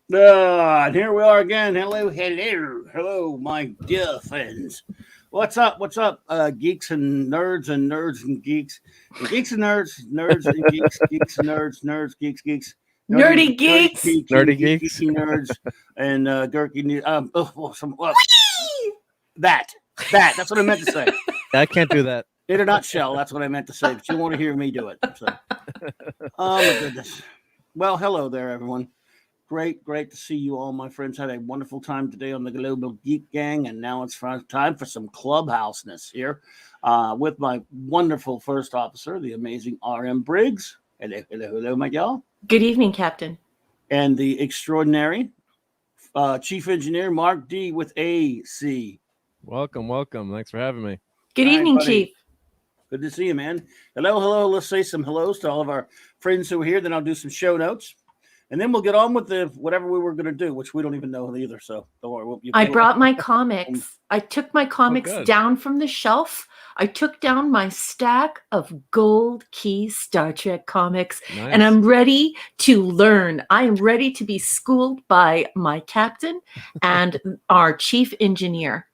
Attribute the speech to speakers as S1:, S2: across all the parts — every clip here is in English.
S1: And here we are again. Hello, my dear friends. What's up? Geeks and nerds and geeks, geeks and nerds and geeks, geeks and nerds, geeks,
S2: Nerdy geeks,
S1: geeky nerds, and gurky. That's what I meant to say.
S3: I can't do that.
S1: In a nutshell, that's what I meant to say. But you want to hear me do it. So. Oh my goodness. Well, hello there, everyone. Great to see you all, my friends. Had a wonderful time today on the Global Geek Gang, and now it's time for some clubhouseness here with my wonderful first officer, the amazing R.M. Briggs. Hello, my y'all.
S2: Good evening, Captain.
S1: And the extraordinary Chief Engineer, Mark D. with AC.
S3: Welcome. Thanks for having me.
S2: Good evening, Chief.
S1: Good to see you, man. Hello. Let's say some hellos to all of our friends who are here. Then I'll do some show notes. And then we'll get on with whatever we were going to do, which we don't even know either. So don't worry.
S2: I brought my comics. I took my comics down from the shelf. I took down my stack of gold key Star Trek comics, and I'm ready to learn. I am ready to be schooled by my captain and our chief engineer.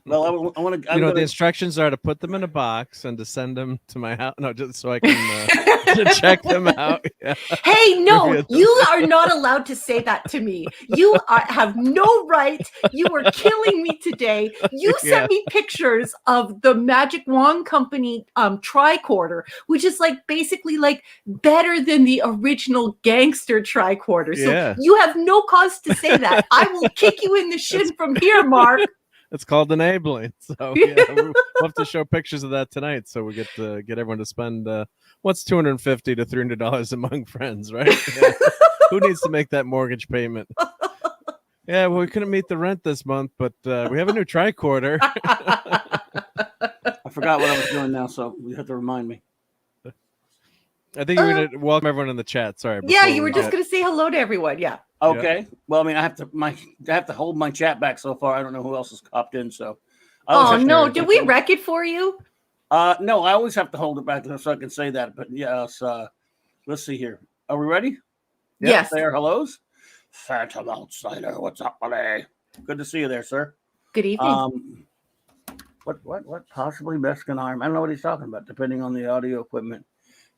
S1: Well, I want to.
S3: The instructions are to put them in a box and to send them to my house. No, just so I can to check them out. Yeah.
S2: Hey, no, you are not allowed to say that to me. You have no right. You are killing me today. You sent me pictures of the Magic Wand Company tricorder, which is basically better than the original gangster tricorder. So you have no cause to say that. I will kick you in the shin from here, Mark.
S3: It's called enabling. So we'll have to show pictures of that tonight. So we get everyone to spend what's $250 to $300 among friends, right? Yeah. Who needs to make that mortgage payment? Yeah, well, we couldn't meet the rent this month, but we have a new tricorder.
S1: I forgot what I was doing now, so you have to remind me.
S3: I think you're going to welcome everyone in the chat. Sorry.
S2: Yeah, you were just going to say hello to everyone. Yeah.
S1: Okay. Yeah. Well, I mean, I have to hold my chat back so far. I don't know who else has popped in. So.
S2: Oh no! Did we wreck it for you?
S1: No, I always have to hold it back so I can say that. But yes, let's see here. Are we ready?
S2: Yes.
S1: There. Hellos. Phantom Outsider. What's up, buddy? Good to see you there, sir.
S2: Good evening.
S1: What possibly Mexican arm? I don't know what he's talking about. Depending on the audio equipment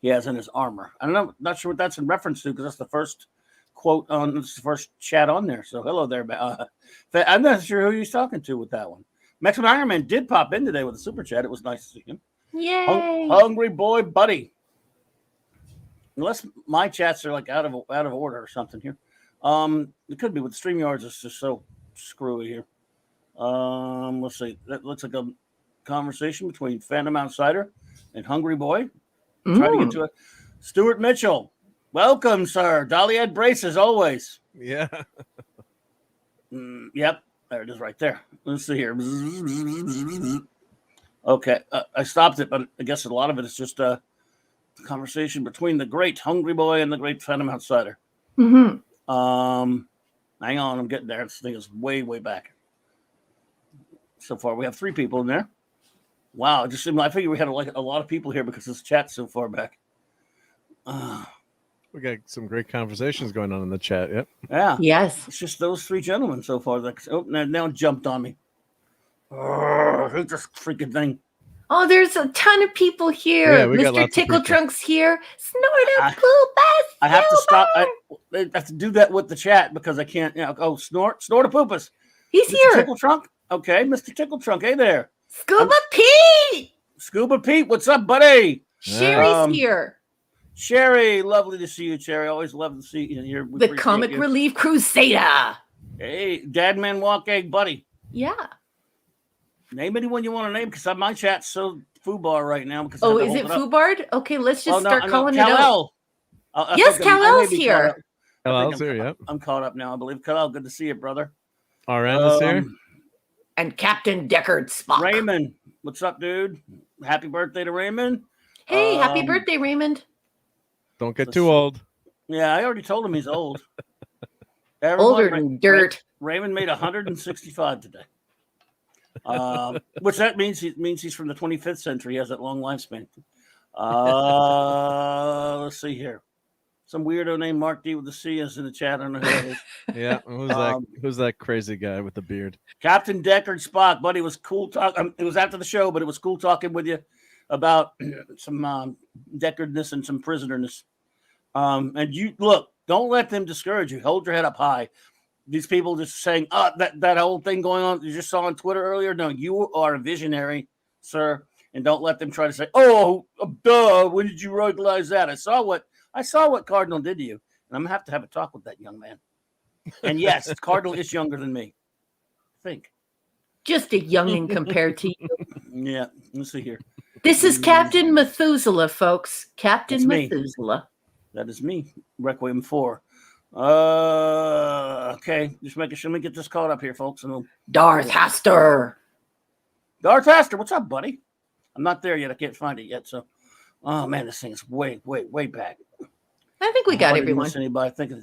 S1: he has in his armor. I don't know. Not sure what that's in reference to because that's the first quote on the first chat on there. So hello there. I'm not sure who he's talking to with that one. Mexican Iron Man did pop in today with a super chat. It was nice to see him.
S2: Yay!
S1: Hungry boy, buddy. Unless my chats are out of order or something here. It could be with StreamYards. It's just so screwy here. Let's see. That looks like a conversation between Phantom Outsider and Hungry Boy. Trying to get to it. Stuart Mitchell. Welcome, sir. Dolly Ed Brace as always.
S3: Yeah.
S1: Yep. There it is right there. Let's see here. Okay. I stopped it, but I guess a lot of it is just a conversation between the great Hungry Boy and the great Phantom Outsider.
S2: Mm-hmm.
S1: Hang on. I'm getting there. This thing is way, way back. So far, we have 3 people in there. Wow. It just seemed I figured we had a lot of people here because this chat's so far back.
S3: We got some great conversations going on in the chat. Yep.
S1: Yeah.
S2: Yes.
S1: It's just those 3 gentlemen so far. Now it jumped on me. I hate this freaking thing.
S2: Oh, there's a ton of people here.
S3: Yeah,
S2: Mr. Tickle Trunk's here. Snort a poopus.
S1: I have to stop. I have to do that with the chat because I can't. Snort a poopus.
S2: He's
S1: Mr.
S2: here.
S1: Tickle Trunk. Okay, Mr. Tickle Trunk. Hey there.
S2: Scuba Pete.
S1: Scuba Pete, what's up, buddy?
S2: Sherry's here.
S1: Sherry, lovely to see you, Sherry. Always love to see you here.
S2: The Comic Relief Crusader.
S1: Hey, Dadman Walk Egg, buddy.
S2: Yeah.
S1: Name anyone you want to name because my chat's so foobar right now. Because
S2: is it foobard? Okay, let's just start calling it
S1: out.
S2: Yes, Kal-El's here.
S3: Kal-El's here, yep.
S1: I'm caught up now, I believe. Kal-El, good to see you, brother.
S3: RM is here.
S2: And Captain Deckard Spock.
S1: Raymond, what's up, dude? Happy birthday to Raymond.
S2: Hey, happy birthday, Raymond.
S3: Don't get too old.
S1: Yeah, I already told him he's old.
S2: Older than dirt.
S1: Raymond made 165 today. Which that means he's from the 25th century. He has that long lifespan. Let's see here. Some weirdo named Mark D with the C is in the chat. I don't know who that is.
S3: Yeah, who's that crazy guy with the beard?
S1: Captain Deckard Spock, buddy, was cool talk. It was after the show, but it was cool talking with you about some Deckardness and some prisoner-ness. And you look, don't let them discourage you. Hold your head up high. These people just saying, that whole thing going on you just saw on Twitter earlier. No, you are a visionary, sir. And don't let them try to say, oh, duh, when did you realize that? I saw what Cardinal did to you. And I'm going to have a talk with that young man. And yes, Cardinal is younger than me. I think.
S2: Just a youngin' compared to you.
S1: Yeah, let's see here.
S2: This is Captain Methuselah, folks. Captain Methuselah.
S1: That is me. Requiem 4. Okay, just making sure we get this caught up here, folks. And
S2: Darth Haster.
S1: Darth Haster, what's up, buddy? I'm not there yet. I can't find it yet. So, oh man, this thing is way back.
S2: I think we got everyone.
S1: I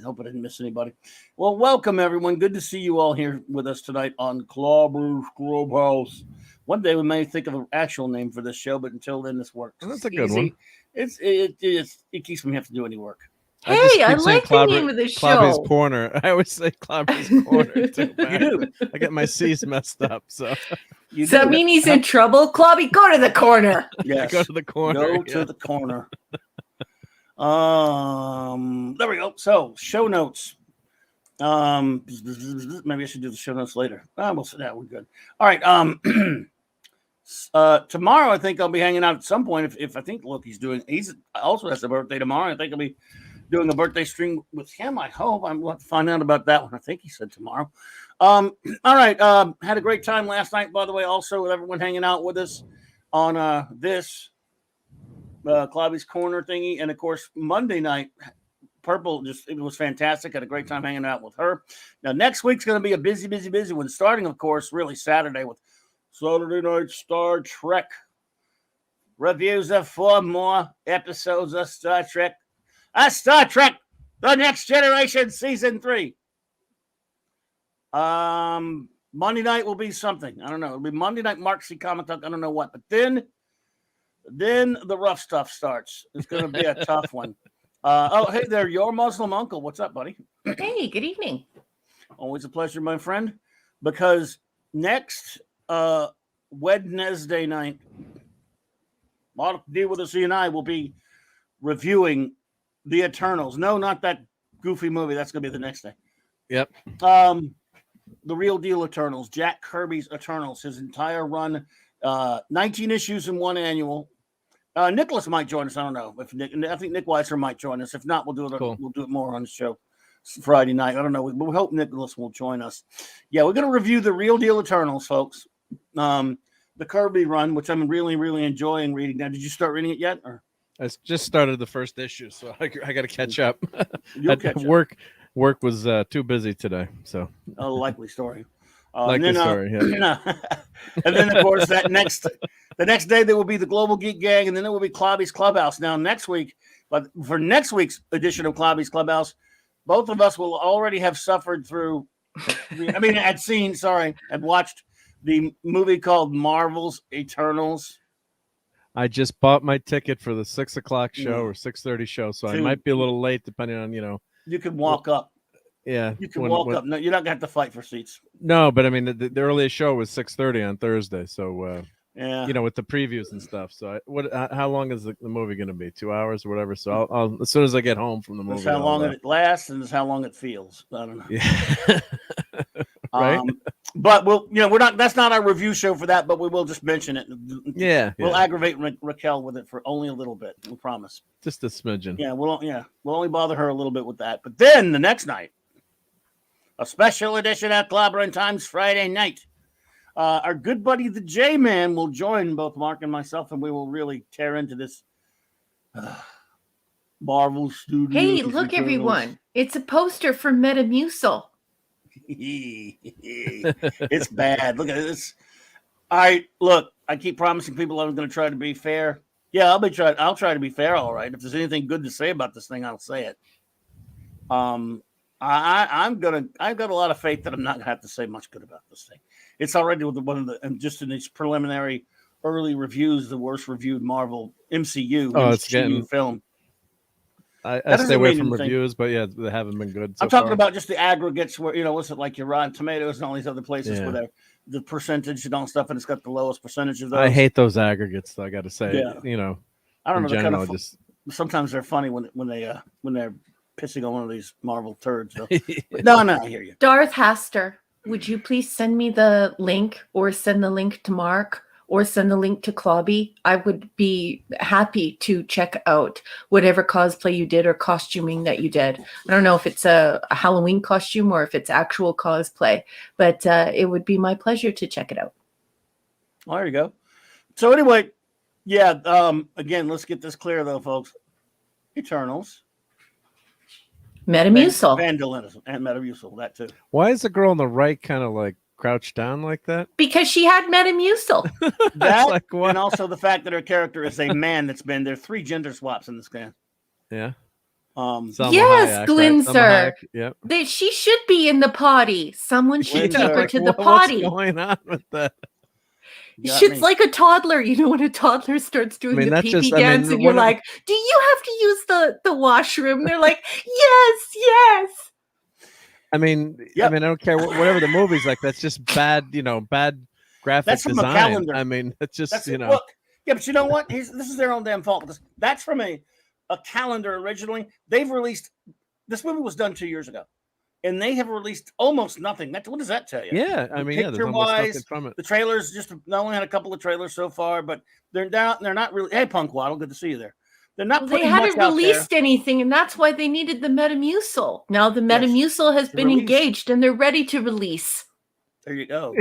S1: hope I didn't miss anybody. Well, welcome everyone. Good to see you all here with us tonight on Clobberin Clubhouse. One day we may think of an actual name for this show, but until then, this works.
S3: That's a good one.
S1: It keeps me have to do any work.
S2: Hey, I like the name of the show.
S3: Clobby's Corner. I always say Clobby's Corner too.
S1: You do.
S3: I get my C's messed up. So
S2: does that mean he's in trouble? Clobby, go to the corner.
S1: Yes.
S3: Go to the corner.
S1: Go to the corner. There we go. So show notes. Maybe I should do the show notes later. We'll sit down. We're good. All right. Tomorrow I think I'll be hanging out at some point. If I think he's also has a birthday tomorrow. I think I'll be doing a birthday stream with him. I hope I'm going to find out about that one. I think he said tomorrow. All right. Had a great time last night, by the way, also with everyone hanging out with us on this Clobby's Corner thingy. And of course, Monday night, Purple it was fantastic. Had a great time hanging out with her. Now, next week's going to be a busy one, starting, of course, really Saturday with Saturday Night Star Trek. Reviews of 4 more episodes of Star Trek. Star Trek, The Next Generation, Season 3. Monday night will be something. I don't know. It'll be Monday night Mark C. Comic Talk. I don't know what. But then the rough stuff starts. It's going to be a tough one. Hey there, your Muslim uncle. What's up, buddy?
S2: Hey, good evening.
S1: Always a pleasure, my friend. Because next Wednesday night, a lot to deal with us. He and I will be reviewing The Eternals. No, not that goofy movie. That's going to be the next day.
S3: Yep.
S1: The Real Deal Eternals. Jack Kirby's Eternals. His entire run. 19 issues in one annual. Nicholas might join us. I don't know. I think Nick Weiser might join us. If not, we'll do it. Cool. We'll do it more on the show Friday night. I don't know. We hope Nicholas will join us. Yeah, we're going to review the Real Deal Eternals, folks. The Kirby run, which I'm really, really enjoying reading. Now, did you start reading it yet? Or
S3: I just started the first issue, so I got to catch up. Work was too busy today, so
S1: a likely story.
S3: Story, yeah.
S1: And then, of course, the next day there will be the Global Geek Gang, and then there will be Clobby's Clubhouse. Now, next week, but for next week's edition of Clobby's Clubhouse, both of us will already have suffered through. Had watched the movie called Marvel's Eternals.
S3: I just bought my ticket for the 6 o'clock show or 6:30 show, so I might be a little late depending on
S1: You can walk up.
S3: Yeah,
S1: you can walk up. No, you're not going to have to fight for seats.
S3: No, but I mean the earliest show was 6:30 on Thursday, so
S1: yeah,
S3: with the previews and stuff. So how long is the movie going to be? 2 hours or whatever. So I'll as soon as I get home from the movie.
S1: That's how long it lasts, and that's how long it feels. I don't know.
S3: Yeah. Right.
S1: But we're not. That's not our review show for that. But we will just mention it.
S3: Yeah.
S1: We'll aggravate Raquel with it for only a little bit. We promise.
S3: Just a smidgen.
S1: Yeah. We'll only bother her a little bit with that. But then the next night, a special edition at Clobberin Times Friday night. Our good buddy the J-Man will join both Mark and myself, and we will really tear into this Marvel studio.
S2: Hey, look, everyone! It's a poster for Metamucil.
S1: It's bad. Look at this. All right, look. I keep promising people I'm going to try to be fair. Yeah, I'll try to be fair. All right. If there's anything good to say about this thing, I'll say it. I've got a lot of faith that I'm not going to have to say much good about this thing. It's already one of the, just in these preliminary early reviews, the worst reviewed Marvel MCU film.
S3: I
S1: doesn't
S3: stay away
S1: mean
S3: from
S1: anything.
S3: reviews, but yeah, they haven't been good. So
S1: I'm talking
S3: far.
S1: about just the aggregates where, what's it like your Rotten Tomatoes and all these other places where the percentage and all stuff, and it's got the lowest percentage of those.
S3: I hate those aggregates, though, I got to say.
S1: Yeah. I don't know.
S3: General,
S1: kind of sometimes they're funny when they're pissing on one of these Marvel turds. So. No, I hear you.
S2: Darth Haster, would you please send me the link, or send the link to Mark, or send the link to Clobby? I would be happy to check out whatever cosplay you did or costuming that you did. I don't know if it's a Halloween costume or if it's actual cosplay, but it would be my pleasure to check it out.
S1: Well, there you go. So anyway, yeah. Again, let's get this clear though, folks. Eternals,
S2: Metamucil.
S1: Vandalism, and Metamucil. That too.
S3: Why is the girl on the right kind of like crouched down like that?
S2: Because she had Metamucil.
S1: That,
S3: like, what?
S1: and also the fact that her character is a man that's been there. 3 gender swaps in this game.
S3: Yeah.
S1: Salma
S2: Yes,
S3: Hayek,
S2: Glinser.
S3: Yep.
S2: She should be in the potty. Someone should
S1: Glinser.
S2: take her to the
S3: What's
S2: potty.
S3: going on with that?
S2: She's like a toddler. You know, when a toddler starts doing the pee-pee dance, and you're like, do you have to use the washroom? They're like, yes.
S3: I mean, I don't care whatever the movie's like. That's just bad, bad graphic
S1: that's from
S3: design.
S1: A calendar.
S3: I mean, it's just
S1: Look, yeah, but you know what? This is their own damn fault. That's from a calendar originally. They've released this movie was done 2 years ago, and they have released almost nothing. What does that tell you?
S3: Yeah, I mean,
S1: picture wise, from it. The trailers just only had a couple of trailers so far, but they're not really. Hey, Punk Waddle, good to see you there. They're not.
S2: They hadn't released anything, and that's why they needed the Metamucil. Now the Metamucil has been engaged, and they're ready to release.
S1: There you go.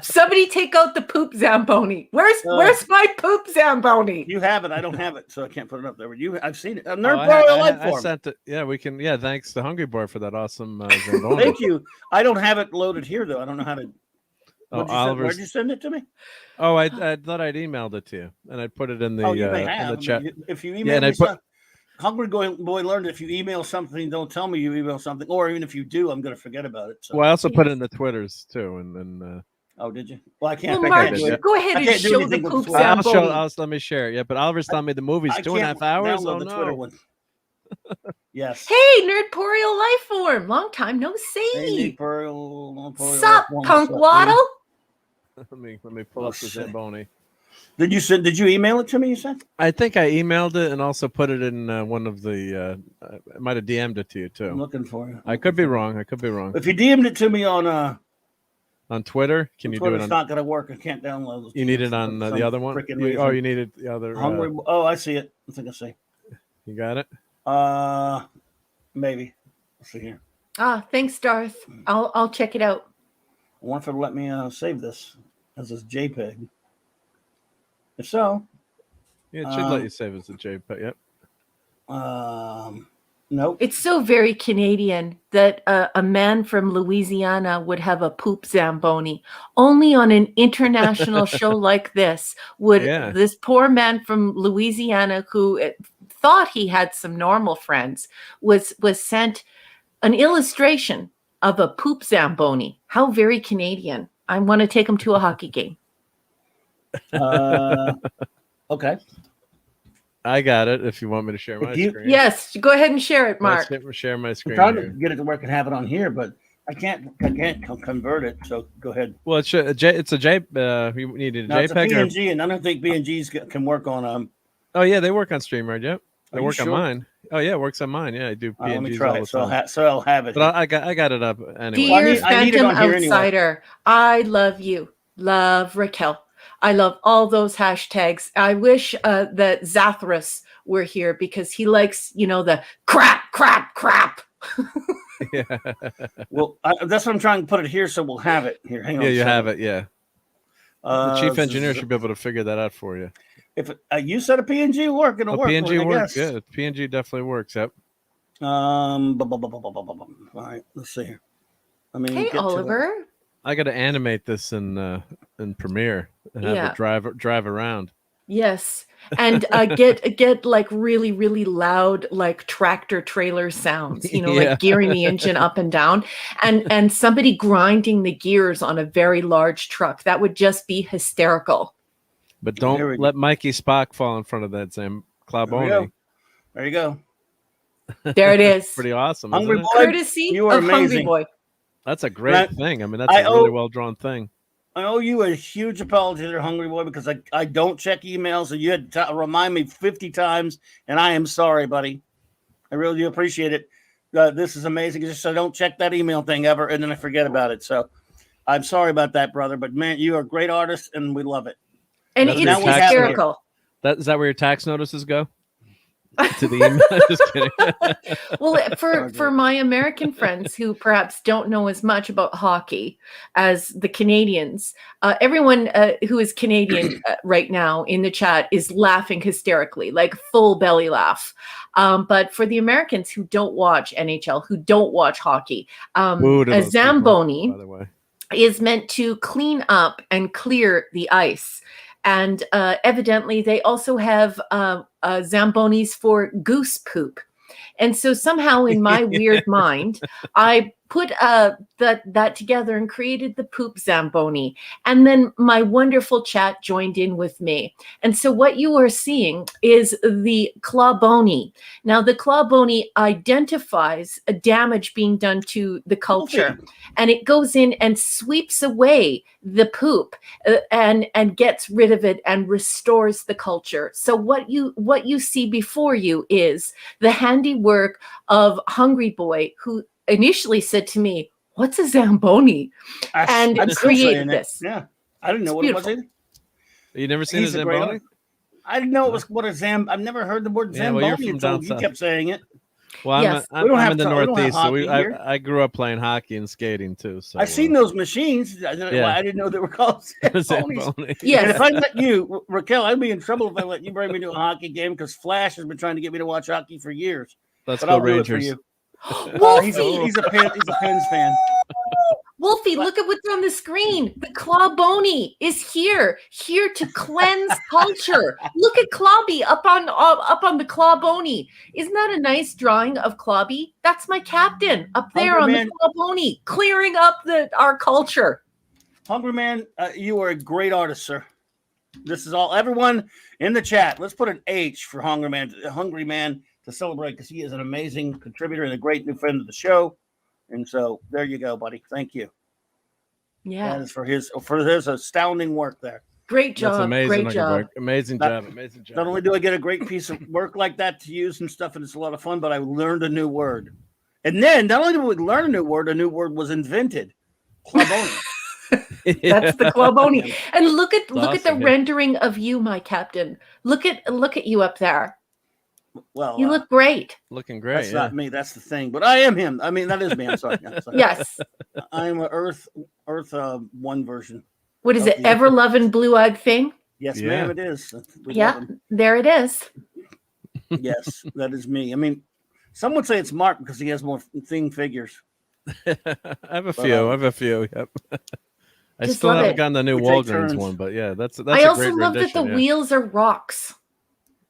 S2: Somebody take out the poop Zamboni. Where's my poop Zamboni?
S1: You have it. I don't have it, so I can't put it up there. I've seen it. I
S3: sent it. Yeah, we can. Yeah, thanks to Hungry Boy for that awesome Zamboni.
S1: Thank you. I don't have it loaded here though. I don't know how to.
S3: Where'd
S1: you send it to me?
S3: Oh, I thought I'd emailed it to you, and I'd put it in the,
S1: you may have.
S3: in the chat.
S1: If you email me something, Hungry Boy learned if you email something, don't tell me you email something, or even if you do, I'm going to forget about it. So.
S3: Well, I also put it in the Twitters too, and
S1: oh, did you? Well, I can't.
S2: Well, Mark, go ahead and show the poop Zamboni.
S3: Let me share it. Yeah, but Oliver's telling me the movie's 2.5 hours. Oh no.
S1: Yes.
S2: Hey, Nerdporial Life Form. Long time no see.
S1: Hey, Nerdporial.
S2: Sup, Punk Waddle?
S3: Let me pull up the Zamboni.
S1: Did you email it to me? You said.
S3: I think I emailed it and also put it in one of the. I might have DM'd it to you too.
S1: I'm looking for it.
S3: I could be wrong.
S1: If you DM'd it to me on
S3: Twitter, can you do it?
S1: It's not going to work. I can't download it.
S3: You need it on the other one. You needed the other.
S1: Hungry. Oh, I see it. I think I see.
S3: You got it.
S1: Maybe. Let's see here.
S2: Thanks, Darth. I'll check it out.
S1: I wonder if it'll let me save this as this JPEG. If so,
S3: yeah, it should let you save as a JPEG. Yep.
S1: Nope.
S2: It's so very Canadian that a man from Louisiana would have a poop Zamboni. Only on an international show like this would this poor man from Louisiana who thought he had some normal friends was sent an illustration of a poop Zamboni. How very Canadian. I want to take him to a hockey game.
S1: Okay.
S3: I got it. If you want me to share my screen.
S2: Yes, go ahead and share it, Mark.
S3: Let's share my screen.
S1: I'm trying to get it to where I can have it on here, but I can't convert it. So go ahead.
S3: Well, it's a JPEG. You needed a JPEG.
S1: It's a PNG, and I don't think PNGs can work on
S3: Oh yeah, they work on StreamYard. Yep, they work on mine. Oh yeah, it works on mine. Yeah, I do PNGs.
S1: Let me try it. So I'll have it.
S3: But I got it up anyway.
S2: Dear Phantom Outsider, I love you. Love Raquel. I love all those hashtags. I wish that Zathras were here because he likes, the crap.
S1: Yeah. Well, that's what I'm trying to put it here, so we'll have it here. Hang on.
S3: Yeah, you have it. Yeah. The chief engineer should be able to figure that out for you.
S1: If you said a PNG will work, it'll work.
S3: PNG works. Yeah, PNG definitely works. Yep.
S1: All right, let's see here.
S2: Hey, Oliver.
S3: I got to animate this in Premiere and have it drive around.
S2: Yes, and get like really, really loud like tractor trailer sounds. Like gearing the engine up and down, and somebody grinding the gears on a very large truck. That would just be hysterical.
S3: But don't let Mikey Spock fall in front of that Clobberin.
S1: There you go.
S2: There it is.
S3: Pretty awesome,
S1: Hungry
S3: isn't it?
S1: Boy,
S2: Courtesy
S1: you are
S2: of Hungry
S1: amazing.
S2: Boy.
S3: That's a great thing. I mean, that's
S1: I
S3: a really
S1: owe-
S3: well drawn thing.
S1: I owe you a huge apology there, Hungry Boy, because I don't check emails, and you had to remind me 50 times, and I am sorry, buddy. I really do appreciate it. This is amazing. Just I don't check that email thing ever, and then I forget about it. So I'm sorry about that, brother. But man, you are a great artist, and we love it.
S2: And
S3: That's
S2: it's
S3: your tax
S2: hysterical.
S3: Is that where your tax notices go? To the email? Just kidding.
S2: Well, for my American friends who perhaps don't know as much about hockey as the Canadians, everyone who is Canadian right now in the chat is laughing hysterically, like full belly laugh. But for the Americans who don't watch NHL, who don't watch hockey,
S3: Boo to
S2: a
S3: those people,
S2: Zamboni
S3: by the way.
S2: is meant to clean up and clear the ice. And evidently, they also have Zambonis for goose poop. And so somehow in my weird mind, I put that together and created the poop Zamboni. And then my wonderful chat joined in with me. And so what you are seeing is the Clobberin. Now, the Clobberin identifies a damage being done to the culture. And it goes in and sweeps away the poop and gets rid of it and restores the culture. So what you see before you is the handiwork of Hungry Boy, who initially said to me, "What's a Zamboni?" And created this.
S1: Yeah, I didn't know what
S2: beautiful.
S1: it was either.
S3: You never seen a Zamboni?
S1: I didn't know it was what a I've never heard the word Zamboni
S3: well, you're from down
S1: until you
S3: south.
S1: kept saying it.
S3: Well,
S2: Yes.
S3: I'm in the
S1: we don't have
S3: Northeast, so
S1: hockey here.
S3: I grew up playing hockey and skating too. So
S1: I've seen those machines. I didn't know they were called Zambonis.
S3: Zamboni.
S2: Yes.
S1: And if I let you, Raquel, I'd be in trouble if I let you bring me to a hockey game because Flash has been trying to get me to watch hockey for years.
S3: Let's
S1: But
S3: go
S1: I'll do it for
S3: Rangers.
S1: you.
S2: Wolfie,
S1: He's a Pens fan.
S2: Wolfie, look at what's on the screen. The Clobberin is here to cleanse culture. Look at Clobby up on the Clobberin. Isn't that a nice drawing of Clobby? That's my captain up there
S1: Hungry
S2: on
S1: Man.
S2: the Clobberin, clearing up our culture.
S1: Hungry Man, you are a great artist, sir. This is all everyone in the chat. Let's put an H for Hungry Man to celebrate because he is an amazing contributor and a great new friend of the show. And so there you go, buddy. Thank you.
S2: Yeah.
S1: That is for his astounding work there.
S2: Great job.
S3: That's amazing.
S2: Great
S3: Hungry
S2: job.
S3: Boy. Amazing job. Amazing job.
S1: Not only do I get a great piece of work like that to use and stuff, and it's a lot of fun, but I learned a new word. And then not only did we learn a new word was invented. Clobberin.
S2: That's the Clobberin. And look at the
S3: awesome, yeah.
S2: rendering of you, my captain. Look at you up there.
S1: Well,
S2: You look great.
S3: Looking great.
S1: that's
S3: Yeah.
S1: not me. That's the thing. But I am him. I mean, that is me. I'm sorry.
S2: Yes.
S1: I'm a Earth 1 version.
S2: What is it?
S1: Okay.
S2: Ever loving blue-eyed thing?
S1: Yes,
S3: Yeah.
S1: ma'am, it is. We
S2: Yeah,
S1: love him.
S2: there it is.
S1: Yes, that is me. I mean, some would say it's Mark because he has more thing figures.
S3: I have a few. Yep. I
S2: Just
S3: still
S2: love
S3: haven't
S2: it.
S3: gotten the new
S1: We take
S3: Walgreens
S1: turns.
S3: one, but yeah, that's
S2: I
S3: a
S2: also
S3: great
S2: love that
S3: rendition,
S2: the
S3: yeah.
S2: wheels are rocks.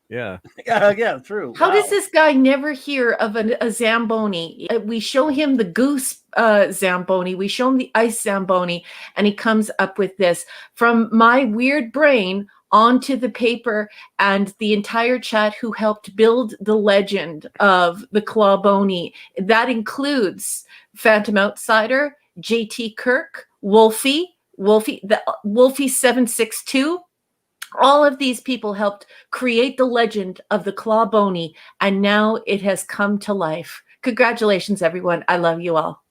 S3: Yeah.
S1: Yeah, true.
S2: How
S1: Wow.
S2: does this guy never hear of a Zamboni? We show him the goose Zamboni, we show him the ice Zamboni, and he comes up with this. From my weird brain onto the paper and the entire chat who helped build the legend of the Clobberin. That includes Phantom Outsider, JT Kirk, Wolfie 762. All of these people helped create the legend of the Clobberin, and now it has come to life. Congratulations, everyone. I love you all.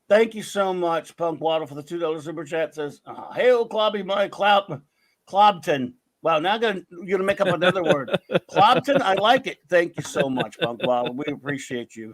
S1: Thank you so much, Punk Waddle, for the $2 super chat. Says, "Hail, Clobby, my Clobton." Wow, now you're gonna make up another word. Clobton, I like it. Thank you so much, Punk Waddle. We appreciate you.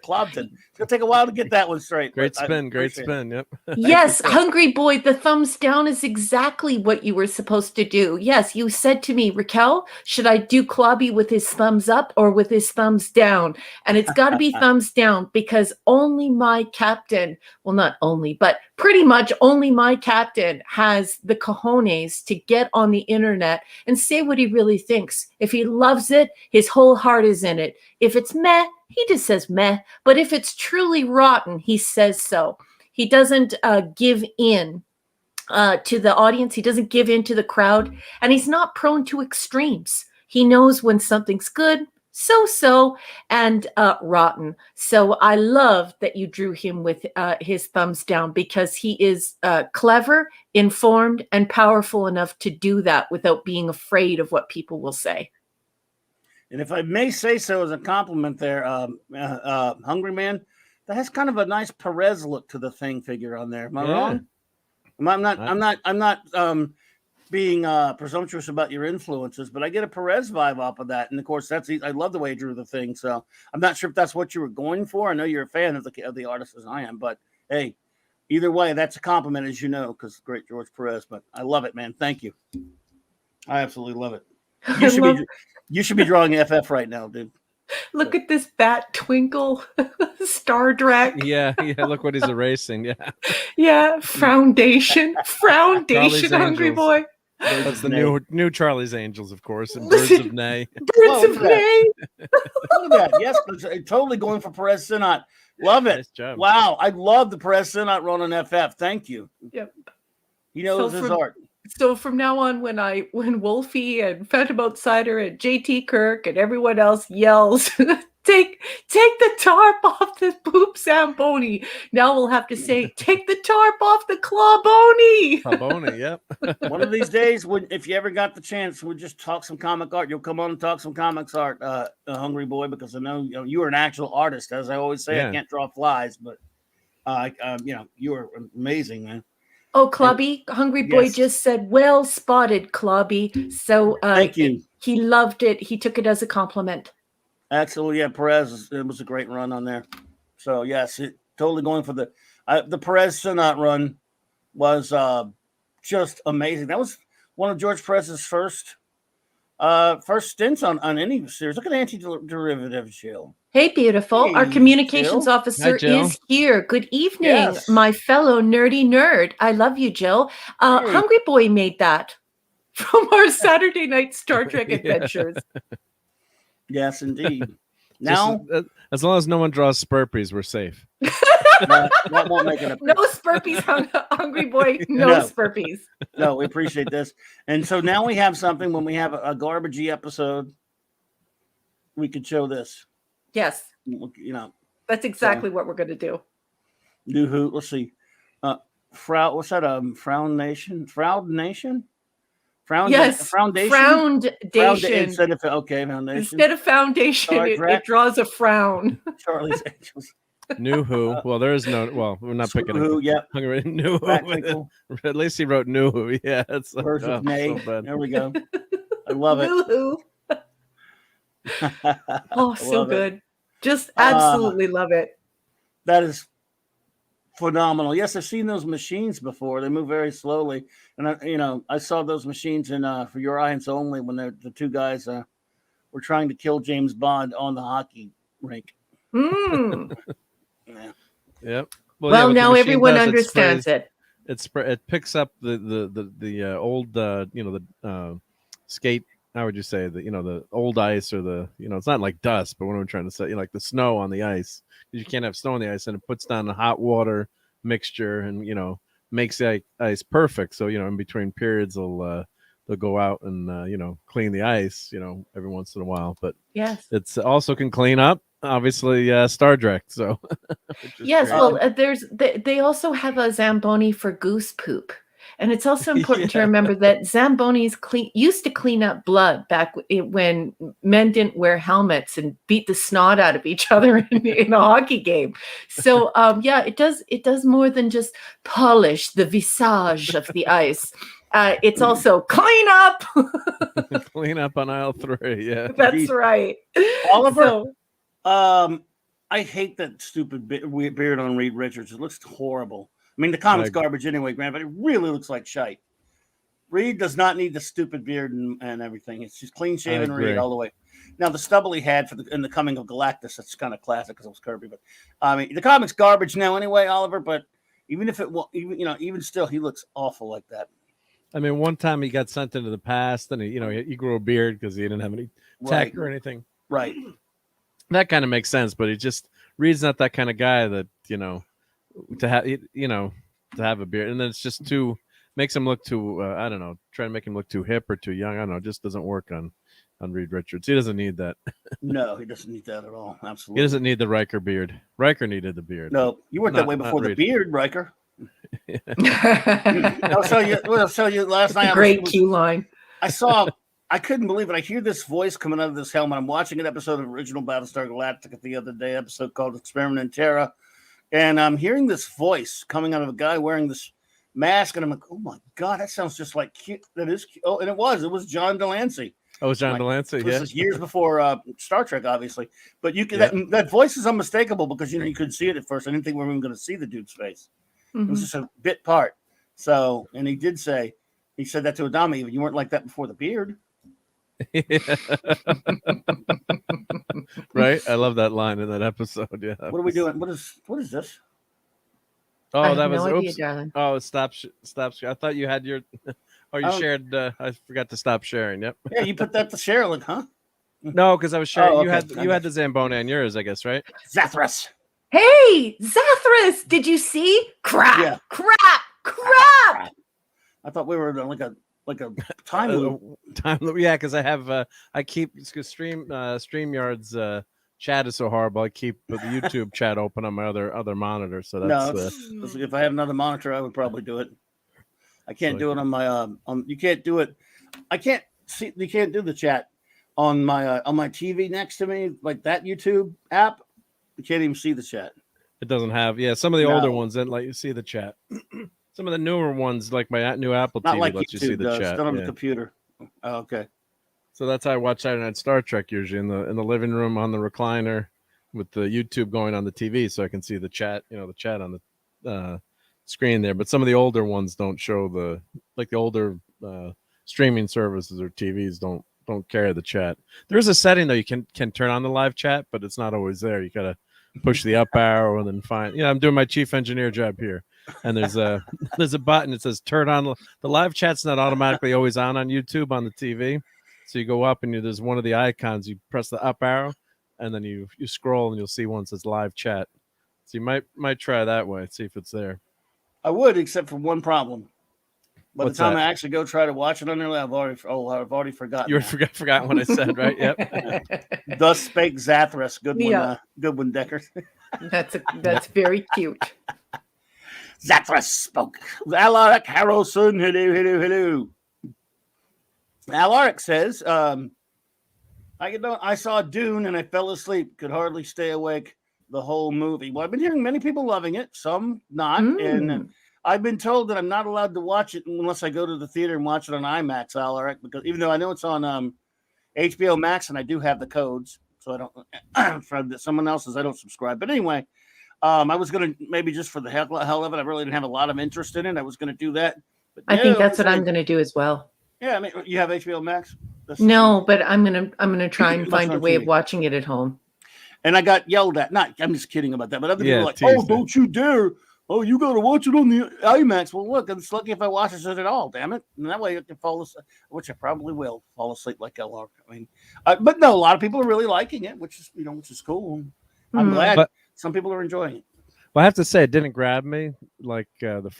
S1: Clobton. It's gonna take a while to get that one straight.
S3: Great
S1: but I
S3: spin. Great
S1: appreciate it.
S3: spin. Yep.
S2: Yes, Hungry Boy, the thumbs down is exactly what you were supposed to do. Yes, you said to me, Raquel, should I do Clobby with his thumbs up or with his thumbs down? And it's got to be thumbs down because only my captain, well, not only, but pretty much only my captain has the cojones to get on the internet and say what he really thinks. If he loves it, his whole heart is in it. If it's meh, he just says meh. But if it's truly rotten, he says so. He doesn't give in to the audience. He doesn't give in to the crowd. And he's not prone to extremes. He knows when something's good, so, and rotten. So I love that you drew him with his thumbs down, because he is clever, informed, and powerful enough to do that without being afraid of what people will say.
S1: And if I may say so as a compliment there, Hungry Man, that has kind of a nice Perez look to the Thing figure on there. Am I wrong? I'm not being presumptuous about your influences, but I get a Perez vibe off of that. And of course, I love the way he drew the Thing. So I'm not sure if that's what you were going for. I know you're a fan of the artist as I am, but hey, either way, that's a compliment, as you know, because great George Perez. But I love it, man. Thank you. I absolutely love it. You should be drawing FF right now, dude.
S2: Look at this bat twinkle, Star Trek.
S3: Yeah. Look what he's erasing. Yeah.
S2: Foundation, Hungry
S3: Angels.
S2: Boy.
S3: That's the new Charlie's Angels, of course, and Birds of Nay.
S2: Birds of Nay.
S1: Look at that. Yes, totally going for Perez Sinat. Love it.
S3: Nice job.
S1: Wow, I love the Perez Sinat run on FF. Thank you.
S2: Yep.
S1: He knows his art.
S2: So from now on, when Wolfie and Phantom Outsider and JT Kirk and everyone else yells, take the tarp off the poop Zamboni, now we'll have to say, take the tarp off the Clawbony.
S3: Clawbony, yep.
S1: One of these days, if you ever got the chance, we'll just talk some comic art. You'll come on and talk some comics art, Hungry Boy, because I know you are an actual artist. As I always say, I can't draw flies, but you are amazing, man.
S2: Oh, Clubby, Hungry Boy just said, well spotted, Clubby. So
S1: thank you.
S2: He loved it. He took it as a compliment.
S1: Absolutely, yeah. Perez, it was a great run on there. So yes, totally going for the Perez Sinat run was just amazing. That was one of George Perez's first stints on any series. Look at Anti-Derivative Jill.
S2: Hey, beautiful.
S1: Hey,
S2: our communications
S1: Jill.
S2: officer is here. Good evening,
S1: Yes.
S2: my fellow nerdy nerd. I love you, Jill.
S1: Hey.
S2: Hungry Boy made that from our Saturday night Star Trek adventures.
S1: Yes, indeed. Now,
S3: as long as no one draws Spurpies, we're safe.
S1: that won't make it up.
S2: No Spurpies, Hungry Boy. No Spurpies.
S1: No, we appreciate this. And so now we have something. When we have a garbagey episode, we could show this.
S2: Yes. That's exactly what we're going to do.
S1: New Who? Let's see. What's that? Frown Nation?
S2: Yes.
S1: Foundation.
S2: Foundation.
S1: Foundation.
S2: Instead of foundation, it draws a frown.
S1: Charlie's Angels.
S3: New Who. Well, there is no. Well, we're not picking
S1: Who. Yep.
S3: New Who. At least he wrote New Who. Yeah, that's
S1: Birds of May.
S3: So
S1: there we go. I love it.
S2: New Who. Oh, so good. It. Just absolutely love it.
S1: That is phenomenal. Yes, I've seen those machines before. They move very slowly. And I saw those machines in For Your Eyes Only when the two guys were trying to kill James Bond on the hockey rink.
S2: Yeah.
S3: Yep.
S2: Well now everyone understands it.
S3: It picks up the old skate. How would you say the old ice or it's not like dust, but what am I trying to say? Like the snow on the ice, because you can't have snow on the ice, and it puts down the hot water mixture and makes the ice perfect. So in between periods they'll go out and clean the ice every once in a while. But
S2: yes,
S3: it's also can clean up obviously Star Trek. So
S2: yes, great. Well they also have a Zamboni for goose poop. And it's also important to remember that Zambonis used to clean up blood back when men didn't wear helmets and beat the snot out of each other in a hockey game. So it does more than just polish the visage of the ice. It's also clean up.
S3: Clean up on aisle 3. Yeah,
S2: that's right.
S1: Oliver, I hate that stupid beard on Reed Richards. It looks horrible. I mean, the comic's garbage anyway, Grant, but it really looks like shite. Reed does not need the stupid beard and everything. It's just clean shaven Reed all the way. Now, the stubble he had in the Coming of Galactus, that's kind of classic because it was Kirby. But I mean, the comic's garbage now anyway, Oliver. But even still, he looks awful like that.
S3: I mean, one time he got sent into the past, and he grew a beard because he didn't have any tech or anything.
S1: Right.
S3: That kind of makes sense, but Reed's not that kind of guy that to have a beard, and then it's just makes him look too I don't know, try to make him look too hip or too young. I don't know, it just doesn't work on Reed Richards. He doesn't need that.
S1: No, he doesn't need that at all.
S3: He
S1: Absolutely.
S3: doesn't need the Riker beard. Riker needed the beard.
S1: No, you weren't that way before the
S3: Reed.
S1: beard, Riker. I'll tell you. Last night,
S2: Great cue line.
S1: I couldn't believe it. I hear this voice coming out of this helmet. I'm watching an episode of original Battlestar Galactica the other day, episode called Experiment in Terra, and I'm hearing this voice coming out of a guy wearing this mask, and I'm like, oh my god, that sounds just like cute. That is cute. Oh, and it was John Delancey.
S3: Oh, it was John Delancey.
S1: This is years before Star Trek, obviously, but you can that voice is unmistakable because you couldn't see it at first. I didn't think we were even going to see the dude's face. It was just a bit part. So, and he said that to Adami. You weren't like that before the beard.
S3: Right. I love that line in that episode. Yeah.
S1: What are we doing? What is this?
S3: Oh, that was
S2: no idea,
S3: oops.
S2: darling.
S3: Oh, stop. I thought you had your. Oh, you shared. I forgot to stop sharing. Yep.
S1: Yeah, you put that to share, like, huh?
S3: No, because I was sharing.
S1: Oh,
S3: You
S1: okay.
S3: had the Zamboni on yours, I guess, right?
S1: Zathras.
S2: Hey, Zathras, did you see? Crap,
S1: Yeah.
S2: crap.
S1: I thought we were like a time loop.
S3: Time loop. Yeah, because I have I keep StreamYard's chat is so horrible. I keep the YouTube chat open on my other monitor. So that's
S1: if I had another monitor, I would probably do it. I can't do it on my you can't do it. I can't see. You can't do the chat on my TV next to me, like that YouTube app. You can't even see the chat.
S3: It doesn't have. Yeah, some of the older ones that let you see the chat. Some of the newer ones, like my new Apple
S1: Not
S3: TV,
S1: like
S3: lets
S1: YouTube
S3: you see the
S1: does.
S3: chat.
S1: It's done on the computer. Oh, okay.
S3: So that's how I watch Saturday Night Star Trek usually in the living room on the recliner with the YouTube going on the TV, so I can see the chat. The chat on the screen there. But some of the older ones don't show the older streaming services or TVs don't carry the chat. There is a setting though you can turn on the live chat, but it's not always there. You gotta push the up arrow and then find. I'm doing my chief engineer job here, and there's a button that says turn on the live chat's not automatically always on YouTube on the TV. So you go up and there's one of the icons. You press the up arrow, and then you scroll and you'll see one that says live chat. So you might try that way, see if it's there.
S1: I would, except for one problem. By
S3: What's
S1: the time
S3: that?
S1: I actually go try to watch it on there, I've already forgotten.
S3: You forgot what I said, right? Yep.
S1: Thus spake Zathras. Good one, good one, Decker.
S2: That's very cute.
S1: Zathras spoke. Alaric Harrelson. Hello. Alaric says, I saw Dune and I fell asleep. Could hardly stay awake the whole movie. Well, I've been hearing many people loving it, some not, and I've been told that I'm not allowed to watch it unless I go to the theater and watch it on IMAX, Alaric, because even though I know it's on HBO Max and I do have the codes, so I don't for someone else's I don't subscribe. But anyway, I was gonna maybe just for the hell of it. I really didn't have a lot of interest in it. I was gonna do that. But
S2: I think that's what I'm gonna do as well.
S1: Yeah, I mean, you have HBO Max?
S2: No, but I'm gonna try and find a way of watching it at home.
S1: And I got yelled at. I'm just kidding about that. But other people are like, oh, don't you dare. Oh, you got to watch it on the IMAX. Well, look, it's lucky if I watch it at all, damn it. And that way I can fall asleep, which I probably will fall asleep like LR. I mean, but no, a lot of people are really liking it, which is cool. I'm glad some people are enjoying it.
S3: Well, I have to say, it didn't grab me like the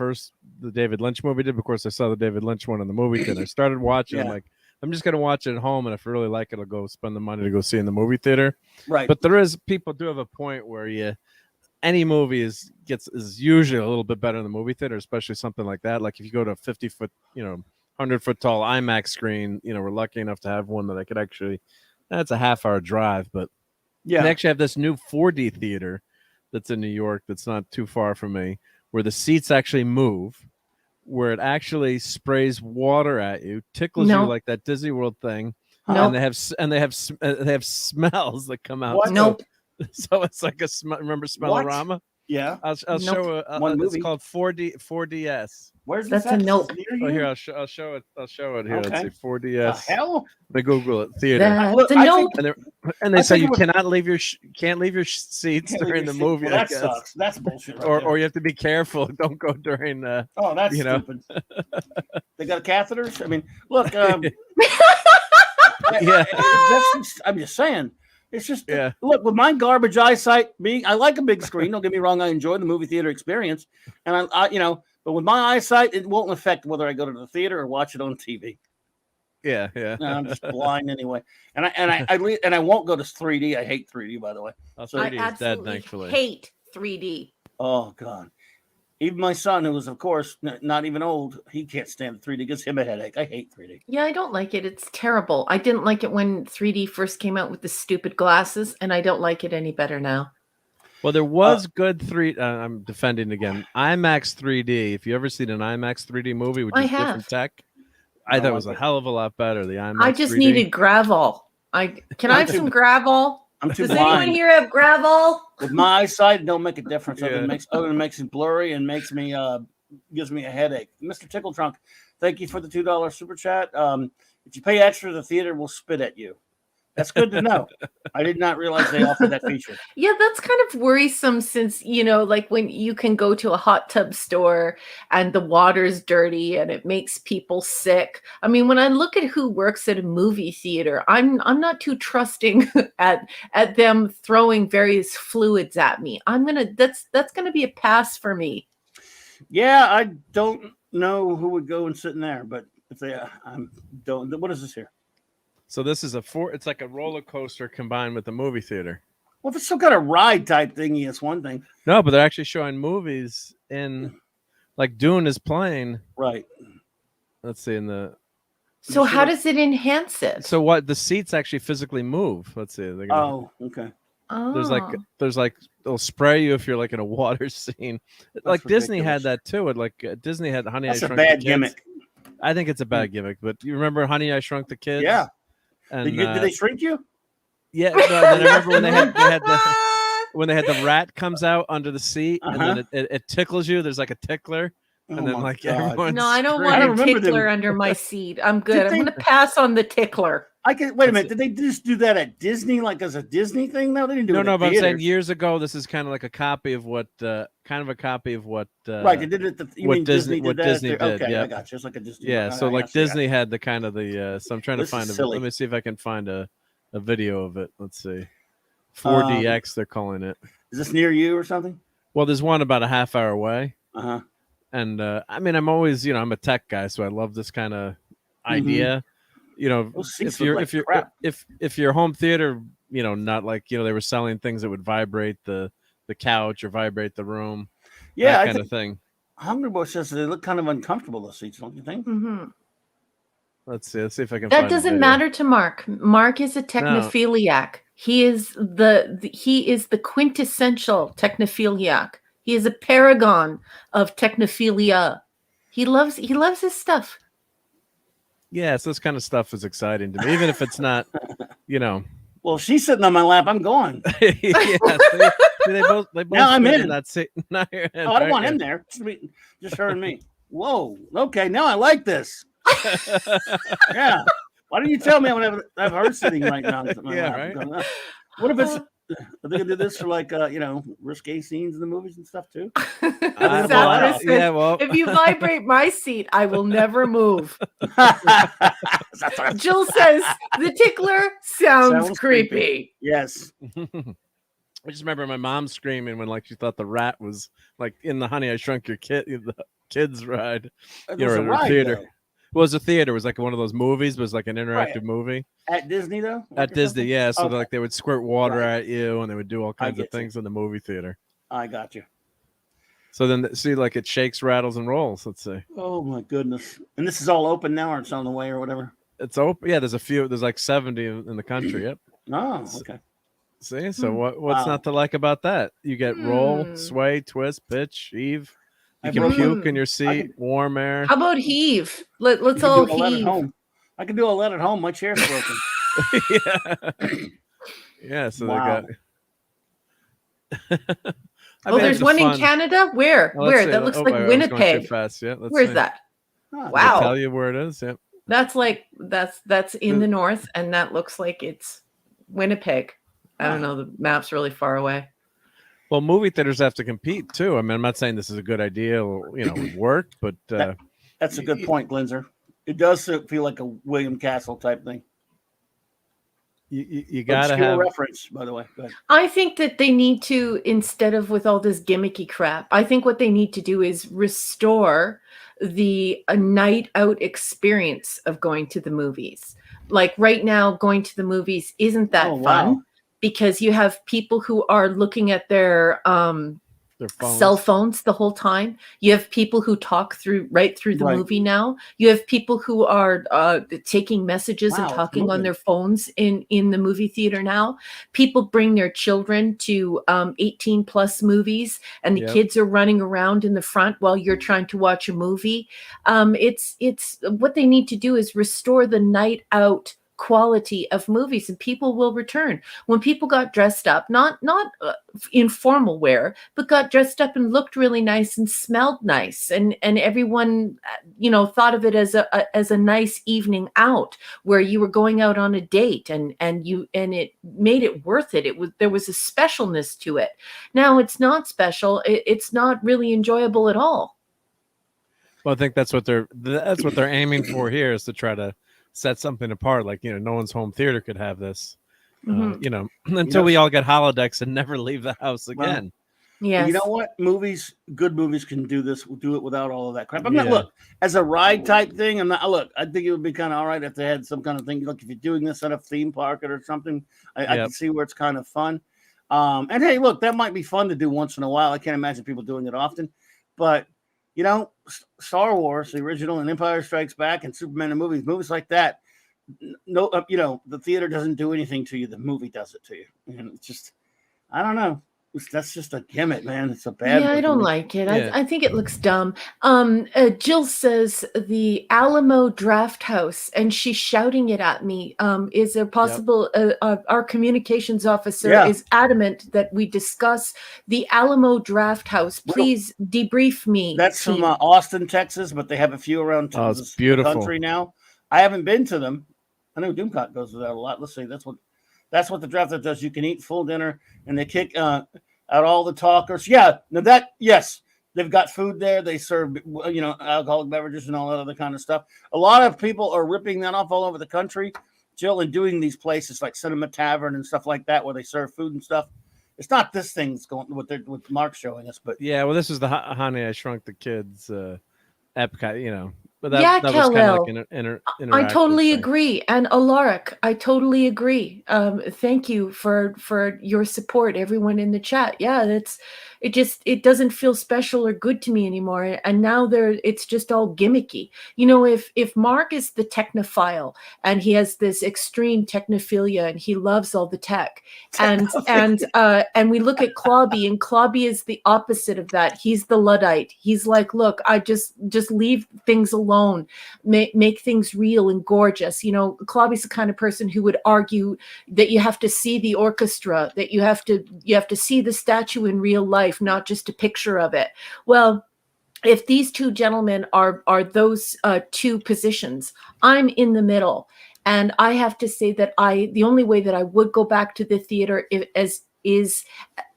S3: David Lynch movie did. Of course, I saw the David Lynch one in the movie theater. I started watching. I'm like, I'm just going to watch it at home, and if I really like it, I'll go spend the money to go see it in the movie theater.
S1: Right.
S3: But people do have a point where any movie is usually a little bit better in the movie theater, especially something like that. Like if you go to a 50-foot, 100-foot tall IMAX screen, we're lucky enough to have one that I could actually. That's a half-hour drive, but they actually have this new 4D theater that's in New York that's not too far from me, where the seats actually move, where it actually sprays water at you, tickles you like that Disney World thing, and they have smells that come out.
S1: What?
S2: Nope.
S3: So it's like remember Smellorama?
S1: What? Yeah.
S3: I'll show
S1: one movie.
S3: It's called 4DS.
S1: Where's
S2: that's a nope.
S3: Oh, here I'll show it. I'll show it here.
S1: Okay.
S3: Let's see, 4DS.
S1: The hell?
S3: They Google it. Theater.
S2: That's a nope.
S3: And they say you cannot leave your seats during the movie.
S1: Well, that sucks. That's bullshit.
S3: Or you have to be careful. Don't go during.
S1: Oh, that's stupid. They got catheters. I mean, look. I'm just saying. It's just look with my garbage eyesight. I like a big screen. Don't get me wrong. I enjoy the movie theater experience, and I but with my eyesight, it won't affect whether I go to the theater or watch it on TV.
S3: Yeah, yeah.
S1: No, I'm just blind anyway. And I won't go to 3D. I hate 3D, by the way.
S3: Oh,
S1: So-
S3: 3D
S2: I
S3: is dead,
S2: absolutely
S3: thankfully.
S2: hate 3D.
S1: Oh God. Even my son, who is of course not even old, he can't stand 3D. Gives him a headache. I hate 3D.
S2: Yeah, I don't like it. It's terrible. I didn't like it when 3D first came out with the stupid glasses, and I don't like it any better now.
S3: Well, there was good I'm defending again. IMAX 3D. If you ever seen an IMAX 3D movie, which
S2: I
S3: is
S2: have.
S3: different tech, I thought it was a hell of a lot better. The IMAX.
S2: I just
S3: 3D.
S2: needed gravel. Can I have some gravel?
S1: I'm too
S2: Does
S1: blind.
S2: anyone here have gravel?
S1: With my eyesight, it don't make a difference.
S3: Yeah.
S1: Other than makes it blurry and makes me gives me a headache. Mr. Tickle Trunk, thank you for the $2 super chat. If you pay extra, the theater will spit at you. That's good to know. I did not realize they offered that feature.
S2: Yeah, that's kind of worrisome since, like when you can go to a hot tub store and the water's dirty and it makes people sick. I mean, when I look at who works at a movie theater, I'm not too trusting at them throwing various fluids at me. That's gonna be a pass for me.
S1: Yeah, I don't know who would go and sit in there, but if they, don't. What is this here?
S3: So this is it's like a roller coaster combined with a movie theater.
S1: Well, if it's some kind of ride type thingy, it's one thing.
S3: No, but they're actually showing movies in, like Dune is playing.
S1: Right.
S3: Let's see
S2: So how does it enhance it?
S3: So what the seats actually physically move. Let's see.
S1: Oh, okay.
S3: There's like they'll spray you if you're like in a water scene. Like Disney had that too. Disney had Honey,
S1: That's
S3: I
S1: a
S3: Shrunk
S1: bad
S3: the Kids.
S1: gimmick.
S3: I think it's a bad gimmick, but you remember Honey, I Shrunk the Kids?
S1: Yeah.
S3: And,
S1: did they shrink you?
S3: Yeah. No, I remember when they had the rat comes out under the seat and then it tickles you. There's like a tickler. And then like everyone.
S2: No, I don't want a tickler under my seat. I'm good. I'm going to pass on the tickler.
S1: Wait a minute. Did they just do that at Disney, like as a Disney thing? No, they didn't do it.
S3: No,
S1: at
S3: but I'm saying
S1: theaters.
S3: years ago, this is kind of like a copy of what, right?
S1: They did it. What Disney did. Okay,
S3: yeah.
S1: I got you. It's like a Disney.
S3: Yeah, so like Disney had the kind of the. So I'm trying to find let me see if I can find a video of it. Let's see, 4DX they're calling it.
S1: Is this near you or something?
S3: Well, there's one about a half hour away. And I mean, I'm always, I'm a tech guy, so I love this kind of idea. If your home theater, not like they were selling things that would vibrate the couch or vibrate the room, that kind of thing.
S1: Hungry Boy says they look kind of uncomfortable, those seats, don't you think?
S2: Mm-hmm.
S3: Let's see if I can.
S2: That doesn't matter to Mark. Mark is a technophiliac. No. He is the quintessential technophiliac. He is a paragon of technophilia. He loves his stuff.
S3: Yeah, so this kind of stuff is exciting to me, even if it's not,
S1: Well, she's sitting on my lap. I'm going.
S3: Yeah, they both.
S1: Now I'm in.
S3: That seat.
S1: I don't want him there. Just her and me. Whoa. Okay, now I like this. Yeah. Why don't you tell me I'm gonna have her sitting right now?
S3: Yeah, right.
S1: What if it's? Are they gonna do this for like risque scenes in the movies and stuff too?
S2: If you vibrate my seat, I will never move. Jill says the tickler sounds creepy.
S1: Yes.
S3: I just remember my mom screaming when she thought the rat was like in the Honey I Shrunk Your Kids ride.
S1: It was a ride,
S3: theater.
S1: Though.
S3: Well, it was a theater. It was like one of those movies. It was like an interactive movie.
S1: At Disney, though?
S3: At Disney, yeah. So they would squirt water at you, and they would do all kinds of things in the movie theater.
S1: I got you.
S3: So then, it shakes, rattles, and rolls. Let's see.
S1: Oh, my goodness. And this is all open now, or it's on the way, or whatever?
S3: It's open. Yeah, there's a few. There's like 70 in the country. Yep.
S1: Oh, okay.
S3: See? So what's not to like about that? You get roll, sway, twist, pitch, heave. You can puke in your seat, warm air.
S2: How about heave? Let's all heave.
S1: I can do a let at home. My chair's broken.
S3: Yeah. So they got.
S2: There's one in Canada. Where? That looks like Winnipeg.
S3: Fast. Yeah.
S2: Where's that?
S3: Wow.
S2: I'll
S3: tell you where it is. Yep.
S2: That's in the north, and that looks like it's Winnipeg. I don't know. The map's really far away.
S3: Well, movie theaters have to compete too. I mean, I'm not saying this is a good idea or would work, but
S1: that's a good point, Glinzer. It does feel like a William Castle type thing.
S3: You gotta
S1: Obscure
S3: have
S1: reference, by the way. Go ahead.
S2: I think that they need to, instead of with all this gimmicky crap, I think what they need to do is restore the a night out experience of going to the movies. Like right now, going to the movies isn't that
S1: Oh,
S2: fun
S1: wow.
S2: because you have people who are looking at their cell phones the whole time. You have people who talk right through the
S1: Right.
S2: movie now. You have people who are taking messages and
S1: Wow, it's
S2: talking on
S1: moving.
S2: their phones in the movie theater now. People bring their children to 18 plus movies, and the
S3: Yep.
S2: kids are running around in the front while you're trying to watch a movie. It's what they need to do is restore the night out quality of movies, and people will return. When people got dressed up, not in formal wear, but got dressed up and looked really nice and smelled nice, and everyone thought of it as a nice evening out where you were going out on a date, and it made it worth it. There was a specialness to it. Now it's not special. It's not really enjoyable at all.
S3: Well, I think that's what they're aiming for here, is to try to set something apart. Like, no one's home theater could have this. Until we all get holodecks and never leave the house again.
S2: Yes.
S1: You know what? Good movies can do it without all of that crap. I'm not, look, as a ride type thing, I think it would be kind of all right if they had some kind of thing. Look, if you're doing this at a theme park or something, I can see where it's kind of fun. And hey, look, that might be fun to do once in a while. I can't imagine people doing it often. But, Star Wars, the original, and Empire Strikes Back, and Superman and movies like that, no, the theater doesn't do anything to you. The movie does it to you. And it's just, I don't know. That's just a gimmick, man. It's a bad.
S2: Yeah, I don't like it.
S3: Yeah.
S2: I think it looks dumb. Jill says the Alamo Draft House, and she's shouting it at me. Is there possible? Our communications officer is adamant that we discuss the Alamo Draft House. Please debrief me.
S1: That's from Austin, Texas, but they have a few around
S3: it's beautiful.
S1: the country now. I haven't been to them. I know Doomcock goes to that a lot. Let's see. That's what the draft does. You can eat full dinner, and they kick out all the talkers. Yeah, now they've got food there. They serve alcoholic beverages and all that other kind of stuff. A lot of people are ripping that off all over the country, Jill, and doing these places like Cinema Tavern and stuff like that where they serve food and stuff. It's not this thing's going with Mark showing us, but
S3: this is the Honey I Shrunk the Kids Epcot, But that was kind of like an
S2: I totally agree. And Alaric, I totally agree. Thank you for your support, everyone in the chat. Yeah, it doesn't feel special or good to me anymore. And now it's just all gimmicky. If Mark is the technophile and he has this extreme technophilia and he loves all the tech, and we look at Clobby, and Clobby is the opposite of that. He's the Luddite. He's like, look, I just leave things alone, make things real and gorgeous. Clobby's the kind of person who would argue that you have to see the orchestra, that you have to see the statue in real life, not just a picture of it. Well, if these two gentlemen are those two positions, I'm in the middle. And I have to say that the only way that I would go back to the theater is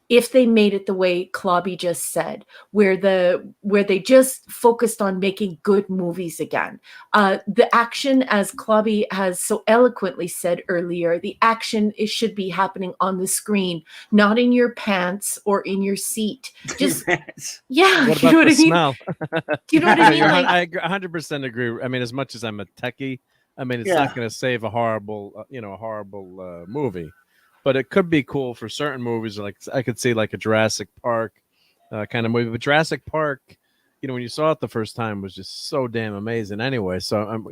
S2: if they made it the way Clobby just said, where they just focused on making good movies again. The action, as Clobby has so eloquently said earlier, the action should be happening on the screen, not in your pants or in your seat. Just yeah,
S3: what about
S2: you know what
S3: the
S2: I mean?
S3: smell?
S2: Do you know what I mean?
S3: I 100% agree. I mean, as much as I'm a techie, it's not going to save a horrible movie. But it could be cool for certain movies. Like I could see like a Jurassic Park kind of movie. But Jurassic Park, when you saw it the first time, was just so damn amazing. Anyway, so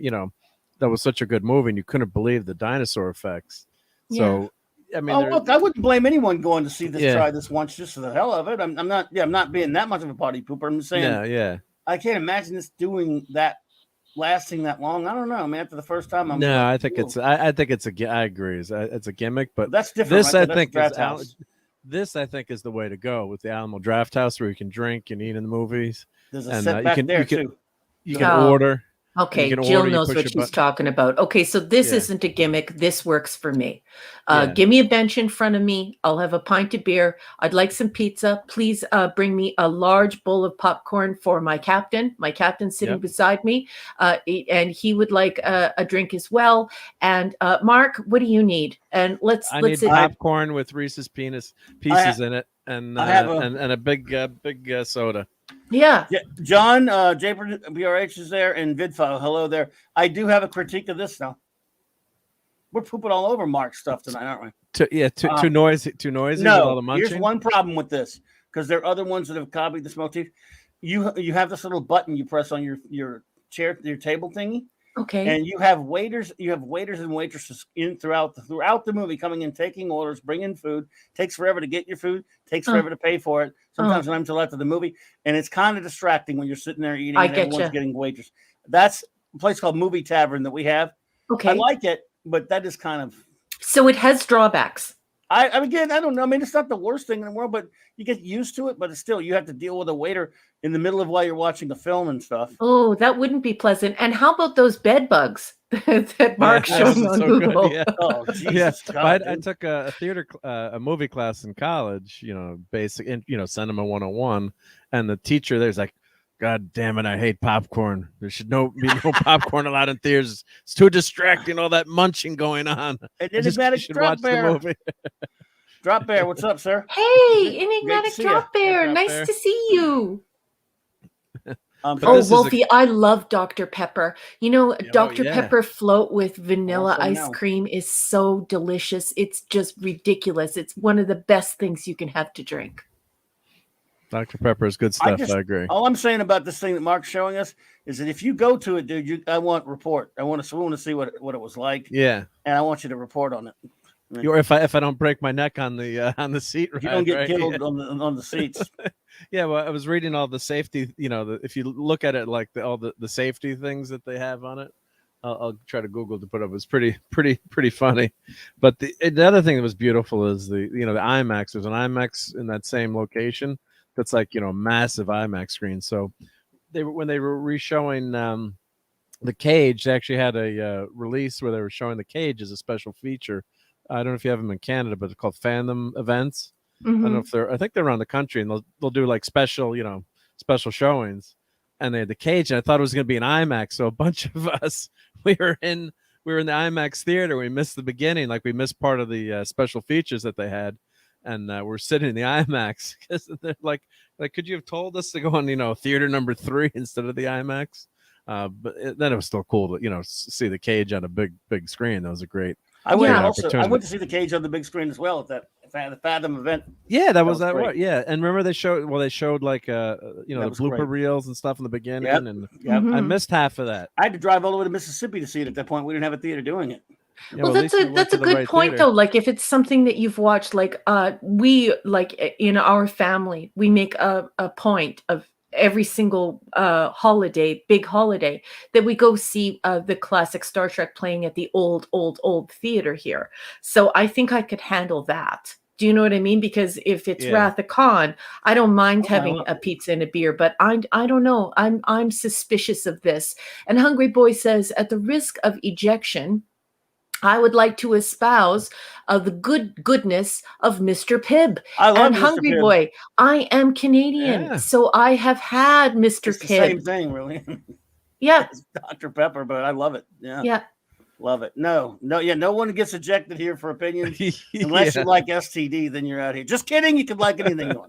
S3: that was such a good movie, and you couldn't believe the dinosaur effects. So
S1: look, I wouldn't blame anyone going to see this. Try this once just for the hell of it. I'm not being that much of a party pooper. I'm just saying. I can't imagine this doing that. Lasting that long, I don't know. I mean, after the first time,
S3: I think it's I agree. It's a gimmick, but
S1: that's different.
S3: This I think is the way to go with the Alamo Draft House, where you can drink and eat in the movies.
S1: There's a set back there too.
S3: You can order.
S2: Okay,
S3: can
S2: Jill
S3: order, you
S2: knows
S3: push
S2: what
S3: a
S2: she's
S3: button.
S2: talking about. Okay, so this
S3: Yeah.
S2: isn't a gimmick. This works for me.
S3: Yeah.
S2: Give me a bench in front of me. I'll have a pint of beer. I'd like some pizza. Please bring me a large bowl of popcorn for my captain. My captain's sitting
S3: Yep.
S2: beside me, and he would like a drink as well. And Mark, what do you need? And
S3: I need
S2: sit.
S3: popcorn with Reese's pieces in it, and
S1: I have
S3: a big soda.
S2: Yeah.
S1: John, JBRH is there, and Vidfile. Hello there. I do have a critique of this now. We're pooping all over Mark's stuff tonight, aren't we?
S3: Too noisy. Too noisy with all the munching.
S1: Here's one problem with this, because there are other ones that have copied this motif. You have this little button you press on your chair, your table thingy.
S2: Okay.
S1: And you have waiters and waitresses throughout the movie coming in, taking orders, bringing food. Takes forever to get your food. Takes forever to pay for it. Sometimes not until after the movie, and it's kind of distracting when you're sitting there eating and everyone's getting waitress. That's a place called Movie Tavern that we have.
S2: Okay.
S1: I like it, but that is kind of.
S2: So it has drawbacks.
S1: Again, I don't know. I mean, it's not the worst thing in the world, but you get used to it. But it's still, you have to deal with a waiter in the middle of while you're watching the film and stuff.
S2: Oh, that wouldn't be pleasant. And how about those bed bugs that Mark showed on
S3: so
S2: Google?
S3: Good, yeah.
S1: Oh, Jesus God,
S3: I took a theater, a movie class in college. Basic, Cinema 101, and the teacher there's like, God damn it, I hate popcorn. There should be no popcorn allowed in theaters. It's too distracting, all that munching going on.
S1: And Enigmatic Drop Bear. Drop Bear, what's up, sir?
S2: Hey, Enigmatic Drop Bear. Nice to see you. Wolfie, I love Dr. Pepper. Dr. Pepper float with vanilla ice cream is so delicious. It's just ridiculous. It's one of the best things you can have to drink.
S3: Dr. Pepper is good stuff. I agree.
S1: All I'm saying about this thing that Mark's showing us is that if you go to it, dude, I want report. I want to see what it was like.
S3: Yeah,
S1: and I want you to report on it.
S3: Or if I don't break my neck on the seat,
S1: you don't get killed on the seats.
S3: Yeah, well, I was reading all the safety. If you look at it like all the safety things that they have on it, I'll try to Google to put up. It's pretty funny. But the other thing that was beautiful is the IMAX. There's an IMAX in that same location. That's like massive IMAX screen. So when they were re-showing the Cage, they actually had a release where they were showing the Cage as a special feature. I don't know if you have them in Canada, but it's called Fandom Events. Mm-hmm. I don't know if I think they're around the country, and they'll do like special showings. And they had the Cage, and I thought it was going to be an IMAX. So a bunch of us, we were in the IMAX theater. We missed the beginning, like we missed part of the special features that they had. And we're sitting in the IMAX because they're like, could you have told us to go on, theater number 3 instead of the IMAX? But then it was still cool to, see the Cage on a big screen. That was a great.
S1: I went to see the Cage on the big screen as well at the Fathom event.
S3: Yeah, that was right. Yeah, and remember they showed like the blooper
S1: great.
S3: Reels and stuff in the beginning, and I missed half of that.
S1: I had to drive all the way to Mississippi to see it at that point. We didn't have a theater doing it.
S2: Yeah, well, that's a good point though. Like if it's something that you've watched, like we like in our family, we make a point of every single big holiday, that we go see the classic Star Trek playing at the old theater here. So I think I could handle that. Do you know what I mean? Because if it's Wrath of Khan, I don't mind having a pizza and a beer, but I don't know. I'm suspicious of this. And Hungry Boy says, at the risk of ejection, I would like to espouse the goodness of Mr. Pibb.
S1: I love
S2: and Mr. Hungry
S1: Pibb.
S2: Boy. I am Canadian, so I have had Mr.
S1: It's
S2: Pibb.
S1: the same thing, really.
S2: Yeah,
S1: it's Dr. Pepper, but I love it.
S2: Yeah,
S1: love it. No one gets ejected here for opinions unless you like STD. Then you're out here. Just kidding. You can like anything you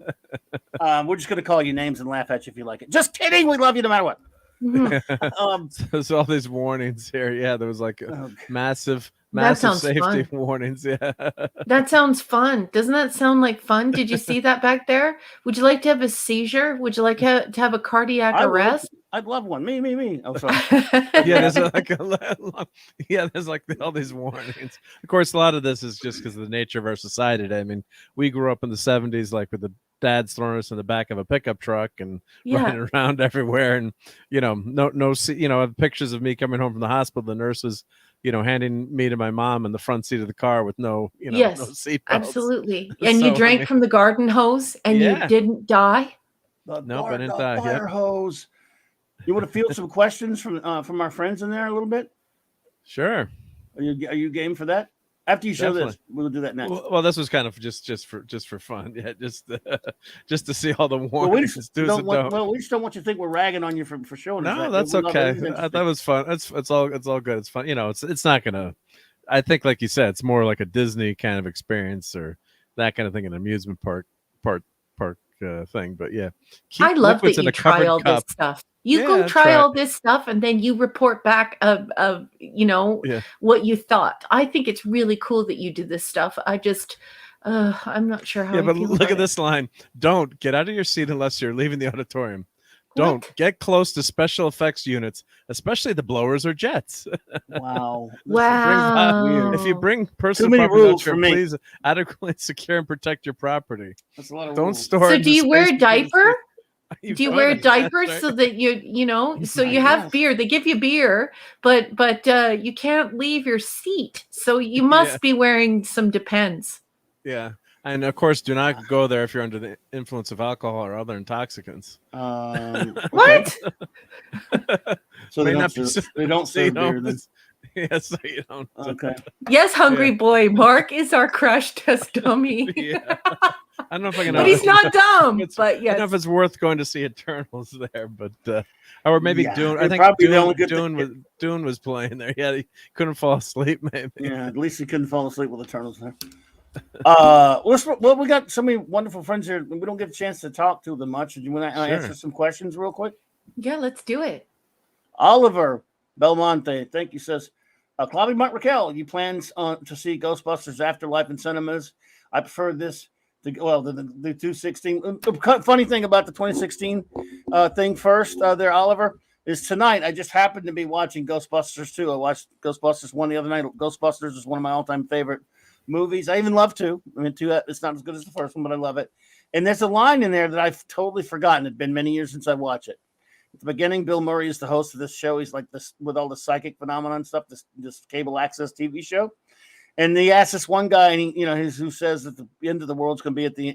S1: want. We're just gonna call you names and laugh at you if you like it. Just kidding. We love you no matter what.
S3: So there's all these warnings here. Yeah, there was like massive safety warnings. Yeah,
S2: that sounds fun. Doesn't that sound like fun? Did you see that back there? Would you like to have a seizure? Would you like to have a cardiac arrest?
S1: I'd love one. Me. Oh, sorry.
S3: Yeah, there's there's like all these warnings. Of course, a lot of this is just because of the nature of our society today. I mean, we grew up in the 70s, like with the dads throwing us in the back of a pickup truck and running around everywhere, and no pictures of me coming home from the hospital, the nurses handing me to my mom in the front seat of the car with no seatbelts.
S2: Absolutely. And you drank from the garden hose and you didn't die?
S1: I didn't die. Fire hose. You want to field some questions from our friends in there a little bit?
S3: Sure.
S1: Are you game for that? After you show
S3: Definitely.
S1: this, we'll do that next.
S3: Well, this was kind of just for fun. Yeah, just to see all the
S1: Well,
S3: warnings.
S1: we just don't want you to think we're ragging on you for showing us.
S3: No, that's okay. That was fun. It's all good. It's fun. It's not gonna. I think, like you said, it's more like a Disney kind of experience or that kind of thing, an amusement park thing. But yeah,
S2: I love that you try all this stuff. You go try all this stuff and then you report back of what you thought. I think it's really cool that you do this stuff. I'm not sure how.
S3: Yeah, but look at this line: "Don't get out of your seat unless you're leaving the auditorium. Don't get close to special effects units, especially the blowers or jets."
S1: Wow!
S2: Wow!
S3: If you bring personal property, please adequately secure and protect your property.
S1: That's a lot of
S3: Don't
S1: rules.
S3: store.
S2: So, do you wear a diaper? Do you wear a diaper
S3: right.
S2: so that so you have beer? They give you beer, but you can't leave your seat. So you must be wearing some Depends.
S3: Yeah. And of course, do not go there if you're under the influence of alcohol or other intoxicants.
S2: What?
S1: So they don't serve beer. Then.
S3: Yes, so you don't.
S1: Okay.
S2: Yes, hungry boy. Mark is our crash test dummy.
S3: Yeah. I don't know if I can.
S2: But he's not dumb. But yes.
S3: I don't know if it's worth going to see Eternals there, but or maybe Dune. I think Dune was playing there. Yeah, he couldn't fall asleep. Maybe.
S1: Yeah, at least he couldn't fall asleep with Eternals there. Well, we got so many wonderful friends here. We don't get a chance to talk to them much. Do you want to answer some questions real quick?
S2: Yeah, let's do it.
S1: Oliver Belmonte, thank you, says, Clobby Mark Raquel, you plan to see Ghostbusters Afterlife in cinemas? I prefer this to, the 216. The funny thing about the 2016 thing first there, Oliver, is tonight I just happened to be watching Ghostbusters 2. I watched Ghostbusters 1 the other night. Ghostbusters is one of my all-time favorite movies. I even love 2. I mean, 2, it's not as good as the first one, but I love it. And there's a line in there that I've totally forgotten. It's been many years since I watched it. At the beginning, Bill Murray is the host of this show. He's like this with all the psychic phenomenon stuff, this cable access TV show. And he asks this one guy, and he, who says that the end of the world's going to be at the,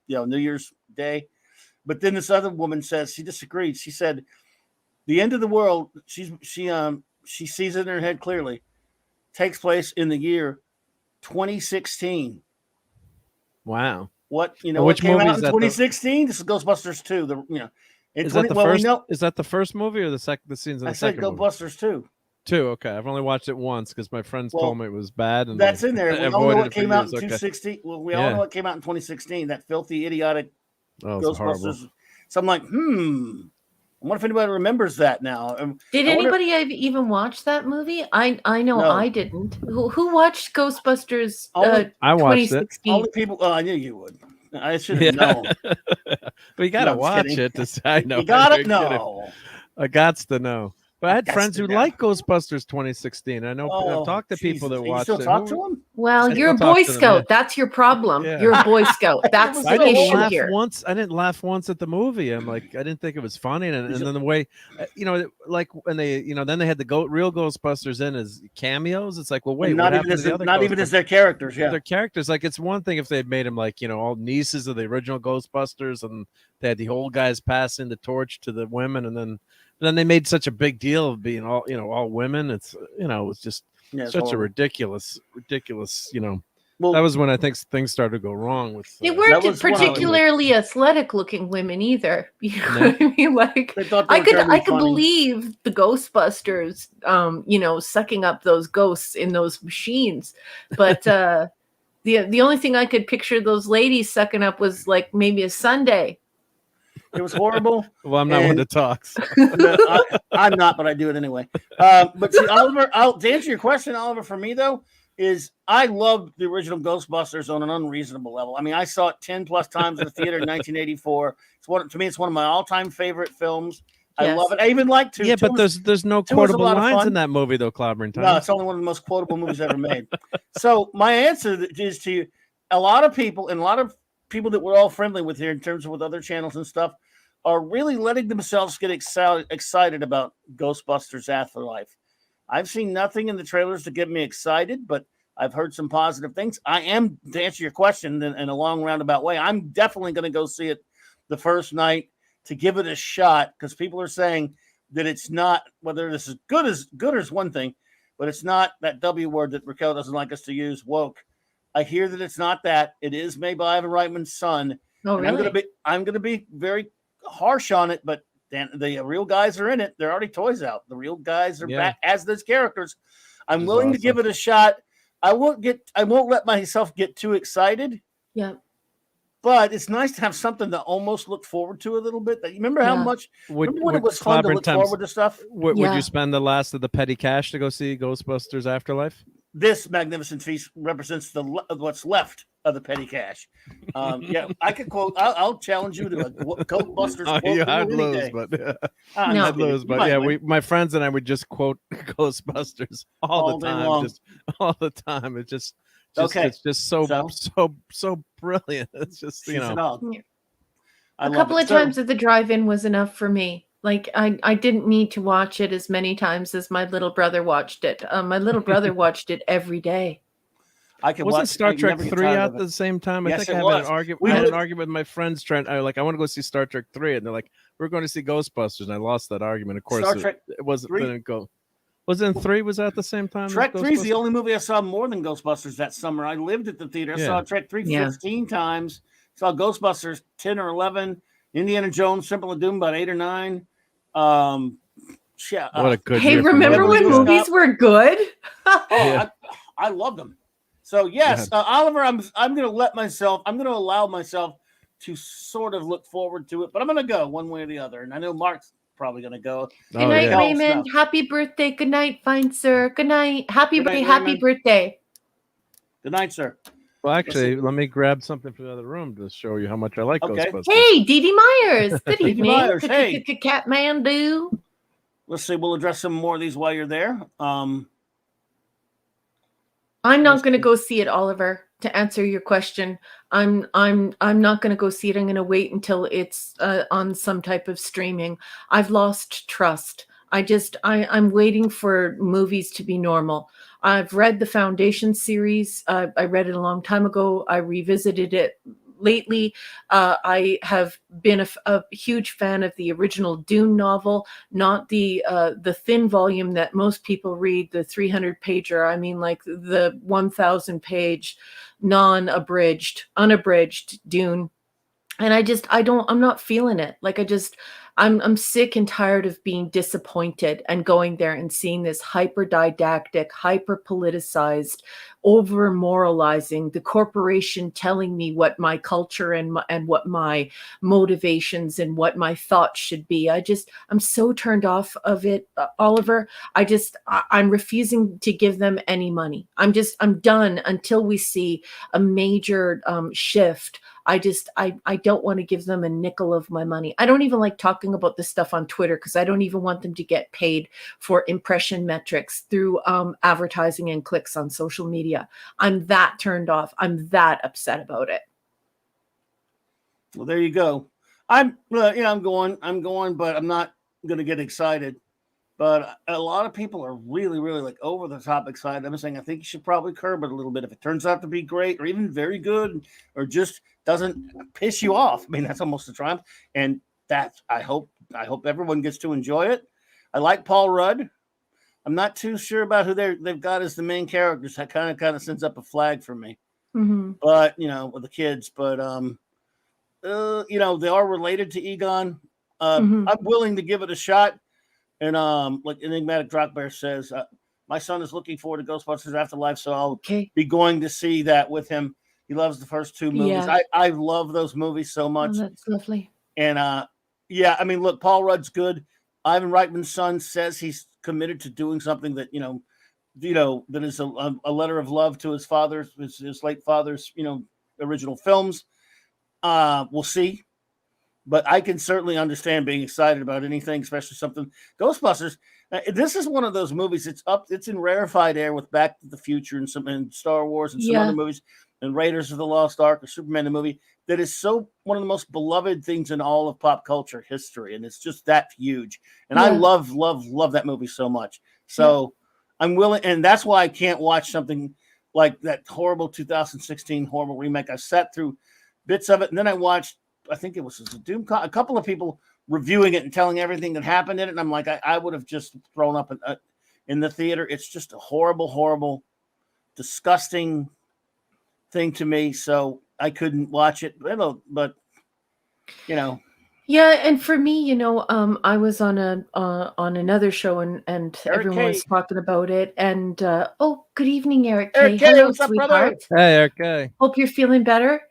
S1: New Year's Day. But then this other woman says she disagreed. She said, the end of the world, she sees it in her head clearly, takes place in the year 2016.
S3: Wow.
S1: What
S3: which
S1: came
S3: movie
S1: out
S3: is
S1: in
S3: that
S1: 2016? This is Ghostbusters 2.
S3: Is that the first? Is that the first movie or the second? The scenes in the second movie?
S1: I said Ghostbusters 2.
S3: 2. Okay, I've only watched it once because my friends told me it was bad. And
S1: that's in there. We all know what came out in
S3: 2016.
S1: Okay. Well, we all know what came out in 2016. That filthy, idiotic Ghostbusters.
S3: Horrible.
S1: So I'm like, I wonder if anybody remembers that now.
S2: Did anybody even watch that movie? I know I didn't. Who watched Ghostbusters?
S3: I watched it.
S1: All the people. Oh, I knew you would. I should have known.
S3: But you gotta watch it to say. I know.
S1: You gotta know.
S3: I gots to know. But I had friends who like Ghostbusters 2016. I know I've talked to people that watched it.
S1: You still talk to them?
S2: Well, you're a Boy Scout. That's your problem. Yeah. You're a Boy Scout. That's the issue here.
S3: I didn't laugh once at the movie. I'm like, I didn't think it was funny. And then the way, like when they, then they had the real Ghostbusters in as cameos. It's like, well, wait,
S1: not even as their characters. Yeah,
S3: their characters. Like, it's one thing if they'd made them like, all nieces of the original Ghostbusters, and they had the old guys passing the torch to the women, and then they made such a big deal of being all, all women. It's, it was just such a ridiculous, well, that was when I think things started to go wrong with.
S2: They weren't particularly athletic-looking women either. You know what I mean? Like, I could believe the Ghostbusters, sucking up those ghosts in those machines, but the only thing I could picture those ladies sucking up was like maybe a sundae.
S1: It was horrible.
S3: Well, I'm not one to talk. So.
S1: No, I'm not, but I do it anyway. But see, Oliver, to answer your question, Oliver, for me though, is I love the original Ghostbusters on an unreasonable level. I mean, I saw it 10 plus times in the theater in 1984. To me, it's one of my all-time favorite films. I love it. I even like 2.
S3: Yeah, but there's no quotable lines in that movie though, Clobberin.
S1: No, it's only one of the most quotable movies ever made. So my answer is to a lot of people, and a lot of people that we're all friendly with here in terms of with other channels and stuff, are really letting themselves get excited about Ghostbusters Afterlife. I've seen nothing in the trailers to get me excited, but I've heard some positive things. I am, to answer your question in a long roundabout way, I'm definitely going to go see it the first night to give it a shot because people are saying that it's not, whether this is good is one thing, but it's not that W word that Raquel doesn't like us to use, woke. I hear that it's not that. It is made by Ivan Reitman's son.
S2: Oh, really?
S1: I'm gonna be very harsh on it, but the real guys are in it. There are already toys out. The real guys are back as those characters. I'm willing to give it a shot. I won't let myself get too excited.
S2: Yeah.
S1: But it's nice to have something to almost look forward to a little bit. Remember how much? Remember when it was fun to look forward to stuff?
S3: Would you spend the last of the petty cash to go see Ghostbusters Afterlife?
S1: This magnificent feast represents what's left of the petty cash. Yeah, I could quote. I'll challenge you to a Ghostbusters quote.
S3: You had lose, but yeah, my friends and I would just quote Ghostbusters all the time, just all the time. It's just so brilliant. It's just
S2: a couple of times at the drive-in was enough for me. Like I didn't need to watch it as many times as my little brother watched it. My little brother watched it every day.
S3: Wasn't Star Trek 3 out at the same time? I think I had an argument with my friends trying. I want to go see Star Trek 3, and they're like, "We're going to see Ghostbusters," and I lost that argument. Of course, it didn't go. Was it in 3? Was that at the same time?
S1: Trek 3 is the only movie I saw more than Ghostbusters that summer. I lived at the theater. I saw Trek 3 15 times. Saw Ghostbusters 10 or 11. Indiana Jones, Temple of Doom about 8 or 9.
S3: What a good
S2: year. Remember when movies were good?
S1: I loved them. So yes, Oliver, I'm going to allow myself to sort of look forward to it, but I'm going to go one way or the other. And I know Mark's probably going to go.
S2: Good night, Raymond. Happy birthday. Good night, fine sir. Good night. Happy birthday.
S1: Good night, sir.
S3: Well, actually, let me grab something from the other room to show you how much I like Ghostbusters.
S2: Hey, Dee Dee Myers. Good evening.
S1: Myers, hey.
S2: Catmandu.
S1: Let's see. We'll address some more of these while you're there.
S2: I'm not going to go see it, Oliver. To answer your question, I'm not going to go see it. I'm going to wait until it's on some type of streaming. I've lost trust. I'm waiting for movies to be normal. I've read the Foundation series. I read it a long time ago. I revisited it lately. I have been a huge fan of the original Dune novel, not the thin volume that most people read, the 300-pager. I mean, like the 1,000-page, unabridged Dune. And I'm not feeling it. Like I'm sick and tired of being disappointed and going there and seeing this hyper didactic, hyper politicized, over moralizing, the corporation telling me what my culture and what my motivations and what my thoughts should be. I'm so turned off of it, Oliver. I'm refusing to give them any money. I'm done until we see a major shift. I don't want to give them a nickel of my money. I don't even like talking about this stuff on Twitter because I don't even want them to get paid for impression metrics through advertising and clicks on social media. I'm that turned off. I'm that upset about it.
S1: Well, there you go. I'm going, but I'm not going to get excited. But a lot of people are really, really like over the top excited. I'm saying I think you should probably curb it a little bit. If it turns out to be great or even very good or just doesn't piss you off, I mean, that's almost a triumph. And I hope everyone gets to enjoy it. I like Paul Rudd. I'm not too sure about who they've got as the main characters. That kind of sends up a flag for me.
S2: Mm-hmm.
S1: But with the kids, but they are related to Egon. I'm willing to give it a shot. And like Enigmatic Dropbear says, my son is looking forward to Ghostbusters Afterlife, so I'll be going to see that with him. He loves the first 2 movies.
S2: Yeah.
S1: I love those movies so much.
S2: Oh, that's lovely.
S1: And I mean, look, Paul Rudd's good. Ivan Reitman's son says he's committed to doing something that that is a letter of love to his father's, his late father's, original films. We'll see. But I can certainly understand being excited about anything, especially something Ghostbusters. This is one of those movies. It's in rarefied air with Back to the Future and Star Wars and some other movies and Raiders of the Lost Ark or Superman the movie that is so one of the most beloved things in all of pop culture history, and it's just that huge. And I love that movie so much. So I'm willing, and that's why I can't watch something like that horrible 2016 horrible remake. I sat through bits of it, and then I watched. I think it was a Doom. A couple of people reviewing it and telling everything that happened in it. And I'm like, I would have just thrown up in the theater. It's just a horrible, horrible, disgusting thing to me. So I couldn't watch it. But you know.
S2: Yeah, and for me, I was on another show and
S1: Eric
S2: everyone
S1: K.
S2: was talking about it. And good evening, Eric K.
S1: Eric K,
S2: Hello,
S1: what's up, brother?
S2: sweetheart.
S3: Hey, okay.
S2: Hope you're feeling better.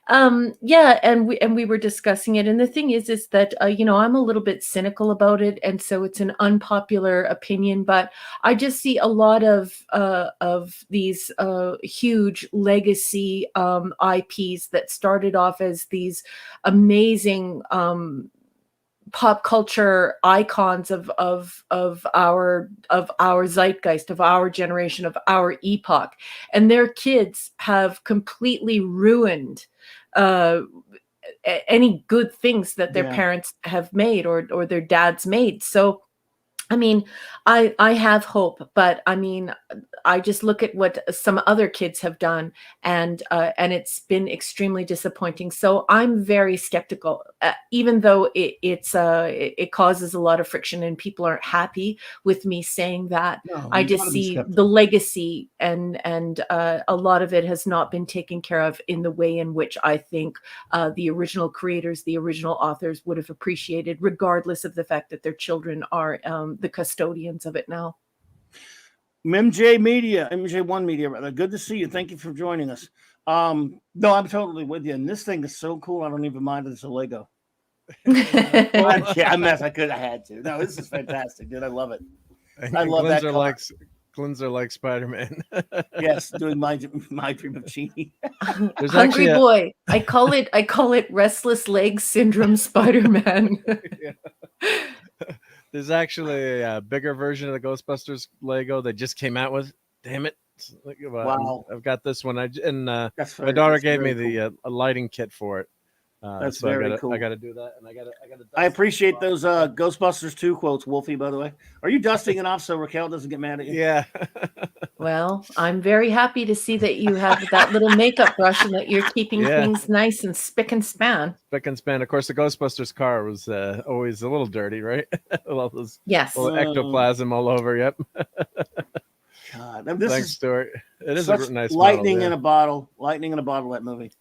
S2: Yeah, and we were discussing it, and the thing is that I'm a little bit cynical about it, and so it's an unpopular opinion, but I just see a lot of these huge legacy IPs that started off as these amazing pop culture icons of our zeitgeist, of our generation, of our epoch, and their kids have completely ruined any good things that their parents have made or their dads made. So I mean, I have hope, but I mean, I just look at what some other kids have done, and it's been extremely disappointing. So I'm very skeptical, even though it causes a lot of friction and people aren't happy with me saying that.
S1: No,
S2: I just see the legacy, and a lot of it has not been taken care of in the way in which I think the original creators, the original authors would have appreciated, regardless of the fact that their children are the custodians of it now.
S1: MJ1 Media, rather. Good to see you. Thank you for joining us. No, I'm totally with you. And this thing is so cool. I don't even mind that it's a Lego. I had to. No, this is fantastic, dude. I love it. I love that.
S3: Glins are like Spider-Man.
S1: Yes, doing my dream of Genie.
S2: Hungry boy. I call it restless leg syndrome Spider-Man.
S3: There's actually a bigger version of the Ghostbusters Lego they just came out with. Damn it!
S1: Wow.
S3: I've got this one. My daughter gave me the a lighting kit for it.
S1: That's
S3: so
S1: very cool.
S3: I got to do that, and I got to.
S1: I appreciate those Ghostbusters 2 quotes, Wolfie. By the way, are you dusting it off so Raquel doesn't get mad at you?
S3: Yeah.
S2: Well, I'm very happy to see that you have that little makeup brush and that you're keeping things nice and spick and span.
S3: Spick and span. Of course, the Ghostbusters car was always a little dirty, right? All those little ectoplasm all over. Yep.
S1: God,
S3: thanks, Stuart. It is
S1: such
S3: a nice
S1: lightning
S3: model,
S1: in a bottle. Lightning in a bottle. That movie.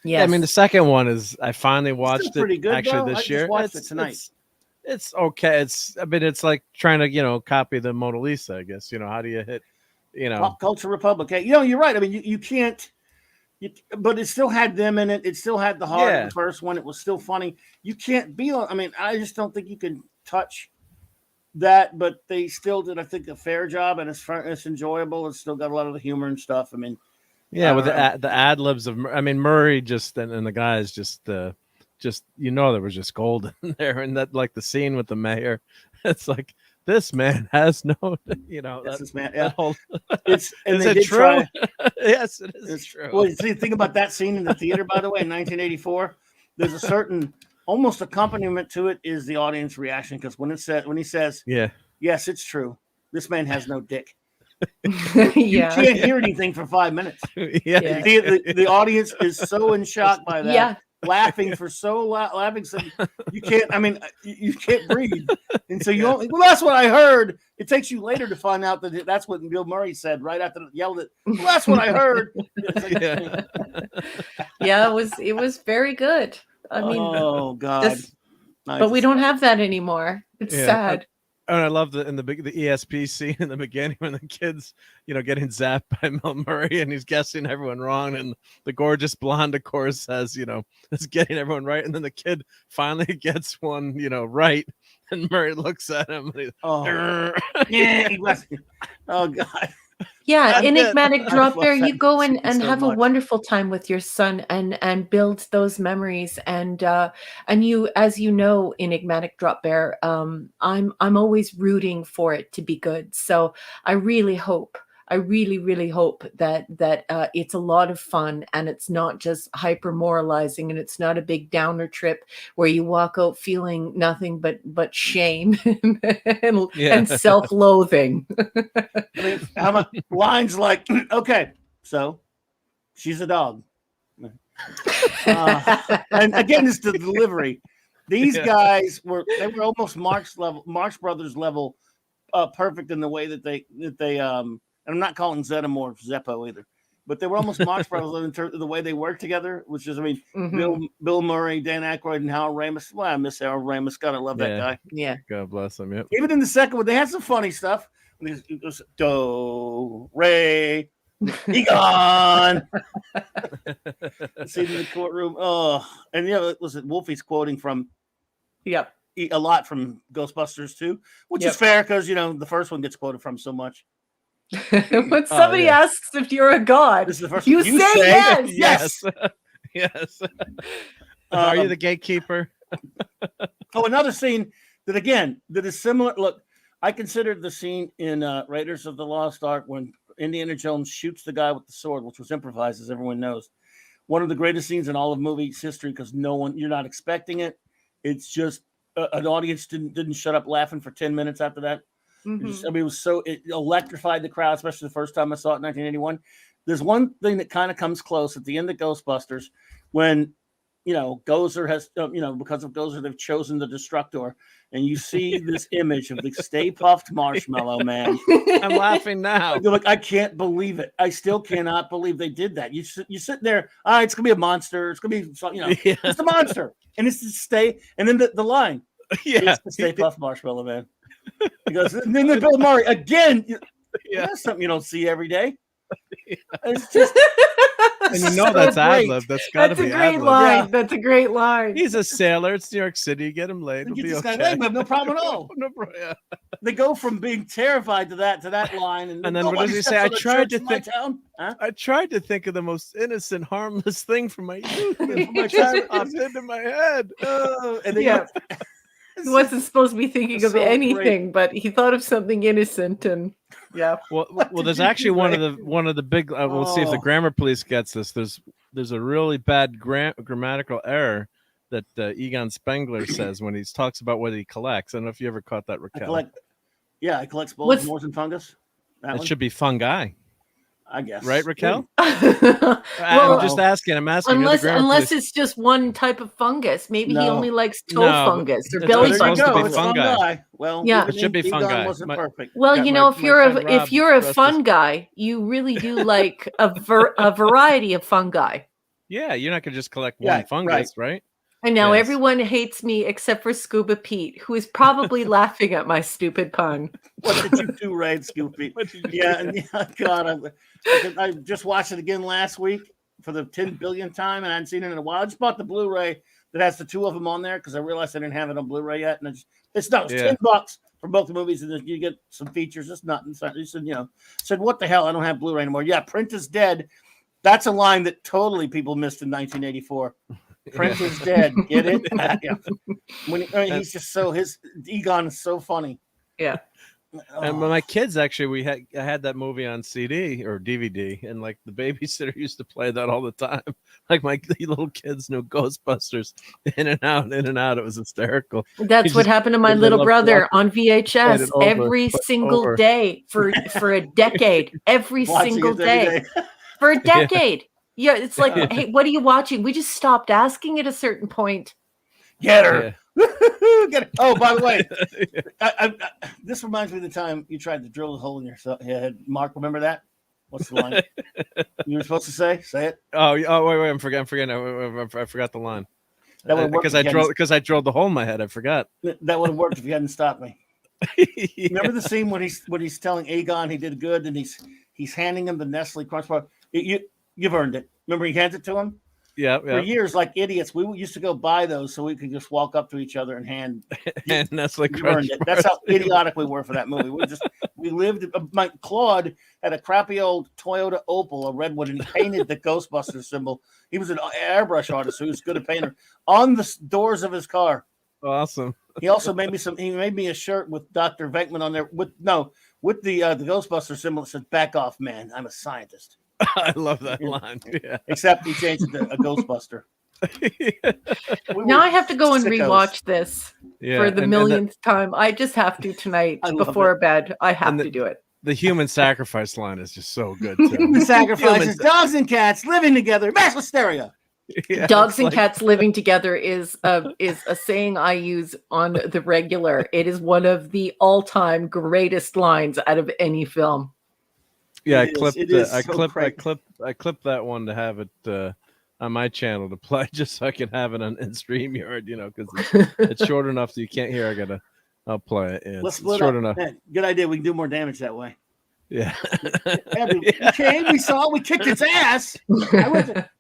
S2: Yes.
S3: Yeah, I mean, the second one is. I finally watched it.
S1: Pretty good,
S3: actually this year.
S1: I just watched it tonight.
S3: It's okay. It's like trying to copy the Mona Lisa. I guess how do you hit
S1: Pop Culture Republic. You're right. I mean, you can't. But it still had them in it. It still had the heart of the first one. It was still funny. You can't be. I mean, I just don't think you can touch that. But they still did, I think, a fair job, and it's enjoyable. It's still got a lot of the humor and stuff. I mean,
S3: with the ad libs of. I mean, Murray and the guys just there was just gold in there, and that like the scene with the mayor. It's like. This man has no,
S1: That's this man. Yeah.
S3: Is it true? Yes, it is true.
S1: Well, see, think about that scene in the theater, by the way, in 1984. There's a certain almost accompaniment to it is the audience reaction, because when he says, yes, it's true. This man has no dick. You can't hear anything for 5 minutes. The audience is so in shock by that.
S2: Yeah.
S1: Laughing so you can't. I mean, you can't breathe, and so you only. Well, that's what I heard. It takes you later to find out that that's what Bill Murray said right after yelled it. Well, that's what I heard.
S2: It was very good. I mean,
S1: oh God,
S2: but we don't have that anymore. It's sad.
S3: And I love the ESP scene in the beginning when the kid's, getting zapped by Bill Murray and he's guessing everyone wrong. And the gorgeous blonde, of course, is getting everyone right. And then the kid finally gets one, right. And Murray looks at him. And
S1: he was. Oh, God.
S2: Yeah, Enigmatic Drop Bear, you go and have a wonderful time with your son and build those memories. And you, as you know, Enigmatic Drop Bear, I'm always rooting for it to be good. So I really hope that it's a lot of fun and it's not just hyper moralizing and it's not a big downer trip where you walk out feeling nothing but shame and self-loathing.
S1: I mean, how much lines like, okay, so she's a dog. And again, it's the delivery. These guys were almost Marx Brothers level, perfect in the way that they and I'm not calling Xenomorph Zeppo either, but they were almost Marx Brothers in terms of the way they work together, which is, I mean, Bill Murray, Dan Aykroyd, and Harold Ramis. Well, I miss Harold Ramis. Gotta love that guy.
S2: Yeah.
S3: God bless him. Yep.
S1: Even in the second one, they had some funny stuff. It goes Do Ray Egon. See in the courtroom. Oh, and listen, Wolfie's quoting from a lot from Ghostbusters too, which is fair because the first one gets quoted from so much.
S2: When somebody asks if you're a god,
S1: This is the first
S2: you say yes.
S1: Yes.
S3: Yes. Are you the gatekeeper?
S1: Another scene that is similar. Look, I considered the scene in Raiders of the Lost Ark when Indiana Jones shoots the guy with the sword, which was improvised, as everyone knows, one of the greatest scenes in all of movies history because you're not expecting it. It's just an audience didn't shut up laughing for 10 minutes after that. It electrified the crowd, especially the first time I saw it in 1981. There's one thing that kind of comes close at the end of Ghostbusters when Gozer has, because of Gozer, they've chosen the Destructor, and you see this image of the Stay Puffed Marshmallow Man.
S3: I'm laughing now.
S1: Look, I can't believe it. I still cannot believe they did that. You sit there. All right, it's gonna be a monster. It's gonna be, it's the monster, and it's the stay. And then the line, it's the Stay Puffed Marshmallow Man. He goes, and then Bill Murray again. That's something you don't see every day. It's just.
S3: And that's ad-lib. That's got to be ad-lib.
S2: Line. That's a great line.
S3: He's a sailor. It's New York City. Get him laid. It'll be okay.
S1: We have no problem at all. They go from being terrified to that line, and
S3: then what does he say? I tried to think of the most innocent, harmless thing from my youth. And my child popped into my head.
S2: He wasn't supposed to be thinking of anything, but he thought of something innocent, and
S3: Well, there's actually one of the big. We'll see if the grammar police gets this. There's a really bad grammatical error that Egon Spengler says when he talks about what he collects. I don't know if you ever caught that, Raquel.
S1: I collect spores, mores, and fungus.
S3: It should be fungi.
S1: I guess.
S3: Right, Raquel?
S2: Well,
S3: I'm just asking. I'm asking.
S2: Unless it's just one type of fungus. Maybe he only likes toe fungus or belly
S3: fungus.
S2: fungus.
S3: It's fungi.
S1: Well,
S3: it should be fungi.
S1: Wasn't perfect.
S2: Well, if you're a fun guy, you really do like a variety of fungi.
S3: Yeah, you're not gonna just collect one fungus, right?
S2: And now everyone hates me except for Scuba Pete, who is probably laughing at my stupid pun.
S1: What did you do, Ray, Scuba Pete? God, I just watched it again last week for the 10 billionth time, and I hadn't seen it in a while. I just bought the Blu-ray that has the two of them on there because I realized I didn't have it on Blu-ray yet, and it's $10 for both the movies, and then you get some features. It's not inside. You said, what the hell? I don't have Blu-ray anymore. Yeah, print is dead. That's a line that totally people missed in 1984. Print is dead. Get it? He's just his Egon is so funny.
S2: Yeah.
S3: And my kids actually, I had that movie on CD or DVD, and like the babysitter used to play that all the time. Like my little kids knew Ghostbusters in and out. It was hysterical.
S2: That's what happened to my little brother on VHS every single day for a decade. Every single day for a decade. Yeah, it's like, hey, what are you watching? We just stopped asking at a certain point.
S1: Get her. Get her. Oh, by the way, this reminds me of the time you tried to drill a hole in your head. Mark, remember that? What's the line you were supposed to say? Say it.
S3: Oh, wait! I'm forgetting. I forgot the line.
S1: That would work
S3: because I drilled the hole in my head. I forgot.
S1: That would have worked if you hadn't stopped me. Remember the scene when he's telling Aegon he did good, and he's handing him the Nestle Crunch Bar. You've earned it. Remember, he hands it to him?
S3: Yeah.
S1: For years, like idiots, we used to go buy those so we could just walk up to each other and hand.
S3: And Nestle Crunch
S1: Bars. That's how idiotic we were for that movie. We lived. Claude had a crappy old Toyota Opel, a red one, and he painted the Ghostbusters symbol. He was an airbrush artist who was good at painter on the doors of his car.
S3: Awesome.
S1: He also made me a shirt with Dr. Venkman on there with the Ghostbuster symbol that said "Back off, man. I'm a scientist."
S3: I love that line. Yeah.
S1: Except he changed it to a Ghostbuster.
S2: Now I have to go and rewatch this for the millionth time. I just have to tonight before bed. I have to do it.
S3: The human sacrifice line is just so good. Too.
S1: Human sacrifices, dogs and cats living together, mass hysteria.
S3: Yeah,
S2: Dogs
S3: it's
S2: and
S3: like-
S2: cats living together is a saying I use on the regular. It is one of the all-time greatest lines out of any film.
S3: Yeah,
S1: It is
S3: I
S1: so
S3: clipped that one to have it on my channel to play, just so I can have it on in StreamYard, you know, because it's short enough that you can't hear. I'll play it. Yeah,
S1: Let's
S3: it's
S1: split
S3: short
S1: up.
S3: enough.
S1: Man, good idea. We can do more damage that way.
S3: Yeah.
S1: Yeah, dude, we came, we saw, we kicked its ass. I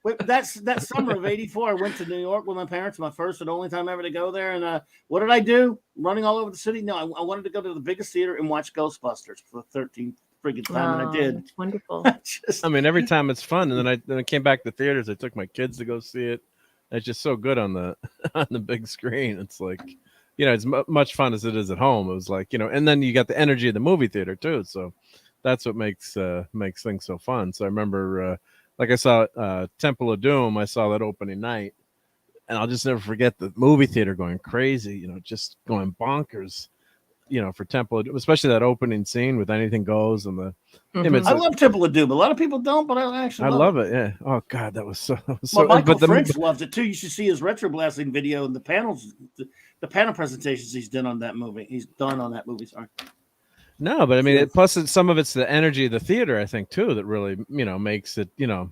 S1: went to that summer of '84. I went to New York with my parents, my first and only time ever to go there. And what did I do? Running all over the city? No, I wanted to go to the biggest theater and watch Ghostbusters for the 13th friggin' time, and I did.
S2: That's wonderful.
S3: I mean, every time it's fun, and then I came back to theaters. I took my kids to go see it. It's just so good on the on the big screen. It's like, you know, it's much fun as it is at home. It was like, you know, and then you got the energy of the movie theater too. So that's what makes things so fun. So I remember, like I saw Temple of Doom. I saw that opening night, and I'll just never forget the movie theater going crazy. You know, just going bonkers. You know, for Temple of Doom, especially that opening scene with Anything Goes and the
S1: I love Temple of Doom. A lot of people don't, but I actually
S3: love it. Yeah. Oh God, that was so.
S1: Well, Michael French loves it too. You should see his retroblasting video and the panels, the panel presentations he's done on that movie. Sorry.
S3: No, but I mean, some of it's the energy of the theater, I think, too, that really, you know, makes it, you know,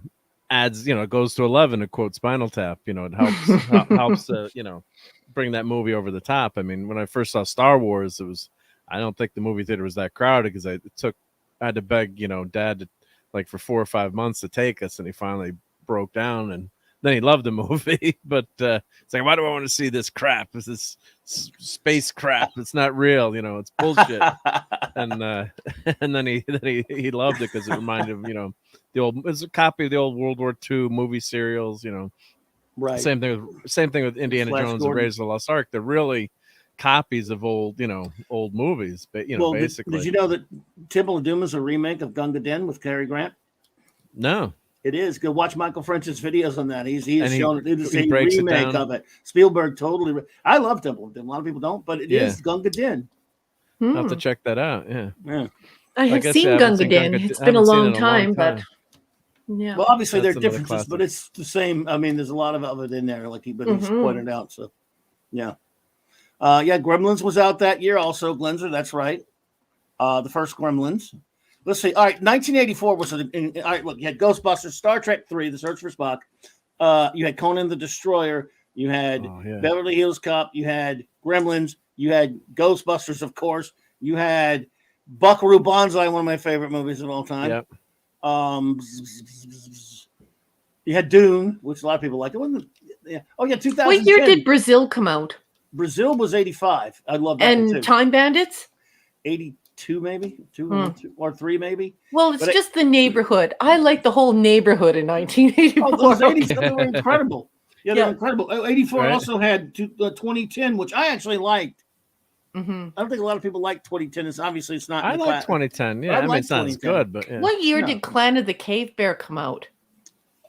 S3: adds, you know, it goes to 11 to quote Spinal Tap. You know, it helps, you know, bring that movie over the top. I mean, when I first saw Star Wars, I don't think the movie theater was that crowded because I had to beg, you know, Dad to, like, for 4 or 5 months to take us, and he finally broke down, and then he loved the movie. But it's like, why do I want to see this crap? This is space crap. It's not real, you know. It's bullshit. And then he loved it because it reminded him, you know, it's a copy of the old World War II movie serials, you know.
S1: Right.
S3: Same thing with Indiana
S1: Flash
S3: Jones
S1: Gordon.
S3: and Raiders of the Lost Ark. They're really copies of old movies, but you know, basically.
S1: Did you know that Temple of Doom is a remake of Gunga Din with Cary Grant?
S3: No.
S1: It is. Go watch Michael French's videos on that. He's shown it. It's a
S3: remake
S1: of it. Spielberg totally. I love Temple of Doom. A lot of people don't, but it is Gunga Din.
S3: I'll have to check that out. Yeah.
S2: I have seen Gunga Din. It's been a long time, but yeah.
S1: Well, obviously
S3: That's
S1: there are differences,
S3: classic.
S1: but it's the same. I mean, there's a lot of it in there, like he's pointed out. So, yeah. Gremlins was out that year also, Glenser. That's right. The first Gremlins. Let's see. All right, 1984 was all right. Look, you had Ghostbusters, Star Trek 3, The Search for Spock. You had Conan the Destroyer. You had Beverly Hills Cop. You had Gremlins. You had Ghostbusters, of course. You had Buckaroo Banzai, one of my favorite movies of all time.
S3: Yep.
S1: You had Dune, which a lot of people like. It wasn't. Yeah. Oh yeah, 2010.
S2: What year did Brazil come out?
S1: Brazil was 85. I love that.
S2: And
S1: too.
S2: Time Bandits?
S1: 82 maybe, 2 or 3 maybe.
S2: Well, it's just the neighborhood. I like the whole neighborhood in 1984.
S1: Oh, those 80s, they were incredible. Yeah, they were incredible. 84 also had 2010, which I actually liked. I don't think a lot of people like 2010. It's not.
S3: I like 2010. Yeah, I mean, it's not as good, but
S2: What year did Clan of the Cave Bear come out?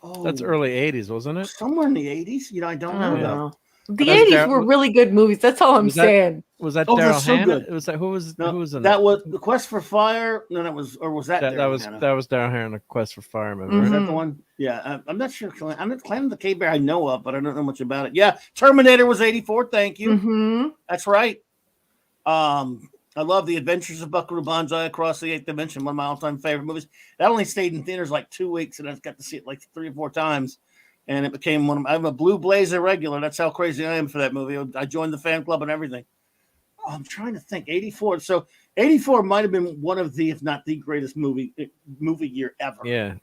S1: Oh,
S3: that's early 80s, wasn't it?
S1: Somewhere in the 80s. You know, I don't know.
S2: The 80s were really good movies. That's all I'm saying.
S3: Was that Daryl Hannah? It was that who was in
S1: that? Was The Quest for Fire? No, that was
S3: that was Daryl Hannah, Quest for Fire.
S1: Was that the one? Yeah, I'm not sure. I'm not Clan of the Cave Bear. I know of, but I don't know much about it. Yeah, Terminator was 84. Thank you. That's right. I love The Adventures of Buckaroo Banzai Across the Eighth Dimension, one of my all-time favorite movies. That only stayed in theaters like 2 weeks, and I got to see it like 3 or 4 times. And it became I'm a Blue Blazer regular. That's how crazy I am for that movie. I joined the fan club and everything. Oh, I'm trying to think. 84. So 84 might have been one of the, if not the greatest movie year ever.
S3: Yeah.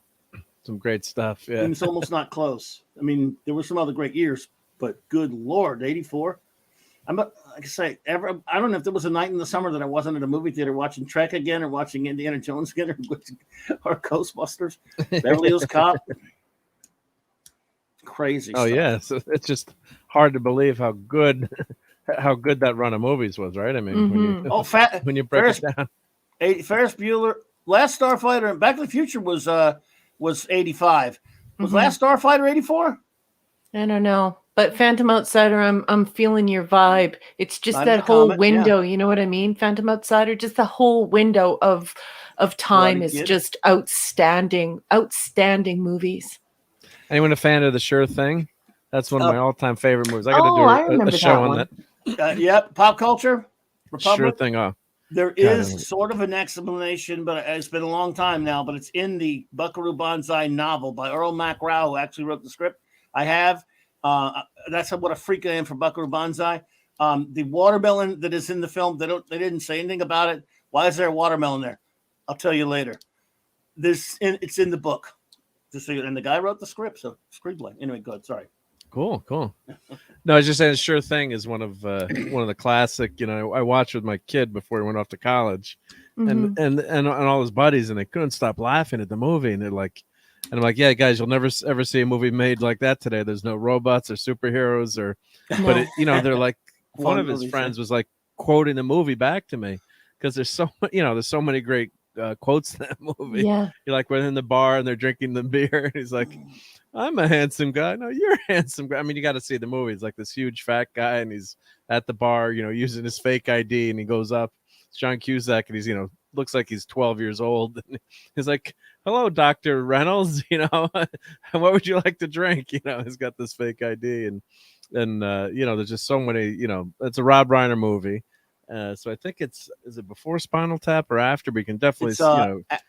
S3: Some great stuff. Yeah.
S1: And it's almost not close. I mean, there were some other great years, but good Lord, 84. I'm not, like I say, I don't know if there was a night in the summer that I wasn't at a movie theater watching Trek again or watching Indiana Jones again or Ghostbusters, Beverly Hills Cop. Crazy.
S3: Oh, yeah. So it's just hard to believe how good that run of movies was, right? I mean, when you break it down.
S1: Ferris Bueller, Last Starfighter, and Back to the Future was 85. Was Last Starfighter 84?
S2: I don't know. But Phantom Outsider, I'm feeling your vibe. It's just that whole window, you know what I mean? Phantom Outsider, just the whole window of time is just outstanding movies.
S3: Anyone a fan of The Sure Thing? That's one of my all-time favorite movies. I got
S2: Oh, I
S3: to do
S2: remember
S3: a show
S2: that
S3: on
S2: one.
S3: that.
S1: Yep, Pop Culture Republic.
S3: Sure thing. Oh,
S1: There
S3: God,
S1: is sort of an explanation, but it's been a long time now. But it's in the Buckaroo Banzai novel by Earl MacRow, who actually wrote the script. I have. That's what a freak I am for Buckaroo Banzai. The watermelon that is in the film, they didn't say anything about it. Why is there a watermelon there? I'll tell you later. It's in the book. And the guy wrote the script, so screenplay. Anyway, good. Sorry.
S3: Cool. No, I was just saying, Sure Thing is one of the classic. You know, I watched with my kid before he went off to college, and all his buddies, and they couldn't stop laughing at the movie. And they're like, and I'm like, yeah, guys, you'll never ever see a movie made like that today. There's no robots or superheroes but it, they're like, one of his friends was like quoting the movie back to me because there's so many great quotes in that movie.
S2: Yeah,
S3: You're like, we're in the bar and they're drinking the beer, and he's like, I'm a handsome guy. No, you're a handsome guy. I mean, you got to see the movie. He's like this huge fat guy, and he's at the bar, using his fake ID, and he goes up. It's John Cusack, and he's, looks like he's 12 years old. And he's like, hello, Dr. Reynolds, what would you like to drink? He's got this fake ID, and there's just so many, it's a Rob Reiner movie. So I think is it before Spinal Tap or after? We can definitely,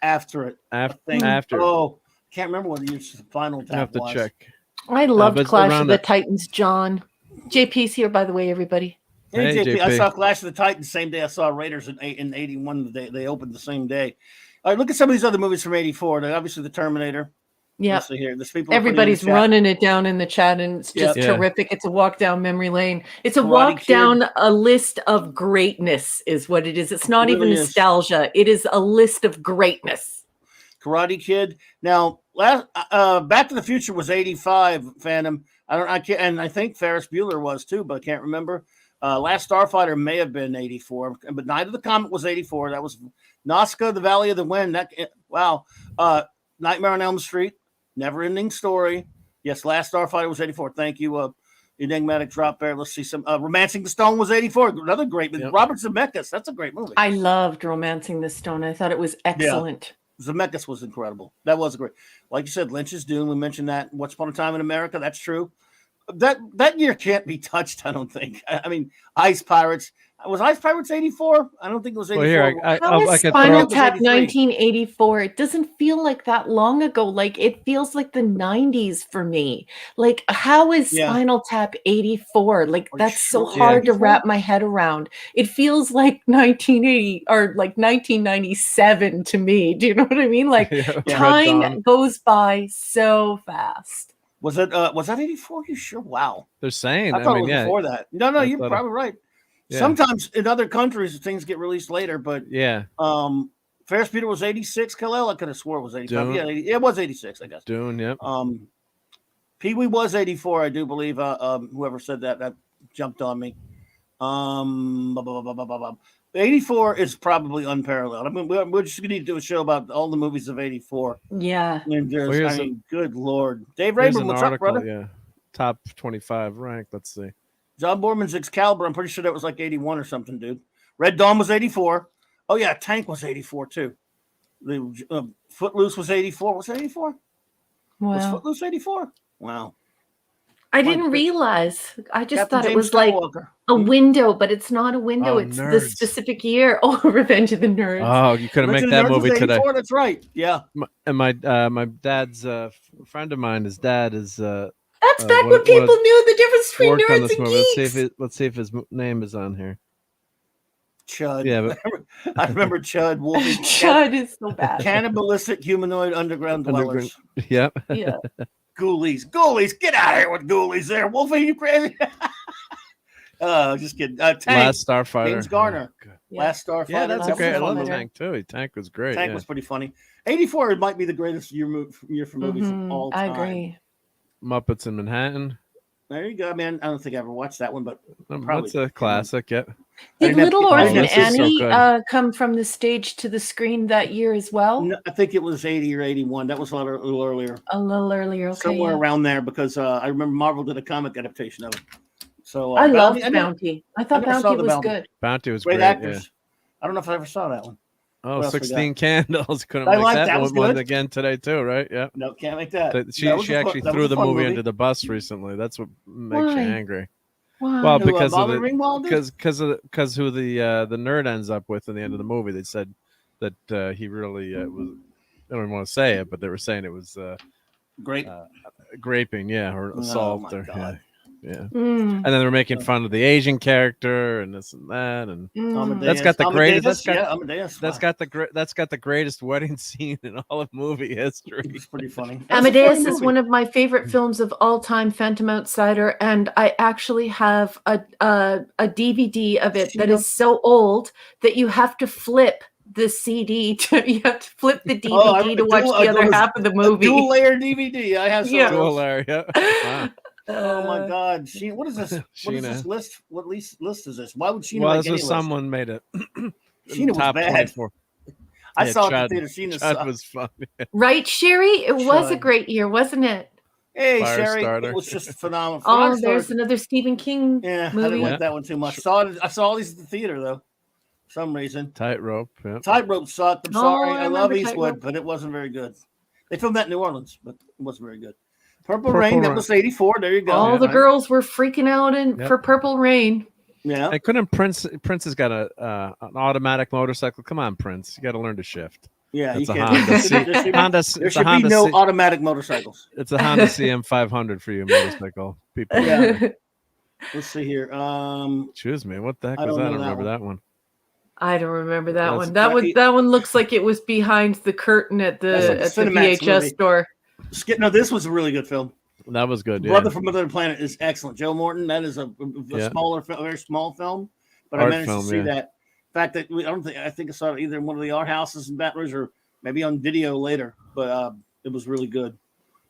S1: after it.
S3: After.
S1: Oh, can't remember what the Spinal Tap
S3: I have to
S1: was.
S3: check.
S2: I loved Clash of the
S3: that.
S2: Titans, John. JP's here, by the way, everybody.
S1: Hey,
S3: Hey,
S1: JP.
S3: JP.
S1: I saw Clash of the Titans the same day I saw Raiders in 81. They opened the same day. All right, look at some of these other movies from 84. Obviously, the Terminator.
S2: Yeah.
S1: Let's see here. There's people
S2: Everybody's running it down in the chat, and it's just terrific. It's a walk down memory lane. It's a walk down a list of greatness, is what it is. It's not even nostalgia. It is a list of greatness.
S1: Karate Kid. Now, Back to the Future was 85. Phantom. I can't, and I think Ferris Bueller was too, but I can't remember. Last Starfighter may have been 84, but Night of the Comet was 84. That was Nazca, The Valley of the Wind. Nightmare on Elm Street. Never Ending Story. Yes, Last Starfighter was 84. Thank you. Enigmatic Drop Bear. Let's see some. Romancing the Stone was 84. Another great movie. Yep. Robert Zemeckis. That's a great movie.
S2: I loved Romancing the Stone. I thought it was excellent.
S1: Yeah. Zemeckis was incredible. That was great. Like you said, Lynch's Dune. We mentioned that. Once Upon a Time in America. That's true. That year can't be touched, I don't think. I mean, Ice Pirates. Was Ice Pirates 84? I don't think it was 84. Well,
S2: here, How is Spinal Tap 1984? It doesn't feel like that long ago. Like, it feels like the 90s for me. Like, how is Spinal Tap 84? Like, that's so hard to wrap my head around. It feels like 1980 or like 1997 to me. Do you know what I mean? Like, time goes by so fast.
S1: Was that 84? You sure? Wow.
S3: They're saying.
S1: I thought it was before that. No, you're probably right. Yeah. Sometimes in other countries things get released later, but Ferris Bueller was 86. Kal-El, I could have swore it was 85. Dune. Yeah, it was 86, I guess.
S3: Dune, yep.
S1: Pee-wee was 84, I do believe. Whoever said that jumped on me. 84 is probably unparalleled. I mean, we're just going to need to do a show about all the movies of 84.
S2: Yeah.
S1: And good Lord. Dave Rayburn, what's up, brother?
S3: Yeah. Top 25 rank. Let's see.
S1: John Borman's Excalibur. I'm pretty sure that was like 81 or something, dude. Red Dawn was 84. Oh, yeah. Tank was 84, too. The Footloose was 84. Was it 84?
S2: Wow.
S1: Was Footloose 84? Wow.
S2: I didn't realize. I just thought it was Skywalker. Like a window, but it's not a window. It's the specific year. Oh, Revenge of the Nerds.
S3: Oh, you couldn't make that movie today.
S1: That's right. Yeah.
S3: And my dad's friend of mine, his dad is...
S2: That's back when people knew the difference between nerds and geeks.
S3: Let's see if his name is on here.
S1: Chud.
S3: Yeah, but...
S1: I remember Chud. Wolfie.
S2: Chud is so bad.
S1: Cannibalistic humanoid underground dwellers.
S3: Yep.
S2: Yeah.
S1: Ghoulies. Get out of here with Ghoulies there. Wolfie, you crazy? Just kidding. Tank.
S3: Last Starfighter.
S1: James Garner.
S3: Oh,
S1: Last Starfighter.
S3: Yeah, that's okay. I love Tank too. Tank was great.
S1: Tank was pretty funny. 84 might be the greatest year for movies of all time.
S2: I agree.
S3: Muppets in Manhattan.
S1: There you go, man. I don't think I ever watched that one, but
S3: that's a classic. Yeah.
S2: Did Little Orphan Annie come from the stage to the screen that year as well?
S1: No, I think it was 80 or 81. That was a little earlier.
S2: A little earlier, okay.
S1: Somewhere around there, because I remember Marvel did a comic adaptation of it. So
S2: I loved Bounty. I thought Bounty was good.
S3: Bounty was
S1: great
S3: great
S1: actors. I don't know if I ever saw that one.
S3: Oh,
S1: What else we
S3: 16 candles. Couldn't
S1: I
S3: make
S1: like
S3: that
S1: that. Was
S3: one
S1: good.
S3: again today too, right? Yeah.
S1: No, can't make that.
S3: She
S1: That was a
S3: actually
S1: that
S3: threw
S1: was a
S3: the
S1: fun
S3: movie under the bus recently. That's what makes you
S2: Why?
S3: angry.
S2: Why?
S3: Well,
S1: Who,
S3: because of
S1: Molly
S3: the
S1: Ringwald did?
S3: because who the nerd ends up with in the end of the movie. They said that he really was. I don't even want to say it, but they were saying it was
S1: Great.
S3: graping, yeah, or assault,
S1: my
S3: or
S1: God.
S3: yeah.
S2: Mm,
S3: And then they're making fun of the Asian character and this and that, and
S2: mm.
S3: that's got the greatest.
S1: Amadeus.
S3: That's got the greatest wedding scene in all of movie history.
S1: It's pretty funny. That's a funny
S2: Amadeus is
S1: movie.
S2: one of my favorite films of all time, Phantom Outsider, and I actually have a DVD of it that is so old that you have to flip the CD you have to flip the DVD to watch the other half of the movie.
S1: Dual layer DVD. I have some of
S3: Dual
S1: those.
S3: layer, yeah. Wow.
S1: Oh my God, what is this? What is
S3: Sheena.
S1: this list? What list is this? Why would Sheena
S3: Well,
S1: make
S3: this
S1: any
S3: was
S1: list?
S3: someone made it.
S1: Sheena was
S3: top
S1: bad.
S3: 24.
S1: I
S3: Yeah,
S1: saw it
S3: Chud,
S1: at the theater. Sheena
S3: Chud
S1: sucked.
S3: was fun.
S2: Right, Sherry? It was a
S1: Chud.
S2: great year, wasn't it?
S1: Hey, Sherry,
S3: Firestarter.
S1: it was just phenomenal.
S2: Oh, there's another Stephen King
S1: Yeah, I
S2: movie.
S1: didn't like that one too much. I saw all these at the theater though, for some reason.
S3: Tightrope. Yeah.
S1: Tightrope sucked. I'm sorry. I love
S2: remember
S1: Eastwood,
S2: Tightrope.
S1: but it wasn't very good. They filmed that in New Orleans, but it wasn't very good. Purple
S3: Purple
S1: Rain, that
S3: Rain.
S1: was 84. There you go.
S2: All the
S3: Yeah.
S2: girls were freaking out for Purple Rain.
S1: Yeah.
S3: And couldn't Prince has got an automatic motorcycle. Come on, Prince. You got to learn to shift.
S1: Yeah,
S3: It's
S1: you
S3: a
S1: can't.
S3: Honda.
S1: There
S3: It's a
S1: should be
S3: Honda
S1: no
S3: C-
S1: automatic motorcycles.
S3: It's a Honda CM500 for you motorcycle people.
S1: Yeah. Let's see here.
S3: Excuse me. What the heck
S1: I
S3: was
S1: don't
S3: that? I
S1: know
S3: don't
S1: that
S3: remember
S1: one.
S3: that one.
S2: I don't remember that
S3: That's-
S2: one. That one looks like it was behind the curtain at
S1: That's like
S2: the
S1: a Cinemax
S2: VHS
S1: movie.
S2: store.
S1: No, this was a really good film.
S3: That was good.
S1: Brother
S3: Yeah.
S1: from Another Planet is excellent. Joe Morton. That is a smaller, very small film, but I
S3: Art
S1: managed
S3: film,
S1: to see
S3: yeah.
S1: that. In fact, I think I saw it either in one of the art houses in Baton Rouge or maybe on video later. But it was really good.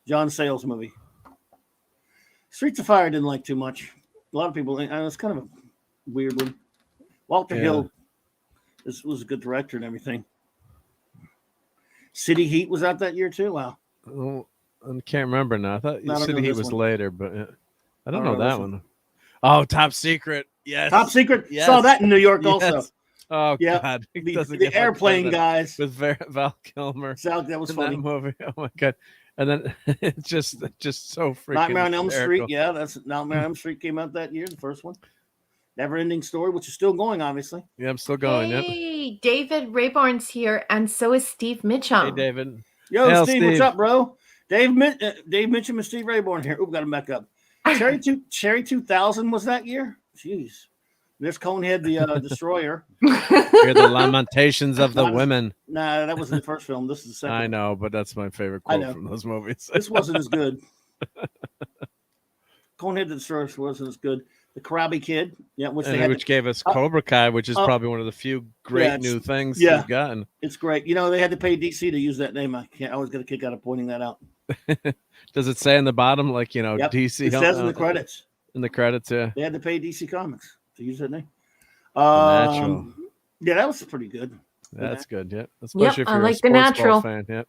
S1: John Sayles movie. Streets of Fire didn't like too much. A lot of people. It's kind of a weird one. Walter Hill was a good director and everything. City Heat was out that year too. Wow.
S3: Oh, I can't remember now. I thought
S1: No, I don't
S3: City
S1: know
S3: Heat
S1: this
S3: was
S1: one.
S3: later, but I don't know
S1: know
S3: that
S1: this
S3: one. Oh, Top Secret. Yes.
S1: Top Secret.
S3: Yes.
S1: Saw that in New York
S3: Yes.
S1: also.
S3: Oh
S1: Yeah.
S3: God. It
S1: The
S3: doesn't get much
S1: airplane
S3: better
S1: guys.
S3: with Val Kilmer.
S1: That was
S3: in
S1: funny.
S3: that movie. Oh my God. And then it's just so freaking
S1: Nightmare on Elm
S3: hysterical.
S1: Street. Yeah, that's Nightmare on Elm Street came out that year, the first one. Never Ending Story, which is still going, obviously.
S3: Yeah, I'm still going. Yep.
S2: Hey, David Rayborn's here, and so is Steve Mitchum.
S3: Hey, David.
S1: Yo,
S3: Hey,
S1: Steve, what's
S3: Steve.
S1: up, bro? Dave Mitchum and Steve Rayborn here. Oop, got him back up. Cherry 2000 was that year? Jeez. There's Conehead the Destroyer.
S3: Hear the lamentations of the women.
S1: Nah, that wasn't the first film. This is the second.
S3: I know, but that's my favorite
S1: I
S3: quote
S1: know.
S3: from those movies.
S1: This wasn't as good. Conehead the Destroyer wasn't as good. The Karate Kid, yeah,
S3: which gave us Cobra Kai, which is probably one of the few great new things we've gotten.
S1: It's great. You know, they had to pay DC to use that name. I always get a kick out of pointing that out.
S3: Does it say in the bottom, like,
S1: Yep.
S3: DC?
S1: It says in the credits.
S3: In the credits, yeah.
S1: They had to pay DC Comics to use that name.
S3: Natural.
S1: Yeah, that was pretty good.
S3: That's good, yeah. Especially if
S2: I
S3: you're
S2: like
S3: a
S2: The
S3: sports
S2: Natural.
S3: ball fan, yeah.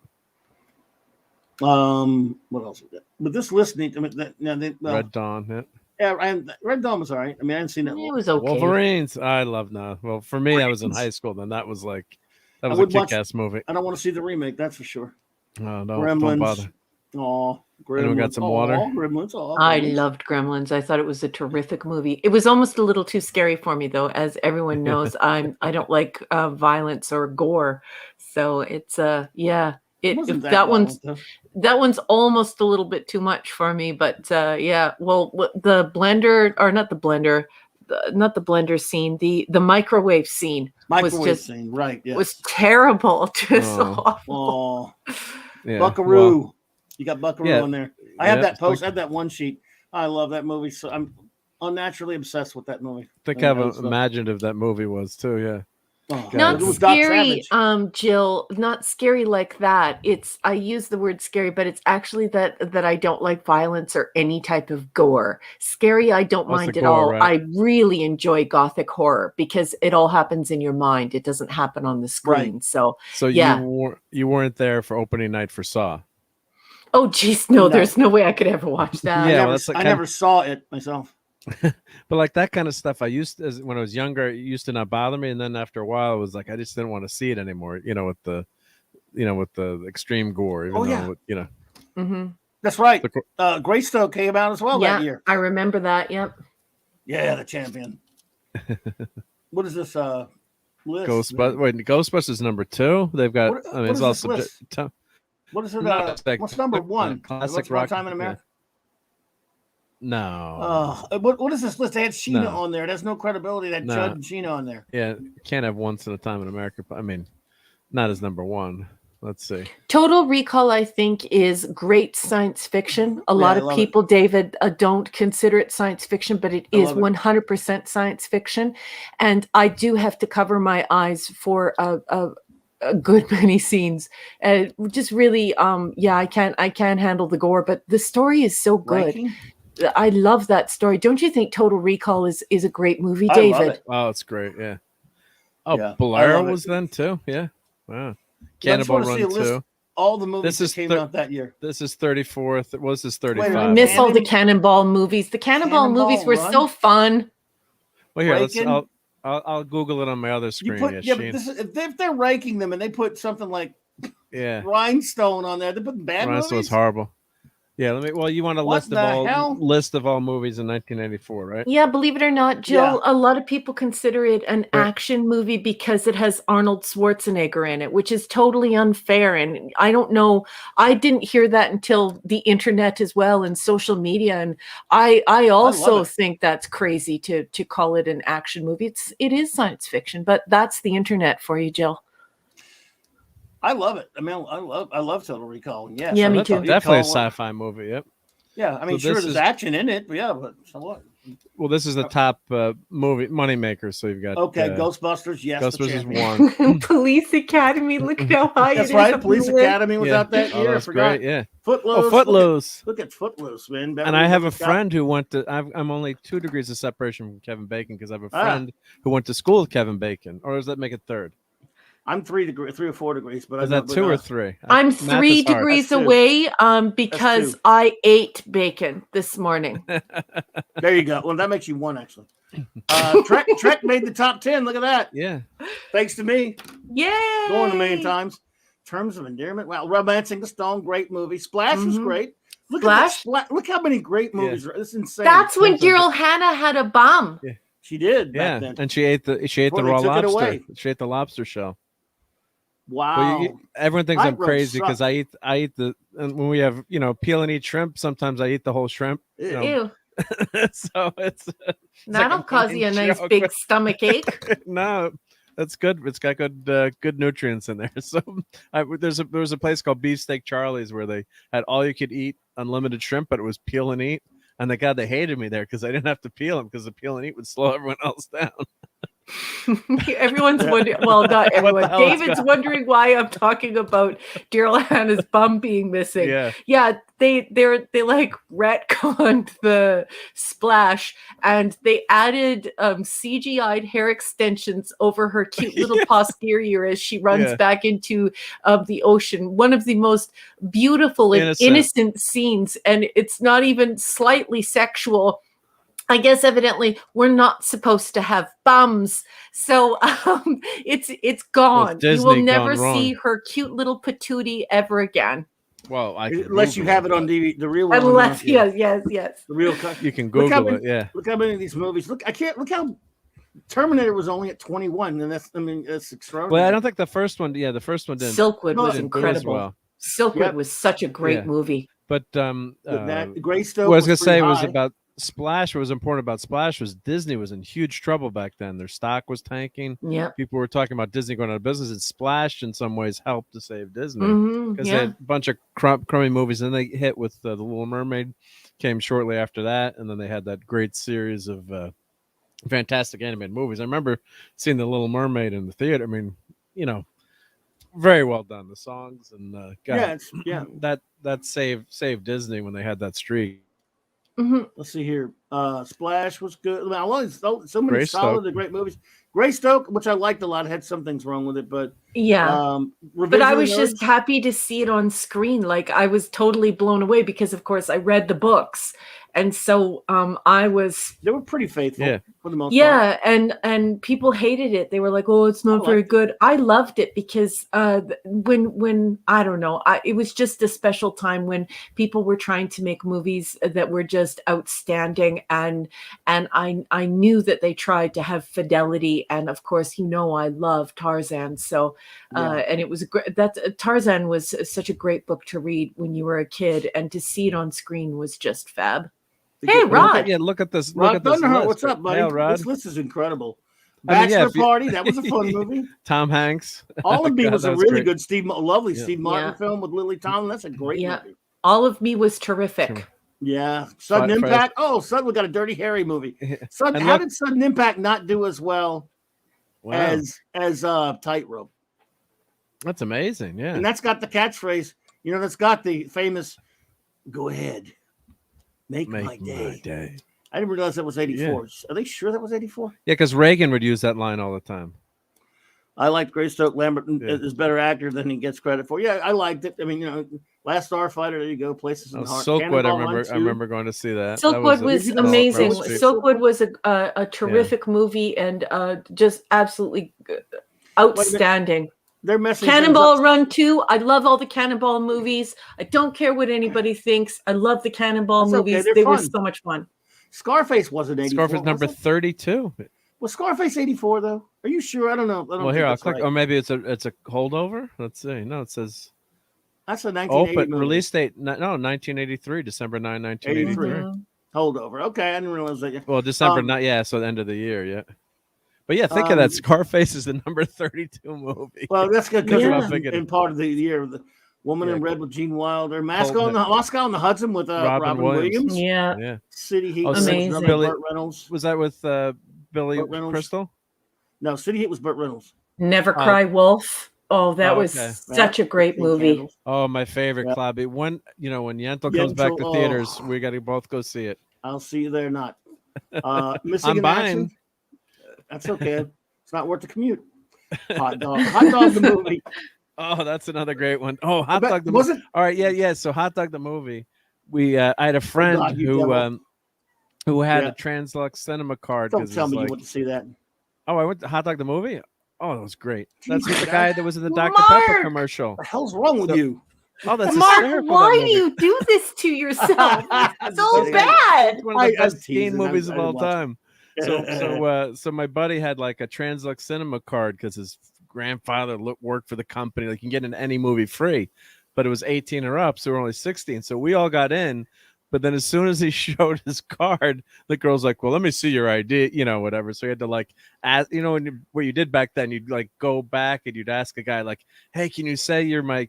S1: What else was that? But this list needs.
S3: Red Dawn, yeah.
S1: Yeah, Red Dawn was all right. I mean, I hadn't seen that.
S2: It was okay.
S3: Wolverines, I love now. Well, for me, I was in high school. Then that was a
S1: would watch-
S3: kick-ass movie.
S1: I don't want to see the remake. That's for sure.
S3: No, don't
S1: Gremlins.
S3: bother.
S1: Oh, Gremlins.
S3: Anyone got some water?
S1: Gremlins.
S2: I loved Gremlins. I thought it was a terrific movie. It was almost a little too scary for me, though. As everyone knows, I don't like violence or gore. So it's yeah.
S1: Wasn't
S2: That one's
S1: violent,
S2: that one's almost a little bit too much for me. But yeah, well, the blender or not the blender. Not the blender scene, the microwave scene
S1: scene, right? Yes.
S2: was terrible, just awful.
S1: Oh,
S3: Yeah.
S1: Buckaroo.
S3: Well,
S1: You got Buckaroo in there. I have
S3: Yeah,
S1: that post. I have that one sheet. I love that movie. So I'm unnaturally obsessed with that movie.
S3: think how imaginative that movie was too. Yeah.
S1: Oh,
S2: Not
S1: it was Doc
S2: scary,
S1: Savage.
S2: Jill. Not scary like that. I use the word scary, but it's actually that I don't like violence or any type of gore. Scary, I don't
S3: What's
S2: mind
S3: the
S2: at
S3: gore,
S2: all.
S3: right?
S2: I really enjoy gothic horror because it all happens in your mind. It doesn't happen on the screen.
S1: Right.
S2: So
S3: yeah. you weren't there for opening night for Saw.
S2: oh geez, no, there's no way I could ever watch that.
S3: Yeah,
S1: I never saw it myself.
S3: But like that kind of stuff, I used to, when I was younger, it used to not bother me, and then after a while, it was like I just didn't want to see it anymore. With the extreme gore, even though
S2: Mm-hmm.
S1: That's right. Greystoke came out as well that year.
S2: I remember that. Yep.
S1: Yeah, the champion. What is this list?
S3: Ghostbusters number 2. They've got.
S1: What is this list? What is it? What's number 1?
S3: Classic
S1: Rock Time in America.
S3: No.
S1: What is this list? They had Sheena on there. It has no credibility. That Judd and Sheena on there.
S3: Yeah, can't have Once in a Time in America. I mean, not as number 1. Let's see.
S2: Total Recall, I think, is great science fiction. A lot of people, David, don't consider it science fiction, but it is 100% science fiction. And I do have to cover my eyes for a good many scenes. Just really, I can't handle the gore, but the story is so good.
S1: Ranking?
S2: I love that story. Don't you think Total Recall is a great movie, David?
S1: I love it.
S3: Oh, it's great. Yeah. Oh, Blair was then too. Yeah. Wow. Cannonball Run 2.
S1: All the movies that came out that year.
S3: This is 34th. It was this 35.
S2: I miss all the Cannonball movies. The Cannonball movies were so fun.
S3: Well, here, I'll Google it on my other screen.
S1: But if they're ranking them and they put something like Rhinestone on there, they put bad movies.
S3: Rhinestone's horrible. Yeah, you want a list of all movies in 1994, right?
S2: Yeah, believe it or not, Jill, a lot of people consider it an action movie because it has Arnold Schwarzenegger in it, which is totally unfair. And I don't know, I didn't hear that until the internet as well and social media. And I also think that's crazy to call it an action movie. It is science fiction, but that's the internet for you, Jill.
S1: I love it. I mean, I love Total Recall. Yeah,
S2: yeah, me too.
S3: Definitely a sci-fi movie. Yep.
S1: Yeah, I mean, there's action in it, but but so what?
S3: Well, this is the top movie moneymaker. So you've got
S1: Ghostbusters. Yes,
S3: Ghostbusters 1.
S2: Police Academy. Look at how high
S1: That's right. Police Academy was out that year.
S3: That's great. Yeah.
S1: Footloose.
S3: Footloose.
S1: Look at Footloose, man.
S3: And I have a friend who went to. I'm only 2 degrees of separation from Kevin Bacon because I have a friend who went to school with Kevin Bacon. Or does that make it third?
S1: I'm 3 or 4 degrees, but
S3: is that 2 or 3?
S2: I'm 3 degrees away because I ate bacon this morning.
S1: There you go. Well, that makes you 1 actually. Trek made the top 10. Look at that.
S3: Yeah.
S1: Thanks to me.
S2: Yay!
S1: Going a million times. Terms of Endearment. Wow. Romancing the Stone. Great movie. Splash was great. Look how many great movies. Yeah. It's insane.
S2: That's when Daryl Hannah had a bum.
S1: Yeah. She did back then.
S3: And she ate the raw lobster. She ate the lobster shell.
S1: Wow.
S3: Well, everyone thinks I'm crazy because I eat and when we have, peel and eat shrimp, sometimes I eat the whole shrimp.
S2: Ew.
S3: So
S2: that'll cause you a nice big stomach ache.
S3: No, that's good. It's got good nutrients in there. So there was a place called Beefsteak Charlie's where they had all you could eat unlimited shrimp, but it was peel and eat. And they hated me there because I didn't have to peel them because the peel and eat would slow everyone else down.
S2: Everyone's wondering. Well, not everyone. David's wondering why I'm talking about Daryl Hannah's bum being missing. Yeah. They like retconned the splash and they added CGI'd hair extensions over her cute little posterior as she runs back into the ocean. One of the most beautiful and innocent scenes, and it's not even slightly sexual. I guess evidently we're not supposed to have bums, so it's gone. You will never see her cute little patootie ever again.
S3: Well,
S1: unless you have it on DVD, the real one.
S2: Unless yes, the
S1: real cut.
S3: You can Google it. Yeah.
S1: Look how many of these movies. Look how Terminator was only at 21, and that's extraordinary.
S3: Well, I don't think the first one. Yeah, the first one didn't.
S2: Silkwood was incredible. Well. Silkwood was such a great movie.
S3: But
S1: Greystoke.
S3: What I was gonna say was about Splash. What was important about Splash was Disney was in huge trouble back then. Their stock was tanking.
S2: Yeah,
S3: people were talking about Disney going out of business, and Splash in some ways helped to save Disney because they had a bunch of crummy movies. And they hit with the Little Mermaid, came shortly after that, and then they had that great series of fantastic animated movies. I remember seeing the Little Mermaid in the theater. I mean, very well done. The songs and that saved Disney when they had that streak.
S1: Let's see here. Splash was good. I mean, I love so many
S3: Greystoke.
S1: solid and great movies. Greystoke, which I liked a lot, had some things wrong with it, but
S2: Yeah.
S1: Revenge
S2: But I
S1: of the
S2: was just
S1: Nerds,
S2: happy to see it on screen. Like I was totally blown away because, of course, I read the books, and so I was.
S1: they were pretty faithful
S3: Yeah.
S1: for the most part.
S2: Yeah, and people hated it. They were like, "Oh, it's not very good." I loved it because when I don't know, it was just a special time when people were trying to make movies that were just outstanding, and I knew that they tried to have fidelity, and of course, I love Tarzan, so and it was great. Tarzan was such a great book to read when you were a kid, and to see it on screen was just fab. Hey, Rod.
S3: Look at this.
S1: Rod
S3: Look at this
S1: Thunderheart,
S3: list.
S1: what's up, buddy?
S3: Hail, Rod.
S1: This list is incredible.
S3: I mean,
S1: Bachelor Party, that was a fun movie.
S3: Tom Hanks.
S1: All of Me
S3: God,
S1: was
S3: that
S1: a
S3: was
S1: really
S3: great.
S1: good lovely Steve Martin film with Lily Tomlin. That's a great movie.
S2: All of Me was terrific.
S1: Yeah. Sudden Impact. Oh, we got a Dirty Harry movie. How did Sudden Impact not do as well as Tightrope?
S3: That's amazing. Yeah.
S1: And that's got the catchphrase, that's got the famous "Go ahead. Make my day." I didn't realize that was 84. Yeah. Are they sure that was 84?
S3: Yeah, because Reagan would use that line all the time.
S1: I liked Greystoke. Lambert is a better actor than he gets credit for. Yeah, I liked it. I mean, Last Starfighter, there you go. Places in Heart.
S3: Silkwood, I remember going to see that.
S2: Silkwood was amazing. Silkwood was a terrific movie and just absolutely outstanding.
S1: They're messing
S2: Cannonball Run 2. I love all the Cannonball movies. I don't care what anybody thinks. I love the Cannonball movies. They were so much fun.
S1: Scarface wasn't 84.
S3: Scarface number 32.
S1: Was Scarface 84 though? Are you sure? I don't know.
S3: Well, here I'll click. Or maybe it's a holdover. Let's see. No, it says
S1: that's a 1980 movie.
S3: Release date. No, 1983, December 9, 1983.
S1: Holdover. Okay, I didn't realize that yet.
S3: Well, December 9. Yeah, so the end of the year. Yeah. But yeah, think of that. Scarface is the number 32 movie.
S1: Well, that's good because in part of the year, the Woman in Red with Gene Wilder, Moscow on the Hudson with Robin Williams.
S2: Yeah.
S1: City Heat.
S2: Amazing.
S1: Burt Reynolds.
S3: Was that with Billy Crystal?
S1: No, City Heat was Burt Reynolds.
S2: Never Cry Wolf. Oh, that was such a great movie.
S3: Oh, my favorite, Clobby. When Yentl comes back to theaters, we got to both go see it.
S1: I'll see you there. Not Missing in Action. That's okay. It's not worth the commute. Hot Dog the movie.
S3: Oh, that's another great one. Oh, Hot Dog the movie. Was it? All right, yeah. So Hot Dog the movie. I had a friend who had a Translux Cinema card.
S1: Don't tell me you went to see that.
S3: Oh, I went to Hot Dog the movie. Oh, that was great. That's with the guy that was in the Dr. Pepper commercial.
S1: What the hell's wrong with you?
S3: Oh, that's
S2: Mark, why do you do this to yourself? So bad.
S3: It's one of the best teen movies of all time. So my buddy had like a Translux Cinema card because his grandfather worked for the company. Like you can get into any movie free, but it was 18 or up, so we're only 16. So we all got in. But then as soon as he showed his card, the girl's like, well, let me see your ID, whatever. So he had to like ask, what you did back then, you'd like go back and you'd ask a guy like, hey, can you say you're my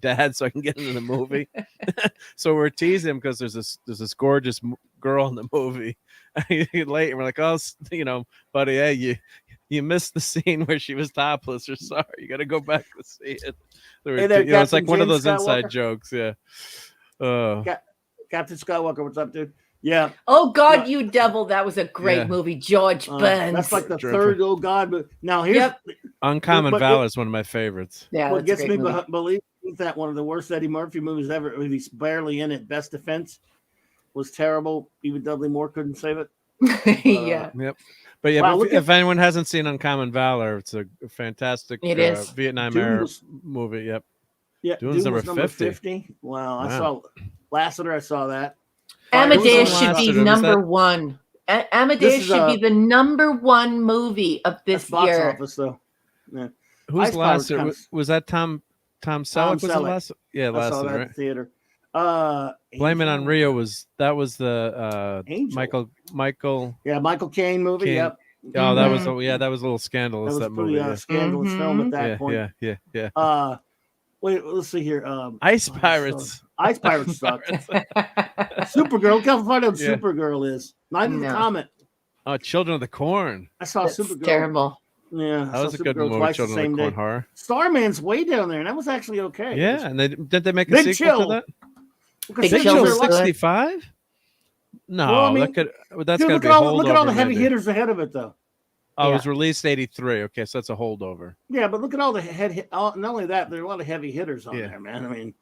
S3: dad so I can get into the movie? So we're teasing him because there's this gorgeous girl in the movie. Late and we're like, oh, buddy, hey, you missed the scene where she was topless. Or sorry, you got to go back to see it. It's like one of those inside jokes. Yeah.
S1: Captain Skywalker, what's up, dude? Yeah.
S2: Oh God, you devil! That was a great movie, George Burns.
S1: That's like the third. Oh God! But now here's
S3: Uncommon Valor is one of my favorites.
S1: Yeah, what gets me believe that one of the worst Eddie Murphy movies ever. He's barely in it. Best Defense was terrible. Even Dudley Moore couldn't save it.
S3: Yep. But yeah, if anyone hasn't seen Uncommon Valor, it's a fantastic Vietnam era movie. Yep.
S1: Yeah, Dune's number 50. Wow, I saw Lassiter. I saw that.
S2: Amadeus should be number one. Amadeus should be the number one movie of this year.
S1: Box office, though. Yeah.
S3: Who's Lassiter? Was that Tom Selleck? Was the last? Yeah, Lassiter. I saw that
S1: at the theater.
S3: Blame It on Rio was the Michael.
S1: Yeah, Michael Caine movie. Caine. Yep.
S3: Oh, that was a little scandalous.
S1: That was pretty scandalous film at that point.
S3: Yeah.
S1: Wait, let's see here.
S3: Ice Pirates.
S1: Ice Pirates suck. Supergirl. Look how far down Supergirl is. Not even the Comet.
S3: Oh, Children of the Corn.
S1: I saw Supergirl.
S2: Terrible.
S1: Yeah,
S3: that was a good movie. Children of the Corn horror.
S1: Starman's way down there, and that was actually okay.
S3: Yeah, and did they make a sequel to that?
S1: Big Chill
S3: 65? No,
S1: Well, I mean,
S3: that's
S1: dude,
S3: gonna
S1: look
S3: be
S1: at
S3: a
S1: all the
S3: holdover,
S1: heavy
S3: maybe.
S1: hitters ahead of it, though.
S3: Oh, it
S2: Yeah.
S3: was released 83. Okay, so that's a holdover.
S1: Yeah, but look at all the not only that, there are a lot of heavy hitters on
S3: Yeah.
S1: there, man. I mean,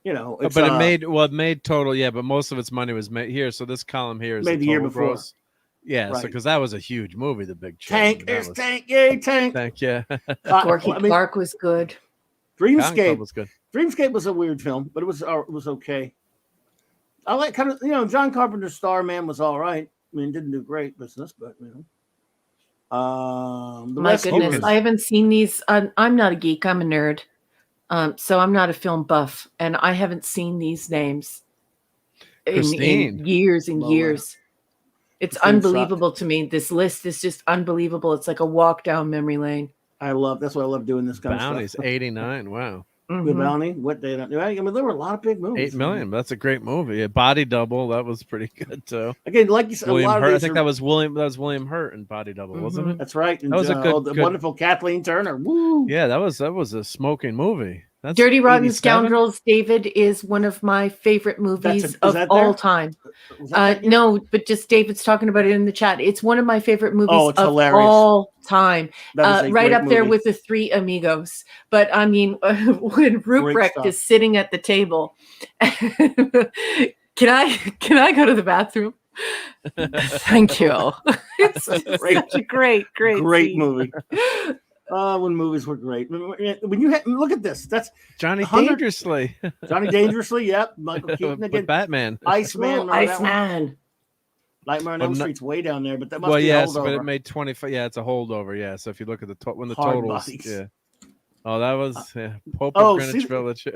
S1: you know, it's,
S3: But it made total, yeah, but most of its money was made here. So this column here is
S1: Made
S3: the
S1: the year
S3: total
S1: before.
S3: gross. Yeah, so
S1: Right.
S3: because that was a huge movie, The Big Chill.
S1: Tank, there's Tank, yay, Tank.
S3: Tank, yeah.
S2: Gorky Clark was good.
S3: Cotton Club
S1: Dreamscape
S3: was good.
S1: Dreamscape was a weird film, but it was okay. I like kind of, you know, John Carpenter's Starman was all right. I mean, didn't do great business, but you know. The
S2: My
S1: Rescuers.
S2: goodness, I haven't seen these. I'm not a geek. I'm a nerd. So I'm not a film buff, and I haven't seen these names in years and years. It's
S1: Christine
S2: unbelievable to me. This list is just unbelievable. It's like a walk down memory lane.
S1: That's why I love doing this kind
S3: Bounty's
S1: of stuff.
S3: 89. Wow.
S1: The Bounty. What they don't do. I mean, there were a lot of big movies.
S3: 8 million. That's a great movie. A Body Double. That was pretty good too.
S1: Again, like you said,
S3: William
S1: a lot
S3: Hurt.
S1: of
S3: I think that was William Hurt in Body Double, wasn't it?
S1: That's right. And,
S3: that was a good,
S1: wonderful Kathleen Turner. Woo!
S3: Yeah, that was a smoking movie. That's
S2: Dirty Rotten
S3: 87?
S2: Scoundrels, David, is one of my favorite movies of all time. No, but just David's talking about it in the chat. It's one of my favorite movies of all time. Right up there with The Three Amigos. But I mean, when Ruprecht is sitting at the table, can I go to the bathroom? Thank you. It's such a great
S1: movie. When movies were great. When you look at this, that's
S3: Johnny Dangerously.
S1: Johnny Dangerously, yep. Michael Keaton again.
S3: Batman.
S1: Iceman.
S2: Iceman.
S1: Nightmare on Elm Street's way down there, but that must be a holdover.
S3: But it made 25. Yeah, it's a holdover. Yeah, so if you look at when the
S1: Hard
S3: totals,
S1: bodies.
S3: yeah. Oh, that was Pope of Greenwich Village.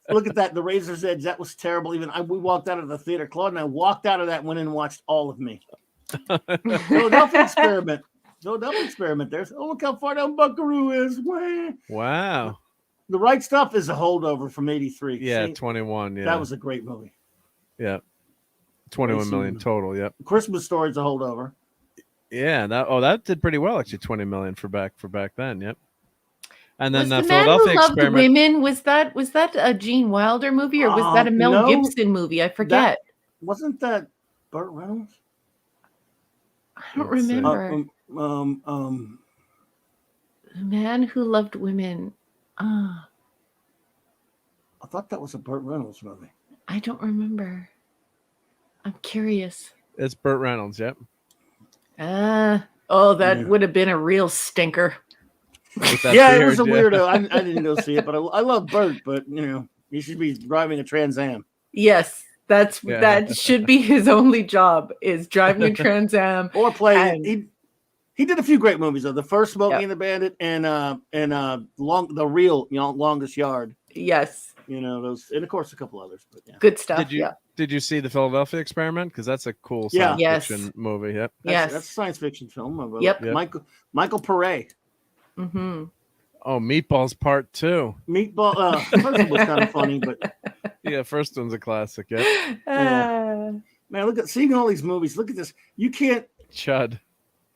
S1: Look at that, The Razor's Edge. That was terrible. Even we walked out of the theater. Claude and I walked out of that, went in and watched all of me. Philadelphia Experiment. There's look how far down Buckaroo is.
S3: Wow.
S1: The Right Stuff is a holdover from 83.
S3: Yeah, 21. Yeah.
S1: That was a great movie.
S3: Yeah. 21 million total. Yep.
S1: Christmas Story is a holdover.
S3: Yeah, that did pretty well actually. 20 million for back then. Yep. And then
S2: the
S3: Philadelphia
S2: Man Who Loved
S3: Experiment.
S2: Women, was that a Gene Wilder movie or was that a Mel Gibson movie? I forget.
S1: Wasn't that Burt Reynolds?
S2: I don't remember. The Man Who Loved Women.
S1: I thought that was a Burt Reynolds movie.
S2: I don't remember. I'm curious.
S3: It's Burt Reynolds, yep.
S2: That would have been a real stinker.
S1: Yeah, it was a weirdo. I didn't go see it, but I love Burt, but you know, he should be driving a Trans Am.
S2: Yes. That should be his only job is driving a Trans Am
S1: or playing. He did a few great movies though. The first Smokey and the Bandit and Longest Yard.
S2: Yes.
S1: You know those, and of course a couple others. But yeah.
S2: Good stuff.
S3: Did you see the Philadelphia Experiment? Because that's a cool science fiction movie. Yep.
S1: That's a science fiction film.
S2: Yep.
S1: Michael Pare.
S2: Mm-hmm.
S3: Oh, Meatballs Part 2.
S1: Meatball. First one was kind of funny, but
S3: yeah, first one's a classic. Yeah.
S1: Man, look at seeing all these movies. Look at this. You can't.
S3: Chud.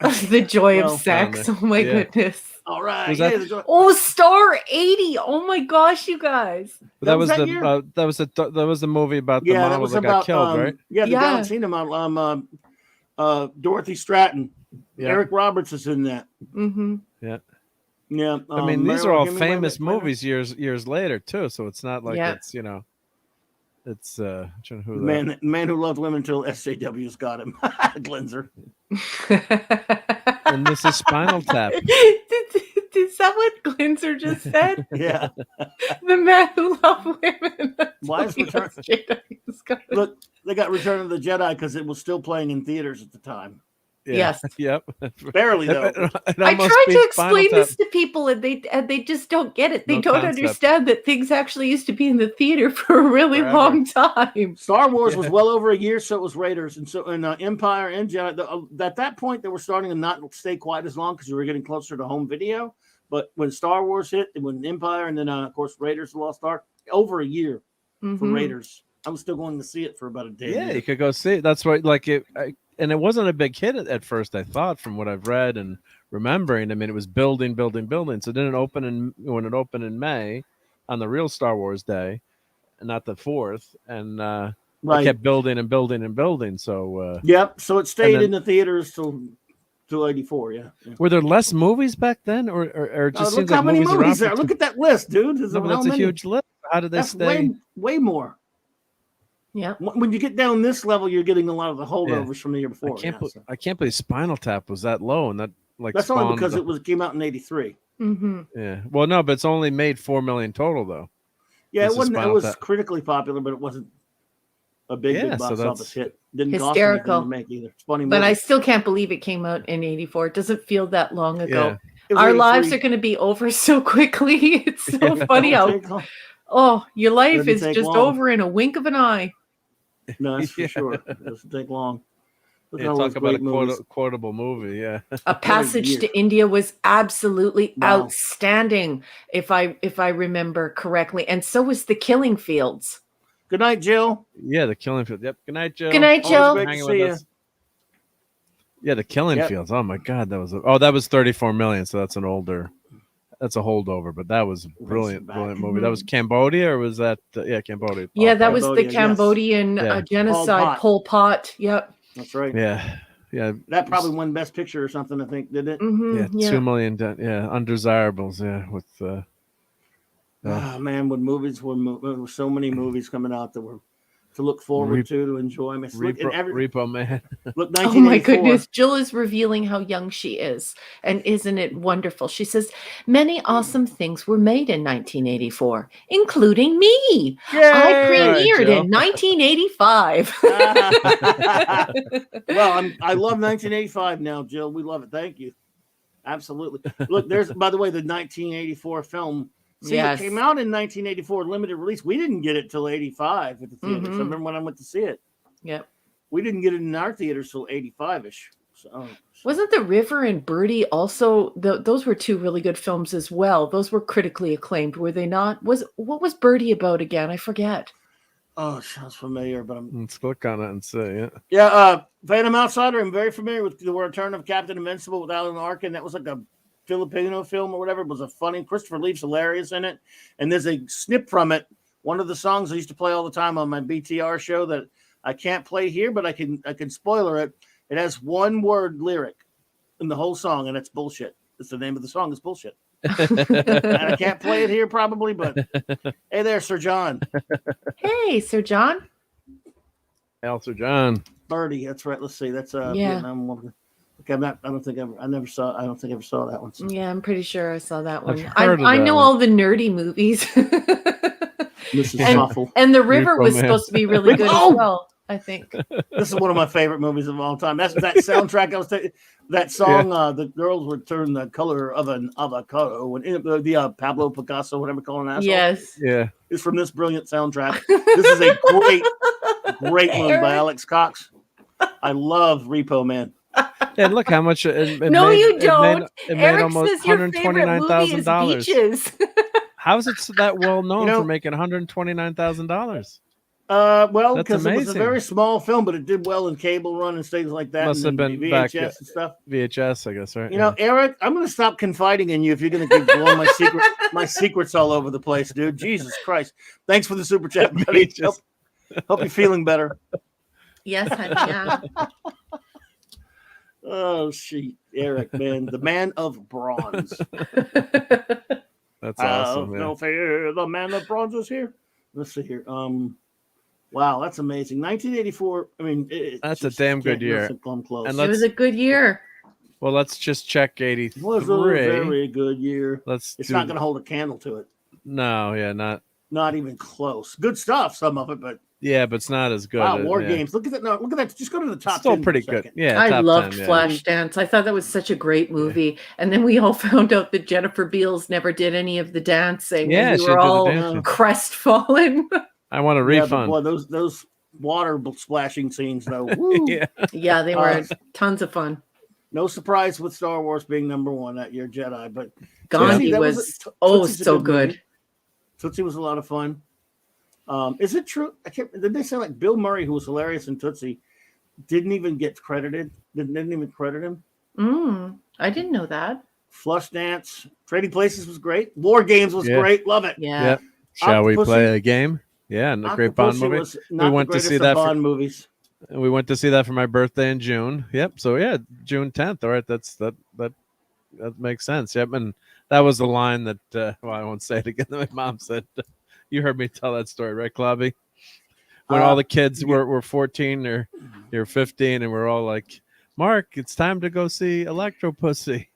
S2: The Joy of Sex. Oh my goodness.
S1: All right.
S2: Star 80. Oh my gosh, you guys.
S3: That was the movie about the model that got killed, right?
S1: Yeah, the Down Cena model. Dorothy Stratton. Yeah. Eric Roberts is in that.
S2: Mm-hmm.
S3: Yeah.
S1: Yeah.
S3: I mean, these are all famous movies years later too, so it's not like it's it's
S1: Man Who Loved Women Until SJW's got him. Glenser.
S3: And this is Spinal Tap.
S2: Is that what Glenser just said?
S1: Yeah.
S2: The Man Who Loved Women.
S1: Why is Look, they got Return of the Jedi because it was still playing in theaters at the time.
S3: Yeah.
S2: Yes.
S3: Yep.
S1: Barely though.
S2: I try to explain this to people and they just don't get it. They don't understand that things actually used to be in the theater for a really long time.
S1: Star Wars was well over a year, so it was Raiders, and Empire and Jedi. At that point, they were starting to not stay quite as long because we were getting closer to home video. But when Star Wars hit, and when Empire, and then of course Raiders: The Lost Ark, over a year for Raiders. I was still going to see it for about a day.
S3: Yeah, you could go see it. That's why, and it wasn't a big hit at first, I thought, from what I've read and remembering. I mean, it was building. So then it opened when it opened in May on the real Star Wars day, and not the 4th. And
S1: Right.
S3: They kept building and building and building. So
S1: Yep. So it stayed
S3: then-
S1: in the theaters till 84. Yeah.
S3: were there less movies back then, or it just
S1: Look
S3: seems
S1: how
S3: like
S1: many
S3: movies around
S1: movies
S3: for
S1: there. Look at that list, dude.
S3: No, but that's a huge list. How did they
S1: That's
S3: stay?
S1: way more.
S2: Yeah.
S1: When you get down this level, you're getting a lot of the holdovers from the year before.
S3: I can't believe Spinal Tap was that low, and that
S1: That's only because
S3: spawned
S1: it came out in 83.
S2: Mm-hmm.
S3: Yeah. Well, no, but it's only made $4 million total, though.
S1: Yeah,
S3: This
S1: it
S3: is
S1: wasn't. It
S3: Spinal
S1: was
S3: Tap.
S1: critically popular, but it wasn't a big
S3: So
S1: box office hit. Didn't
S2: hysterical.
S1: cost anything to make either. It's funny,
S2: But
S1: movie.
S2: I still can't believe it came out in 84. It doesn't feel that long ago.
S3: Yeah.
S1: It was
S2: Our
S1: 83.
S2: lives are going to be over so quickly. It's so funny how,
S1: Take long.
S2: oh, your life
S1: Doesn't
S2: is
S1: take
S2: just
S1: long.
S2: over in a wink of an eye.
S1: No, that's for
S3: Yeah.
S1: sure. It doesn't take long. Look at
S3: Yeah,
S1: all
S3: talk
S1: those
S3: about a
S1: great movies.
S3: quotable movie. Yeah.
S2: A Passage
S1: year.
S2: to India was absolutely
S1: Wow.
S2: outstanding, if I remember correctly. And so was The Killing Fields.
S1: Good night, Jill.
S3: Yeah, The Killing Fields. Yep. Good night, Jill.
S2: Good night,
S1: Always
S2: Jill.
S1: great to
S3: Hanging
S1: see
S3: with
S1: you.
S3: us. Yeah, The Killing
S1: Yep.
S3: Fields. Oh my God, that was 34 million. So that's a holdover, but that was a brilliant movie. That was Cambodia, or was that Cambodia?
S2: Yeah, that was the
S1: Cambodia, yes.
S2: Cambodian
S3: Yeah.
S2: genocide, Pol Pot. Yep.
S1: That's right.
S3: Yeah.
S1: That probably won Best Picture or something, I think, didn't it?
S2: Mm-hmm.
S3: Yeah, 2 million. Undesirables. Yeah, with
S1: Oh, man, when movies there were so many movies coming out that were to look forward to enjoy. I mean,
S3: Repo Man.
S1: Look,
S2: Oh my
S1: 1984.
S2: goodness. Jill is revealing how young she is. And isn't it wonderful? She says, many awesome things were made in 1984, including me.
S1: Yay!
S2: I
S3: All right,
S2: premiered
S3: Jill.
S2: in 1985.
S1: Well, I love 1985 now, Jill. We love it. Thank you. Absolutely. Look, there's, by the way, the 1984 film. See,
S2: Yes.
S1: it came out in 1984, limited release. We didn't get it till 85 at the theaters. I
S2: Mhm.
S1: remember when I went to see it.
S2: Yep.
S1: We didn't get it in our theaters till 85-ish. So,
S2: Wasn't The River and Birdie also, those were two really good films as well. Those were critically acclaimed, were they not? What was Birdie about again? I forget.
S1: oh, it sounds familiar, but I'm
S3: Let's click on it and see.
S1: Phantom Outsider. I'm very familiar with the Return of Captain Invincible with Alan Arkin. That was like a Filipino film or whatever. It was a funny. Christopher Lee's hilarious in it, and there's a snip from it. One of the songs I used to play all the time on my BTR show that I can't play here, but I can spoiler it. It has one word lyric in the whole song, and it's bullshit. It's the name of the song. It's bullshit. And I can't play it here probably, but hey there, Sir John.
S2: Hey, Sir John.
S3: Elsa John.
S1: Birdie. That's right. Let's see. That's
S2: Yeah.
S1: Vietnam woman. Okay, I don't think I ever saw that one. So.
S2: Yeah, I'm pretty sure I saw that one.
S3: heard of
S2: I
S3: that
S2: know
S3: one.
S2: all the nerdy movies.
S1: This is
S2: And-
S1: awful.
S2: And The River
S3: Repo
S2: was
S3: Man.
S2: supposed to be really good
S1: Oh!
S2: as well, I think.
S1: This is one of my favorite movies of all time. That's that soundtrack. I was that song. The girls would turn the color of an avocado. And the Pablo Picasso, whatever, calling asshole.
S2: Yes.
S3: Yeah.
S1: is from this brilliant soundtrack. This is a great movie by Alex Cox. I love Repo Man.
S3: And look how much
S2: No, you don't.
S3: It made
S2: Eric
S3: almost
S2: says your favorite movie is
S3: $129,000.
S2: Beaches.
S3: How is it that well known
S1: You know-
S3: for making $129,000?
S1: Well,
S3: That's
S1: because it was a
S3: amazing.
S1: very small film, but it did well in cable run and things like that.
S3: Must
S1: and
S3: have
S1: then
S3: been
S1: VHS
S3: back-
S1: and stuff.
S3: VHS, I guess, right?
S1: You know, Eric, I'm going to stop confiding in you if you're going to keep blowing my secrets all over the place, dude. Jesus Christ! Thanks for the super chat, buddy.
S3: VHS.
S1: Hope you're feeling better.
S2: Yes, honey. Yeah.
S1: Oh, shit, Eric, man, the man of bronze.
S3: That's awesome. Yeah.
S1: No fear, the man of bronze is here. Let's see here. Wow, that's amazing. 1984. I mean,
S3: That's a damn good year.
S1: Come close.
S3: And
S2: It was a good year.
S3: Well, let's just check
S1: It was a
S3: 83.
S1: very good year.
S3: Let's
S1: It's
S3: do
S1: not going to hold a candle to it.
S3: No, yeah,
S1: Not even close. Good stuff, some of it, but
S3: but it's not as good.
S1: wow, War
S3: yeah.
S1: Games. Look at that. No, look at that. Just go to the top.
S3: It's still
S1: 10 for a
S3: pretty good.
S1: second.
S3: Yeah,
S2: I
S3: top
S2: loved
S3: 10, yeah.
S2: Flashdance. I thought that was such a great movie. And then we all found out that Jennifer Beals never did any of the dancing.
S3: Yeah,
S2: and
S3: she
S2: we were
S3: did the
S2: all
S3: dancing.
S2: crestfallen.
S3: I want a
S1: Yeah, but
S3: refund.
S1: boy, those water splashing scenes, though. Woo.
S3: Yeah.
S2: Yeah, they were tons of fun.
S1: No surprise with Star Wars being number one that year, Jedi. But
S2: Gandhi
S1: that
S2: was
S1: Tootsie's a
S2: so
S1: movie.
S2: good.
S1: Tootsie was a lot of fun. Is it true? Did they say like Bill Murray, who was hilarious in Tootsie, didn't even get credited? Didn't even credit him.
S2: I didn't know that.
S1: Flushdance, Trading Places was great. War Games was
S3: Yeah.
S1: great. Love it.
S2: Yeah.
S3: Yep. Shall we
S1: Octopussy.
S3: play a game? Yeah, and a great Bond movie.
S1: Was not
S3: we went
S1: the
S3: to see
S1: of
S3: that
S1: Bond movies.
S3: We went to see that for my birthday in June. Yep. So yeah, June 10th. All right, that makes sense. Yep. And that was the line that well, I won't say it again. That my mom said. You heard me tell that story, right, Clobby? When all the kids were 14 or you're 15, and we're all like, Mark, it's time to go see Electro Pussy.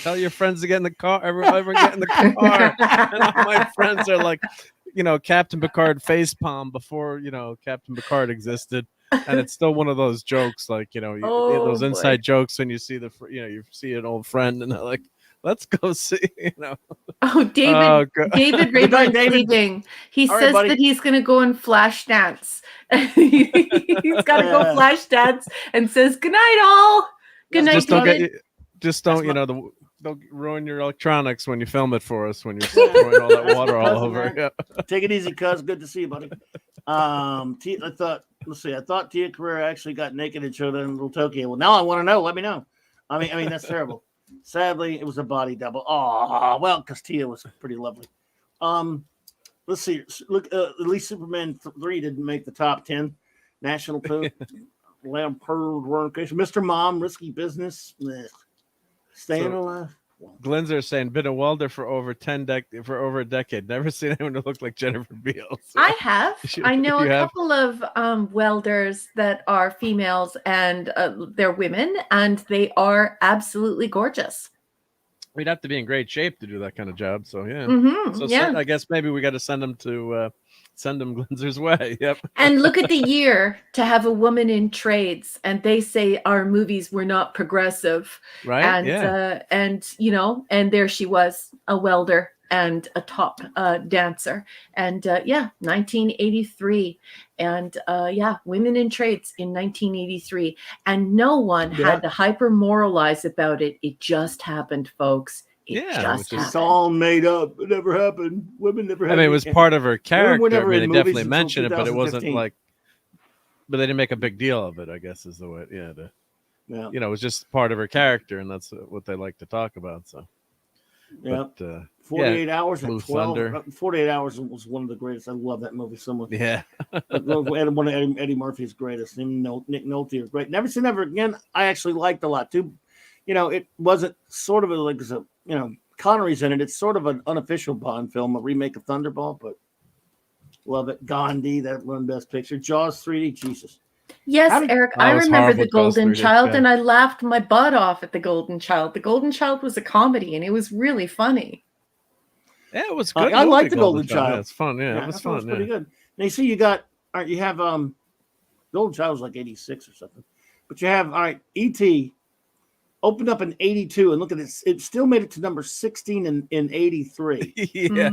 S3: Tell your friends to get in the car. Everybody get in the car. And all my friends are like, Captain Picard facepalm before, Captain Picard existed. And it's still one of those jokes, like, those inside jokes when you see you see an old friend and they're like, let's go see,
S2: Oh, David Rayburn's leaving. He says that he's going to go and flash dance. He's got to go flash dance and says, good night, all. Good night, David.
S3: Don't ruin your electronics when you film it for us, when you're throwing all that water all over. Yeah.
S1: Take it easy, cuz. Good to see you, buddy. I thought Tia Carrera actually got naked and showed it in Little Tokyo. Well, now I want to know. Let me know. I mean, that's terrible. Sadly, it was a body double. Oh, well, because Tia was pretty lovely. Let's see. Look, at least Superman 3 didn't make the top 10. National Post, Lampard, Mr. Mom, Risky Business, Staying Alive.
S3: Glenzer saying, been a welder for over a decade. Never seen anyone who looked like Jennifer Beals. So.
S2: I have. I know a couple of welders that are females, and they're women, and they are absolutely gorgeous.
S3: We'd have to be in great shape to do that kind of job. So yeah.
S2: Mm-hmm.
S3: I guess maybe we got to send them Glenzer's way. Yep.
S2: And look at the year to have a woman in trades, and they say our movies were not progressive,
S3: right?
S2: And and there she was, a welder and a top dancer, and 1983, and women in trades in 1983, and no one had to hyper moralize about it. It just happened, folks.
S1: It's all made up. It never happened. Women never happened.
S3: I mean, it was part of her character. I mean, they definitely mentioned it, but it wasn't like. But they didn't make a big deal of it, I guess, is the way. It was just part of her character, and that's what they like to talk about. So,
S1: yeah. 48 hours and 12. 48 hours was one of the greatest. I love that movie so much.
S3: Yeah,
S1: one of Eddie Murphy's greatest. Nick Nolte is great. Never Say Never Again. I actually liked a lot too. It wasn't sort of like Connery's in it. It's sort of an unofficial Bond film, a remake of Thunderball, but love it. Gandhi, that won Best Picture. Jaws 3D, Jesus.
S2: Yes, Eric, I remember The Golden Child, and I laughed my butt off at The Golden Child. The Golden Child was a comedy, and it was really funny.
S3: Yeah, it was good.
S1: I like The Golden Child.
S3: Yeah, it's fun. Yeah, it was fun.
S1: It was pretty good. Now you see, you have Golden Child was like 86 or something, but you have E.T. opened up in 82, and look at this. It still made it to number 16 in 83.
S3: Yeah.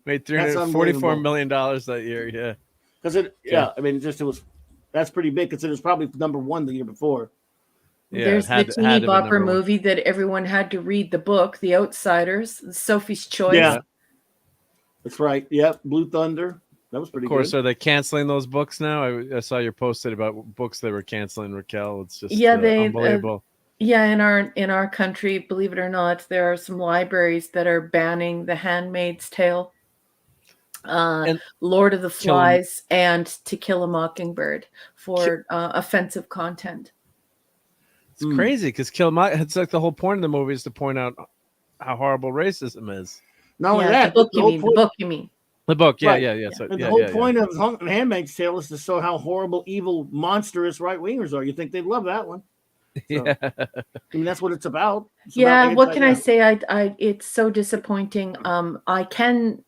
S3: Made $344 million that year. Yeah.
S1: Because that's pretty big because it was probably number 1 the year before.
S2: Yeah, there's the teeny bopper movie that everyone had to read the book, The Outsiders, Sophie's Choice.
S1: Yeah. That's right. Yep. Blue Thunder. That was pretty good.
S3: Of course, are they canceling those books now? I saw you posted about books they were canceling, Raquel. It's just unbelievable.
S2: In our country, believe it or not, there are some libraries that are banning The Handmaid's Tale, Lord of the Flies, and To Kill a Mockingbird for offensive content.
S3: It's crazy because it's like the whole point of the movie is to point out how horrible racism is.
S1: Not only that,
S2: the book you mean.
S3: The book, yeah.
S1: So, the whole point of Handmaid's Tale is to show how horrible, evil, monstrous right-wingers are. You think they'd love that one. So,
S3: yeah,
S1: I mean that's what it's about.
S2: What can I say? I it's so disappointing. I can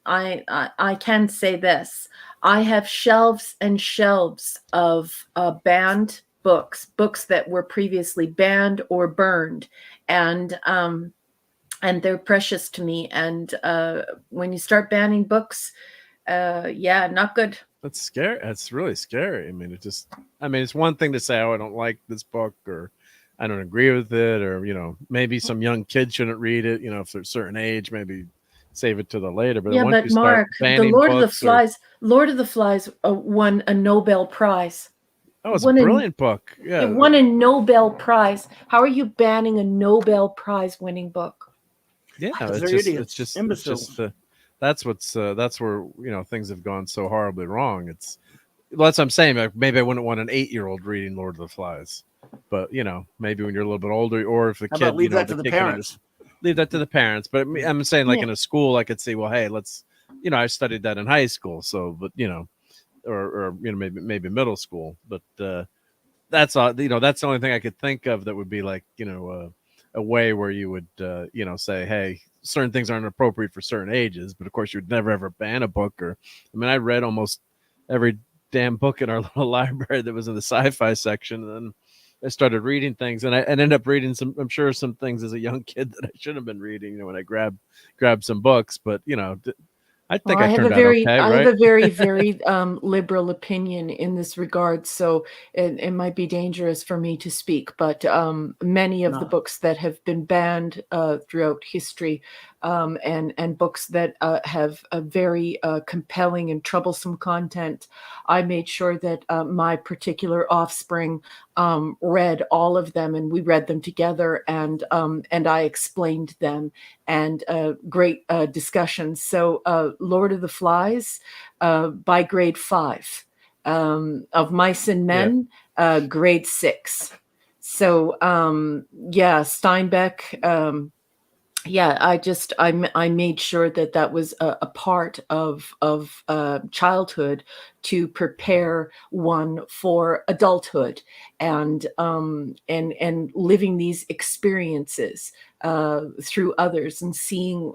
S2: say this. I have shelves and shelves of banned books that were previously banned or burned, and they're precious to me. And when you start banning books, not good.
S3: That's scary. That's really scary. I mean, it's one thing to say, "Oh, I don't like this book," or I don't agree with it, or maybe some young kid shouldn't read it. If they're a certain age, maybe save it to the later. But
S2: but Mark, the Lord of the Flies won a Nobel Prize.
S3: Oh, it's a brilliant book. Yeah,
S2: it won a Nobel Prize. How are you banning a Nobel Prize winning book?
S3: Yeah, it's just that's where things have gone so horribly wrong. That's what I'm saying. Like, maybe I wouldn't want an 8-year-old reading Lord of the Flies, but maybe when you're a little bit older, or if the
S1: How
S3: kid,
S1: about leave that
S3: the
S1: to the
S3: kid can
S1: parents?
S3: leave that to the parents. But I'm saying, like,
S2: Yeah.
S3: in a school, I could say, well, hey, let's, I studied that in high school, so, but or maybe middle school, but that's all. That's the only thing I could think of that would be like, a way where you would say, hey, certain things aren't appropriate for certain ages, but of course you would never ever ban a book. Or, I mean, I read almost every damn book in our little library that was in the sci-fi section, and then I started reading things, and I ended up reading some things as a young kid that I shouldn't have been reading. When I grabbed some books, but I think I turned out okay,
S2: I
S3: right?
S2: have a very, very liberal opinion in this regard, so it might be dangerous for me to speak, but many of the
S1: No.
S2: books that have been banned throughout history, and books that have a very compelling and troublesome content, I made sure that my particular offspring read all of them, and we read them together, and I explained them, and great discussions. So Lord of the Flies by grade 5, of Mice and Men, grade 6. So yeah, Steinbeck. Yeah, I made sure that was a part of childhood to prepare one for adulthood, and living these experiences through others, and seeing,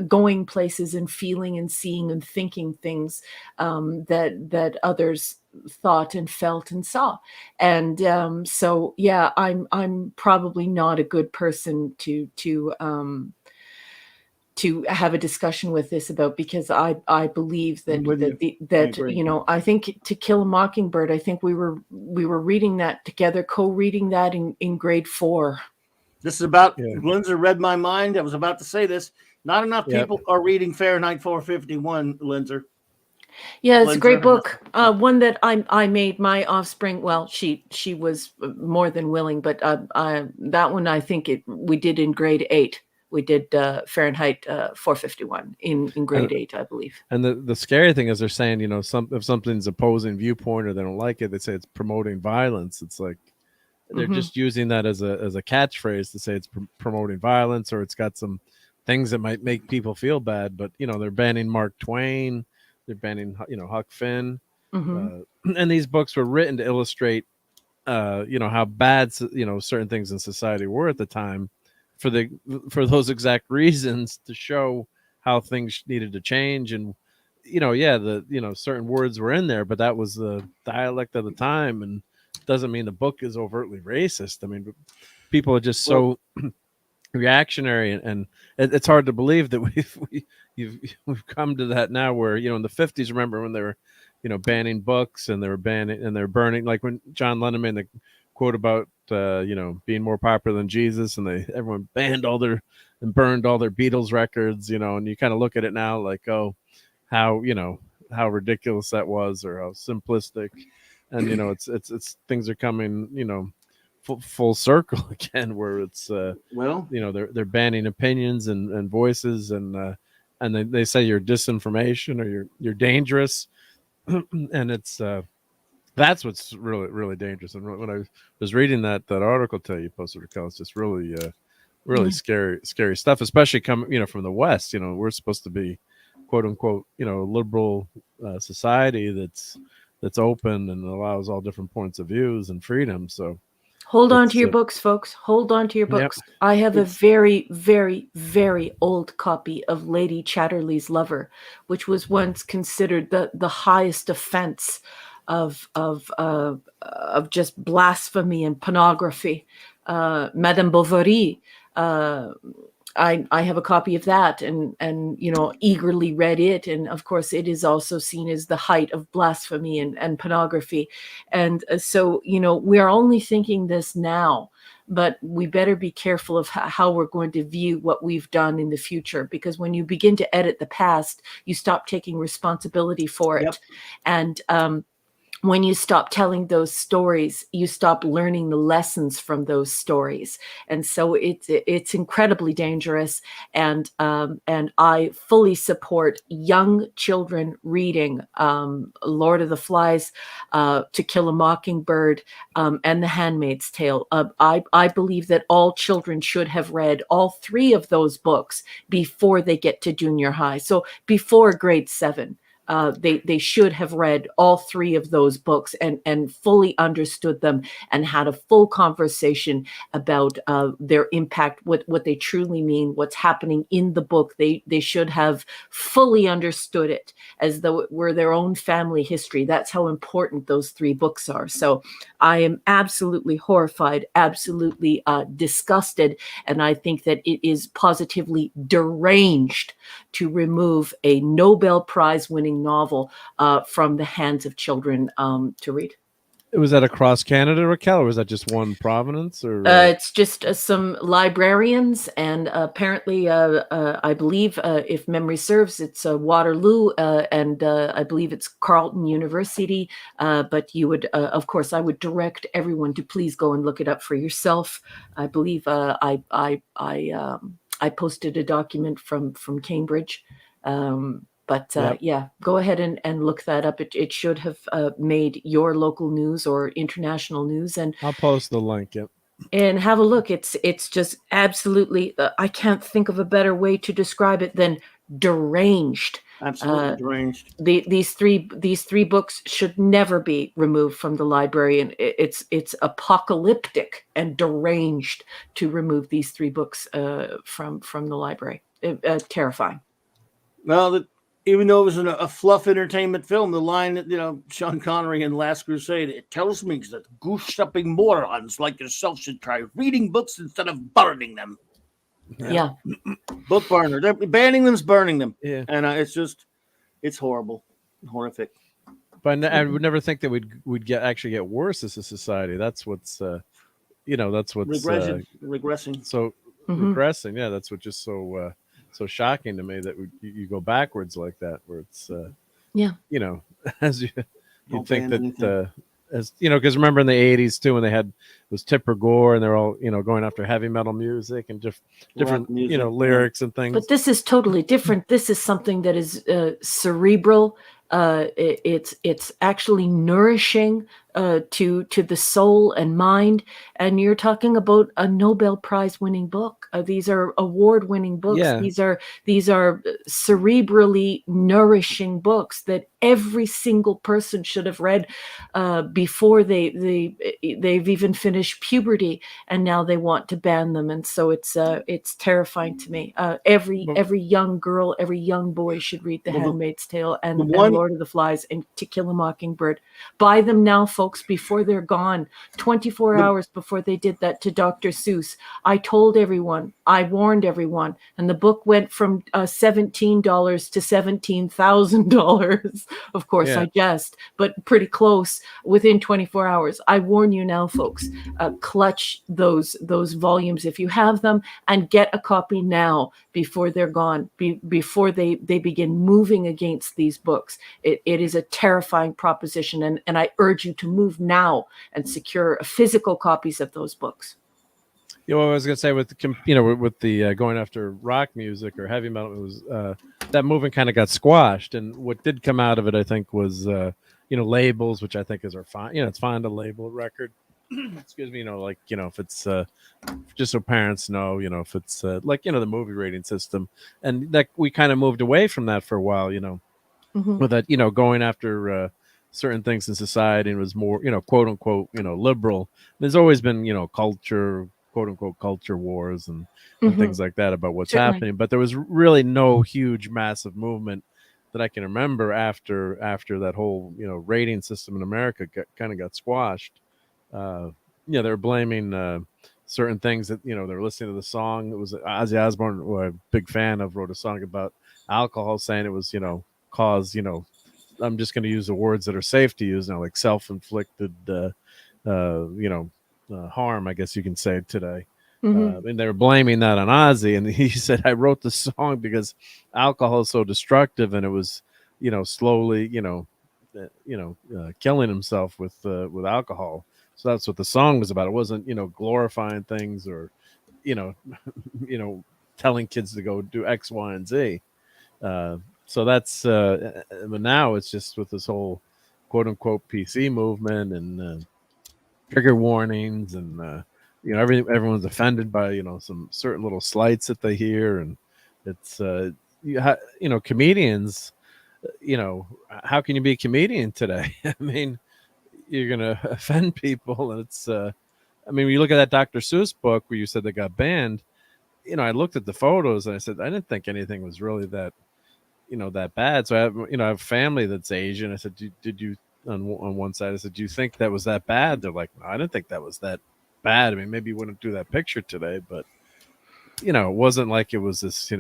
S2: going places, and feeling and seeing and thinking things that others thought and felt and saw. And so yeah, I'm probably not a good person to have a discussion with this about, because I believe that
S1: I'm with you. I
S2: that
S1: agree.
S2: I think To Kill a Mockingbird, I think we were reading that together, co-reading that in grade 4.
S1: This is about,
S3: Yeah.
S1: Lindsay read my mind. I was about to say this. Not enough
S3: Yep.
S1: people are reading Fahrenheit 451, Lindsay.
S2: Yeah, it's a great
S1: Lindsay.
S2: book. One that I made my offspring. Well, she was more than willing, but that one, I think we did in grade 8. We did Fahrenheit 451 in grade 8, I believe.
S3: And the scary thing is, they're saying, if something's opposing viewpoint or they don't like it, they say it's promoting violence. It's like they're just using that as a catchphrase to say it's promoting violence, or it's got some things that might make people feel bad. But they're banning Mark Twain, they're banning Huck Finn, and these books were written to illustrate how bad certain things in society were at the time, for those exact reasons, to show how things needed to change. And certain words were in there, but that was the dialect of the time, and doesn't mean the book is overtly racist. I mean, people are just so reactionary, and it's hard to believe that we've come to that now, where in the 50s, remember when they were banning books, and they were burning, like when John Lennon made the quote about being more popular than Jesus, and everyone banned and burned all their Beatles records, and you kind of look at it now like, oh, how ridiculous that was, or how simplistic. And it's things are coming full circle again, where it's they're banning opinions and voices, and they say you're disinformation, or you're dangerous. And it's that's what's really, really dangerous. And when I was reading that article you posted, Raquel, it's just really scary stuff, especially coming from the West. We're supposed to be, quote unquote, liberal society that's open and allows all different points of views and freedom. So
S2: hold on to your books, folks. Hold on to your books. Yep. I have a very, very, very old copy of Lady Chatterley's Lover, which was once considered the highest offense of just blasphemy and pornography. Madame Bovary. I have a copy of that, and eagerly read it, and of course it is also seen as the height of blasphemy and pornography. And so we are only thinking this now, but we better be careful of how we're going to view what we've done in the future, because when you begin to edit the past, you stop taking responsibility for it. Yep. And when you stop telling those stories, you stop learning the lessons from those stories, and so it's incredibly dangerous. And I fully support young children reading Lord of the Flies, To Kill a Mockingbird, and The Handmaid's Tale. I believe that all children should have read all three of those books before they get to junior high. So before grade 7. They should have read all three of those books and fully understood them and had a full conversation about their impact, what they truly mean, what's happening in the book. They should have fully understood it as though it were their own family history. That's how important those three books are. So I am absolutely horrified, absolutely disgusted, and I think that it is positively deranged to remove a Nobel Prize winning novel from the hands of children to read.
S3: Was that across Canada, Raquel, or was that just one province? Or
S2: it's just some librarians, and apparently, I believe, if memory serves, it's Waterloo, and I believe it's Carleton University. But you would, of course, I would direct everyone to please go and look it up for yourself. I believe I posted a document from Cambridge. But yeah, go ahead and look that up. It should have made your local news or international news. And
S3: I'll post the link. Yep.
S2: And have a look. It's just absolutely, I can't think of a better way to describe it than deranged.
S1: Absolutely deranged.
S2: These three books should never be removed from the library, and it's apocalyptic and deranged to remove these three books from the library. Terrifying.
S1: Well, even though it was a fluff entertainment film, the line that Sean Connery in Last Crusade, it tells me that goose-stepping morons like yourself should try reading books instead of burning them.
S2: Yeah.
S1: Book burner. They're banning them's burning them.
S3: Yeah.
S1: And it's horrible, horrific.
S3: But I would never think that we'd actually get worse as a society. That's what's that's what's
S1: regressing.
S3: So regressing. Yeah, that's what just so shocking to me that you go backwards like that, where it's as you'd think that as because remember in the 80s too, when they had it was Tipper Gore and they're all going after heavy metal music and different music, lyrics and things.
S2: But this is totally different. This is something that is cerebral. It's actually nourishing to the soul and mind. And you're talking about a Nobel Prize winning book. These are award winning books.
S3: Yeah.
S2: These are cerebrally nourishing books that every single person should have read before they've even finished puberty, and now they want to ban them. And so it's terrifying to me. Every young girl, every young boy should read The Handmaid's Tale and Lord of the Flies and To Kill a Mockingbird. Buy them now, folks, before they're gone. 24 hours before they did that to Dr. Seuss. I told everyone, I warned everyone, and the book went from $17 to $17,000. Of course, I jest, but pretty close within 24 hours. I warn you now, folks, clutch those volumes if you have them, and get a copy now before they're gone, before they begin moving against these books. It is a terrifying proposition, and I urge you to move now and secure physical copies of those books.
S3: What I was going to say with the going after rock music or heavy metal, it was that movement kind of got squashed, and what did come out of it, I think, was labels, which I think are fine. It's fine to label a record. Excuse me, if it's just so parents know, if it's the movie rating system, and that we kind of moved away from that for a while, with that, going after certain things in society, and was more, quote unquote, liberal. There's always been, culture, quote unquote, culture wars and things like that about what's happening, but there was really no huge, massive movement that I can remember after that whole, rating system in America kind of got squashed. They were blaming certain things that they were listening to the song. It was Ozzy Osbourne, who I'm a big fan of, wrote a song about alcohol, saying it was cause I'm just going to use the words that are safe to use now, like self-inflicted harm, I guess you can say today. And they were blaming that on Ozzy, and he said, I wrote the song because alcohol is so destructive, and it was slowly killing himself with alcohol. So that's what the song was about. It wasn't, glorifying things or, you know, telling kids to go do X, Y, and Z. So that's, but now it's just with this whole quote unquote PC movement and trigger warnings and, everyone's offended by, some certain little slights that they hear. And it's, comedians, how can you be a comedian today? I mean, you're going to offend people. And it's, when you look at that Dr. Seuss book where you said they got banned, I looked at the photos and I said, I didn't think anything was really that, that bad. So I have family that's Asian. I said, did you, on one side, I said, do you think that was that bad? They're like, no, I didn't think that was that bad. I mean, maybe you wouldn't do that picture today, but, it wasn't like it was this,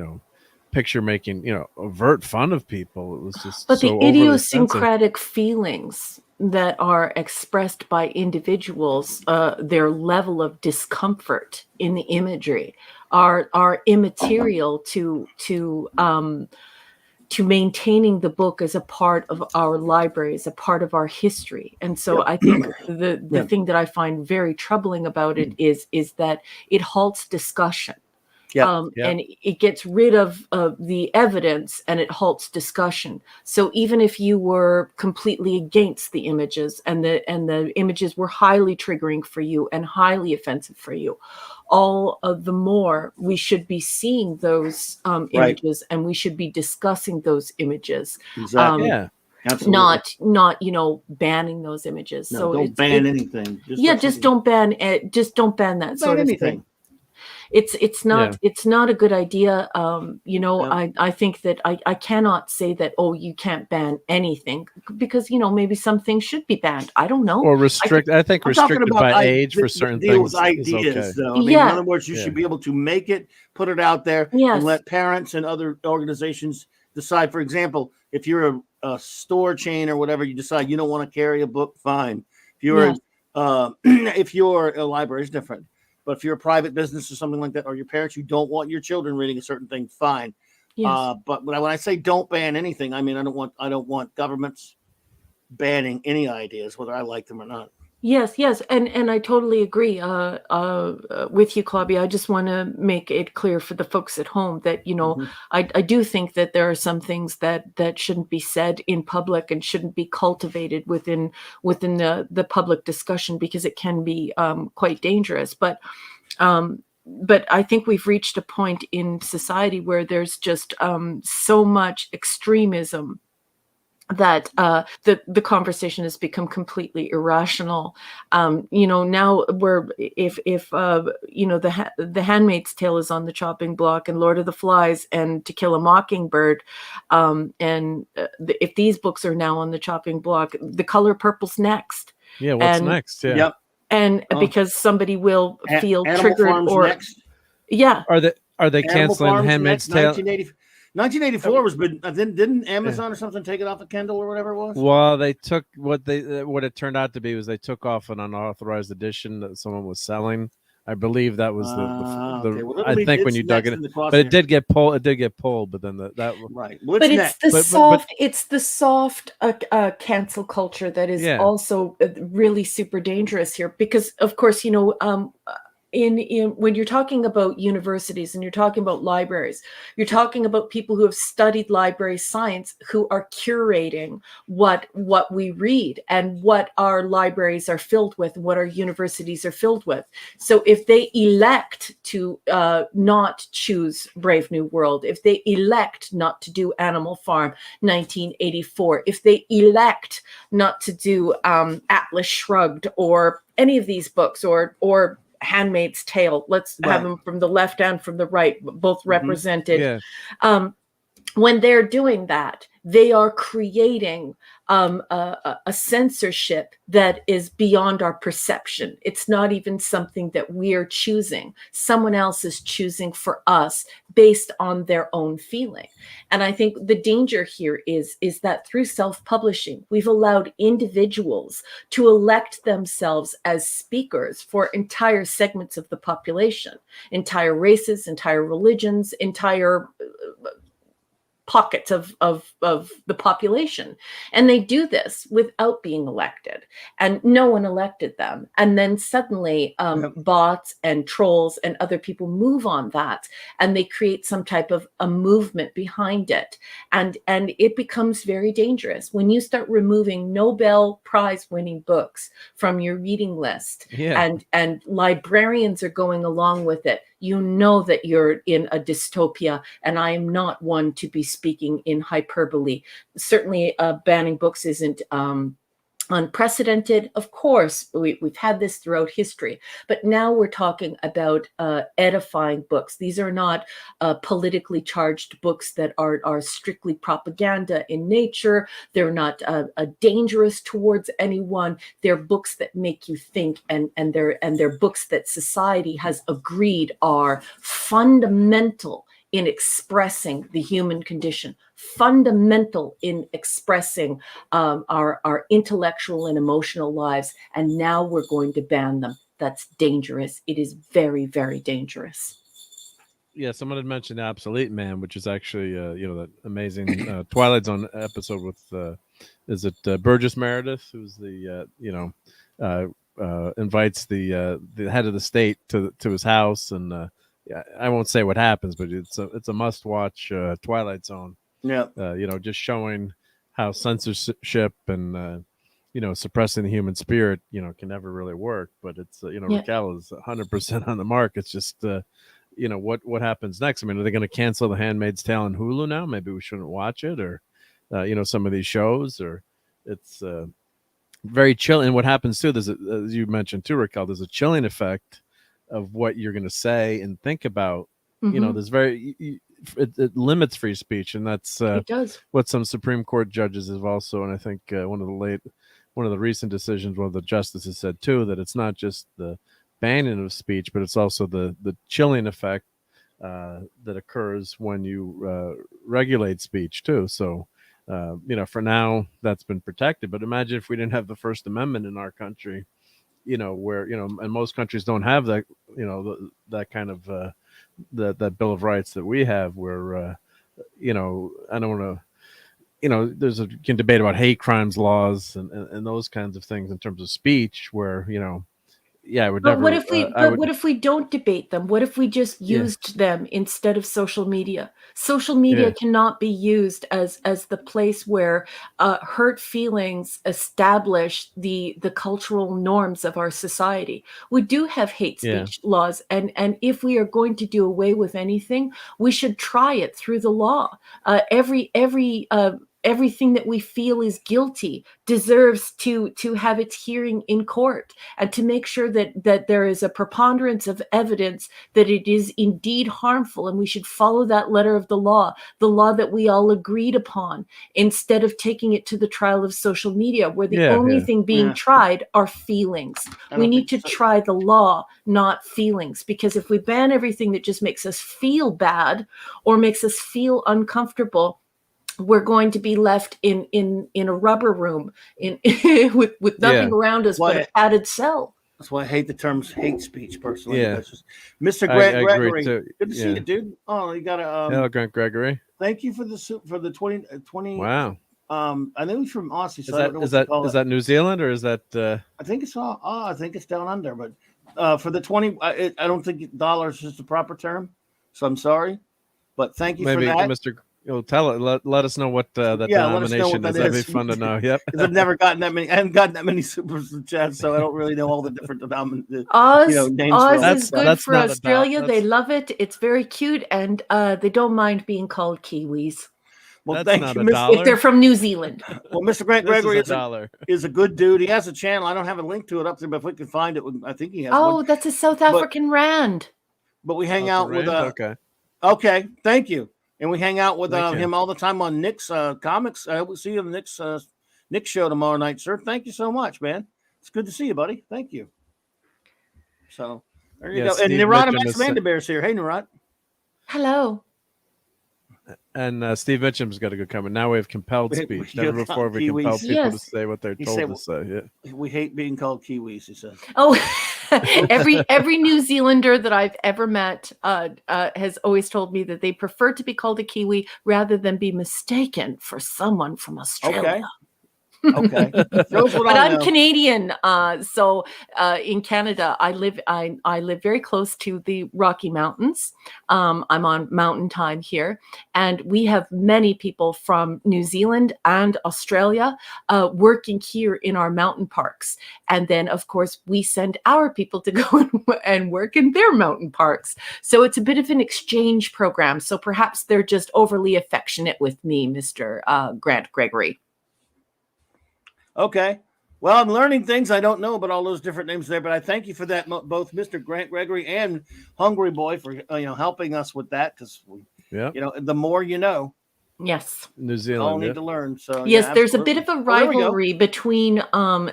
S3: picture making, overt fun of people. It was just
S2: but
S3: so
S2: the idiosyncratic feelings that are expressed by individuals, their level of discomfort in the imagery are immaterial to maintaining the book as a part of our library, as a part of our history. And so I think the thing that I find very troubling about it is that it halts discussion. And it gets rid of the evidence and it halts discussion. So even if you were completely against the images and the images were highly triggering for you and highly offensive for you, all of the more we should be seeing those images and we should be discussing those images.
S1: Exactly. Absolutely.
S2: Not banning those images.
S1: No,
S2: so
S1: don't ban anything.
S2: Just don't ban it. Just don't ban that sort of thing. It's not a good idea. I think that I cannot say that, you can't ban anything because, maybe some things should be banned. I don't know.
S3: Or restrict. I think restricted by age for certain things.
S1: With ideas,
S3: is okay.
S1: Though. I mean, in other words, you should be able to make it, put it out there, and let parents and other organizations decide. For example, if you're a store chain or whatever, you decide you don't want to carry a book, fine. If you're if you're a library, it's different. But if you're a private business or something like that, or your parents, you don't want your children reading a certain thing, fine. Yes. But when I say don't ban anything, I mean I don't want governments banning any ideas, whether I like them or not.
S2: Yes, and I totally agree with you, Clobby. I just want to make it clear for the folks at home that I do think that there are some things that shouldn't be said in public and shouldn't be cultivated within the public discussion because it can be quite dangerous. But I think we've reached a point in society where there's just so much extremism that the conversation has become completely irrational. Now if the Handmaid's Tale is on the chopping block and Lord of the Flies and To Kill a Mockingbird, if these books are now on the chopping block, The Color Purple's next.
S3: Yeah, what's next? Yeah.
S1: Yep.
S2: And because somebody will feel triggered
S1: Farms
S2: or
S1: next.
S2: Yeah.
S3: Are they canceling Handmaid's Tale?
S1: 1984 was, but didn't Amazon or something take it off of Kindle or whatever it was?
S3: Well, they took what it turned out to be was they took off an unauthorized edition that someone was selling. I believe that was I think when you dug it, but it did get pulled. It did get pulled, but then
S1: right.
S2: But it's the soft cancel culture that is also really super dangerous here because, of course, in when you're talking about universities and you're talking about libraries, you're talking about people who have studied library science who are curating what we read and what our libraries are filled with, what our universities are filled with. So if they elect to not choose Brave New World, if they elect not to do Animal Farm 1984, if they elect not to do Atlas Shrugged or any of these books or Handmaid's Tale, let's have them from the left and from the right, both represented. When they're doing that, they are creating a censorship that is beyond our perception. It's not even something that we're choosing. Someone else is choosing for us based on their own feeling. And I think the danger here is that through self-publishing, we've allowed individuals to elect themselves as speakers for entire segments of the population, entire races, entire religions, entire pockets of the population. And they do this without being elected, and no one elected them. And then suddenly bots and trolls and other people move on that, and they create some type of a movement behind it. And it becomes very dangerous when you start removing Nobel Prize winning books from your reading list, and librarians are going along with it. You know that you're in a dystopia, and I am not one to be speaking in hyperbole. Certainly, banning books isn't unprecedented. Of course, we've had this throughout history, but now we're talking about edifying books. These are not politically charged books that are strictly propaganda in nature. They're not dangerous towards anyone. They're books that make you think, and they're books that society has agreed are fundamental in expressing the human condition, fundamental in expressing our intellectual and emotional lives. And now we're going to ban them. That's dangerous. It is very, very dangerous.
S3: Yeah, someone had mentioned Obsolete Man, which is actually, that amazing Twilight Zone episode with, is it Burgess Meredith, who's the, invites the head of the state to his house, and I won't say what happens, but it's a must-watch Twilight Zone.
S1: Yeah.
S3: Just showing how censorship and suppressing the human spirit, can never really work. But it's Raquel is 100% on the mark. It's just what happens next. I mean, are they going to cancel The Handmaid's Tale on Hulu now? Maybe we shouldn't watch it, or some of these shows, or it's very chilling. And what happens too, as you mentioned too, Raquel, there's a chilling effect of what you're going to say and think about.
S2: Mm-hmm.
S3: There's it limits free speech, and that's
S2: it does.
S3: What some Supreme Court judges have also, and I think one of the recent decisions, one of the justices said too, that it's not just the banning of speech, but it's also the chilling effect that occurs when you regulate speech too. So for now that's been protected, but imagine if we didn't have the First Amendment in our country, where and most countries don't have that, that kind of that Bill of Rights that we have, where I don't want to, there's you can debate about hate crimes laws and those kinds of things in terms of speech, where I would
S2: but
S3: never.
S2: What if we don't debate them? What if we just used them instead of social media? Social media cannot be used as the place where hurt feelings establish the cultural norms of our society. We do have hate speech laws, and if we are going to do away with anything, we should try it through the law. Everything that we feel is guilty deserves to have its hearing in court, and to make sure that there is a preponderance of evidence that it is indeed harmful, and we should follow that letter of the law that we all agreed upon, instead of taking it to the trial of social media, where the only thing being tried are feelings. We need to try the law, not feelings, because if we ban everything that just makes us feel bad or makes us feel uncomfortable, we're going to be left in a rubber room with nothing around us but a padded cell.
S1: That's why I hate the terms hate speech personally.
S3: Yeah.
S1: Mr. Grant Gregory,
S3: good
S1: to see you, dude. Oh, you got a
S3: hello, Grant Gregory.
S1: Thank you for the 20.
S3: Wow.
S1: I think he's from Aussie. So
S3: is that New Zealand, or is that?
S1: I think it's I think it's down under, but for the 20, I don't think dollars is the proper term. So I'm sorry, but thank you for that,
S3: Mr. Let us know what that denomination is. That'd be fun to know. Yep.
S1: Because I've never gotten that many. I haven't gotten that many super chats, so I don't really know all the different denominations.
S2: Oz is good
S3: that's
S2: for Australia. They love it. It's very cute, and they don't mind being called Kiwis.
S1: Well,
S3: that's
S1: thank you,
S2: if they're from New Zealand.
S1: Well, Mr. Grant Gregory is a good dude. He has a channel. I don't have a link to it up there, but if we can find it, I think he has.
S2: Oh, that's a South African rand.
S1: But we hang out with.
S3: Okay,
S1: thank you. And we hang out with him all the time on Nick's comics. I will see you on the Nick's show tomorrow night, sir. Thank you so much, man. It's good to see you, buddy. Thank you. So there you go. And Narada Max Vanderbeer's here. Hey, Narada.
S2: Hello.
S3: And Steve Mitchum's got a good comment. Now we have compelled speech. Never before have we compelled people to say what they're told to say. Yeah.
S1: We hate being called Kiwis, he said.
S2: Oh. Every New Zealander that I've ever met has always told me that they prefer to be called a Kiwi rather than be mistaken for someone from Australia.
S1: Okay. Shows what
S2: But
S1: I
S2: I'm
S1: know.
S2: Canadian, so in Canada, I live very close to the Rocky Mountains. I'm on mountain time here, and we have many people from New Zealand and Australia working here in our mountain parks. And then, of course, we send our people to go and work in their mountain parks. So it's a bit of an exchange program. So perhaps they're just overly affectionate with me, Mr. Grant Gregory.
S1: Okay. Well, I'm learning things I don't know about all those different names there, but I thank you for that, both Mr. Grant Gregory and Hungry Boy, for helping us with that, because the more you know.
S2: Yes.
S3: New
S1: We
S3: Zealand.
S1: all need to learn. So
S2: yes,
S1: yeah,
S2: there's a bit of a rivalry
S1: go.
S2: between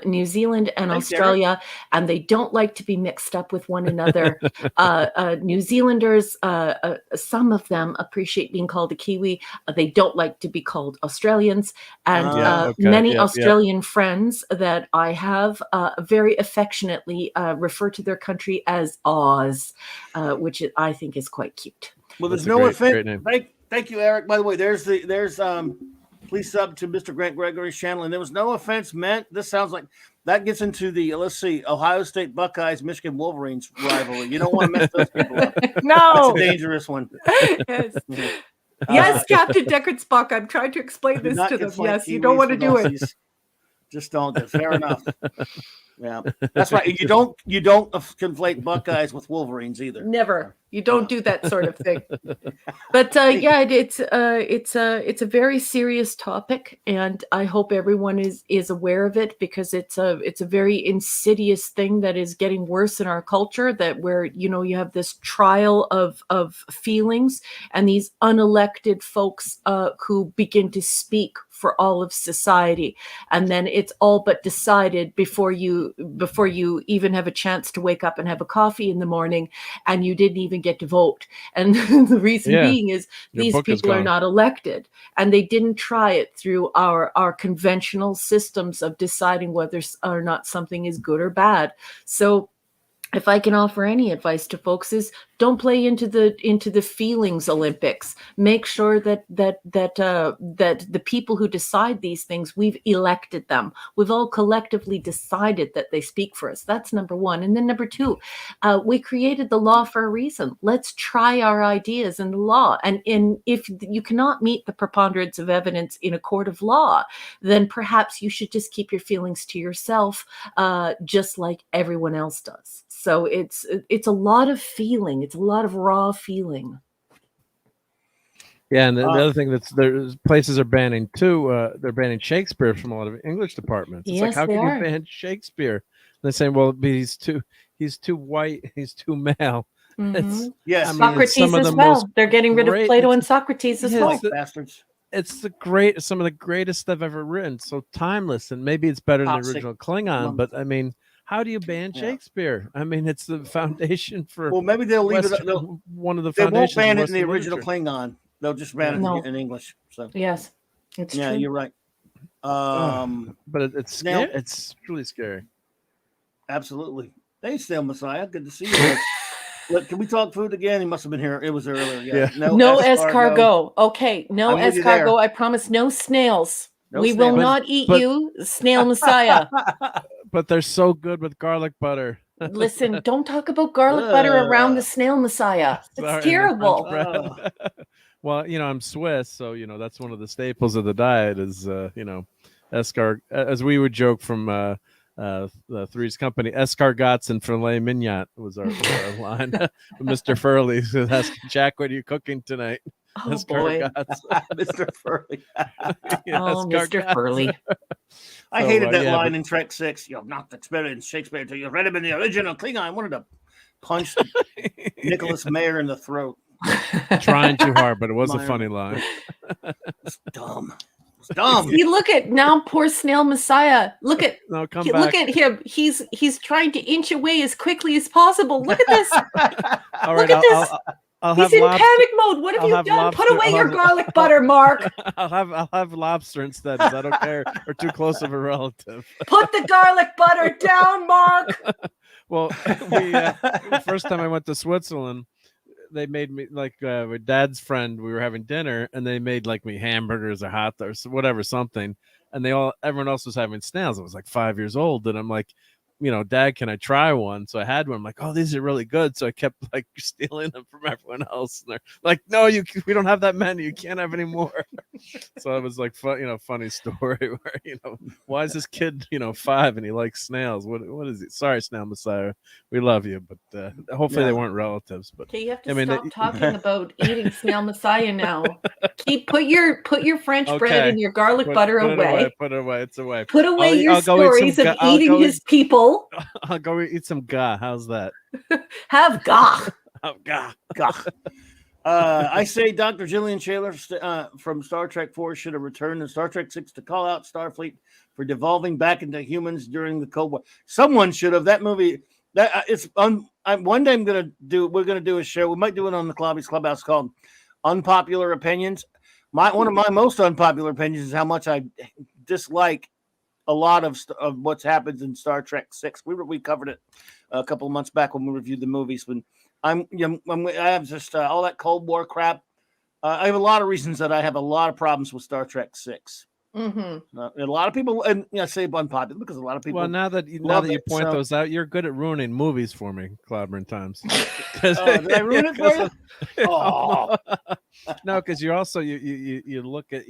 S2: New Zealand and
S1: Thanks,
S2: Australia,
S1: Eric.
S2: and they don't like to be mixed up with one another. New Zealanders, some of them appreciate being called a Kiwi. They don't like to be called Australians, and many Australian friends that I have very affectionately refer to their country as Oz, which I think is quite cute.
S1: Well, there's no offense. Thank you, Eric. By the way, there's please sub to Mr. Grant Gregory's channel, and there was no offense meant. This sounds like that gets into the Ohio State Buckeyes, Michigan Wolverines rivalry. You don't want to mess those people up.
S2: No,
S1: it's a dangerous one.
S2: Yes. Yes, Captain Deckard Spock. I'm trying to explain this to them. Yes, you don't want to do it.
S1: Just don't. Fair enough. Yeah, that's right. You don't conflate Buckeyes with Wolverines either.
S2: Never. You don't do that sort of thing. But it's a very serious topic, and I hope everyone is aware of it, because it's a very insidious thing that is getting worse in our culture, that where you have this trial of feelings, and these unelected folks who begin to speak for all of society, and then it's all but decided before you even have a chance to wake up and have a coffee in the morning, and you didn't even get to vote. And the reason being is these people are not elected, and they didn't try it through our conventional systems of deciding whether or not something is good or bad. So if I can offer any advice to folks, is don't play into the feelings Olympics. Make sure that the people who decide these things, we've elected them. We've all collectively decided that they speak for us. That's number one. And then number two, we created the law for a reason. Let's try our ideas in the law. And if you cannot meet the preponderance of evidence in a court of law, then perhaps you should just keep your feelings to yourself, just like everyone else does. So it's a lot of feeling. It's a lot of raw feeling.
S3: Yeah, and the other thing there's places are banning too. They're banning Shakespeare from a lot of English departments. It's like, how can you ban Shakespeare? And they're saying, well, he's too white, he's too male.
S2: Mm-hmm.
S1: Yes,
S2: Socrates as well. They're getting rid of Plato and Socrates as well.
S1: Bastards.
S3: It's some of the greatest they've ever written. So timeless, and maybe it's better than the original Klingon. But I mean, how do you ban Shakespeare? I mean, it's the foundation for.
S1: Well, maybe they'll leave it.
S3: One of the
S1: they
S3: foundations.
S1: They won't ban it in the original Klingon. They'll just ban it in English. So
S2: yes, it's true.
S1: You're right.
S3: But it's scary. It's really scary.
S1: Absolutely. Hey, Snail Messiah, good to see you. Look, can we talk food again? He must have been here. It was earlier. Yeah.
S2: No escargot. Okay, no escargot. I promise. No snails. We will not eat you, Snail Messiah.
S3: But they're so good with garlic butter.
S2: Listen, don't talk about garlic butter around the Snail Messiah. It's terrible.
S3: Well, I'm Swiss, so that's one of the staples of the diet is escargot. As we would joke from the Three's Company, escargots and filet mignon was our line. Mr. Furley asked Jack, "What are you cooking tonight?"
S2: Oh boy,
S1: Mr. Furley.
S2: Mr. Furley.
S1: I hated that line in Trek 6. You have not experienced Shakespeare until you've read him in the original Klingon. I wanted to punch Nicholas Mayer in the throat.
S3: Trying too hard, but it was a funny line.
S1: It's dumb. It's dumb.
S2: See, look at now, poor Snail Messiah. Look at
S3: look
S2: at him. He's trying to inch away as quickly as possible. Look at this.
S3: All
S2: look
S3: right,
S2: at this. He's in panic mode. What have you done?
S3: Lobster.
S2: Put away your garlic butter, Mark.
S3: I'll have lobster instead, because I don't care. Or too close of a relative.
S2: Put the garlic butter down, Mark.
S3: Well, we first time I went to Switzerland, they made me like with Dad's friend. We were having dinner, and they made like me hamburgers or hot dogs, whatever, something. And everyone else was having snails. I was like 5 years old, and I'm like, Dad, can I try one? So I had one. I'm like, oh, these are really good. So I kept like stealing them from everyone else. And they're like, no, we don't have that menu. You can't have any more. So it was like funny story where, why is this kid, 5 and he likes snails? What is it? Sorry, Snail Messiah. We love you, but hopefully they weren't relatives. But
S2: okay, you have to stop talking about eating Snail Messiah now. Put your French bread and your garlic butter away.
S3: Put it away. It's away.
S2: Put away your stories of eating his people.
S3: I'll go eat some gah. How's that?
S2: Have gah.
S3: Oh, gah.
S1: I say Dr. Gillian Shaler from Star Trek 4 should have returned in Star Trek 6 to call out Starfleet for devolving back into humans during the Cold War. Someone should have. That movie. One day we're gonna do a show. We might do it on the Clobby'S Clubhouse called Unpopular Opinions. One of my most unpopular opinions is how much I dislike a lot of what's happened in Star Trek 6. We covered it a couple of months back when we reviewed the movies. When I have just all that Cold War crap. I have a lot of reasons that I have a lot of problems with Star Trek 6.
S2: Mm-hmm.
S1: A lot of people, and say unpopular because a lot of people.
S3: Well, now that you point those out, you're good at ruining movies for me, Clobberin times.
S1: Did I ruin it for you? Oh.
S3: No, because you also you look at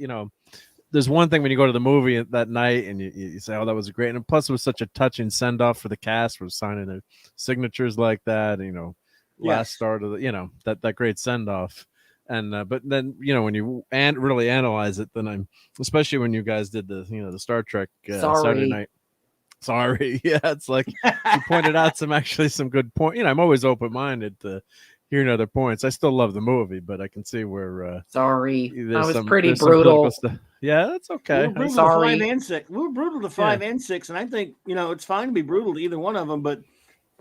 S3: there's one thing when you go to the movie that night and you say, oh, that was great, and plus it was such a touching send off for the cast for signing their signatures like that. Last start of the that great send off. And but then when you really analyze it, then especially when you guys did the Star Trek Saturday night. Sorry, yeah, it's like you pointed out some good point. I'm always open minded to hearing other points. I still love the movie, but I can see where.
S2: Sorry, I was pretty brutal.
S3: Yeah, that's okay.
S1: We were brutal to 5 and 6. We were brutal to 5 and 6, and I think it's fine to be brutal to either one of them, but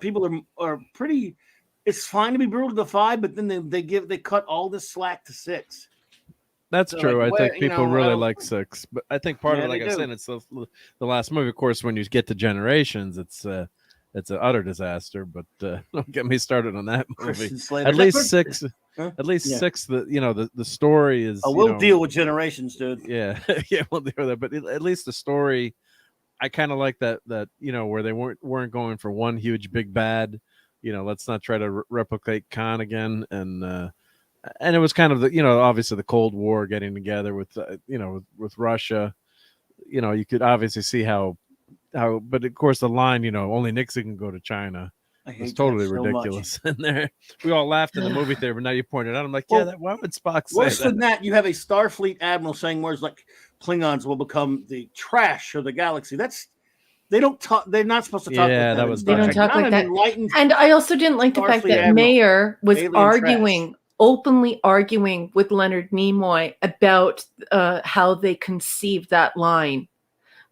S1: people are pretty. It's fine to be brutal to 5, but then they cut all this slack to 6.
S3: That's true. I think people really like 6, but I think part of it, like I said, it's the last movie. Of course, when you get to Generations, it's an utter disaster. But don't get me started on that movie. At least 6. Huh? At least 6. The story is.
S1: Oh, we'll deal with Generations, dude.
S3: Yeah, yeah, we'll deal with that. But at least the story, I kind of like that. Where they weren't going for one huge big bad. Let's not try to replicate Khan again, and it was kind of obviously the Cold War getting together with with Russia. You could obviously see how, but of course the line only Nixon can go to China. It's totally ridiculous. And there, we all laughed in the movie theater, but now you pointed out, I'm like, why would Spock say
S1: worse than that? You have a Starfleet admiral saying words like Klingons will become the trash of the galaxy. They don't talk. They're not supposed to talk.
S3: Yeah,
S1: like that.
S2: They don't talk like that. And I also didn't like the fact that Mayer was openly arguing with Leonard Nimoy about how they conceived that line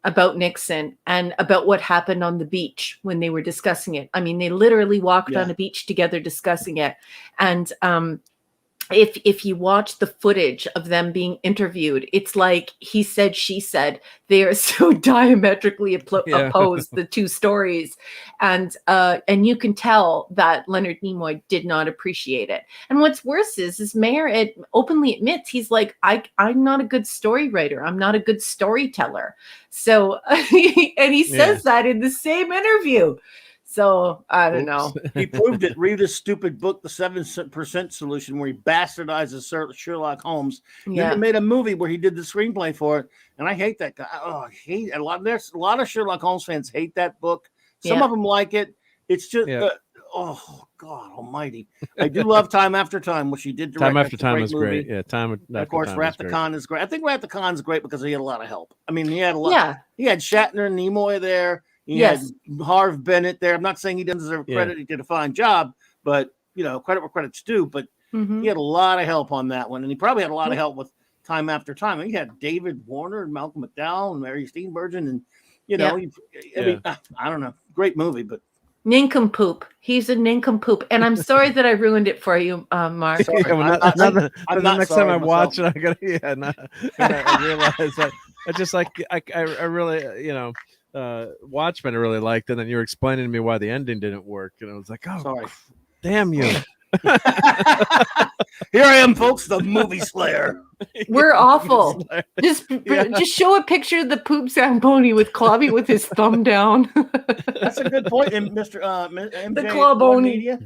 S2: about Nixon and about what happened on the beach when they were discussing it. I mean, they literally walked on a beach together discussing it. And if you watch the footage of them being interviewed, it's like he said, she said. They are so diametrically opposed, the two stories, and you can tell that Leonard Nimoy did not appreciate it. And what's worse is Mayer openly admits he's like, I'm not a good story writer. I'm not a good storyteller. So and he says that in the same interview. So I don't know.
S1: He proved it. Read his stupid book, The 7% Solution, where he bastardizes Sherlock Holmes. Then he made a movie where he did the screenplay for it, and I hate that guy. Oh, I hate a lot. There's a lot of Sherlock Holmes fans hate that book. Some of them like it. It's just oh God Almighty! I do love Time After Time, which he did direct.
S3: Time After Time is great. Yeah,
S1: of course, Wrath the Khan is great. I think Wrath the Khan is great because he had a lot of help. I mean, he had a lot. Yeah. He had Shatner and Nimoy there. He had Harv Bennett there. I'm not saying he doesn't deserve credit. He did a fine job, but credit where credit's due. But he had a lot of help on that one, and he probably had a lot of help with Time After Time. He had David Warner and Malcolm McDowell and Mary Steenburgen, and I mean, I don't know, great movie, but
S2: nincompoop. He's a nincompoop, and I'm sorry that I ruined it for you, Mark.
S3: Sorry, the next time I watch it, I gotta I realize that I just like I really Watchmen I really liked, and then you were explaining to me why the ending didn't work, and I was like, oh,
S1: Sorry.
S3: damn you.
S1: Here I am, folks, the movie slayer.
S2: We're awful. Just show a picture of the poop Zamboni with Clobby with his thumb down.
S1: That's a good point, Mr. MJ
S2: The Cloboni.
S1: Media.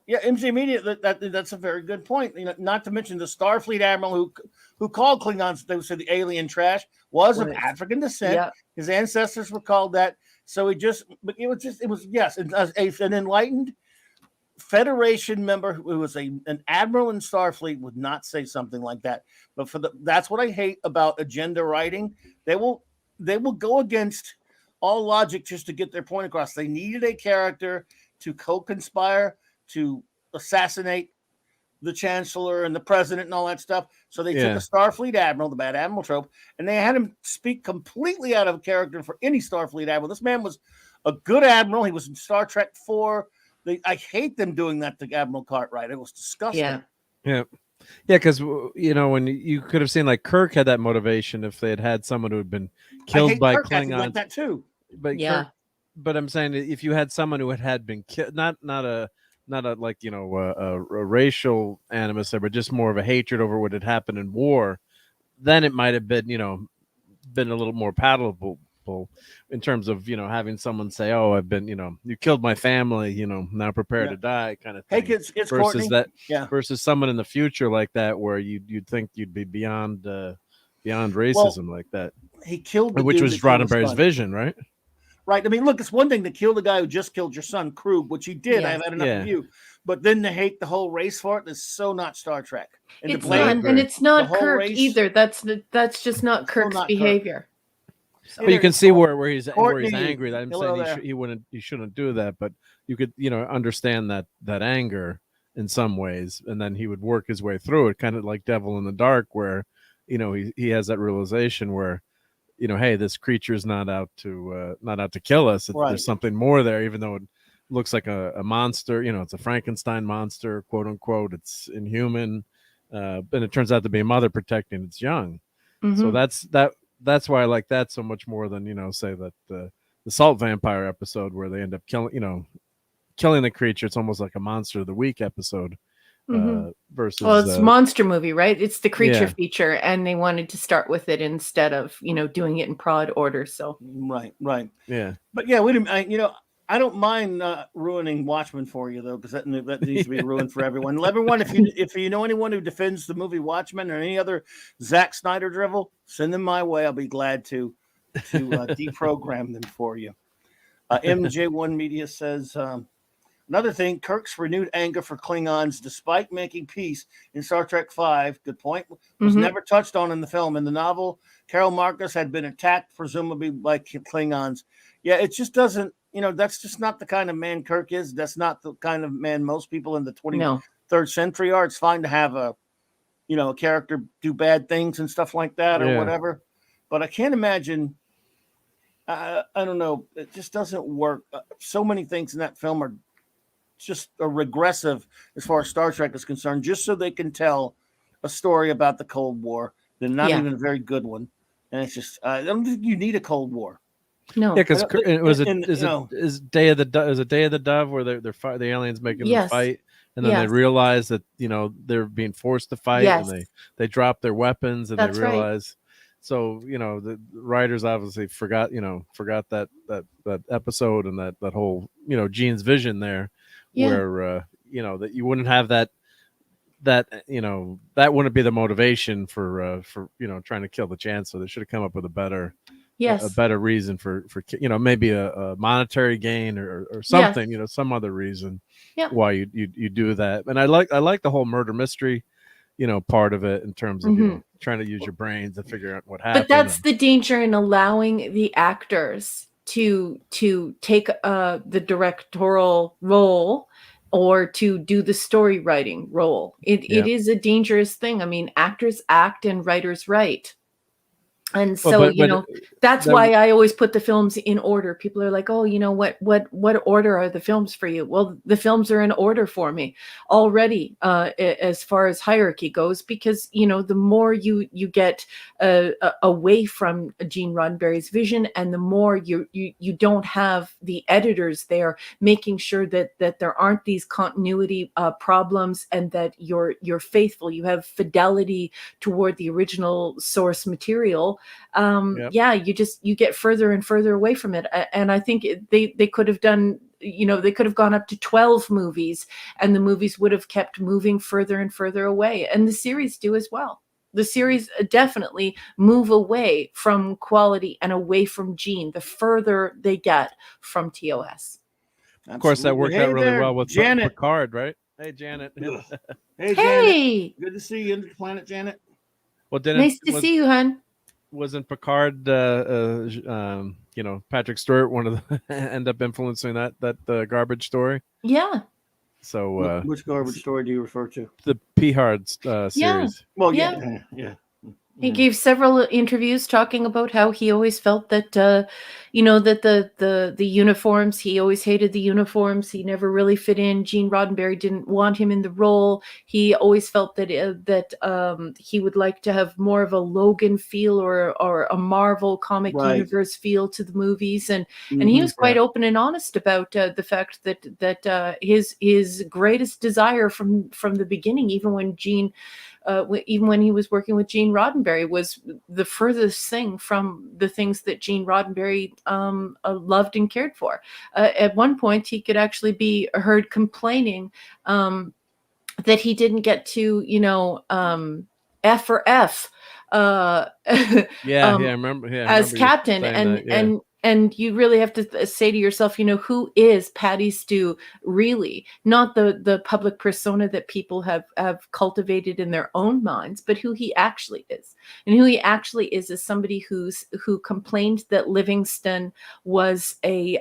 S1: Yeah, MJ Media. That's a very good point. You know, not to mention the Starfleet admiral who called Klingons, they said the alien trash, was of African descent.
S2: Yeah.
S1: His ancestors were called that. So it was yes, an enlightened Federation member who was an admiral in Starfleet would not say something like that. But that's what I hate about agenda writing. They will go against all logic just to get their point across. They needed a character to co-conspire to assassinate the chancellor and the president and all that stuff. So they took a Starfleet admiral, the bad admiral trope, and they had him speak completely out of character for any Starfleet admiral. This man was a good admiral. He was in Star Trek 4. I hate them doing that to Admiral Cartwright. It was disgusting.
S3: Yeah, because when you could have seen like Kirk had that motivation if they had someone who had been killed by Klingons.
S1: Like that too.
S3: But but I'm saying if you had someone who had been killed, not a like a racial animus there, but just more of a hatred over what had happened in war, then it might have been been a little more palatable in terms of having someone say, oh, I've been you killed my family, now prepare to die, kind of thing.
S1: Hey, it's
S3: versus
S1: Courtney.
S3: Versus someone in the future like that where you'd think you'd be beyond racism like that.
S1: He killed
S3: which was Roddenberry's vision, right?
S1: Right. I mean, look, it's one thing to kill the guy who just killed your son, Krug, which he did. I've had enough of you. But then to hate the whole race for it is so not Star Trek. And
S2: it's not, and it's not Kirk either. That's just not Kirk's behavior.
S3: So. But you can see where he's angry. That I'm saying he shouldn't do that. But you could understand that anger in some ways, and then he would work his way through it, kind of like Devil in the Dark, where he has that realization where hey, this creature is not out to kill us. There's something more there, even though it looks like a monster. It's a Frankenstein monster, quote unquote. It's inhuman, and it turns out to be a mother protecting its young. Mm-hmm. So that's why I like that so much more than say that the Salt Vampire episode where they end up killing the creature. It's almost like a Monster of the Week episode. Versus
S2: it's a monster movie, right? It's the creature feature, and they wanted to start with it instead of doing it in prod order. So
S1: right,
S3: yeah.
S1: But yeah, wait a minute. I don't mind ruining Watchmen for you though, because that needs to be ruined for everyone. Everyone, if you know anyone who defends the movie Watchmen or any other Zack Snyder drivel, send them my way. I'll be glad to deprogram them for you. MJ1 Media says. Another thing, Kirk's renewed anger for Klingons, despite making peace in Star Trek V, good point, was never touched on in the film. In the novel, Carol Marcus had been attacked, presumably by Klingons. Yeah, it just doesn't, that's just not the kind of man Kirk is. That's not the kind of man most people in the 23rd century are. It's fine to have a character do bad things and stuff like that or whatever. But I can't imagine, I don't know, it just doesn't work. So many things in that film are just a regressive as far as Star Trek is concerned, just so they can tell a story about the Cold War. They're not even a very good one. And it's just, I don't think you need a Cold War.
S2: No.
S3: Yeah, because is Day of the Dove where the aliens making them fight, and then they realize that they're being forced to fight, and they drop their weapons, and they realize. So the writers obviously forgot that episode and that whole Gene's vision there. Where that you wouldn't have that wouldn't be the motivation for trying to kill the chancellor. They should have come up with a better reason for maybe a monetary gain or something, some other reason why you do that. And I like the whole murder mystery part of it in terms of trying to use your brains to figure out what happened.
S2: But that's the danger in allowing the actors to take the directorial role or to do the story writing role. It is a dangerous thing. I mean, actors act and writers write. And so,
S3: but
S2: that's
S3: that-
S2: why I always put the films in order. People are like, oh, what order are the films for you? Well, the films are in order for me already, as far as hierarchy goes, because, the more you get away from Gene Roddenberry's vision, and the more you don't have the editors there making sure that there aren't these continuity problems, and that you're faithful, you have fidelity toward the original source material. You get further and further away from it. And I think they could have done, they could have gone up to 12 movies, and the movies would have kept moving further and further away. And the series do as well. The series definitely move away from quality and away from Gene the further they get from TOS.
S3: Of course, that worked out really well with
S1: Janet.
S3: Picard, right? Hey, Janet.
S1: Hey, Janet.
S2: Hey,
S1: Good to see you, Interplanet Janet.
S3: Well,
S2: nice to see you, hon.
S3: Wasn't Picard, Patrick Stewart, one of the end up influencing that garbage story?
S2: Yeah.
S3: So
S1: which garbage story do you refer to?
S3: The P-Hard series.
S1: Well,
S2: Yeah.
S1: yeah.
S2: He gave several interviews talking about how he always felt that, that the uniforms, he always hated the uniforms. He never really fit in. Gene Roddenberry didn't want him in the role. He always felt that he would like to have more of a Logan feel or a Marvel comic universe feel to the movies. And he was quite open and honest about the fact that his greatest desire from the beginning, even when he was working with Gene Roddenberry, was the furthest thing from the things that Gene Roddenberry loved and cared for. At one point, he could actually be heard complaining that he didn't get to, F for F.
S3: I remember. Yeah,
S2: as captain, and you really have to say to yourself, who is Patty Stew really? Not the public persona that people have cultivated in their own minds, but who he actually is. And who he actually is somebody who complained that Livingston was an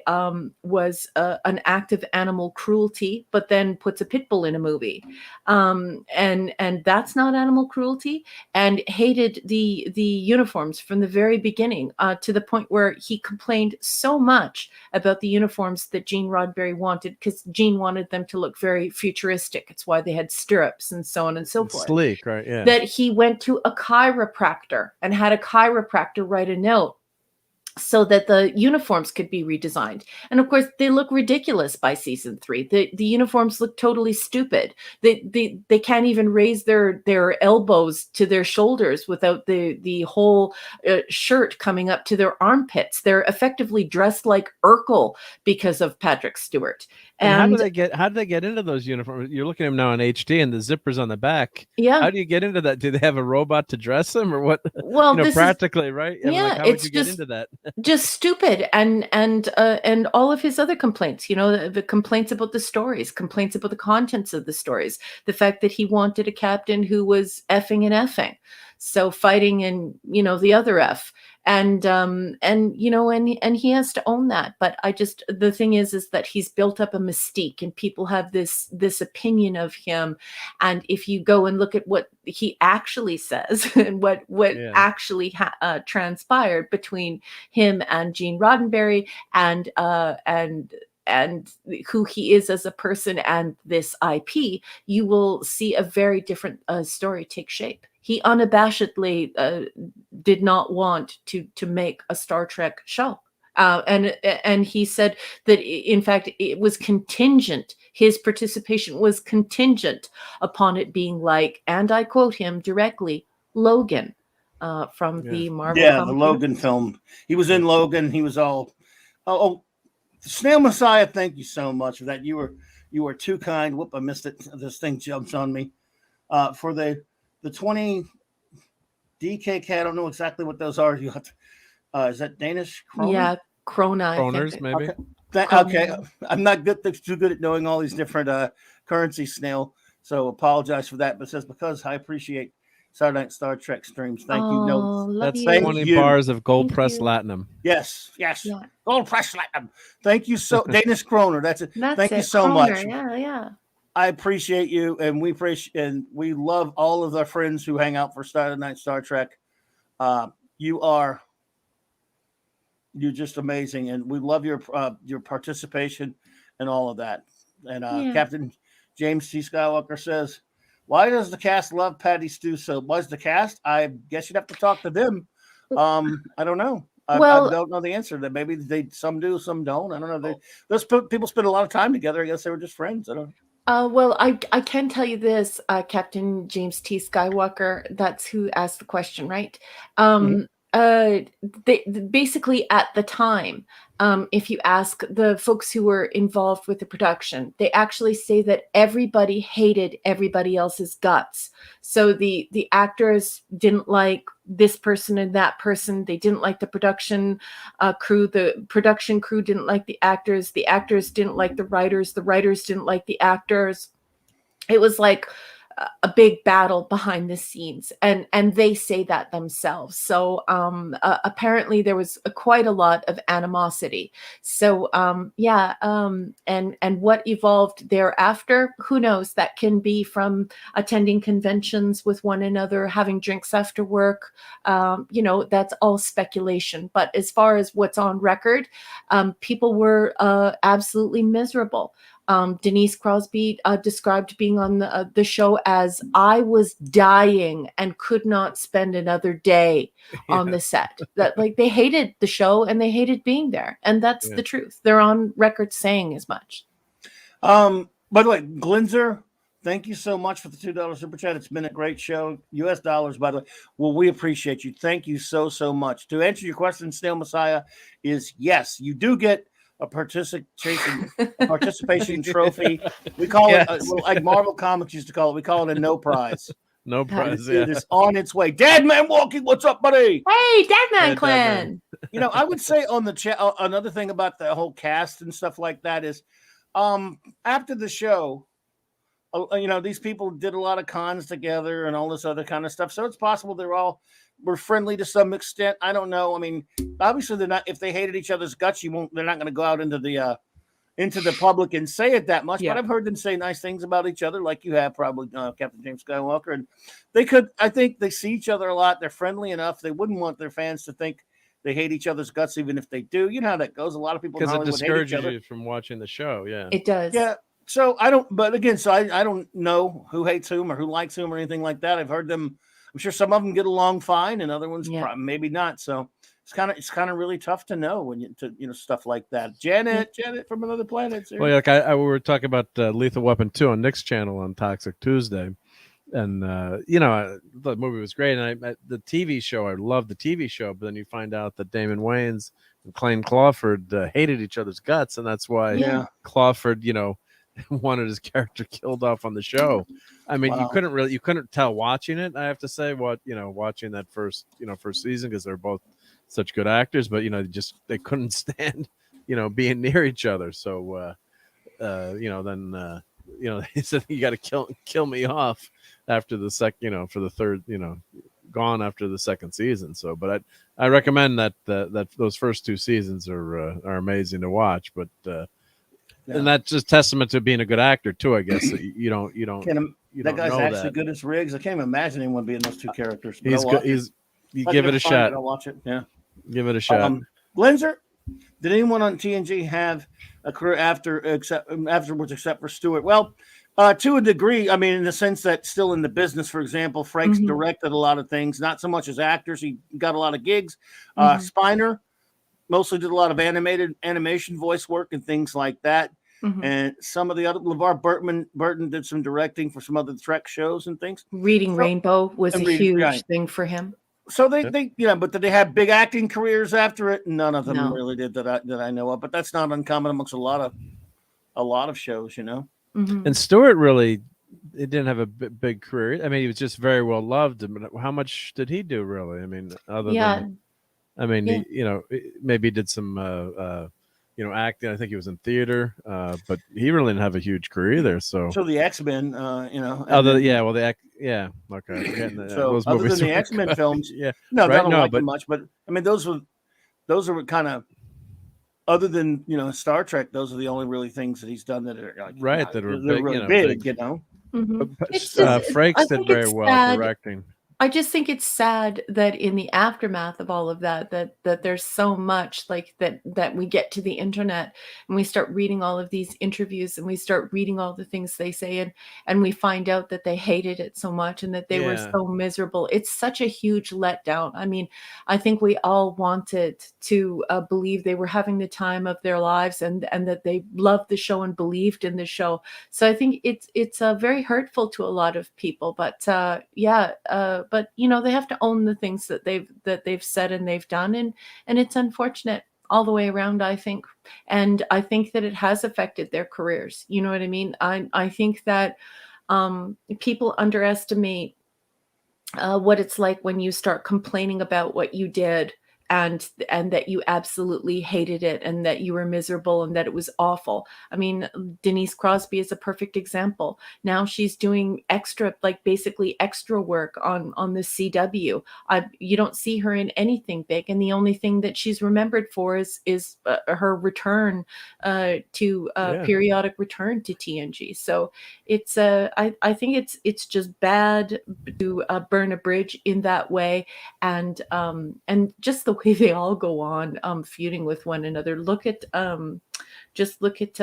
S2: act of animal cruelty, but then puts a pit bull in a movie, and that's not animal cruelty. And hated the uniforms from the very beginning, to the point where he complained so much about the uniforms that Gene Roddenberry wanted, because Gene wanted them to look very futuristic. It's why they had stirrups and so on and so forth.
S3: Sleek, right? Yeah.
S2: That he went to a chiropractor and had a chiropractor write a note so that the uniforms could be redesigned. And of course, they look ridiculous by season 3. The uniforms look totally stupid. They can't even raise their elbows to their shoulders without the whole shirt coming up to their armpits. They're effectively dressed like Urkel because of Patrick Stewart.
S3: And how do they get into those uniforms? You're looking at them now in HD, and the zipper's on the back.
S2: Yeah.
S3: How do you get into that? Do they have a robot to dress them, or what?
S2: Well,
S3: practically, right? How would you get into that?
S2: Just stupid, and all of his other complaints, the complaints about the stories, complaints about the contents of the stories, the fact that he wanted a captain who was effing and effing, so fighting and the other F, and he has to own that. But the thing is that he's built up a mystique, and people have this opinion of him. And if you go and look at what he actually says and what actually transpired between him and Gene Roddenberry, and who he is as a person and this IP, you will see a very different story take shape. He unabashedly did not want to make a Star Trek show. And he said that, in fact, it was contingent. His participation was contingent upon it being like, and I quote him directly, Logan, from the Marvel.
S1: Yeah, the Logan film. He was in Logan. He was all, Snail Messiah. Thank you so much for that. You were too kind. Whoop, I missed it. This thing jumps on me. For the 20 DKK, I don't know exactly what those are. You have to, is that Danish? Kroner?
S2: Yeah, Krona.
S3: Kroners, maybe.
S1: Okay. I'm not too good at knowing all these different currencies, Snail. So apologize for that. But it says, because I appreciate Saturday Night Star Trek streams. Thank you. No,
S3: that's
S2: you.
S3: 20 bars of gold pressed latinum.
S1: Yes.
S2: Yeah.
S1: Gold pressed latinum. Thank you so Danish Kroner. That's it. Thank you so
S2: Kroner.
S1: much.
S2: Yeah.
S1: I appreciate you, and we love all of our friends who hang out for Saturday Night Star Trek. you're just amazing, and we love your participation and all of that. And Captain James T. Skywalker says, "Why does the cast love Patty Stew so? Was the cast? I guess you'd have to talk to them. I don't know. I don't know the answer. That maybe some do, some don't. I don't know. Those people spend a lot of time together. I guess they were just friends. I don't know.
S2: Well, I can tell you this, Captain James T. Skywalker. That's who asked the question, right? They basically at the time, if you ask the folks who were involved with the production, they actually say that everybody hated everybody else's guts. So the actors didn't like this person and that person. They didn't like the production crew. The production crew didn't like the actors. The actors didn't like the writers. The writers didn't like the actors. It was like a big battle behind the scenes, and they say that themselves. So apparently there was quite a lot of animosity. So and what evolved thereafter, who knows? That can be from attending conventions with one another, having drinks after work. That's all speculation. But as far as what's on record, people were absolutely miserable. Denise Crosby described being on the show as, "I was dying and could not spend another day on the set." That they hated the show and they hated being there, and that's the truth. They're on record saying as much.
S1: By the way, Glinzer, thank you so much for the $2 super chat. It's been a great show. US dollars, by the way. Well, we appreciate you. Thank you so much. To answer your question, Snail Messiah, is yes, you do get a participation trophy. We call it like Marvel Comics used to call it. We call it a no prize.
S3: No prize.
S1: It is on its way. Dadman Walking, what's up, buddy?
S2: Hey, Dadman Clan.
S1: I would say on the chat, another thing about the whole cast and stuff like that is, after the show, these people did a lot of cons together and all this other kind of stuff. So it's possible were friendly to some extent. I don't know. I mean, obviously they're not. If they hated each other's guts, they're not going to go out into the public and say it that much. Yeah. But I've heard them say nice things about each other, like you have probably, Captain James Skywalker. And I think they see each other a lot. They're friendly enough. They wouldn't want their fans to think they hate each other's guts, even if they do. You know how that goes. A lot of people,
S3: because it discourages you from watching the show. Yeah,
S2: it does.
S1: Yeah. So I don't. But again, I don't know who hates whom or who likes whom or anything like that. I've heard them. I'm sure some of them get along fine, and other ones maybe not. So it's kind of really tough to know when stuff like that. Janet from another planet.
S3: Well, we were talking about Lethal Weapon 2 on Nick's channel on Toxic Tuesday, and the movie was great. And the TV show, I loved the TV show, but then you find out that Damon Wayans and Clayne Clawford hated each other's guts, and that's why Clawford, wanted his character killed off on the show. I mean, you couldn't tell watching it. I have to say, watching that first season, because they're both such good actors, but they couldn't stand, being near each other. So, then he said, "You got to kill me off after the for the third, gone after the second season." So, but I recommend that those first two seasons are amazing to watch, but. And that's just testament to being a good actor too, I guess. You don't
S1: that guy's actually good as Riggs. I can't even imagine anyone being those two characters.
S3: He's good. You give it a shot.
S1: I'll watch it. Yeah,
S3: give it a shot.
S1: Glenzer, did anyone on TNG have a career afterwards except for Stewart? Well, to a degree. I mean, in the sense that still in the business. For example, Frank's directed a lot of things, not so much as actors. He got a lot of gigs. Spiner mostly did a lot of animation voice work and things like that. And some of the other, LeVar Burton did some directing for some other Trek shows and things.
S2: Reading Rainbow was a huge thing for him.
S1: So they but did they have big acting careers after it? None of them really did that I know of. But that's not uncommon amongst a lot of shows,
S3: And Stewart really, it didn't have a big career. I mean, he was just very well loved. But how much did he do really? I mean, he, maybe did some, acting. I think he was in theater, but he really didn't have a huge career there. So
S1: the X-Men,
S3: okay.
S1: So other than the X-Men films, I don't like them much. But I mean, those are kind of, other than Star Trek, those are the only really things that he's done that are
S3: that are
S1: really big.
S3: Frakes did very well directing.
S2: I just think it's sad that in the aftermath of all of that, that there's so much like that we get to the internet and we start reading all of these interviews and we start reading all the things they say and we find out that they hated it so much and that they were
S3: Yeah.
S2: so miserable. It's such a huge letdown. I mean, I think we all wanted to believe they were having the time of their lives and that they loved the show and believed in the show. So I think it's very hurtful to a lot of people. But but they have to own the things that they've said and they've done, and it's unfortunate all the way around, I think. And I think that it has affected their careers. You know what I mean? I think that people underestimate what it's like when you start complaining about what you did and that you absolutely hated it and that you were miserable and that it was awful. I mean, Denise Crosby is a perfect example. Now she's doing extra, like basically extra work on the CW. You don't see her in anything big, and the only thing that she's remembered for is her return to periodic return to TNG. So it's I think it's just bad to burn a bridge in that way, and just the way they all go on feuding with one another. Look at just look at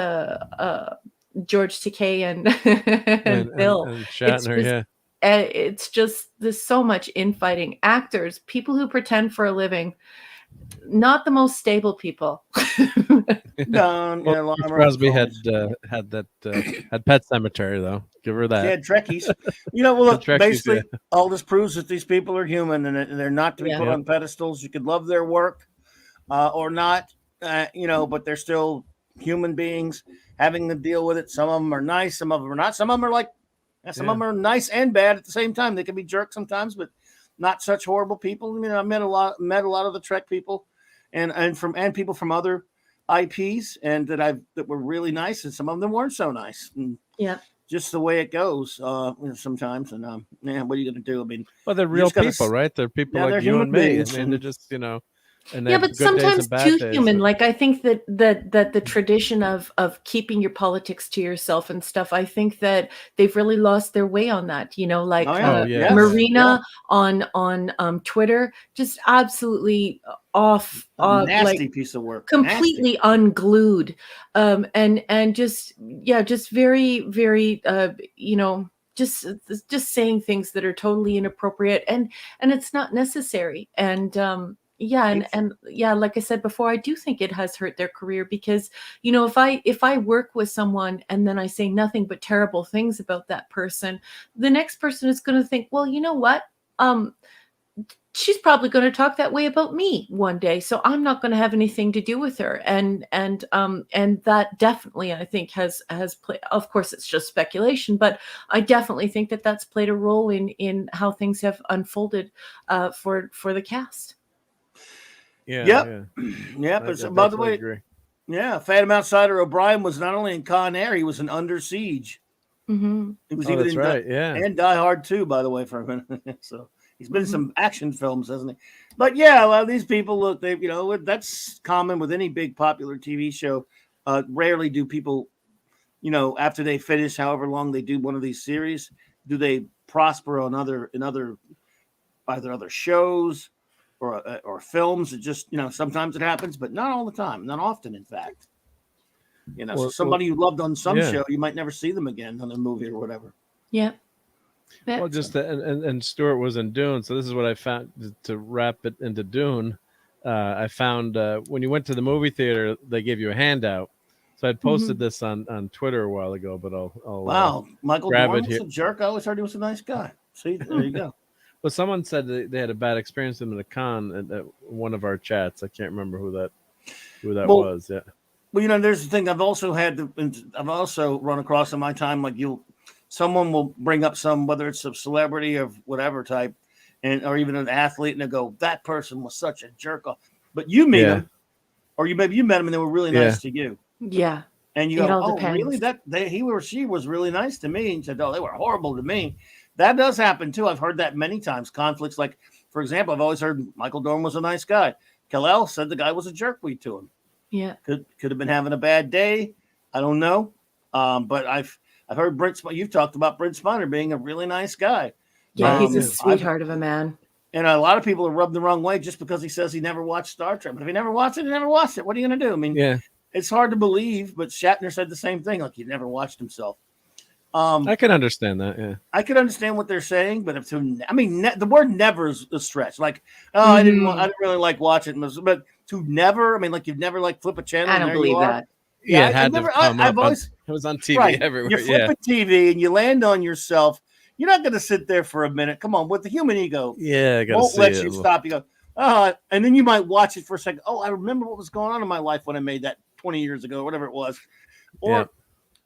S2: George Takei and Bill.
S3: And Shatner,
S2: It's just there's so much infighting. Actors, people who pretend for a living, not the most stable people.
S1: Well,
S3: Crosby had Pet Cemetery though. Give her that.
S1: She had Trekkies. Well, look,
S3: Trekkies,
S1: basically, all this proves that these people are human and they're not to be put on pedestals. You could love their work or not, but they're still human beings having to deal with it. Some of them are nice, some of them are not. Some of them are like, some of them are nice and bad at the same time. They can be jerks sometimes, but not such horrible people. I mean, I met a lot of the Trek people, and people from other IPs, and that were really nice, and some of them weren't so nice. And just the way it goes sometimes. And what are you going to do? I mean,
S3: well, they're real people, right? They're people like you and me. I mean, they're just And
S2: but sometimes too human. Like I think that the tradition of keeping your politics to yourself and stuff, I think that they've really lost their way on that. Like Marina on Twitter, just absolutely off,
S1: nasty piece of work,
S2: completely unglued, and just very very just saying things that are totally inappropriate and it's not necessary. And like I said before, I do think it has hurt their career because, if I work with someone and then I say nothing but terrible things about that person, the next person is going to think, well, you know what? She's probably going to talk that way about me one day, so I'm not going to have anything to do with her. And that definitely, I think, has played. Of course, it's just speculation, but I definitely think that that's played a role in how things have unfolded for the cast.
S1: But by the way, agree. Phantom Outsider O'Brien was not only in Con Air, he was in Under Siege.
S2: Mm-hmm.
S1: He was even in and Die Hard 2, by the way, for a minute. So he's been in some action films, hasn't he? But a lot of these people look, they that's common with any big popular TV show. Rarely do people, after they finish however long they do one of these series, do they prosper on either other shows or films. It just, sometimes it happens, but not all the time, not often, in fact. So somebody you loved on some show, you might never see them again on a movie or whatever.
S2: Yeah.
S3: Well, just and Stuart was in Dune, so this is what I found to wrap it into Dune. I found when you went to the movie theater, they gave you a handout. So I posted this on Twitter a while ago, but I'll
S1: Michael Dorn was a jerk. I always heard he was a nice guy. See, there you go.
S3: Well, someone said they had a bad experience with him at a con at one of our chats. I can't remember who that was. Yeah.
S1: Well, there's the thing. I've also run across in my time, like someone will bring up whether it's a celebrity of whatever type, or even an athlete, and they go, that person was such a jerk off. But you meet them, or maybe you met them and they were really nice to you.
S2: Yeah.
S1: And you go, oh, really? He or she was really nice to me, and said, oh, they were horrible to me. That does happen too. I've heard that many times. Conflicts, like, for example, I've always heard Michael Dorn was a nice guy. Kal-El said the guy was a jerkweed to him.
S2: Yeah,
S1: could have been having a bad day. I don't know. But I've heard Brent. You've talked about Brent Spiner being a really nice guy.
S2: Yeah, he's a
S1: I've-
S2: sweetheart of a man.
S1: And a lot of people are rubbed the wrong way just because he says he never watched Star Trek. But if he never watched it, he never watched it. What are you going to do? I mean,
S3: Yeah,
S1: it's hard to believe, but Shatner said the same thing, like he never watched himself.
S3: I can understand that. Yeah,
S1: I could understand what they're saying, but the word "never" is a stretch. Like, I didn't really like watching, but to never, I mean, like you've never like flip a channel.
S2: I don't believe that.
S3: yeah.
S1: I
S3: It had to come up. It was on TV everywhere.
S1: You flip a TV and you land on yourself. You're not going to sit there for a minute. Come on, with the human ego,
S3: I gotta
S1: won't
S3: see
S1: let
S3: it.
S1: you stop. You go, and then you might watch it for a second. Oh, I remember what was going on in my life when I made that 20 years ago, whatever it was. Or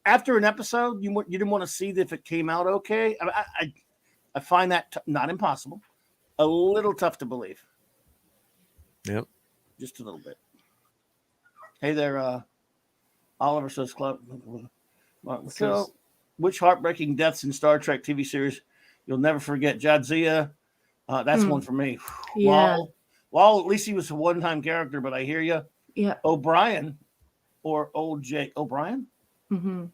S1: after an episode, you didn't want to see if it came out okay. I find that not impossible, a little tough to believe.
S3: Yep,
S1: just a little bit. Hey there, Oliver says Club. So, which heartbreaking deaths in Star Trek TV series you'll never forget? Jadzia, that's one for me.
S2: Yeah.
S1: Well, at least he was a one-time character, but I hear you.
S2: Yeah.
S1: O'Brien or old Jake. O'Brien?
S2: Mm-hmm.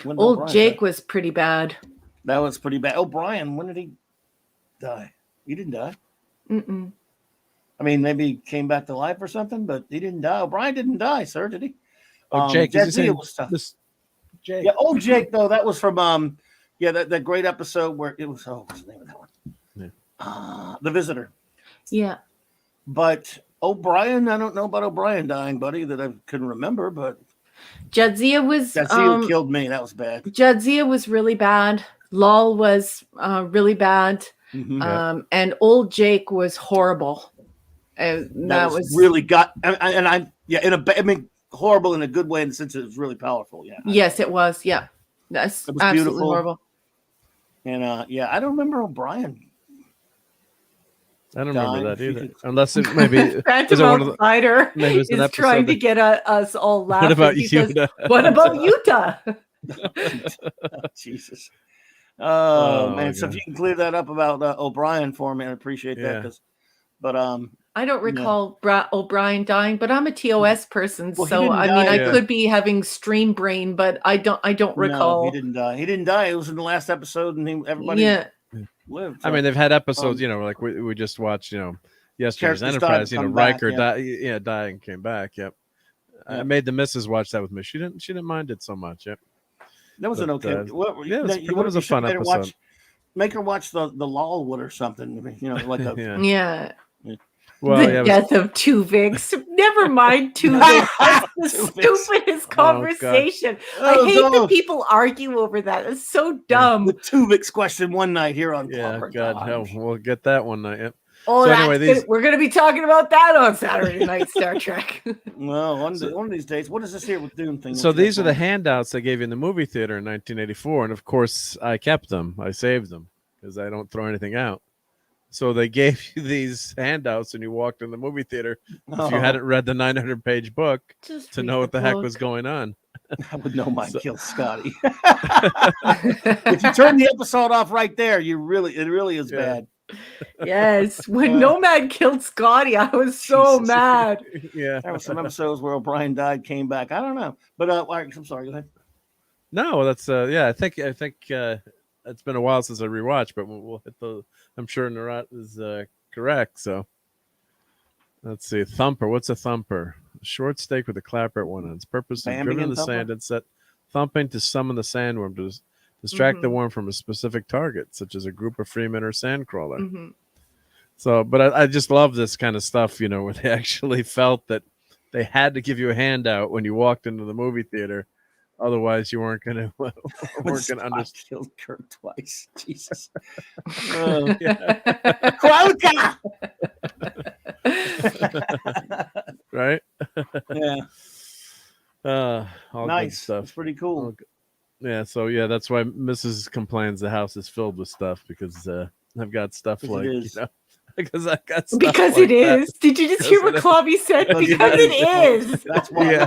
S1: When
S2: Old
S1: O'Brien
S2: Jake
S1: died?
S2: was pretty bad.
S1: That was pretty bad. O'Brien, when did he die? He didn't die.
S2: Mm-mm.
S1: I mean, maybe he came back to life or something, but he didn't die. O'Brien didn't die, sir, did he?
S3: Oh, Jake.
S1: Jadzia was tough.
S3: Jake.
S1: Yeah, old Jake, though, that was from that great episode where it was what's the name of that one?
S3: Yeah.
S1: The Visitor.
S2: Yeah.
S1: But O'Brien, I don't know about O'Brien dying, buddy, that I couldn't remember, but
S2: Jadzia was
S1: killed me. That was bad.
S2: Jadzia was really bad. Lol was really bad.
S1: Mm-hmm.
S2: And old Jake was horrible. And that was
S1: really horrible in a good way in the sense that it was really powerful. Yeah.
S2: Yes, it was. Yeah. That's absolutely
S1: beautiful.
S2: horrible.
S1: And I don't remember O'Brien.
S3: I don't remember that either. Unless it maybe
S2: Phantom Outsider is trying to get us all laughing.
S3: What about Yuta?
S2: What about Yuta?
S1: Jesus. Oh man. So if you can clear that up about O'Brien for me, I appreciate that.
S2: I don't recall O'Brien dying, but I'm a TOS person,
S1: well,
S2: so I mean, I could be having stream brain, but I don't recall.
S1: No, he didn't die. He didn't die. It was in the last episode, and everybody lived. So.
S3: I mean, they've had episodes, like we just watched, yesterday's Enterprise. Riker died and came back. Yep. I made the missus watch that with me. She didn't mind it so much. Yep.
S1: That was an okay.
S3: It was a fun episode.
S1: Make her watch the Lolwood or something. Like a
S2: yeah.
S3: Well,
S2: the death of Tuvix. Never mind Tuvix. That's the stupidest conversation. I hate that people argue over that. It's so dumb.
S1: The Tuvix question one night here on
S3: Clobberin. God, hell, we'll get that one night. Yep.
S2: Oh, so anyway, we're going to be talking about that on Saturday Night Star Trek.
S1: Well, one of these days. What is this here with Dune thing?
S3: So these are the handouts they gave you in the movie theater in 1984, and of course, I kept them. I saved them because I don't throw anything out. So they gave you these handouts and you walked in the movie theater if you hadn't read the 900-page book to know what the heck was going on.
S1: I would know mine killed Scotty. If you turn the episode off right there, it really is bad.
S2: Yes. When Nomad killed Scotty, I was so mad.
S1: Yeah. There were some episodes where O'Brien died, came back. I don't know. But I'm sorry, go ahead.
S3: No, that's I think it's been a while since I rewatched, but we'll hit the. I'm sure Narat is correct. So let's see. Thumper. What's a thumper? A short stake with a clapper at one end. Its purpose is driven in the sand and set thumping to summon the sandworm to distract the worm from a specific target, such as a group of freemen or sandcrawler. Mm-hmm. So, but I just love this kind of stuff, where they actually felt that they had to give you a handout when you walked into the movie theater. Otherwise, you weren't going to understand.
S1: Killed Kirk twice. Jesus.
S3: Right?
S1: Yeah.
S3: All
S1: nice
S3: good stuff.
S1: That's pretty cool.
S3: Yeah. So that's why Mrs. complains the house is filled with stuff because I've got stuff like because I got stuff
S2: because
S3: like
S2: it is.
S3: That.
S2: Did you just hear what Clobby said? Because it is.
S1: That's why. Yeah.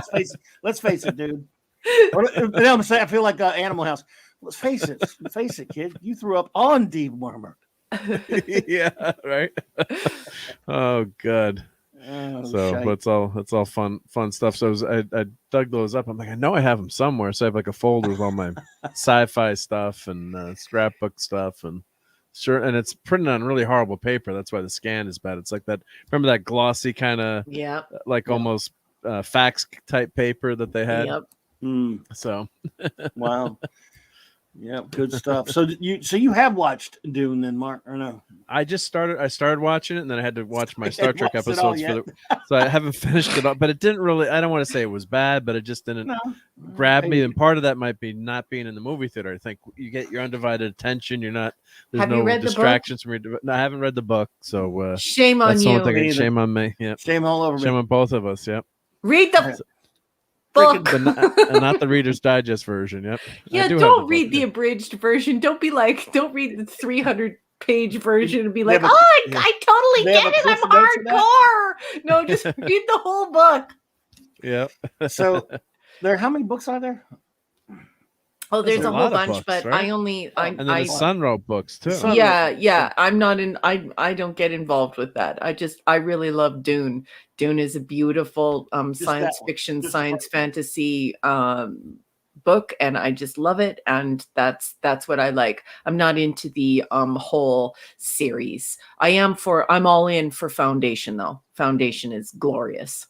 S1: Let's face it, dude. I feel like Animal House. Let's face it, kid. You threw up on Dee Wormer.
S3: Yeah, right. Oh, God. But it's all fun stuff. So I dug those up. I'm like, I know I have them somewhere. So I have like a folder with all my sci-fi stuff and scrapbook stuff and Sure, and it's printed on really horrible paper. That's why the scan is bad. It's like that. Remember that glossy kind of,
S2: Yeah.
S3: like almost fax type paper that they had.
S2: Yep.
S3: So,
S1: wow. Yeah, good stuff. So you have watched Dune then, Mark, or no?
S3: I started watching it, and then I had to watch my Star Trek
S1: watched it all
S3: episodes so I haven't finished it all. But it didn't really. I don't want to say it was bad, but it just didn't grab me. And part of that might be not being in the movie theater. I think you get your undivided attention. You're not. There's
S2: Have you
S3: no
S2: read the book?
S3: distractions from your. No, I haven't read the book, so
S2: shame on
S3: that's the
S2: you.
S3: only thing. Shame on me. Yeah.
S1: Shame all over me.
S3: Shame on both of us. Yep.
S2: Read the book.
S3: But not the Reader's Digest version. Yep.
S2: Yeah, don't read the abridged version. Don't read the 300-page version and be like, I totally get it. I'm hardcore. No, just read the whole book.
S3: Yeah.
S1: So how many books are there?
S2: Oh, there's a whole bunch,
S3: books,
S2: but
S3: right?
S2: and then
S3: the Sun wrote books too.
S2: Yeah. I'm not I don't get involved with that. I really love Dune. Dune is a beautiful science fiction, science fantasy book, and I just love it. And that's what I like. I'm not into the whole series. I'm all in for Foundation though. Foundation is glorious.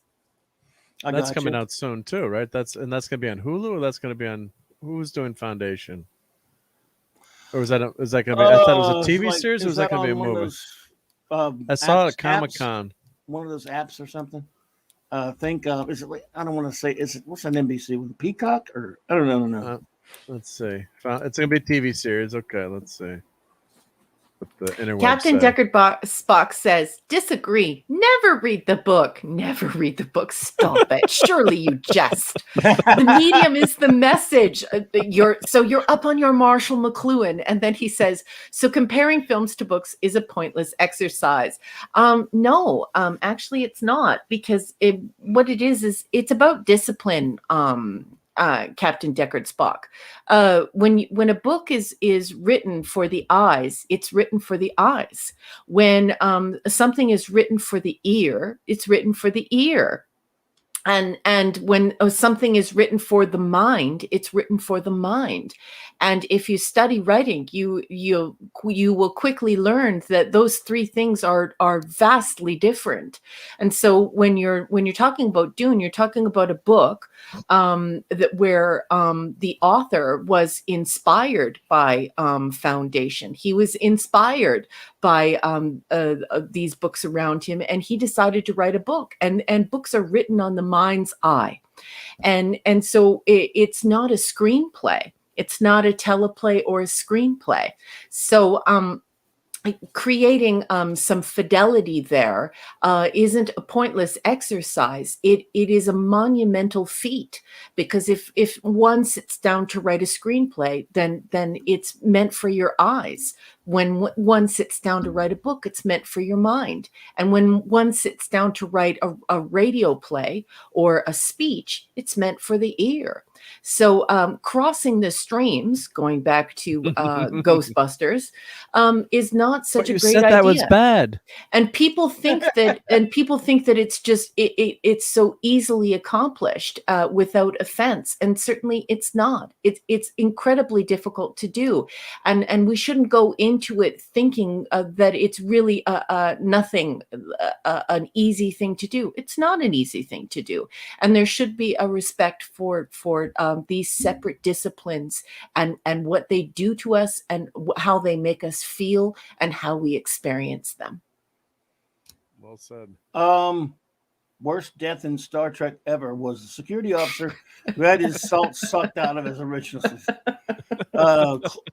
S3: That's coming out soon too, right? That's gonna be on Hulu, or that's gonna be on. Who's doing Foundation? Or is that going to be? I thought it was a TV series, or was that going to be a movie? I saw it at Comic-Con.
S1: One of those apps or something. Is it? I don't want to say. Is it? What's on NBC with Peacock or I don't know.
S3: Let's see. It's going to be a TV series. Okay, let's see.
S2: Captain Deckard Spock says, disagree. Never read the book. Never read the book. Stop it. Surely you jest. The medium is the message. You're up on your Marshall McLuhan. And then he says, so comparing films to books is a pointless exercise. No, actually it's not, because what it is it's about discipline. Captain Deckard Spock. When a book is written for the eyes, it's written for the eyes. When something is written for the ear, it's written for the ear. And when something is written for the mind, it's written for the mind. And if you study writing, you will quickly learn that those three things are vastly different. And so when you're talking about Dune, you're talking about a book where the author was inspired by Foundation. He was inspired by these books around him, and he decided to write a book. And books are written on the mind's eye, and so it's not a screenplay. It's not a teleplay or a screenplay. So creating some fidelity there isn't a pointless exercise. It is a monumental feat, because if one sits down to write a screenplay, then it's meant for your eyes. When one sits down to write a book, it's meant for your mind. And when one sits down to write a radio play or a speech, it's meant for the ear. So crossing the streams, going back to Ghostbusters, is not such a great idea.
S3: That was bad.
S2: And people think that it's just it's so easily accomplished without offense. And certainly it's not. It's incredibly difficult to do. And we shouldn't go into it thinking that it's really nothing, an easy thing to do. It's not an easy thing to do. And there should be a respect for these separate disciplines and what they do to us and how they make us feel and how we experience them.
S3: Well said.
S1: Worst death in Star Trek ever was a security officer who had his salt sucked out of his original.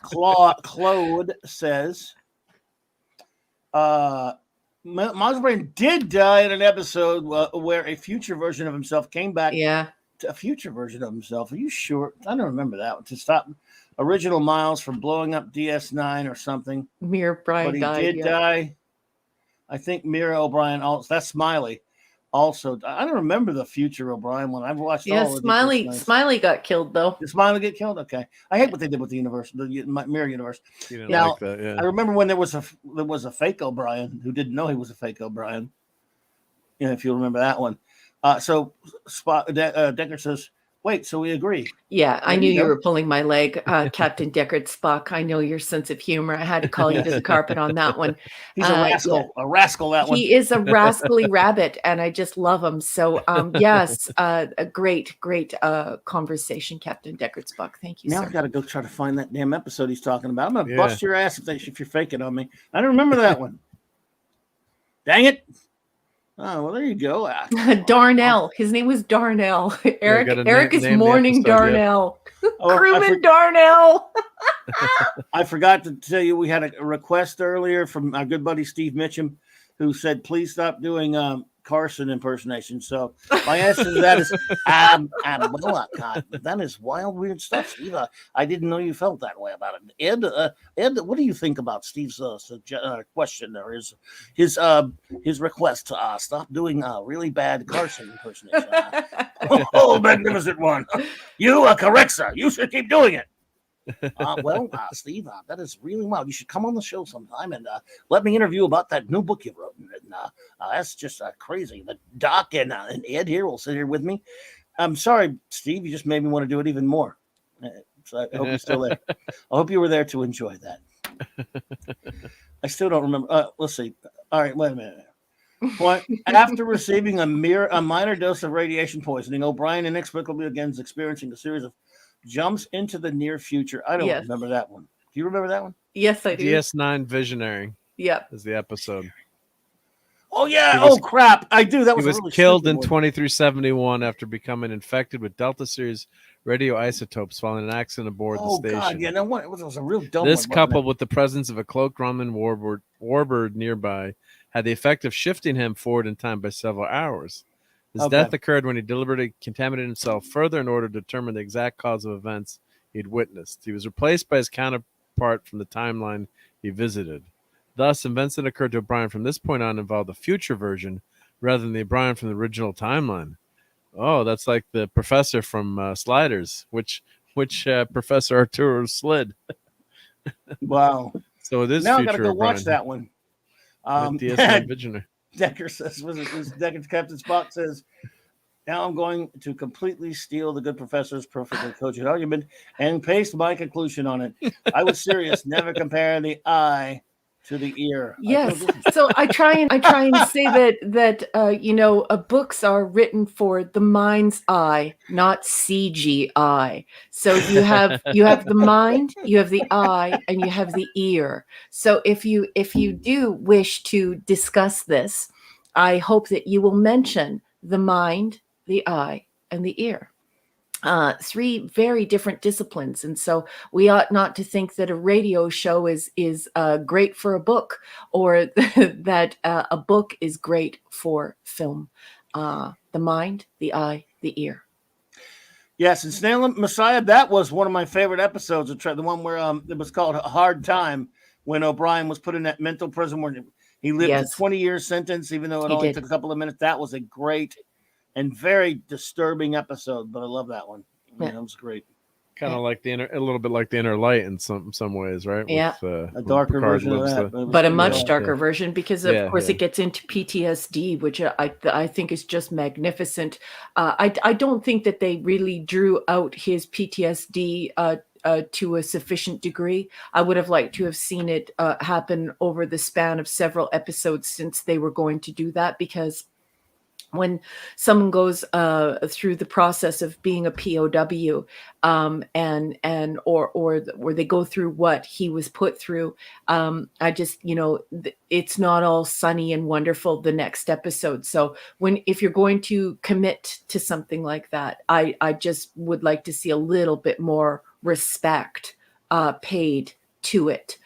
S1: Claude says, Miles Brand did die in an episode where a future version of himself came back.
S2: Yeah.
S1: A future version of himself. Are you sure? I don't remember that one. To stop original Miles from blowing up DS9 or something.
S2: Mira O'Brien died.
S1: But he did die. I think Mira O'Brien also. That's Smiley. Also, I don't remember the future O'Brien one. I've watched all of
S2: Smiley. Smiley got killed though.
S1: Did Smiley get killed? Okay. I hate what they did with the universe, the Mirror universe.
S3: Now, like that, yeah.
S1: I remember when there was a fake O'Brien who didn't know he was a fake O'Brien. If you remember that one. So Deckard says, Wait, so we agree.
S2: Yeah, I
S1: There
S2: knew
S1: you
S2: you
S1: go.
S2: were pulling my leg, Captain Deckard Spock. I know your sense of humor. I had to call you to the carpet on that one.
S1: He's a rascal.
S2: Yeah.
S1: A rascal, that one.
S2: He is a rascally rabbit, and I just love him. So, yes, a great conversation, Captain Deckard Spock. Thank you,
S1: Now
S2: sir.
S1: I've got to go try to find that damn episode he's talking about. I'm going to
S3: Yeah.
S1: bust your ass if you're faking on me. I don't remember that one. Dang it. Oh, well, there you go.
S2: Darnell. His name was Darnell. Eric is
S3: name the
S2: Morning
S3: episode, yeah.
S2: Darnell.
S1: Oh,
S2: Crewman Darnell.
S1: I forgot to tell you, we had a request earlier from our good buddy Steve Mitchum, who said, please stop doing Carson impersonation. So my answer to that is, God, that is wild, weird stuff, Steve. I didn't know you felt that way about it. Ed, what do you think about Steve's question or his request to stop doing really bad Carson impersonation? Oh, magnificent one. You are correct, sir. You should keep doing it. Steve, that is really wild. You should come on the show sometime and let me interview about that new book you wrote. And that's just crazy. The Doc and Ed here will sit here with me. I'm sorry, Steve. You just made me want to do it even more. So I hope you're still there. I hope you were there to enjoy that. I still don't remember. Let's see. All right, wait a minute. What? After receiving a minor dose of radiation poisoning, O'Brien inexplicably again is experiencing a series of jumps into the near future. I don't remember that one. Do you remember that one?
S2: Yes, I do.
S3: DS9 Visionary.
S2: Yep.
S3: Is the episode.
S1: Oh, yeah. Crap. I do. That was
S3: he was
S1: really
S3: killed in 2371 after becoming infected with Delta Series radioisotopes following an accident aboard the station.
S1: God. Yeah, no one. It was a real dumb
S3: This
S1: one,
S3: coupled with the presence of a cloaked Grumman warbird nearby had the effect of shifting him forward in time by several hours. His death occurred when he deliberately contaminated himself further in order to determine the exact cause of events he'd witnessed. He was replaced by his counterpart from the timeline he visited. Thus, events that occurred to O'Brien from this point on involved the future version rather than the O'Brien from the original timeline. Oh, that's like the professor from Sliders, which Professor Arturo slid.
S1: Wow.
S3: So it is
S1: now
S3: future
S1: I got to go
S3: O'Brien.
S1: watch that one.
S3: DS9 Visionary.
S1: Decker says, Decker Captain Spock says, now I'm going to completely steal the good professor's perfectly coached argument and paste my conclusion on it. I was serious. Never compare the eye to the ear.
S2: Yes. So I try and say that books are written for the mind's eye, not CGI. So you have the mind, you have the eye, and you have the ear. So if you do wish to discuss this, I hope that you will mention the mind, the eye, and the ear. Three very different disciplines, and so we ought not to think that a radio show is great for a book, or that a book is great for film. The mind, the eye, the ear.
S1: Yes, and Snail Messiah, that was one of my favorite episodes. The one where it was called A Hard Time, when O'Brien was put in that mental prison where he lived a 20-year sentence, even though it only took a couple of minutes. That was a great and very disturbing episode, but I love that one. Yeah, that was great.
S3: Kind of like a little bit like the Inner Light in some ways, right?
S2: Yeah,
S3: with,
S1: a darker version of that,
S2: but a much darker version, because of course it gets into PTSD, which I think is just magnificent. I don't think that they really drew out his PTSD to a sufficient degree. I would have liked to have seen it happen over the span of several episodes, since they were going to do that, because when someone goes through the process of being a POW, or they go through what he was put through, I just, it's not all sunny and wonderful the next episode. So if you're going to commit to something like that, I just would like to see a little bit more respect paid to it.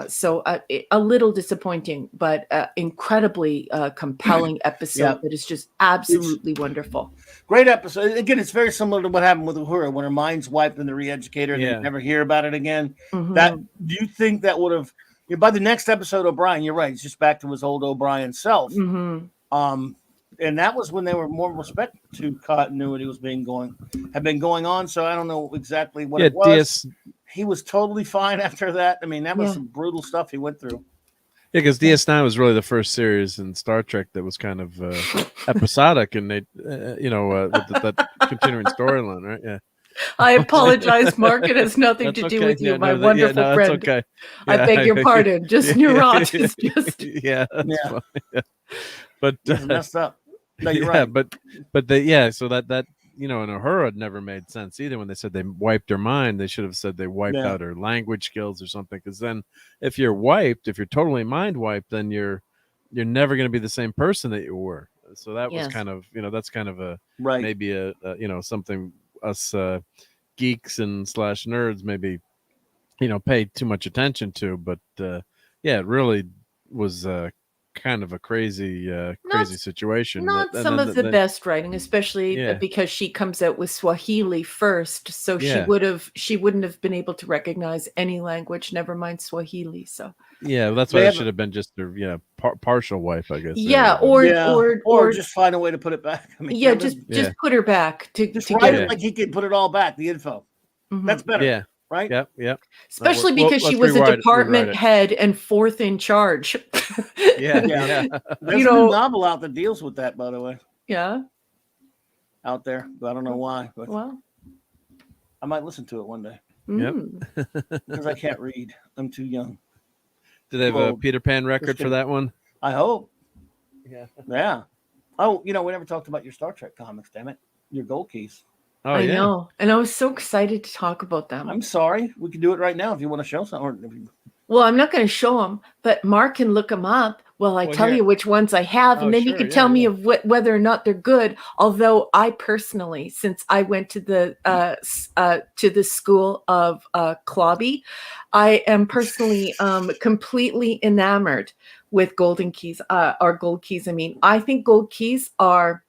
S2: So a little disappointing, but incredibly compelling episode that is just absolutely wonderful.
S1: Great episode. Again, it's very similar to what happened with Uhura when her mind's wiped and the re-educator and they never hear about it again. Mm-hmm. Do you think that would have, by the next episode, O'Brien, you're right, he's just back to his old O'Brien self.
S2: Mm-hmm.
S1: And that was when they were more respect to continuity had been going on. So I don't know exactly what it was. He was totally fine after that. I mean, that was some brutal stuff he went through.
S3: because DS9 was really the first series in Star Trek that was kind of episodic, and they, with that continuing storyline, right? Yeah.
S2: I apologize, Mark. It has nothing
S3: That's
S2: to do
S3: okay.
S2: with you,
S3: Yeah,
S2: my
S3: no,
S2: wonderful
S3: that's
S2: friend.
S3: okay.
S2: I
S3: Yeah,
S2: beg your pardon. Just neurot is just
S3: yeah, that's
S1: Yeah.
S3: fine. Yeah. But
S1: It's messed up. No, you're
S3: yeah,
S1: right.
S3: but they so that in Uhura it never made sense either. When they said they wiped her mind, they should have said they wiped out her language skills or something. Because then, if you're totally mind wiped, then you're never going to be the same person that you were. So that was kind of that's kind of a maybe a something us geeks and / nerds maybe paid too much attention to. But yeah, it really was kind of a crazy situation.
S2: not some of the best writing, especially because she comes out with Swahili first, so she wouldn't have been able to recognize any language, never mind Swahili. So
S3: that's why it should have been just her partial wife, I guess.
S2: Or
S1: just find a way to put it back. I mean,
S2: just put her back to
S1: write it like he can put it all back, the info. That's better.
S3: Yeah.
S1: Right?
S3: Yep.
S2: Especially because she was a department head and fourth in charge.
S1: Yeah. There's a new novel out that deals with that, by the way.
S2: Yeah.
S1: Out there. But I don't know why. But I might listen to it one day. Because I can't read. I'm too young.
S3: Do they have a Peter Pan record for that one?
S1: I hope.
S2: Yeah.
S1: Oh, we never talked about your Star Trek comics, damn it. Your Gold Keys.
S3: Oh,
S2: I know. And I was so excited to talk about them.
S1: I'm sorry. We can do it right now if you want to show something.
S2: Well, I'm not going to show them, but Mark can look them up while I tell you which ones I have. And then you can tell me of whether or not they're good. Although I personally, since I went to the school of Clobby, I am personally completely enamored with Golden Keys, or Gold Keys. I mean, I think Gold Keys are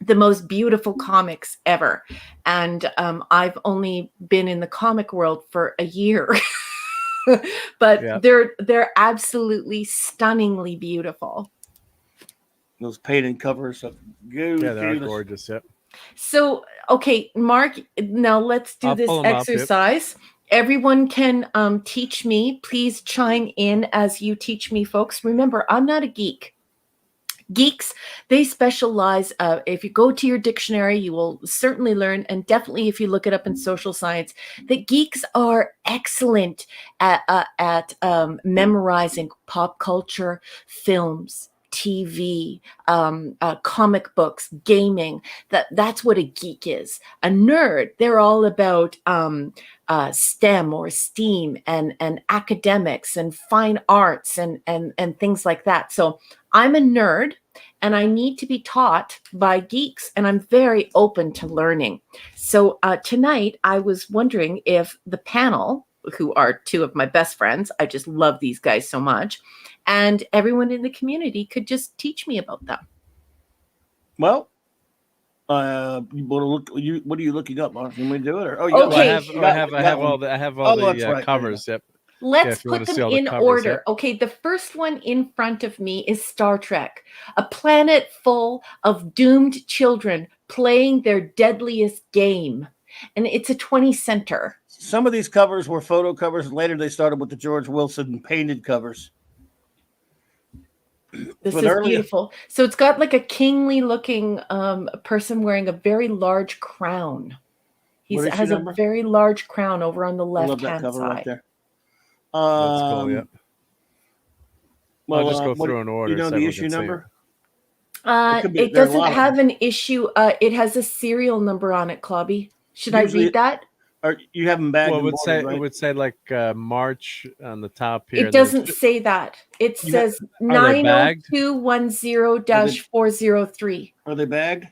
S2: the most beautiful comics ever. And I've only been in the comic world for a year. But they're absolutely stunningly beautiful.
S1: Those painted covers of
S3: they're gorgeous. Yep.
S2: So, okay, Mark, now let's do this exercise. Everyone can teach me. Please chime in as you teach me, folks. Remember, I'm not a geek. Geeks, they specialize. If you go to your dictionary, you will certainly learn, and definitely if you look it up in social science, that geeks are excellent at memorizing pop culture, films, TV, comic books, gaming. That's what a geek is. A nerd, they're all about STEM or STEAM and academics and fine arts and things like that. So I'm a nerd and I need to be taught by geeks, and I'm very open to learning. So tonight I was wondering if the panel, who are two of my best friends, I just love these guys so much, and everyone in the community could just teach me about them.
S1: Well, you want to look? What are you looking up? Can we do it? Or
S2: okay,
S3: I have all the covers. Yep.
S2: Let's put them in order. Okay, the first one in front of me is Star Trek, a planet full of doomed children playing their deadliest game. And it's a 20 center.
S1: Some of these covers were photo covers, and later they started with the George Wilson painted covers.
S2: This is beautiful. So it's got like a kingly looking person wearing a very large crown. He has a very large crown over on the left-hand side. Right there.
S3: That's cool, yeah.
S1: Well,
S3: I'll just go through an order.
S1: You know the issue number?
S2: It doesn't have an issue. It has a serial number on it, Clobby. Should I read that?
S1: Or you have them bagged?
S3: Well, it would say like March on the top here.
S2: It doesn't say that. It says 90210-403.
S1: Are they bagged?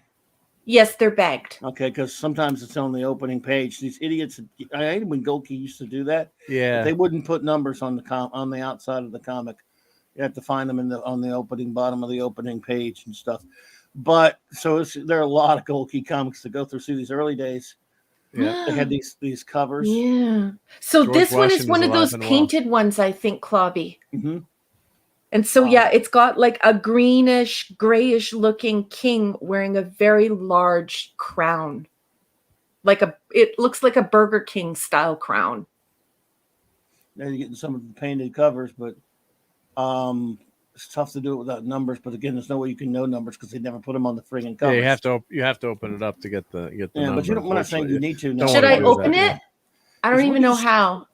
S2: Yes, they're bagged.
S1: Okay, because sometimes it's on the opening page. These idiots, I hate when Goki used to do that.
S3: Yeah,
S1: they wouldn't put numbers on the outside of the comic. You have to find them on the opening, bottom of the opening page and stuff. But so there are a lot of Goki comics to go through. See, these early days, they had these covers.
S2: Yeah. So this one is one of those painted ones, I think, Clobby.
S1: Mm-hmm.
S2: And so, it's got like a greenish, grayish looking king wearing a very large crown. It looks like a Burger King style crown.
S1: Now you're getting some of the painted covers, but It's tough to do it without numbers, but again, there's no way you can know numbers because they never put them on the friggin' cover.
S3: Yeah, you have to open it up to get the number.
S1: But we're not saying you need to.
S3: Don't
S2: Should
S3: wanna
S2: I
S3: do
S2: open
S3: that,
S2: it? I don't even know how.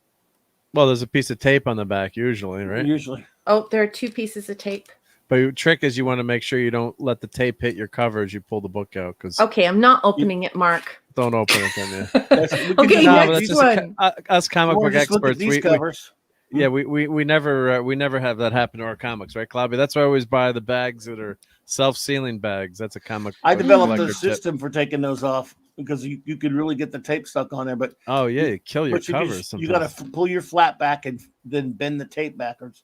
S3: Well, there's a piece of tape on the back usually, right?
S1: Usually.
S2: Oh, there are 2 pieces of tape.
S3: But the trick is you want to make sure you don't let the tape hit your cover as you pull the book out.
S2: Okay, I'm not opening it, Mark.
S3: Don't open it then, yeah.
S2: Okay, next one.
S3: Us comic book experts,
S1: these covers.
S3: we never have that happen to our comics, right, Clobby? That's why I always buy the bags that are self-sealing bags. That's a comic.
S1: I developed a system for taking those off because you could really get the tape stuck on there. But
S3: you kill your covers.
S1: You got to pull your flap back and then bend the tape backwards,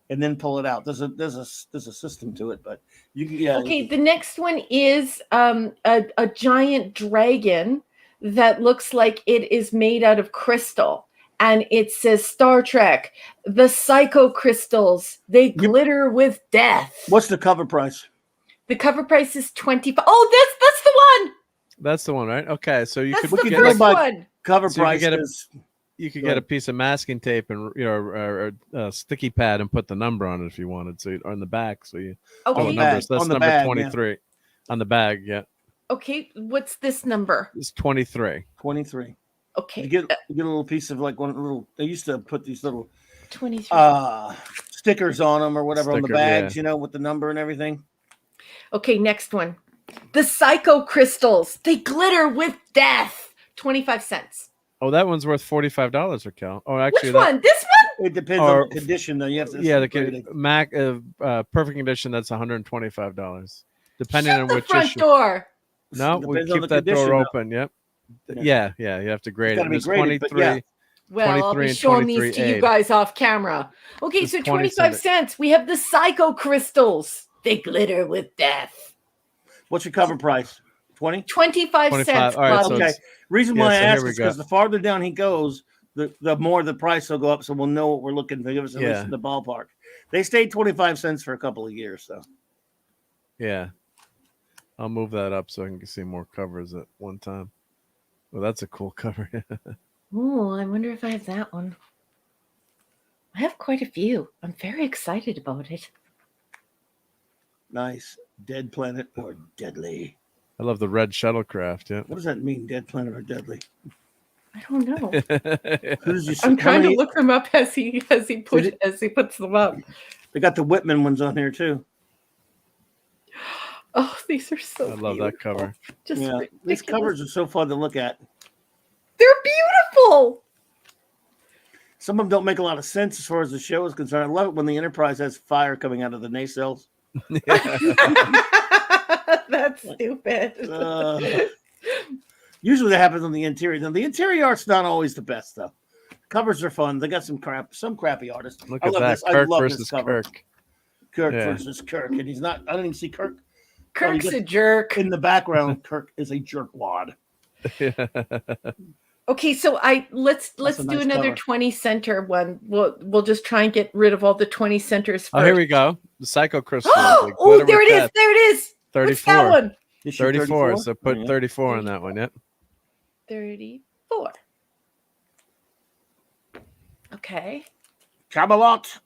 S1: and then pull it out. There's a system to it, but
S2: Okay, the next one is a giant dragon that looks like it is made out of crystal. And it says Star Trek, the psycho crystals, they glitter with death.
S1: What's the cover price?
S2: The cover price is $25. Oh, that's the one.
S3: That's the one, right? Okay, so you
S2: That's
S3: could
S2: the
S3: get
S2: first one.
S1: Cover price
S3: you could get a piece of masking tape and or a sticky pad and put the number on it if you wanted. So on the back, so you
S2: okay.
S3: So that's number 23 on the bag. Yeah.
S2: Okay, what's this number?
S3: It's 23.
S1: 23.
S2: Okay.
S1: You get a little piece of like one little. They used to put these little
S2: 23
S1: stickers on them or whatever on the bags, with the number and everything.
S2: Okay, next one. The psycho crystals, they glitter with death. 25 cents.
S3: Oh, that one's worth $45, Raquel. Oh, actually,
S2: which one? This one?
S1: It depends on the condition, though. You have to.
S3: Yeah, the perfect condition. That's $125, depending on which
S2: front door.
S3: No, we keep that door open. Yep. Yeah. You have to grade it.
S1: It's 23.
S2: Well, I'll be showing these to you guys off camera. Okay, so 25 cents. We have the psycho crystals. They glitter with death.
S1: What's your cover price? 20?
S2: 25 cents.
S3: All right,
S1: okay. Reason why I asked is because the farther down he goes, the more the price will go up, so we'll know what we're looking for. Give us at least in the ballpark. They stayed 25 cents for a couple of years, so.
S3: Yeah. I'll move that up so I can see more covers at one time. Well, that's a cool cover.
S2: Oh, I wonder if I have that one. I have quite a few. I'm very excited about it.
S1: Nice. Dead planet or deadly?
S3: I love the red shuttlecraft. Yeah.
S1: What does that mean, dead planet or deadly?
S2: I don't know.
S1: I'm
S2: I'm trying to look them up as he puts them up.
S1: They got the Whitman ones on here too.
S2: Oh, these are so
S3: I love that cover.
S1: These covers are so fun to look at.
S2: They're beautiful.
S1: Some of them don't make a lot of sense as far as the show is concerned. I love it when the Enterprise has fire coming out of the nacelles.
S2: That's stupid.
S1: Usually that happens on the interior. Now, the interior art's not always the best, though. Covers are fun. They got some crappy artists.
S3: Look at that. Kirk versus Kirk.
S1: Kirk versus Kirk. And he's not, I don't even see Kirk.
S2: Kirk's a jerk.
S1: In the background, Kirk is a jerkwad.
S2: Okay, so let's do another 20 center one. We'll just try and get rid of all the 20 centers first.
S3: Oh, here we go. The Psycho Crystal.
S2: Oh, there it is. There it is.
S3: 34.
S2: What's that one?
S3: 34. So put 34 on that one. Yep.
S2: 34. Okay.
S1: Camelot.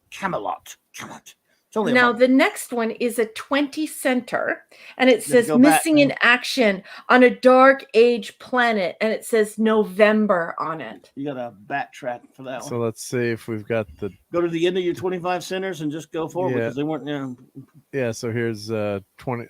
S2: Now the next one is a 20 center, and it says missing in action on a dark age planet, and it says November on it.
S1: You gotta backtrack for that one.
S3: So let's see if we've got the.
S1: Go to the end of your 25 centers and just go forward because they weren't.
S3: Yeah. So here's 20.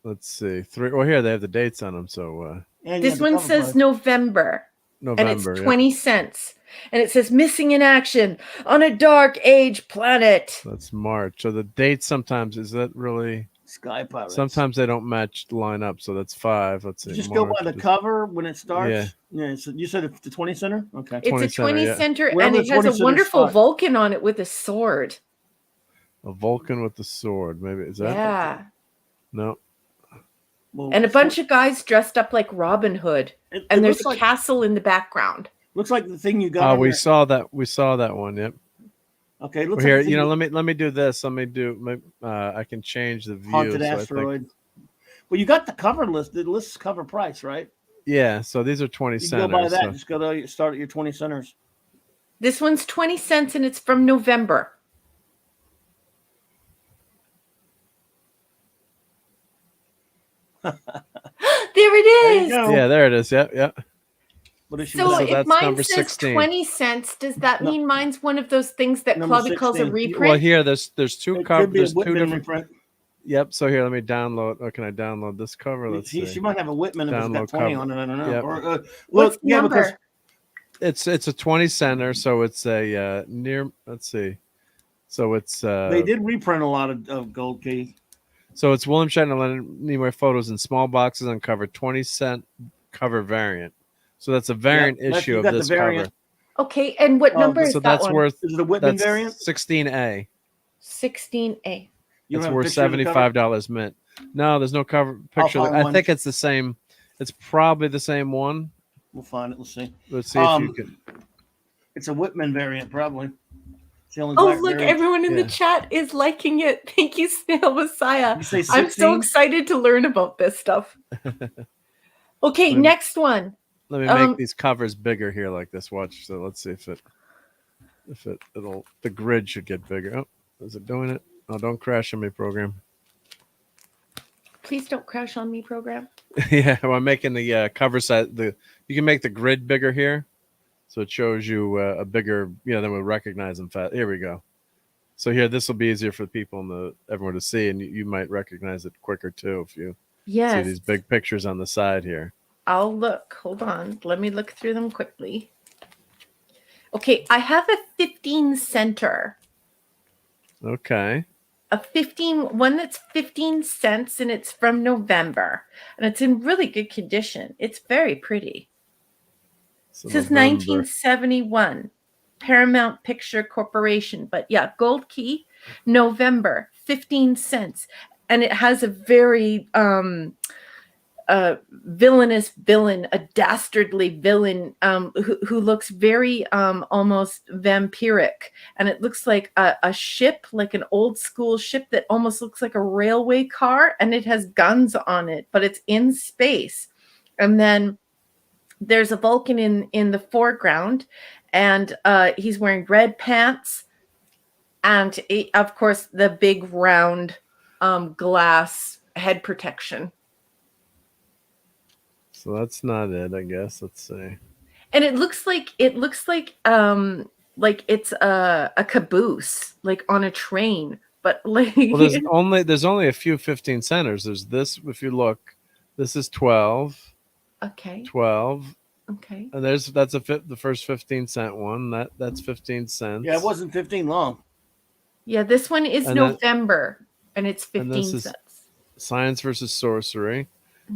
S3: Let's see. 3. Well, here they have the dates on them. So
S2: this one says November. And it's 20 cents. And it says missing in action on a dark age planet.
S3: That's March. So the dates sometimes, is that really?
S1: Sky Pirates.
S3: Sometimes they don't line up. So that's 5. Let's see.
S1: You just go by the cover when it starts. Yeah. So you said it's the 20 center? Okay.
S2: It's a 20 center and it has a wonderful Vulcan on it with a sword.
S3: A Vulcan with the sword. Maybe. Is that?
S2: Yeah.
S3: No.
S1: Well,
S2: and a bunch of guys dressed up like Robin Hood. And there's a castle in the background.
S1: Looks like the thing you got.
S3: Oh, we saw that. We saw that one. Yep.
S1: Okay.
S3: Looks here, like let me do this. Let me do. I can change the view.
S1: Haunted asteroid. Well, you got the cover list. The list's cover price, right?
S3: Yeah. So these are 20 centers.
S1: Go by that. Just go to start at your 20 centers.
S2: This one's 20 cents, and it's from November. There it
S1: There you
S2: is.
S1: go.
S3: Yeah, there it is. Yep, yep.
S1: What is she
S2: So
S1: without?
S2: if
S3: that's
S2: mine
S3: number
S2: says
S3: 16.
S2: 20 cents, does that
S1: No.
S2: mean mine's one of those things that
S1: Number
S2: Clubby calls a
S1: 16.
S2: reprint?
S3: Well, here there's two
S1: It
S3: covers.
S1: could be a
S3: There's two
S1: Whitman
S3: different.
S1: reprint.
S3: Yep. So here, let me download. Or can I download this cover? Let's
S1: She
S3: see.
S1: might have a Whitman if it's
S3: Download
S1: got 20
S3: cover.
S1: on it. I don't know.
S3: Yep.
S1: Or,
S2: What's
S1: look,
S2: the
S1: yeah,
S2: number?
S1: because
S3: It's a 20 center, so it's a near. Let's see. So it's
S1: they did reprint a lot of Gold Key.
S3: So it's William Shatner Leonard Nimoy photos in small boxes on cover, 20-cent cover variant. So that's a variant issue
S1: you
S3: of
S1: got the
S3: this
S1: variant.
S3: cover.
S2: Okay, and what number is
S3: So
S2: that
S3: that's
S2: one?
S3: worth.
S1: Is it a Whitman
S3: That's
S1: variant?
S3: 16A.
S2: 16A.
S1: You
S3: It's
S1: don't have a
S3: worth
S1: picture of the cover?
S3: $75 mint. No, there's no cover picture.
S1: find
S3: I
S1: one.
S3: think it's the same. It's probably the same one.
S1: We'll find it. Let's see.
S3: Let's see if you can.
S1: It's a Whitman variant, probably. It's the only
S2: Oh,
S1: black
S2: look,
S1: variant.
S2: everyone in the
S3: Yeah.
S2: chat is liking it. Thank you, Snail Messiah.
S1: You say
S2: I'm so
S1: 16?
S2: excited to learn about this stuff. Okay,
S3: Let me-
S2: next one.
S3: Let me make these covers bigger here, like this. Watch. So let's see if it'll. The grid should get bigger. Oh, is it doing it? Oh, don't crash on me, program.
S2: Please don't crash on me, program.
S3: Yeah, well, I'm making the cover size. You can make the grid bigger here, so it shows you a bigger. Then we'll recognize them fast. Here we go. So here, this will be easier for people and everyone to see, and you might recognize it quicker too if you see these big pictures on the side here.
S2: I'll look. Hold on. Let me look through them quickly. Okay, I have a 15 center.
S3: Okay.
S2: One that's 15 cents, and it's from November, and it's in really good condition. It's very pretty.
S3: So
S2: It says
S3: November.
S2: 1971, Paramount Picture Corporation. But yeah, Gold Key, November, 15 cents. And it has a very villainous villain, a dastardly villain who looks very almost vampiric. And it looks like a ship, like an old school ship that almost looks like a railway car. And it has guns on it, but it's in space. And then there's a Vulcan in the foreground, and he's wearing red pants, and of course the big round glass head protection.
S3: So that's not it, I guess. Let's see.
S2: And it looks like it's a caboose, like on a train, but like
S3: Well, there's only a few 15 centers. There's this. If you look, this is 12.
S2: okay.
S3: 12.
S2: Okay.
S3: And that's the first 15-cent one. That's 15 cents.
S1: Yeah, it wasn't 15 long.
S2: Yeah, this one is
S3: And
S2: November, and it's 15
S3: this is
S2: cents.
S3: Science versus Sorcery.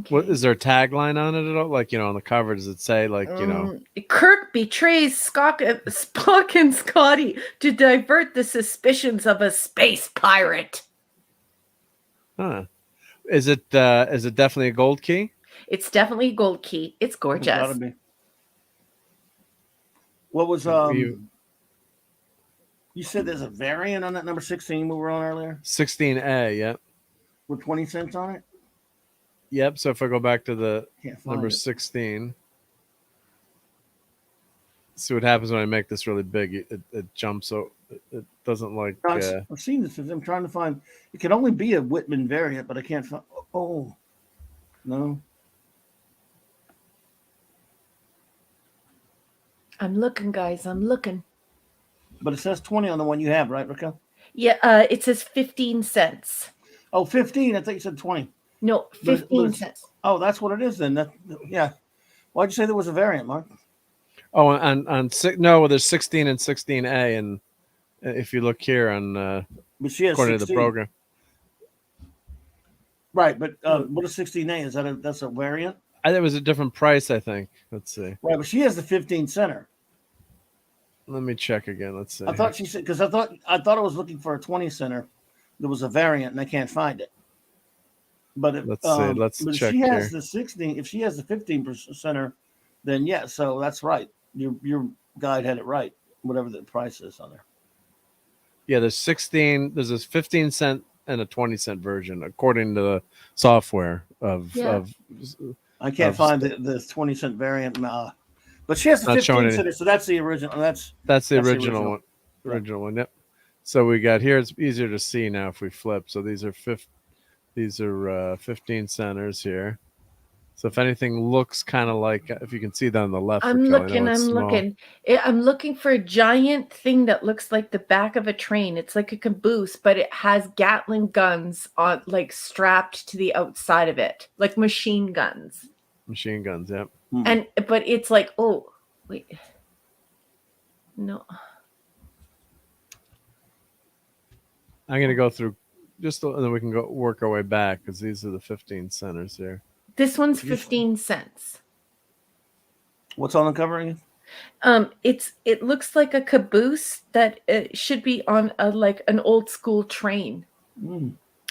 S2: Okay.
S3: What is there a tagline on it at all? Like, on the cover, does it say
S2: Kirk betrays Spock and Scotty to divert the suspicions of a space pirate.
S3: Huh? Is it definitely a Gold Key?
S2: It's definitely a Gold Key. It's
S1: It's
S2: gorgeous.
S1: gotta be. What was you said there's a variant on that number 16 we were on earlier
S3: 16A, yep.
S1: with 20 cents on it?
S3: Yep. So if I go back to the
S1: Can't find
S3: number
S1: it.
S3: 16, see what happens when I make this really big. It jumps. So it doesn't like.
S1: I've seen this. I'm trying to find. It can only be a Whitman variant, but I can't find. Oh, no.
S2: I'm looking, guys. I'm looking.
S1: But it says 20 on the one you have, right, Raquel?
S2: Yeah, it says 15 cents.
S1: Oh, 15. I thought you said 20.
S2: No,
S1: But
S2: 15 cents.
S1: Oh, that's what it is then. Yeah. Why'd you say there was a variant, Mark?
S3: Oh, no, there's 16 and 16A, and if you look here on
S1: But she has
S3: according
S1: 16.
S3: to the program,
S1: Right, but what is 16A? Is that's a variant?
S3: it was a different price, I think. Let's see.
S1: Right, but she has the 15 center.
S3: Let me check again. Let's see.
S1: I thought she said because I thought I was looking for a 20 center. There was a variant, and I can't find it. But
S3: Let's see. Let's
S1: but
S3: check
S1: if she has
S3: here.
S1: the 16. If she has the 15 center, then yeah. So that's right. Your guide had it right. Whatever the price is on there.
S3: Yeah, there's 16. There's this 15-cent and a 20-cent version, according to the software of.
S1: I can't find the 20 cent variant. But she has the 15 center, so that's the original. That's
S3: the original one. Original one. Yep. So we got here. It's easier to see now if we flip. So these are These are 15 centers here. So if anything looks kind of like, if you can see that on the left,
S2: I'm
S3: Raquel, I know
S2: looking.
S3: it's
S2: I'm
S3: small.
S2: looking. I'm looking for a giant thing that looks like the back of a train. It's like a caboose, but it has Gatling guns on, like strapped to the outside of it, like machine guns.
S3: Machine guns, yep.
S2: But it's like, oh wait, no.
S3: I'm gonna go through just, and then we can go work our way back because these are the 15 centers here.
S2: This one's 15 cents.
S1: What's on the cover again?
S2: It looks like a caboose that should be on like an old school train.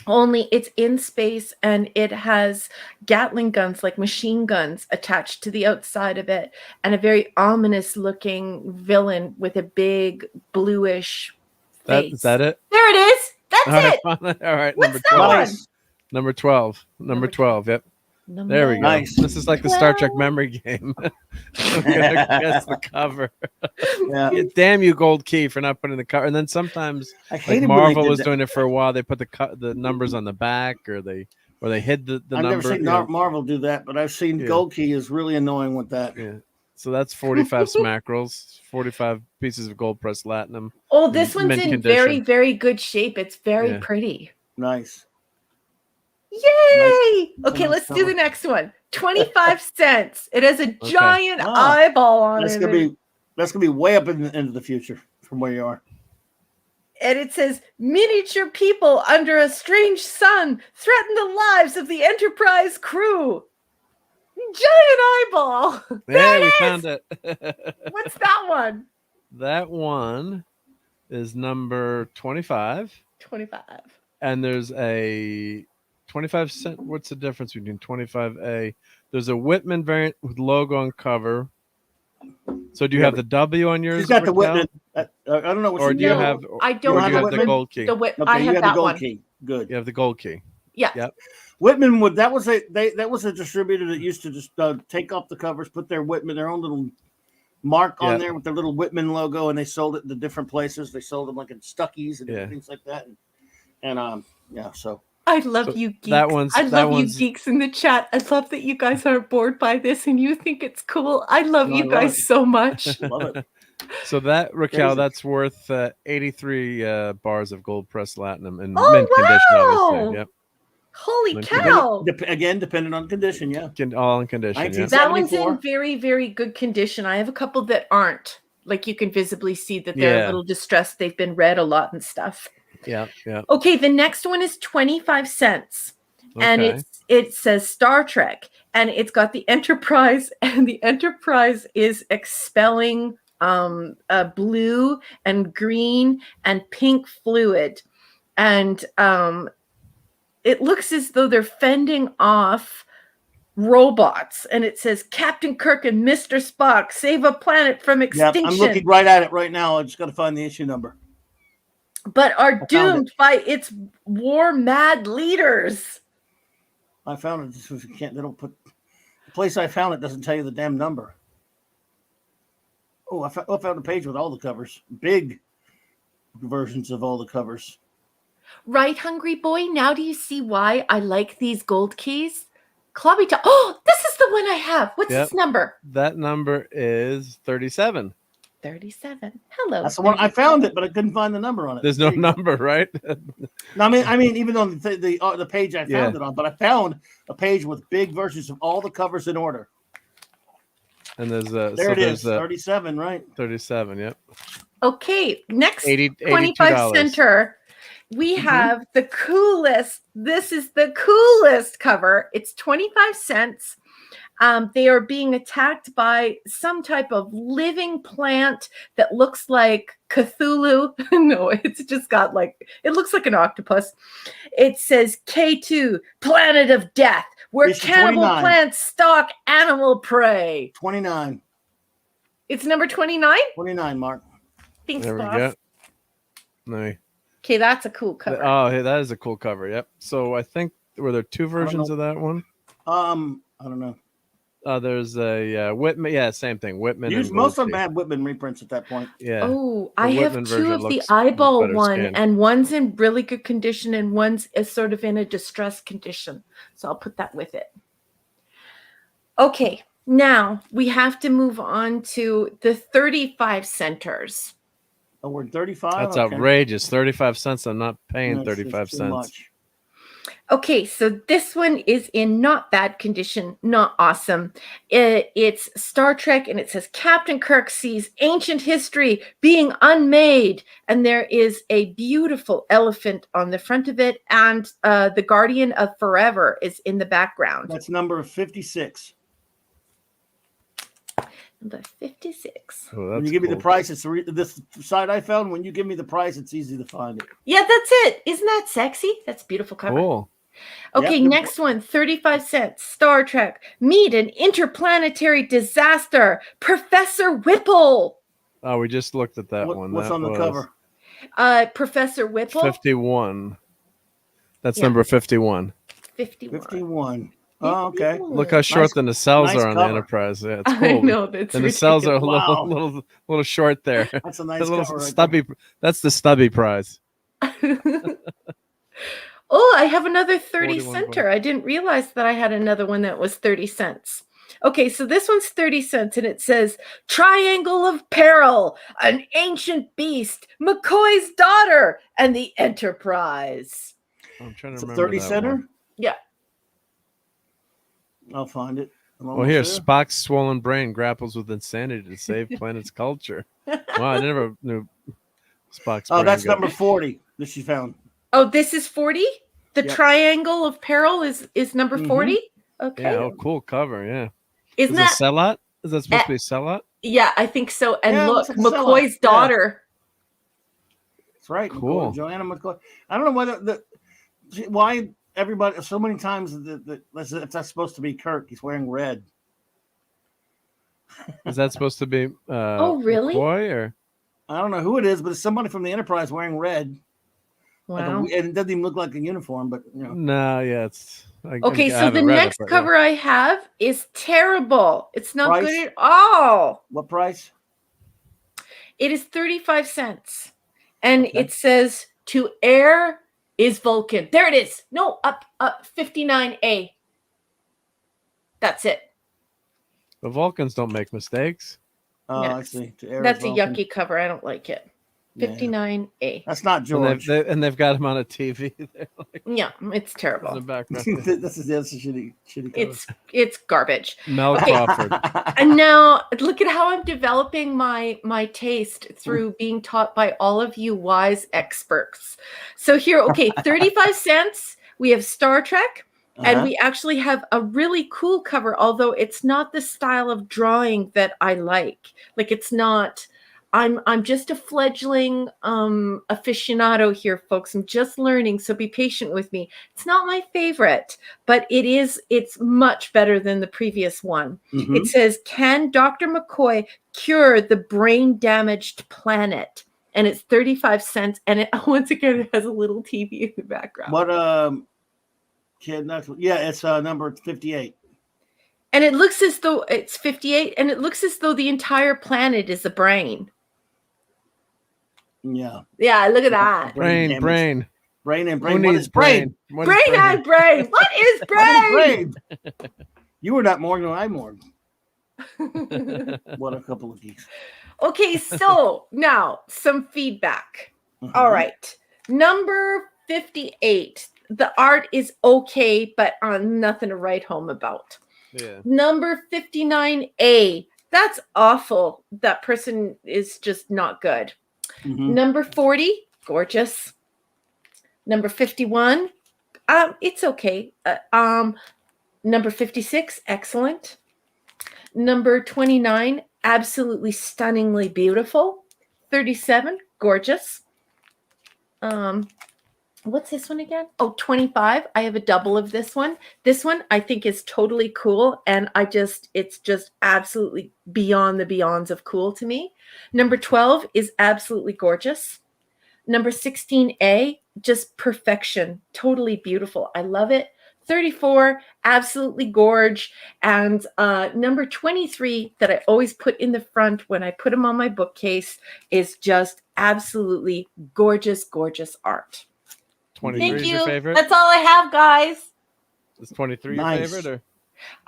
S2: Only it's in space and it has Gatling guns, like machine guns, attached to the outside of it, and a very ominous looking villain with a big bluish face.
S3: Is that it?
S2: There it is. That's it.
S3: All right.
S2: What's that one?
S3: Number 12. Number 12. Yep. There we go.
S1: Nice.
S3: This is like the Star Trek memory game. I'm gonna guess the cover.
S1: Yeah.
S3: Damn you, Gold Key, for not putting the cover. And then sometimes, like Marvel was doing it for a while, they put the numbers on the back, or they hid the number.
S1: I've never seen Marvel do that, but I've seen Gold Key is really annoying with that.
S3: Yeah. So that's 45 smackrels, 45 pieces of gold pressed latinum.
S2: Oh, this one's in condition. Very, very good shape. It's very pretty.
S1: Nice.
S2: Yay! Okay, let's do the next one. 25 cents. It has a giant eyeball on it.
S1: That's gonna be way up into the future from where you are.
S2: And it says, miniature people under a strange sun threaten the lives of the Enterprise crew. Giant eyeball.
S3: Yeah, we found it.
S2: What's that one?
S3: That one is number 25.
S2: 25.
S3: And there's a 25 cent. What's the difference between 25A? There's a Whitman variant with logo on cover. So do you have the W on yours?
S1: You've got the Whitman. I don't know.
S3: Or do you have?
S2: I don't.
S3: Or do you have the gold key?
S2: I have that one.
S1: Key. Good.
S3: You have the gold key.
S2: Yeah.
S3: Yep.
S1: Whitman that was a distributor that used to just take off the covers, put their own little mark on there with their little Whitman logo, and they sold it to different places. They sold them like in Stuckies and things like that. And so.
S2: I love you geeks. I love you geeks in the chat. I love that you guys aren't bored by this and you think it's cool. I love you guys so much.
S1: Love it.
S3: So that, Raquel, that's worth 83 bars of gold pressed latinum in mint condition, obviously. Yep.
S2: Holy cow.
S1: Again, depending on condition,
S3: all in condition. Yeah.
S2: That one's in very, very good condition. I have a couple that aren't. Like you can visibly see that they're a little distressed. They've been read a lot and stuff.
S3: Yeah.
S2: Okay, the next one is 25 cents. And it says Star Trek. And it's got the Enterprise. And the Enterprise is expelling blue and green and pink fluid. And it looks as though they're fending off robots. And it says Captain Kirk and Mr. Spock save a planet from extinction.
S1: I'm looking right at it right now. I just got to find the issue number.
S2: But are doomed by its war-mad leaders.
S1: I found it. They don't put the place I found it doesn't tell you the damn number. Oh, I found a page with all the covers, big versions of all the covers.
S2: Right, Hungry Boy? Now do you see why I like these gold keys? Clobby. Oh, this is the one I have. What's this number?
S3: That number is 37.
S2: 37. Hello.
S1: That's the one I found it, but I couldn't find the number on it.
S3: There's no number, right?
S1: No, I mean, even on the page I found it on, but I found a page with big versions of all the covers in order.
S3: And there's
S1: it is 37, right?
S3: 37. Yep.
S2: Okay, next 25 center. We have the coolest. This is the coolest cover. It's 25 cents. They are being attacked by some type of living plant that looks like Cthulhu. No, it's just got it looks like an octopus. It says K2, Planet of Death, where cannibal plants stalk animal prey.
S1: 29.
S2: It's number 29?
S1: 29, Mark.
S2: Thanks,
S3: there we
S2: boss.
S3: go. No.
S2: Okay, that's a cool cover.
S3: Oh, hey, that is a cool cover. Yep. So I think, were there two versions of that one?
S1: I don't know.
S3: There's a Whitman. Yeah, same thing. Whitman. And
S1: Most of
S3: Volpe.
S1: them have Whitman reprints at that point.
S3: Yeah.
S2: Oh,
S3: The
S2: I have
S3: Whitman
S2: 2
S3: version
S2: of the
S3: looks
S2: eyeball
S3: better
S2: one,
S3: scanned.
S2: and one's in really good condition, and one's is sort of in a distressed condition. So I'll put that with it. Okay, now we have to move on to the 35 centers.
S1: Oh, we're 35.
S3: That's
S1: okay.
S3: outrageous. 35 cents. I'm not paying
S1: That's
S3: 35
S1: too
S3: cents.
S1: much.
S2: Okay, so this one is in not bad condition, not awesome. It's Star Trek, and it says Captain Kirk sees ancient history being unmade, and there is a beautiful elephant on the front of it, and the Guardian of Forever is in the background.
S1: That's number 56.
S2: Number 56.
S3: Oh,
S1: When
S3: that's
S1: you give me the
S3: cool.
S1: price, it's this site I found. When you give me the price, it's easy to find it.
S2: Yeah, that's it. Isn't that sexy? That's a beautiful cover.
S3: Cool.
S2: Okay,
S1: Yep.
S2: next one, 35 cents. Star Trek. Meet an interplanetary disaster. Professor Whipple.
S3: Oh, we just looked at that one.
S1: What's
S3: That
S1: on the
S3: was
S1: cover?
S2: Professor Whipple.
S3: 51. That's
S2: Yeah.
S3: number 51.
S2: 51.
S1: 51. Oh, okay.
S3: Look how short
S1: Nice-
S3: the nacelles
S1: nice
S3: are on the
S1: cover.
S3: Enterprise. Yeah, it's
S2: I
S3: cool.
S2: know, that's
S3: The nacelles are a
S2: ridiculous.
S1: Wow.
S3: little short there.
S1: That's a nice
S3: A little
S1: cover. Right
S3: stubby. That's the stubby prize.
S2: Oh, I have another 30
S3: 41
S2: center. I didn't realize that I had another one that was 30 cents. Okay, so this one's 30 cents, and it says Triangle of Peril, an ancient beast, McCoy's daughter, and the Enterprise.
S3: I'm trying to
S1: It's a
S3: remember
S1: 30
S3: that
S1: center.
S3: one.
S2: Yeah.
S1: I'll find it.
S3: Well, here, Spock's swollen brain grapples with insanity to save planet's culture. Wow, I never knew Spock's brain.
S1: Oh, that's
S3: got-
S1: number 40 that she found.
S2: Oh, this is 40? The
S1: Yep.
S2: Triangle of Peril is number 40? Okay.
S3: Yeah, oh, cool cover. Yeah.
S2: Isn't
S3: Is
S2: that?
S3: it Sellout? Is that supposed to be a sellout?
S2: Yeah, I think so. And
S1: Yeah, it
S2: look,
S1: looks like a sellout.
S2: McCoy's
S1: Yeah.
S2: daughter.
S1: That's right.
S3: Cool.
S1: McCoy, Joanna McCoy. I don't know why everybody so many times that if that's supposed to be Kirk, he's wearing red.
S3: Is that supposed to be
S2: Oh, really?
S3: McCoy or?
S1: I don't know who it is, but it's somebody from the Enterprise wearing red.
S2: Wow.
S1: And it doesn't even look like a uniform, but you know.
S3: No, yeah, it's
S2: Okay,
S3: I
S2: so
S3: haven't
S2: the
S3: read it,
S2: next
S3: but, yeah.
S2: cover I have is terrible. It's not
S1: Price?
S2: good at all.
S1: What price?
S2: It is 35 cents. And
S1: Okay.
S2: it says to air is Vulcan. There it is. No, up 59A. That's it.
S3: The Vulcans don't make mistakes.
S1: Oh,
S2: Yeah.
S1: I see. To Air
S2: That's a
S1: Vulcan.
S2: yucky cover. I don't like it.
S1: Yeah.
S2: 59A.
S1: That's not
S3: And
S1: George.
S3: they've got him on a TV there, like,
S2: Yeah, it's
S3: in the
S2: terrible.
S3: background.
S1: this is shitty cover.
S2: It's garbage.
S3: Mel
S2: Okay.
S3: Crawford.
S2: And now look at how I'm developing my taste through being taught by all of you wise experts. So here, okay, 35 cents. We have Star Trek. And we actually have a really cool cover, although it's not the style of drawing that I like. Like it's not. I'm just a fledgling aficionado here, folks. I'm just learning, so be patient with me. It's not my favorite, but it's much better than the previous one.
S1: Mhm.
S2: It says, "Can Dr. McCoy cure the brain-damaged planet?" And it's 35 cents. And it once again it has a little TV in the background.
S1: What kid next one? Yeah, it's number 58.
S2: And it looks as though it's 58, and it looks as though the entire planet is a brain.
S1: Yeah.
S2: Yeah, look at that.
S3: Brain.
S1: damage. Brain and
S3: Who
S1: brain. What
S3: needs
S1: is brain?
S3: What is
S2: Brain and brain. What is
S1: What is
S2: brain?
S1: brain? You were not Morgan, I Morgan. What a couple of geeks.
S2: Okay, so now some feedback.
S1: Mhm.
S2: All right. Number 58. The art is okay, but nothing to write home about.
S3: Yeah.
S2: Number 59A. That's awful. That person is just not good.
S1: Mhm.
S2: Number 40, gorgeous. Number 51, it's okay. Number 56, excellent. Number 29, absolutely stunningly beautiful. 37, gorgeous. What's this one again? Oh, 25. I have a double of this one. This one I think is totally cool. And it's just absolutely beyond the beyonds of cool to me. Number 12 is absolutely gorgeous. Number 16A, just perfection. Totally beautiful. I love it. 34, absolutely gorge. And number 23 that I always put in the front when I put them on my bookcase is just absolutely gorgeous, gorgeous art.
S3: 23
S2: Thank
S3: is
S2: you.
S3: your favorite?
S2: That's all I have, guys.
S3: Is 23
S1: Nice.
S3: your favorite?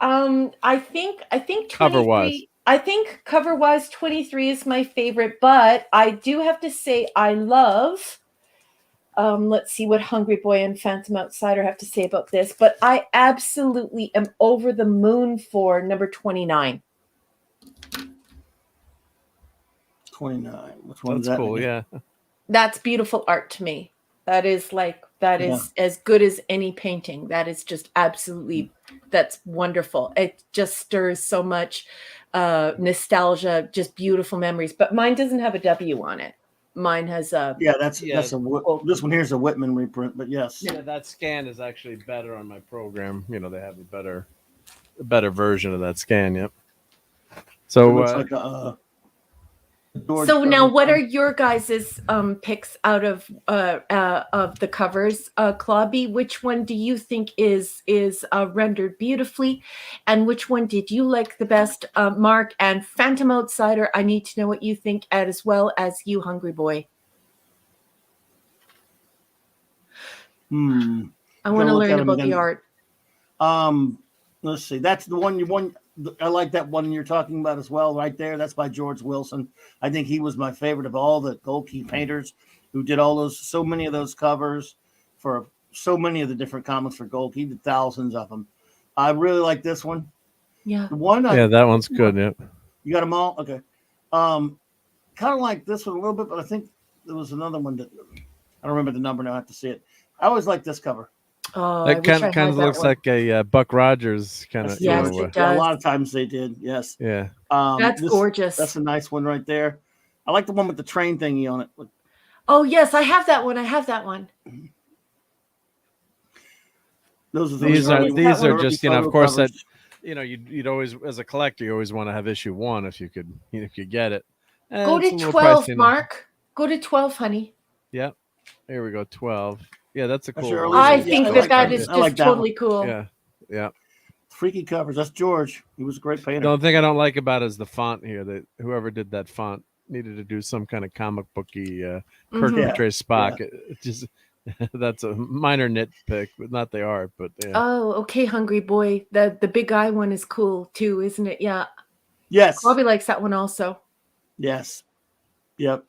S3: Or?
S2: I think 23.
S3: Cover-wise.
S2: I think cover-wise, 23 is my favorite, but I do have to say I love. Let's see what Hungry Boy and Phantom Outsider have to say about this. But I absolutely am over the moon for number 29.
S1: 29. Which one is
S3: That's
S1: that?
S3: cool,
S1: again?
S3: yeah.
S2: That's beautiful art to me. That is as good as any painting. That is just absolutely, that's wonderful. It just stirs so much nostalgia, just beautiful memories. But mine doesn't have a W on it. Mine has a
S1: that's this one here's a Whitman reprint, but yes.
S3: Yeah, that scan is actually better on my program. You know, they have a better version of that scan. Yep. So
S1: it looks like a
S2: so now, what are your guys' picks out of the covers, Clobby? Which one do you think is rendered beautifully, and which one did you like the best, Mark and Phantom Outsider? I need to know what you think, as well as you, Hungry Boy. I want to learn about the art.
S1: Let's see. That's the one I like that one you're talking about as well, right there. That's by George Wilson. I think he was my favorite of all the Gold Key painters who did so many of those covers for so many of the different comics for Gold Key. He did thousands of them. I really like this one.
S2: Yeah.
S1: The one.
S3: That one's good. Yep.
S1: You got them all? Okay. Kind of like this one a little bit, but I think there was another one that I don't remember the number now. I have to see it. I always like this cover.
S2: Oh,
S3: it kind of looks like a Buck Rogers kind of.
S2: Yes, it does.
S1: Yeah, a lot of times they did. Yes.
S3: Yeah.
S2: That's gorgeous.
S1: That's a nice one right there. I like the one with the train thingy on it.
S2: Oh yes, I have that one.
S1: Those are
S3: these are just of course
S1: covers.
S3: that you'd always, as a collector, you always want to have issue 1 if you could get it.
S2: Go to 12, pricey, Mark. Go to 12, honey.
S3: Yep. Here we go. 12. Yeah, that's a cool
S1: one.
S2: I think that is just totally cool.
S3: Yeah. Yeah.
S1: Freaky covers. That's George. He was a great painter.
S3: The only thing I don't like about it is the font here. That whoever did that font needed to do some kind of comic booky Kirk portrays Spock. It just that's a minor nitpick, but not the art. But yeah.
S2: Oh, okay, Hungry Boy. The big eye one is cool too, isn't it? Yeah.
S1: Yes.
S2: Bobby likes that one also.
S1: Yes. Yep.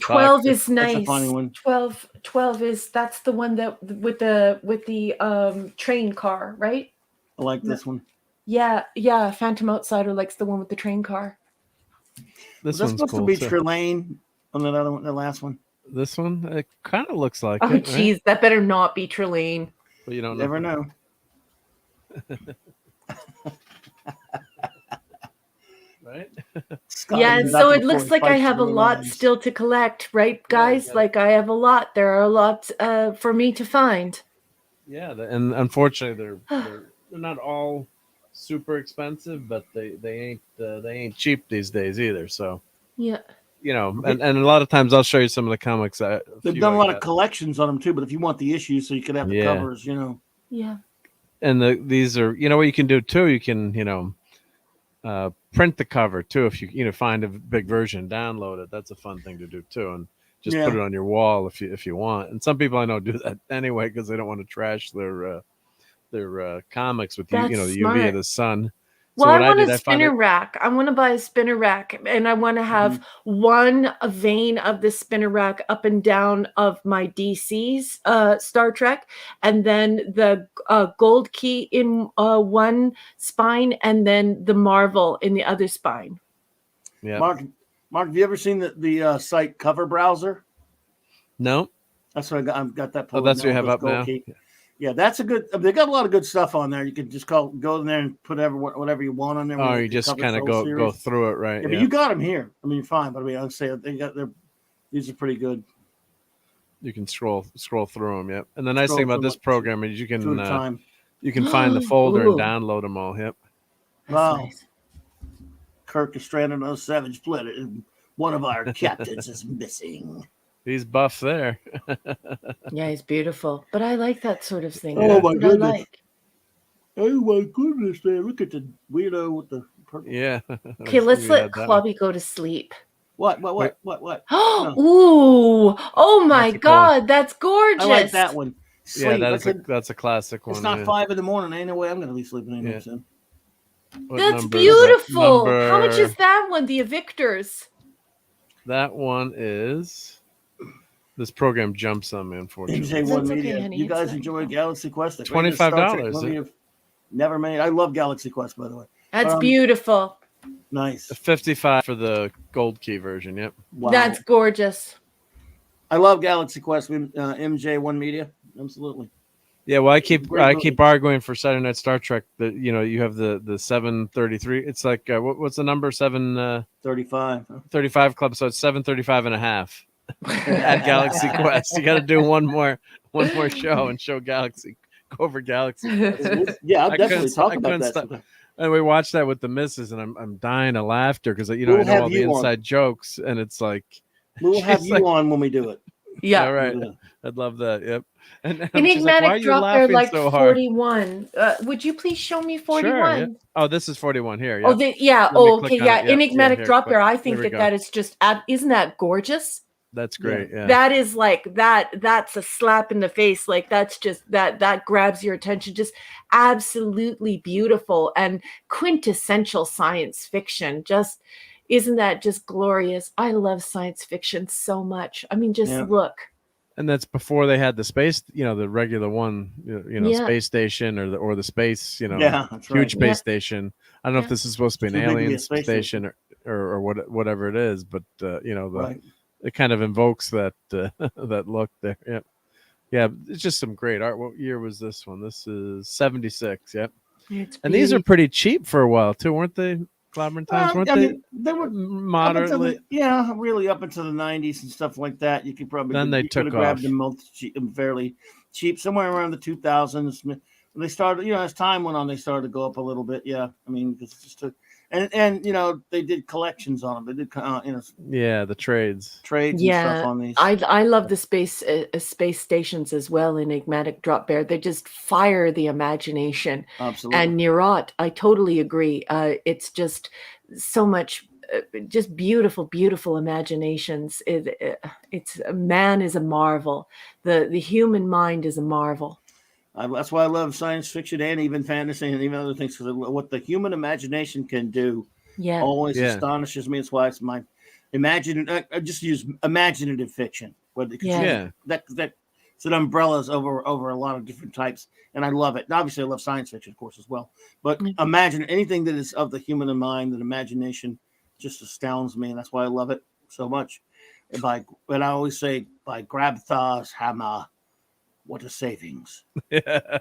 S2: 12 is nice.
S1: That's a funny one.
S2: 12 is that's the one that with the train car, right?
S1: I like this one.
S2: Yeah. Phantom Outsider likes the one with the train car.
S1: This one's supposed to be Trelane on that other one, the last one.
S3: This one, it kind of looks like.
S2: Oh, geez, that better not be Trelane.
S3: Well, you don't
S1: never know.
S3: Right?
S2: Yeah, and so it looks like I have a lot still to collect, right, guys? Yeah. Like I have a lot. There are a lot for me to find.
S3: Yeah, and unfortunately, they're not all super expensive, but they ain't cheap these days either. So
S2: yeah,
S3: and a lot of times I'll show you some of the comics.
S1: They've done a lot of collections on them too, but if you want the issues, so you could have the covers,
S2: Yeah.
S3: And these are, what you can do too. You can, print the cover too. If you find a big version, download it. That's a fun thing to do too, and just put it on your wall if you want. And some people I know do that anyway because they don't want to trash their comics with the UV of the sun.
S2: Well, I want a spinner rack. I want to buy a spinner rack, and I want to have one vein of the spinner rack up and down of my DC's Star Trek, and then the Gold Key in one spine, and then the Marvel in the other spine.
S3: Yeah,
S1: Mark, have you ever seen the site Cover Browser?
S3: No,
S1: that's what I've got that.
S3: Oh, that's what you have up now.
S1: Key. Yeah, that's a good. They got a lot of good stuff on there. You can just go in there and put whatever you want on there.
S3: Oh, you just kind of go through it, right?
S1: Yeah, but you got them here. I mean, fine. But I mean, I'd say these are pretty good.
S3: You can scroll through them. Yep. And the nice thing about this program is you can find the folder and download them all. Yep.
S1: Wow. Nice. Kirk is stranded on a savage planet, and one of our captains is missing.
S3: He's buff there.
S2: Yeah, he's beautiful. But I like that sort of thing.
S1: Oh,
S2: That's
S1: my
S2: what
S1: goodness.
S2: I like.
S1: Oh my goodness, man! Look at the weirdo with the purple.
S3: Yeah.
S2: Okay, let's let Clubby go to sleep.
S1: What? No.
S2: Ooh! Oh my
S3: That's a cool one.
S2: God, that's gorgeous.
S1: I like that one.
S3: Yeah,
S1: Sleep.
S3: that's a classic one.
S1: It's not
S3: yeah.
S1: 5 in the morning. Ain't no way I'm gonna be sleeping anytime soon.
S3: What
S2: That's
S3: number is that?
S2: beautiful. How much is that one? The Evictors.
S3: That one is. This program jumps on me, unfortunately.
S1: MJ1
S2: That's okay,
S1: Media.
S2: honey.
S1: You
S2: It's
S1: guys
S2: fine.
S1: enjoy Galaxy Quest? The greatest
S3: $25.
S1: Star Trek movie you've never made. I love Galaxy Quest, by the way.
S2: That's beautiful.
S1: Nice.
S3: 55 for the gold key version. Yep.
S1: Wow.
S2: That's gorgeous.
S1: I love Galaxy Quest. MJ1 Media. Absolutely.
S3: Yeah, well, I keep arguing for Saturday Night Star Trek that you have the 733. It's like what's the number
S1: 35.
S3: 35 club, so it's 735 and a half. At Galaxy Quest, you got to do one more show and show Galaxy, go over Galaxy Quest.
S1: Yeah, I'll definitely talk about that.
S3: And we watched that with the missus, and I'm dying of laughter because I know all the inside jokes, and it's like
S2: We'll
S1: have you on when we do it.
S2: Yeah.
S3: All right. I'd love that. Yep. And
S2: Enigmatic drop there like
S3: so
S2: 41. Would you please show me 41?
S3: Sure, yeah. Oh, this is 41 here.
S2: Yeah. Okay. Yeah. Enigmatic drop there. I think that is just, isn't that gorgeous?
S3: That's great. Yeah.
S2: That is like that's a slap in the face. Like that's just that grabs your attention. Just absolutely beautiful and quintessential science fiction. Just isn't that just glorious? I love science fiction so much. I mean, just look.
S3: And that's before they had the space, the regular one, space station or the space, huge space station. I don't know if this is supposed to be an alien station or whatever it is, but it kind of invokes that that look there. Yep. Yeah, it's just some great art. What year was this one? This is 76. Yep. And these are pretty cheap for a while too, weren't they? Clobberin times, weren't they?
S1: They were
S3: moderately.
S1: Really up into the 90s and stuff like that. You could probably
S3: then they took off.
S1: Grabbed them fairly cheap, somewhere around the 2000s. When they started, as time went on, they started to go up a little bit. Yeah, I mean, because it's just and they did collections on them. They did,
S3: the trades
S1: and stuff on these.
S2: I love the space stations as well. Enigmatic Drop Bear, they just fire the imagination.
S1: Absolutely.
S2: And Nirot, I totally agree. It's just so much, just beautiful imaginations. It's man is a marvel. The human mind is a marvel.
S1: That's why I love science fiction and even fantasy and even other things, because what the human imagination can do always astonishes me. It's why it's my I just use imaginative fiction. That's an umbrella over a lot of different types, and I love it. And obviously, I love science fiction, of course, as well. But imagine anything that is of the human mind and imagination just astounds me, and that's why I love it so much. But I always say, by Grabthar's hammer, what a savings. I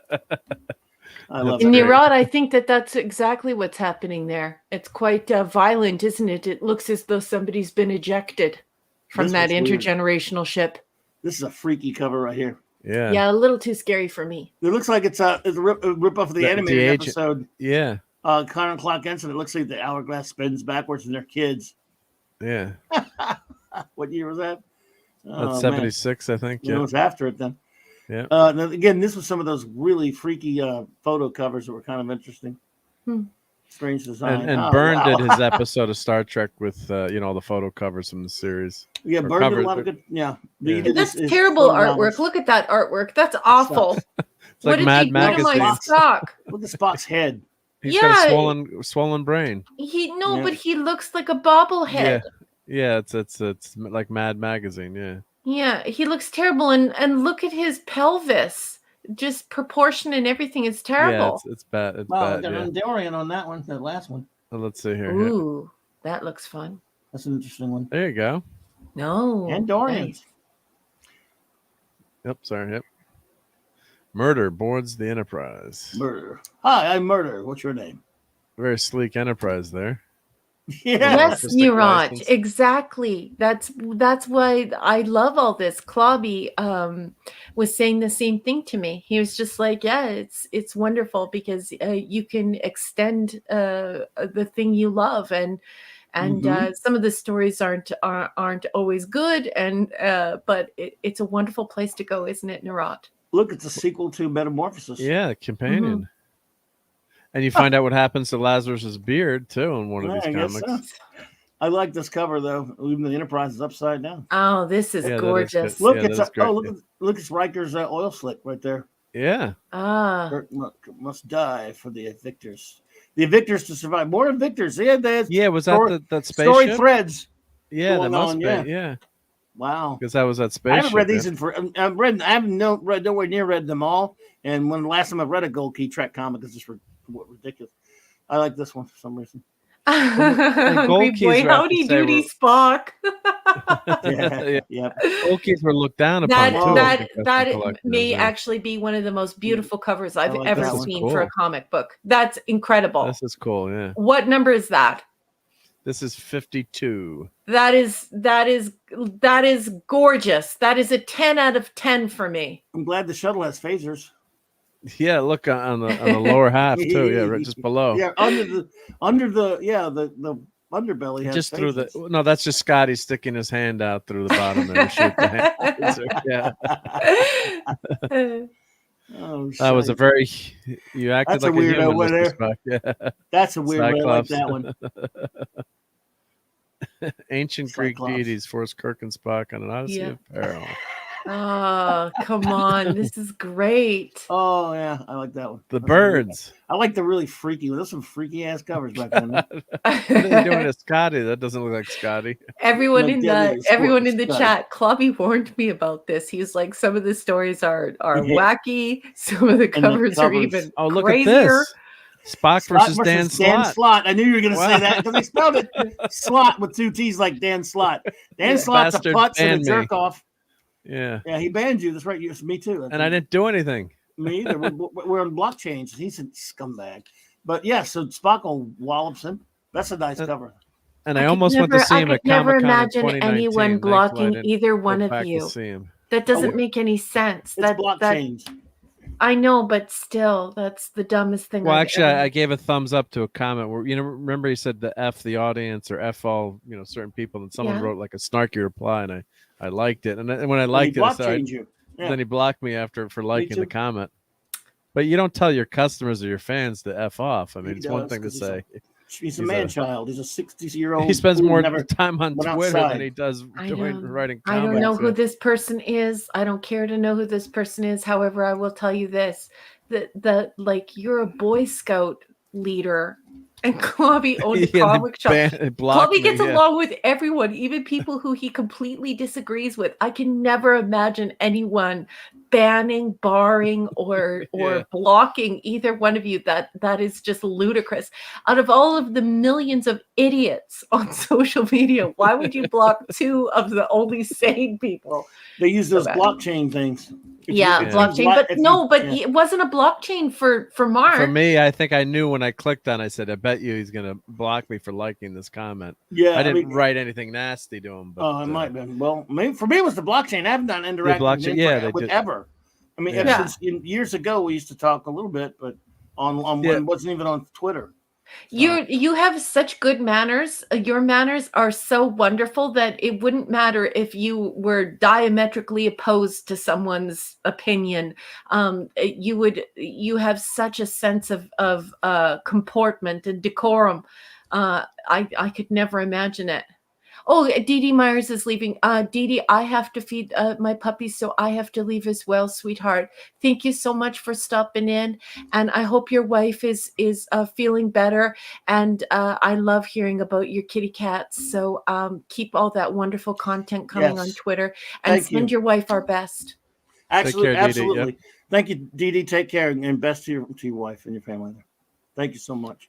S1: love it.
S2: Nirod, I think that's exactly what's happening there. It's quite violent, isn't it? It looks as though somebody's been ejected from that intergenerational ship.
S1: This is a freaky cover right here.
S2: Yeah, a little too scary for me.
S1: It looks like it's a rip off of the animated episode.
S3: Yeah.
S1: Connor Clock Incident. It looks like the hourglass spins backwards and they're kids.
S3: Yeah.
S1: What year was that?
S3: That's 76, I think.
S1: Yeah. It was after it then.
S3: Yeah.
S1: Again, this was some of those really freaky photo covers that were kind of interesting. Strange design.
S3: And Byrne did his episode of Star Trek with all the photo covers from the series.
S1: Yeah, Byrne did a lot of good. Yeah.
S2: That's terrible artwork. Look at that artwork. That's awful.
S3: It's like Mad Magazine.
S1: Look at Spock's head.
S3: He's got a swollen brain.
S2: But he looks like a bobblehead.
S3: Yeah, it's like Mad Magazine. Yeah.
S2: Yeah, he looks terrible, and look at his pelvis. Just proportion and everything is terrible.
S3: Yeah, it's bad. It's
S1: bad.
S3: Got
S1: an Andorian on that one, that last one.
S3: Let's see here.
S2: Ooh, that looks fun.
S1: That's an interesting one.
S3: There you go.
S2: No.
S1: Andorians.
S2: Nice.
S3: Yep, sorry. Yep. Murder boards the Enterprise.
S1: Murder. Hi, I'm Murder. What's your name?
S3: Very sleek Enterprise there.
S2: Yes, Niraj, exactly. That's why I love all this. Clobby was saying the same thing to me. He was just like, "Yeah, it's wonderful because you can extend the thing you love, and And some of the stories aren't always good, and but it's a wonderful place to go, isn't it, Narot?
S1: Look, it's a sequel to Metamorphosis.
S3: Yeah, companion. And you find out what happens to Lazarus's beard too in one of these comics.
S1: So. I like this cover though. Even the Enterprise is upside down.
S2: Oh, this is gorgeous.
S1: Look, look, it's Riker's oil slick right there.
S3: Yeah.
S1: Kirk must die for the victors. The victors to survive. More victors.
S3: Yeah, was that that spaceship?
S1: Story threads.
S3: Yeah, that must be. Yeah.
S1: Wow.
S3: Because that was that spaceship.
S1: I haven't read these I haven't nowhere near read them all. And when the last time I read a Gold Key Trek comic is just ridiculous. I like this one for some reason.
S2: Hungry boy, howdy doody, Spock.
S3: Gold Keys were looked down upon too.
S2: That may actually be one of the most beautiful covers I've ever seen for a comic book. That's incredible.
S3: This is cool. Yeah.
S2: What number is that?
S3: This is 52.
S2: That is gorgeous. That is a 10 out of 10 for me.
S1: I'm glad the shuttle has phasers.
S3: Yeah, look on the lower half too. Yeah, right just below.
S1: Yeah, under the underbelly has
S3: just
S1: phasers.
S3: Through the that's just Scotty sticking his hand out through the bottom there to shoot the hand.
S1: Oh,
S3: that was a very you acted
S1: that's
S3: like
S1: a weirdo
S3: human,
S1: over there.
S3: Spock. Yeah.
S1: That's a weird way. I like that one.
S3: Ancient
S1: Cyclops.
S3: Greek deities force Kirk and Spock on an odyssey of peril.
S2: Oh, come on. This is great.
S1: Oh, yeah. I like that one.
S3: That's birds.
S1: I like the really freaky one. There's some freaky ass covers back then.
S3: What are they doing to Scotty? That doesn't look like Scotty.
S2: Everyone in the chat, Clobby warned me about this. He's like, some of the stories are wacky. Some of the covers are even
S3: look
S2: crazier.
S3: At this. Spock versus Dan Slott.
S1: I knew you were going to say that because he spelled it Slot with 2 T's like Dan Slott. Dan Slott's a putz and a jerk off.
S3: Yeah.
S1: Yeah, he banned you. That's right. Me too.
S3: And I didn't do anything.
S1: Me either. We're on blockchains. He's a scumbag. But yeah, so Spock wallops him. That's a nice cover.
S3: And I almost went to see him at Comic-Con
S2: never imagine anyone blocking either one of you. That doesn't make any sense.
S1: It's blockchains.
S2: I know, but still, that's the dumbest thing.
S3: Well, actually, I gave a thumbs up to a comment where, remember he said the F the audience or F all, certain people, and someone wrote like a snarky reply, and I liked it. And when I liked it, then he blocked me for liking the comment. But you don't tell your customers or your fans to F off. I mean, it's one thing to say.
S1: He's a man-child. He's a 60-year-old.
S3: He spends more time on Twitter than he does writing comics.
S2: I don't know who this person is. I don't care to know who this person is. However, I will tell you this: that you're a Boy Scout leader, and Clobby owned a comic shop. Clobby gets along with everyone, even people who he completely disagrees with. I can never imagine anyone banning, barring, or blocking either one of you. That is just ludicrous. Out of all of the millions of idiots on social media, why would you block 2 of the only sane people?
S1: They use those blockchain things.
S2: Blockchain. But it wasn't a blockchain for Mark.
S3: For me, I think I knew when I clicked on. I said, "I bet you he's going to block me for liking this comment."
S1: Yeah,
S3: I didn't write anything nasty to him. But,
S1: it might be. Well, for me, it was the blockchain. I haven't done interactive with ever. I mean, since years ago, we used to talk a little bit, but on when wasn't even on Twitter.
S2: You have such good manners. Your manners are so wonderful that it wouldn't matter if you were diametrically opposed to someone's opinion. You have such a sense of comportment and decorum. I could never imagine it. Oh, Dee Dee Myers is leaving. Dee Dee, I have to feed my puppies, so I have to leave as well, sweetheart. Thank you so much for stopping in, and I hope your wife is feeling better. And I love hearing about your kitty cats. So keep all that wonderful content coming on Twitter, and send your wife our best.
S1: Absolutely,
S3: care,
S1: absolutely.
S3: Dee Dee.
S1: Thank you, Dee Dee. Take care and best to your wife and your family. Thank you so much.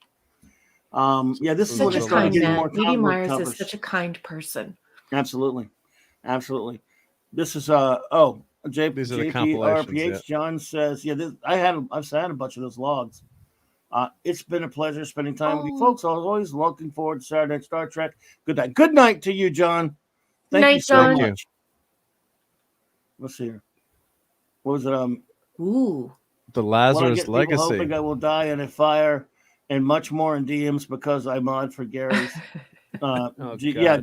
S1: This is
S2: such
S1: when
S2: a kind man.
S1: Dee
S2: Dee Myers is such a kind person.
S1: Absolutely. This is
S3: These are the compilations.
S1: RPH. John says, I've had a bunch of those logs. It's been a pleasure spending time with you folks. I was always looking forward to Saturday Night Star Trek. Good night. Good night to you, John. Thank you so much. Let's see here. What was it?
S3: The Lazarus Legacy.
S1: Hoping I will die in a fire. And much more in DMs because I mod for Gary's. Yeah,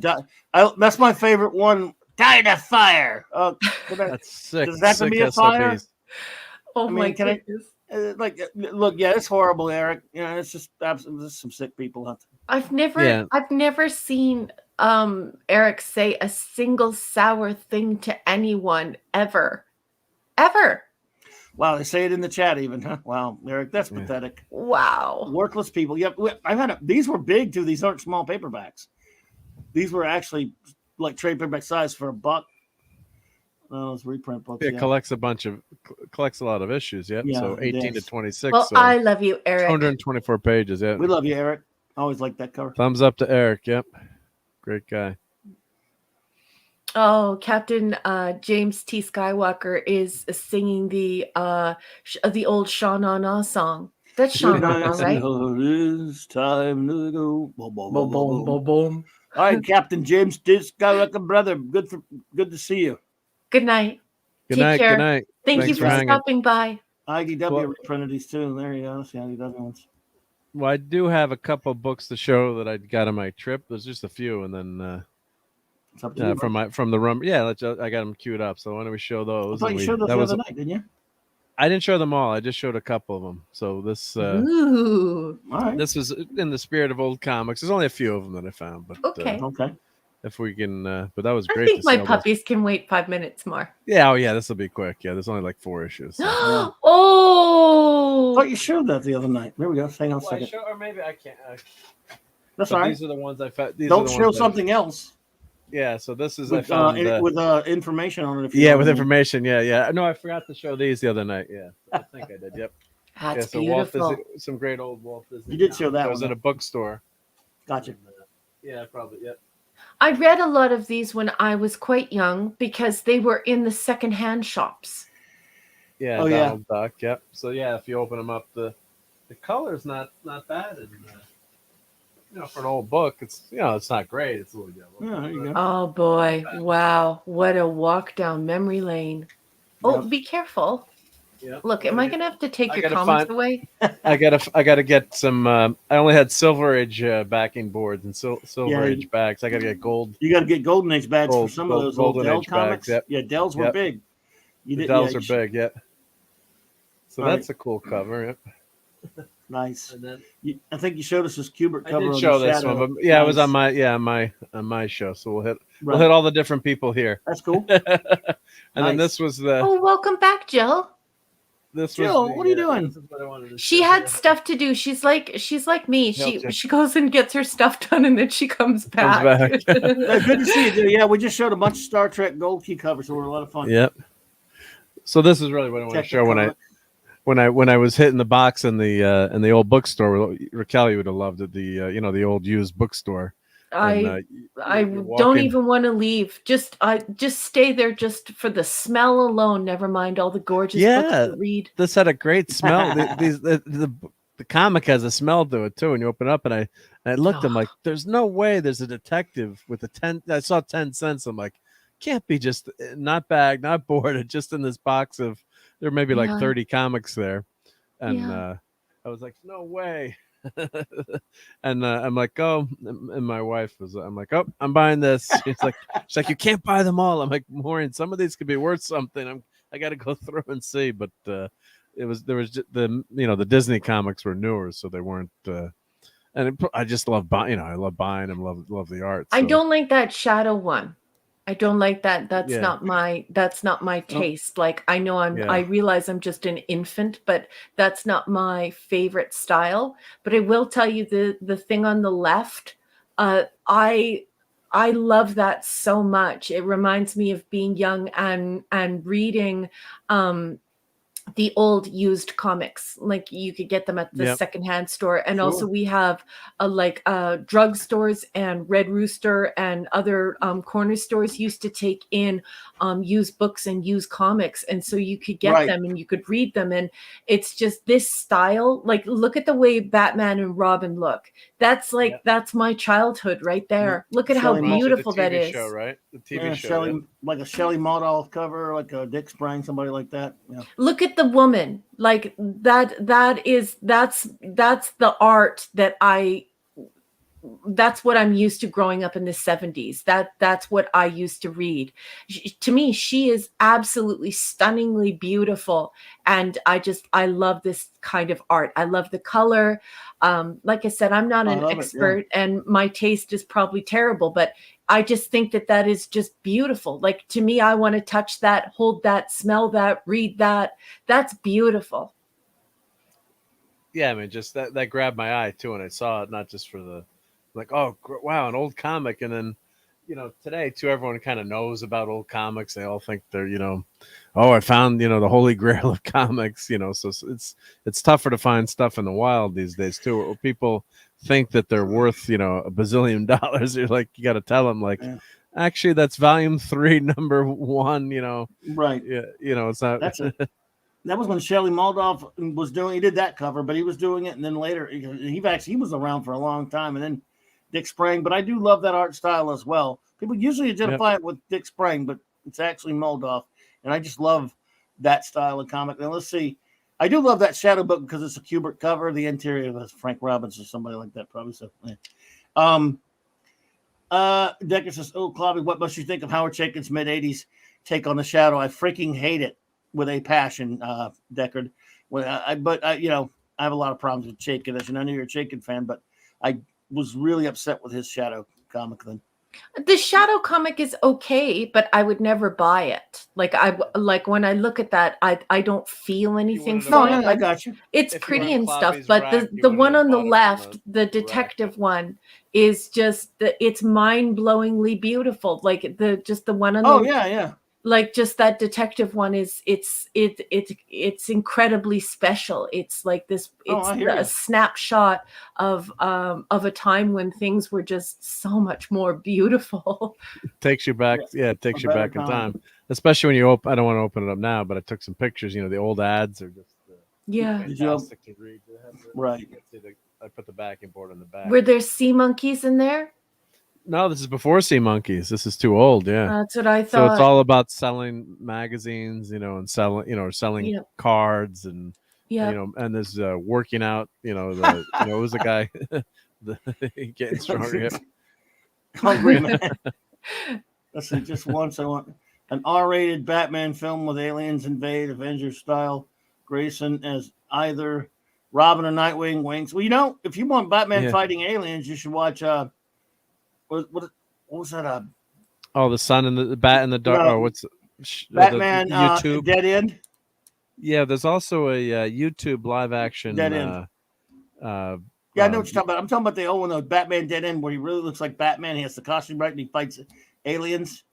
S1: that's my favorite one. Die to fire.
S3: That's sick.
S1: Does that have to be a fire?
S3: SOBs.
S2: Oh
S1: I
S2: my
S1: mean, can I-
S2: goodness.
S1: Look, yeah, it's horrible, Eric. You know, it's just absolutely some sick people out there.
S2: I've never seen Eric say a single sour thing to anyone ever. Ever.
S1: Wow, they say it in the chat even, huh? Wow, Eric, that's pathetic.
S2: Wow.
S1: Worthless people. Yep, these were big too. These aren't small paperbacks. These were actually like trade paperback size for $1. Those reprint books.
S3: It collects a lot of issues. Yep.
S1: Yeah,
S3: so 18 to 26.
S2: Well,
S3: so
S2: I love you, Eric.
S3: 224 pages. Yeah.
S1: We love you, Eric. Always like that cover.
S3: Thumbs up to Eric. Yep. Great guy.
S2: Oh, Captain James T. Skywalker is singing the old Sha Na Na song. That's Sha Na Na, right?
S1: It's time to go. Boom, boom, boom, boom, boom.
S2: Boom.
S1: All right, Captain James T. Skywalker, brother. Good to see you.
S2: Good night.
S3: Good
S2: Take
S3: night.
S2: care.
S3: Good night.
S2: Thank
S3: Thanks
S2: you for
S3: hanging.
S2: stopping by.
S1: IDW reprinted these too. There you go. That's the IDW ones.
S3: Well, I do have a couple books to show that I got on my trip. There's just a few, and then
S1: It's up to you,
S3: from the room. Yeah, I got them queued up. So why don't we show
S1: I
S3: those?
S1: thought you showed those the other night, didn't you?
S3: I didn't show them all. I just showed a couple of them. So this
S2: Ooh.
S1: All right.
S3: this was in the spirit of old comics. There's only a few of them that I found, but
S1: Okay.
S3: if we can, but that was
S2: I
S3: great.
S2: think
S3: to
S2: my
S3: see all
S2: puppies can wait 5 minutes more.
S3: Yeah, this will be quick. Yeah, there's only like 4 issues. So.
S1: I
S2: Oh,
S1: thought you showed that the other night. There we go. Hang on a second.
S3: Or maybe I can't.
S1: That's all right.
S3: These are the ones I found.
S1: Don't show something else.
S3: Yeah, so this is
S1: with,
S3: I found
S1: with information on it. If
S3: you with information. Yeah. No, I forgot to show these the other night. Yeah, I think I did. Yep.
S2: That's
S3: so
S2: beautiful.
S3: Walt Disney, some great old Walt Disney.
S1: You did show that.
S3: I was in a bookstore.
S1: Gotcha.
S3: Yeah, probably. Yep.
S2: I read a lot of these when I was quite young because they were in the secondhand shops.
S3: Yeah, Donald Duck. Yep. So if you open them up, the color's not bad, and for an old book, it's it's not great. It's a little yellow.
S1: Yeah, there you go.
S2: Oh boy! Wow, what a walk down memory lane. Oh, be careful.
S3: Yeah.
S2: Look, am I gonna have to take your comments away?
S3: I gotta get some. I only had Silver Age backing boards and Silver Age bags. I gotta get gold.
S1: You gotta get Golden Age bags for some of those old Dell comics.
S3: Bags,
S1: Yeah, Dells were big.
S3: Dells are big. Yeah. So that's a cool cover. Yep.
S1: Nice. And then I think you showed us this Kubert cover.
S3: I did show this one, but it was on my show. So we'll hit all the different people here.
S1: That's cool.
S3: And then this was the.
S2: Oh, welcome back, Jill.
S1: Jill, what are you doing?
S2: She had stuff to do. She's like me. She goes and gets her stuff done, and then she comes back.
S1: Good to see you, Jill. Yeah, we just showed a bunch of Star Trek Gold Key covers, so we're a lot of fun.
S3: Yep. So this is really what I want to show when I was hitting the box in the old bookstore. Raquel, you would have loved it. The old used bookstore.
S2: I don't even want to leave. Just stay there just for the smell alone. Never mind all the gorgeous books to read.
S3: This had a great smell. The comic has a smell to it too. When you open it up, and I looked, I'm like, there's no way there's a detective with a 10. I saw 10 cents. I'm like, can't be just not bagged, not boarded, just in this box of. There may be like 30 comics there, and I was like, no way. And I'm like, oh, and my wife was, I'm like, oh, I'm buying this. She's like, you can't buy them all. I'm like, Maureen, some of these could be worth something. I got to go through and see. But there was just the Disney comics were newer, so they weren't. I just love buying. I love buying them. Love the art. So.
S2: I don't like that shadow one. I don't like that. That's not my taste. Like I know I realize I'm just an infant, but that's not my favorite style. But I will tell you the thing on the left, I love that so much. It reminds me of being young and reading the old used comics. Like you could get them at the secondhand store. And also we have drugstores and Red Rooster and other corner stores used to take in used books and used comics. And so you could get them and you could read them. And it's just this style. Like look at the way Batman and Robin look. That's that's my childhood right there. Look at how beautiful that is.
S3: Show, right? The TV show.
S1: Shelley, like a Shelley Modoff cover, like a Dick Sprang, somebody like that. Yeah.
S2: Look at the woman. Like that's the art that I that's what I'm used to growing up in the 70s. That's what I used to read. To me, she is absolutely stunningly beautiful. And I love this kind of art. I love the color. Like I said, I'm not an expert and my taste is probably terrible, but I just think that is just beautiful. Like, to me, I want to touch that, hold that, smell that, read that. That's beautiful.
S3: Yeah, I mean, just that grabbed my eye too when I saw it, not just for the, like, oh wow, an old comic. And then, today too, everyone kind of knows about old comics. They all think they're, oh, I found, the holy grail of comics. So it's tougher to find stuff in the wild these days too, where people think that they're worth, $1 bazillion. You're like, you got to tell them, like, actually, that's volume 3, number 1.
S1: Right.
S3: Yeah, it's not.
S1: That's it. That was when Shelley Moldoff was doing. He did that cover, but he was doing it, and then later he was around for a long time, and then Dick Sprang. But I do love that art style as well. People usually identify it with Dick Sprang, but it's actually Moldoff, and I just love that style of comic. Now let's see. I do love that Shadow book because it's a Kubert cover. The interior was Frank Robbins or somebody like that, probably. So, Decker says, "Oh, Clobby, what must you think of Howard Chaykin's mid-'80s take on the Shadow? I freaking hate it with a passion, Deckard. But I have a lot of problems with Chaykin. As you know, I know you're a Chaykin fan, but I was really upset with his Shadow comic then.
S2: The Shadow comic is okay, but I would never buy it. Like when I look at that, I don't feel anything for it.
S1: I got you.
S2: It's pretty and stuff, but the one on the left, the detective one, is just it's mind-blowingly beautiful. Like the one on the
S1: yeah.
S2: Like, just that detective one is it's incredibly special. It's like this, it's a snapshot of a time when things were just so much more beautiful.
S3: It takes you back. Yeah, it takes you back in time, especially when you open. I don't want to open it up now, but I took some pictures. The old ads are just fantastic to read.
S1: Right.
S3: I put the backing board on the back.
S2: Were there sea monkeys in there?
S3: No, this is before Sea Monkeys. This is too old. Yeah,
S2: that's what I thought.
S3: So it's all about selling magazines, and selling cards, and and there's working out. It was a guy getting stronger.
S1: Hungry man. Listen, just once I want an R-rated Batman film with aliens invade, Avengers style. Grayson as either Robin or Nightwing. Wings. Well, if you want Batman fighting aliens, you should watch. What was that?
S3: The Sun and the Bat in the Dark.
S1: No,
S3: what's
S1: Batman?
S3: YouTube
S1: Dead End.
S3: Yeah, there's also a YouTube live action.
S1: Dead End. I know what you're talking about. I'm talking about the old one, though, Batman Dead End, where he really looks like Batman. He has the costume right, and he fights aliens.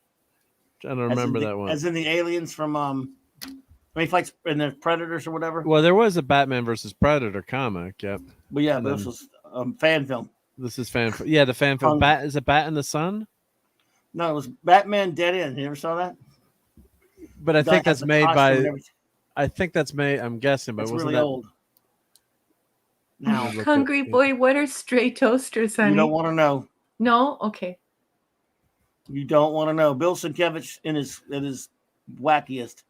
S3: I don't remember that one.
S1: As in the aliens from when he fights in the Predators or whatever.
S3: Well, there was a Batman versus Predator comic. Yep.
S1: But yeah, this was fan film.
S3: This is fan. Yeah, the fan film. Is it Bat in the Sun?
S1: No, it was Batman Dead End. You ever saw that?
S3: But I think that's made by. I think that's made. I'm guessing, but
S1: it's
S3: wasn't
S1: really
S3: that
S1: old? Now,
S2: Hungry boy, what are stray toasters, honey?
S1: You don't want to know.
S2: No, okay.
S1: You don't want to know. Bill Sienkiewicz in his wackiest.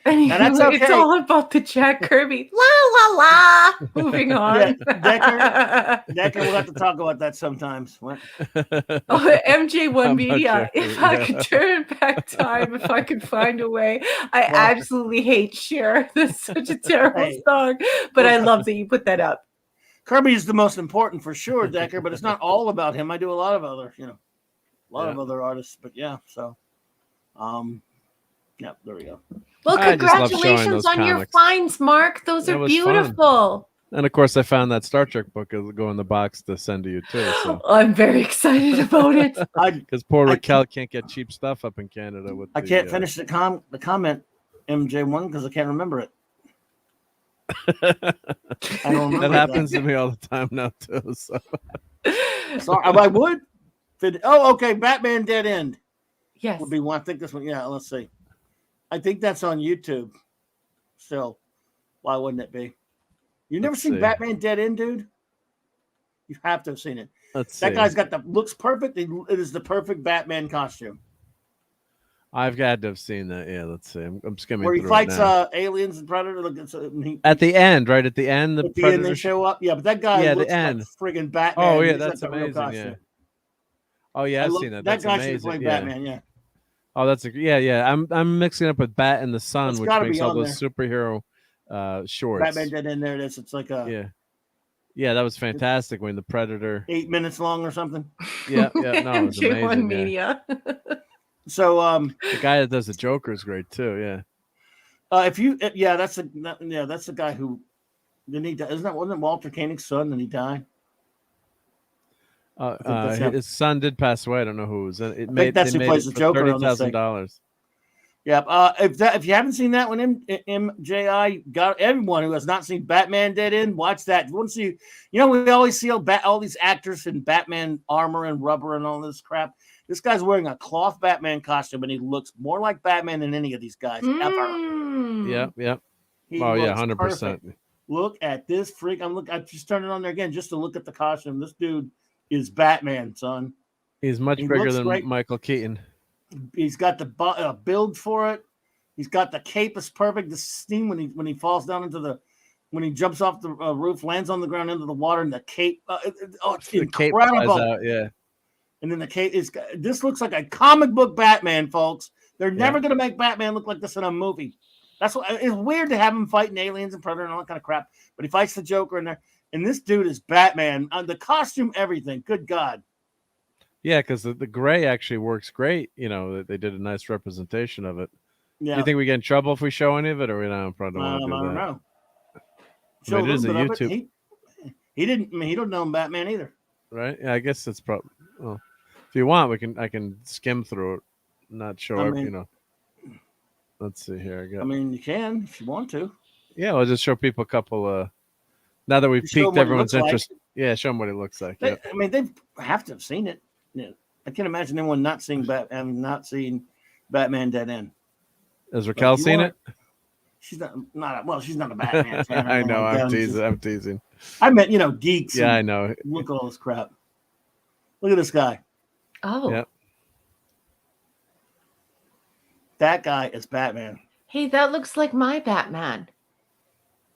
S2: Anyway,
S1: that's okay.
S2: It's all about the Jack Kirby. La la la. Moving on.
S1: Decker, we'll have to talk about that sometimes. What?
S2: MJ1 Media. If I could turn back time, if I could find a way. I absolutely hate Cher. That's such a terrible song. But I love that you put that up.
S1: Kirby is the most important for sure, Decker, but it's not all about him. I do a lot of other, of other artists. But yeah, so yeah, there we go.
S2: Well, congratulations on your finds, Mark. Those are beautiful.
S3: Fun. And of course, I found that Star Trek book will go in the box to send to you too. So.
S2: I'm very excited about it.
S3: Because poor Raquel can't get cheap stuff up in Canada.
S1: I can't finish the comment, MJ1, because I can't remember it.
S3: I don't remember that happens to me all the time now too. So.
S1: Sorry, I would. Okay, Batman Dead End.
S2: Yes.
S1: Would be one. I think this one. Yeah, let's see. I think that's on YouTube. Still, why wouldn't it be? You never seen Batman Dead End, dude? You have to have seen it. That guy's got looks perfect. It is the perfect Batman costume.
S3: I've got to have seen that. Yeah, let's see. I'm skimming
S1: where he
S3: through
S1: fights
S3: it now.
S1: aliens and Predator.
S3: At the end, right? At the end, the
S1: at the
S3: Predator
S1: end they show up. Yeah, but that guy
S3: Yeah, the
S1: looks like
S3: end.
S1: friggin' Batman.
S3: Oh yeah,
S1: He's
S3: that's
S1: got the real
S3: amazing. Yeah.
S1: costume.
S3: Oh yeah, I've seen
S1: That
S3: that. That's
S1: guy should
S3: amazing.
S1: play
S3: Yeah.
S1: Batman. Yeah.
S3: Oh, that's yeah. I'm mixing up with Bat in the Sun,
S1: It's
S3: which
S1: gotta
S3: makes
S1: be
S3: all
S1: on
S3: those superhero shorts.
S1: Batman dead in there. It's like a
S3: yeah. That was fantastic when the Predator
S1: 8 minutes long or something.
S3: Yeah. No, it was
S2: MJ1
S3: amazing.
S2: Media.
S1: So
S3: the guy that does the Joker is great too. Yeah.
S1: if you that's the guy who didn't he die? Wasn't it Walter Koenig's son? Did he die?
S3: His son did pass away. I don't know who was in it.
S1: I think that's who plays the Joker on this thing.
S3: $30,000.
S1: Yeah. If you haven't seen that one, MJI got everyone who has not seen Batman Dead End, watch that. You want to see, we always see all these actors in Batman armor and rubber and all this crap. This guy's wearing a cloth Batman costume, and he looks more like Batman than any of these guys ever.
S3: Yep.
S1: He
S3: Oh yeah,
S1: looks
S3: 100%.
S1: perfect. Look at this freak. I just turned it on there again just to look at the costume. This dude is Batman, son.
S3: He's much bigger than Michael Keaton.
S1: He's got the build for it. He's got the cape is perfect. The scene when he falls down when he jumps off the roof, lands on the ground into the water, and the cape. It's
S3: the
S1: incredible.
S3: Cape out, yeah.
S1: And then the cape is. This looks like a comic book Batman, folks. They're never going to make Batman look like this in a movie. That's what it's weird to have him fighting aliens and Predator and all that kind of crap. But he fights the Joker in there, and this dude is Batman. The costume, everything. Good God.
S3: Yeah, because the gray actually works great. They did a nice representation of it.
S1: Yeah.
S3: Do you think we get in trouble if we show any of it, or we don't? Probably don't want to do that.
S1: I don't know.
S3: I mean, it is a YouTube.
S1: He didn't. I mean, he don't know Batman either.
S3: Right? Yeah, I guess that's probably. Well, if you want, I can skim through it, not show it. Let's see here.
S1: You can if you want to.
S3: Yeah, I'll just show people a couple. Now that we've piqued everyone's interest. Yeah, show them what it looks like.
S1: They have to have seen it. Yeah. I can't imagine anyone not seeing Batman Dead End.
S3: Has Raquel seen it?
S1: She's not. She's not a Batman fan.
S3: I know. I'm teasing.
S1: I meant geeks.
S3: Yeah, I know.
S1: Look at all this crap. Look at this guy.
S2: Oh.
S3: Yep.
S1: That guy is Batman.
S2: Hey, that looks like my Batman.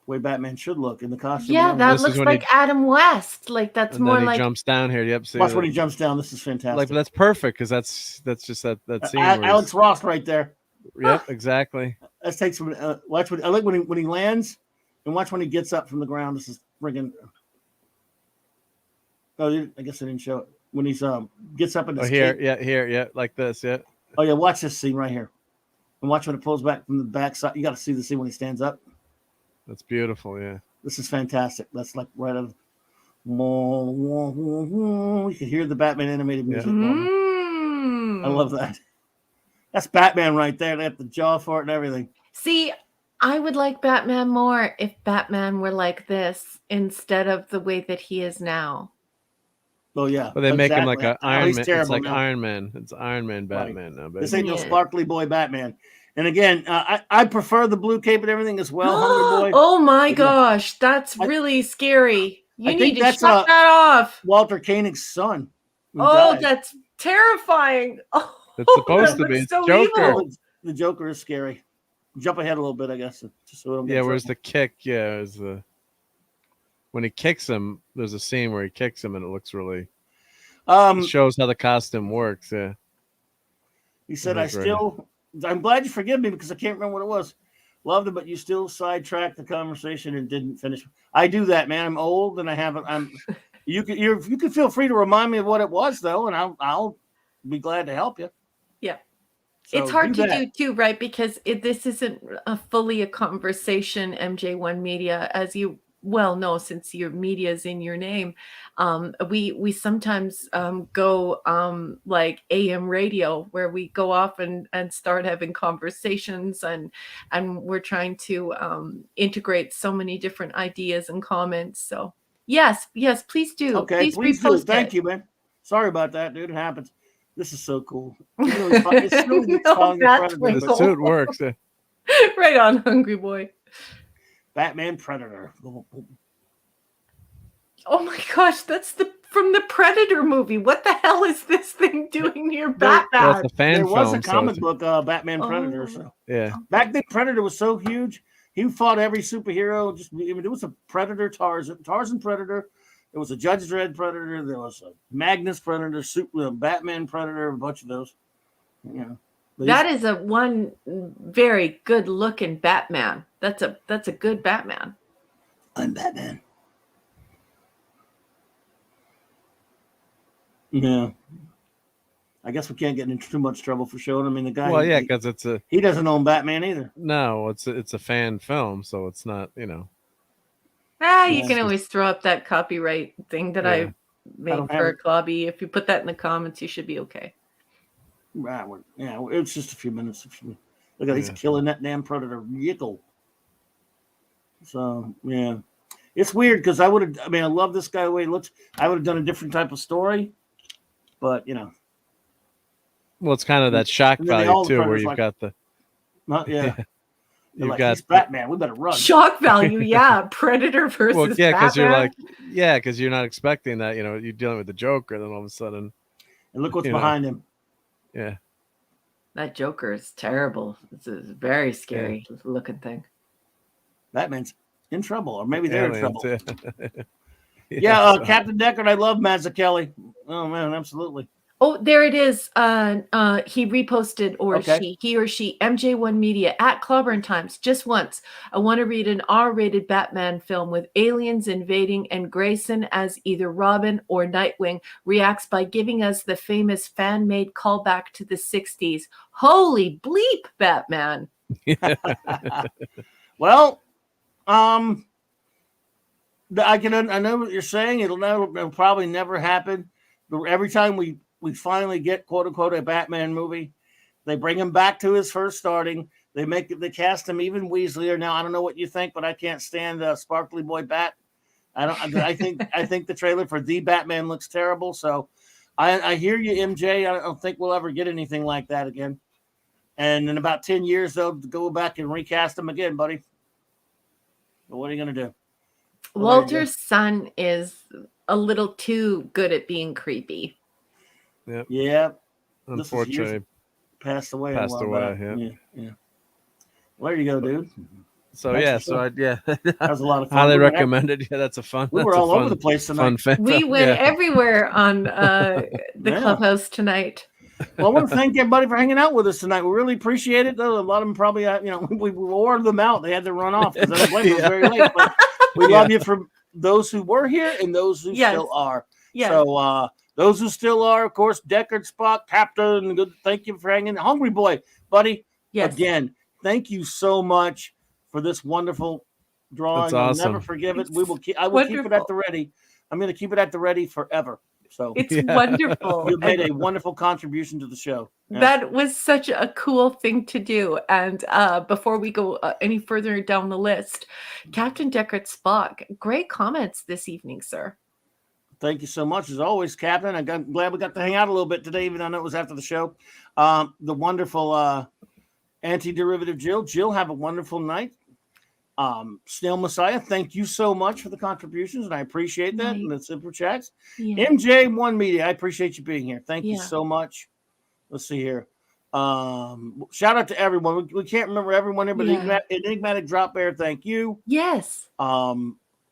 S1: The way Batman should look in the costume.
S2: Yeah, that looks like Adam West. Like that's
S3: and
S2: more
S3: then he
S2: like
S3: jumps down here. Yep.
S1: Watch when he jumps down. This is fantastic.
S3: Like that's perfect because that's just that scene.
S1: Alex Ross right there.
S3: Yep, exactly.
S1: Let's take some. Watch I like when he lands, and watch when he gets up from the ground. This is friggin'. Oh, I guess I didn't show it when he's gets up in the
S3: here, like this, yeah.
S1: Oh yeah, watch this scene right here, and watch when it pulls back from the back side. You got to see the scene when he stands up.
S3: That's beautiful, yeah.
S1: This is fantastic. That's like right out of. You can hear the Batman animated music. I love that. That's Batman right there. They have the jaw for it and everything.
S2: See, I would like Batman more if Batman were like this instead of the way that he is now.
S1: Oh yeah.
S3: But they make him like an Iron Man. It's like
S1: now.
S3: Iron Man. It's Iron Man Batman now. Baby.
S1: This ain't no sparkly boy Batman. And again, I prefer the blue cape and everything as well, Hungry Boy.
S2: Oh my gosh, that's really scary. You need to shut that off.
S1: Walter Koenig's son.
S2: Oh, that's terrifying. Oh,
S3: it's supposed to be. It's so Joker.
S1: Evil. The Joker is scary. Jump ahead a little bit, I guess. Just so
S3: where's the kick? Yeah, when he kicks him, there's a scene where he kicks him and it looks really it shows how the costume works. Yeah.
S1: He said, I'm glad you forgive me because I can't remember what it was. Loved it, but you still sidetracked the conversation and didn't finish. I do that, man. I'm old and I haven't. You can feel free to remind me of what it was though, and I'll be glad to help you.
S2: Yeah. So it's hard to do too, right? Because this isn't fully a conversation, MJ1 Media, as you well know, since your media is in your name. We sometimes go like AM radio, where we go off and start having conversations, and we're trying to integrate so many different ideas and comments. So yes, please do.
S1: Okay, please do. Thank you, man. Sorry about that, dude. It happens. This is so cool. It's really
S3: the suit works.
S2: Right on, Hungry Boy.
S1: Batman Predator.
S2: Oh my gosh, that's the from the Predator movie. What the hell is this thing doing near Batman?
S3: Well, it's a fan
S1: There was
S3: film,
S1: a comic
S3: so
S1: book, Batman Predator.
S2: Oh.
S1: So
S3: yeah.
S1: back then, Predator was so huge. He fought every superhero. There was a Predator, Tarzan Predator. There was a Judge Dredd Predator. There was a Magnus Predator, Batman Predator, a bunch of those. Yeah.
S2: That is a one very good looking Batman. That's a good Batman.
S1: I'm Batman. Yeah. I guess we can't get into too much trouble for showing. I mean, the guy.
S3: Well, yeah, because
S1: he doesn't own Batman either.
S3: No, it's a fan film, so it's not,
S2: You can always throw up that copyright thing that I made for Clobby. If you put that in the comments, you should be okay.
S1: Right. Yeah, it's just a few minutes. Look at he's killing that damn Predator. Yickle. So, yeah. It's weird because I love this guy the way he looks. I would have done a different type of story, but,
S3: Well, it's kind of that shock value, too, where you've got the...
S1: You've got he's Batman. We better run.
S2: Shock value, yeah. Predator versus Batman.
S3: Because you're not expecting that. You're dealing with the Joker, then all of a sudden...
S1: And look what's behind him.
S3: Yeah.
S2: That Joker is terrible. It's a very scary looking thing.
S1: Batman's in trouble, or maybe they're in trouble.
S2: Yeah.
S1: Captain Deckard, I love Mazzucchelli. Oh man, absolutely.
S2: Oh, there it is. He reposted, or he or she, MJ1 Media at Clobberin Times. Just once, I want to read an R-rated Batman film with aliens invading, and Grayson as either Robin or Nightwing reacts by giving us the famous fan-made callback to the 60s. Holy bleep, Batman.
S1: Well, I know what you're saying. It'll probably never happen. But every time we finally get quote unquote a Batman movie, they bring him back to his first starting. They cast him even Weasleyer. Now I don't know what you think, but I can't stand Sparkly Boy Bat. I think the trailer for The Batman looks terrible. So I hear you, MJ. I don't think we'll ever get anything like that again. And in about 10 years, they'll go back and recast him again, buddy. But what are you gonna do?
S2: Walter's son is a little too good at being creepy.
S3: Yep.
S1: Yeah.
S3: Unfortunately,
S1: passed away.
S3: Yeah.
S1: Well, there you go, dude.
S3: So that
S1: was a lot of fun.
S3: Highly recommended. Yeah, that's a fun.
S1: We were all over the place tonight.
S2: We went everywhere on the Clubhouse tonight.
S1: Well, I want to thank everybody for hanging out with us tonight. We really appreciate it. Though a lot of them probably, we wore them out. They had to run off because it was very late. But we love you for those who were here and those who still are.
S2: Yeah.
S1: So those who still are, of course, Deckard, Spock, Captain. Good. Thank you for hanging. Hungry Boy, buddy.
S2: Yes.
S1: Again, thank you so much for this wonderful drawing.
S3: That's awesome.
S1: I'll never forgive it. I will keep it at the ready. I'm going to keep it at the ready forever. So
S2: it's wonderful.
S1: You made a wonderful contribution to the show. Yeah.
S2: That was such a cool thing to do. And before we go any further down the list, Captain Deckard Spock, great comments this evening, sir.
S1: Thank you so much, as always, Captain. I'm glad we got to hang out a little bit today, even though it was after the show. The wonderful anti-derivative Jill. Jill, have a wonderful night. Snail Messiah, thank you so much for the contributions, and I appreciate that and the super chats. Yeah. MJ1 Media, I appreciate you being here. Thank you so much. Let's see here. Shout out to everyone. We can't remember everyone here, but Enigmatic Drop Bear, thank you.
S2: Yes.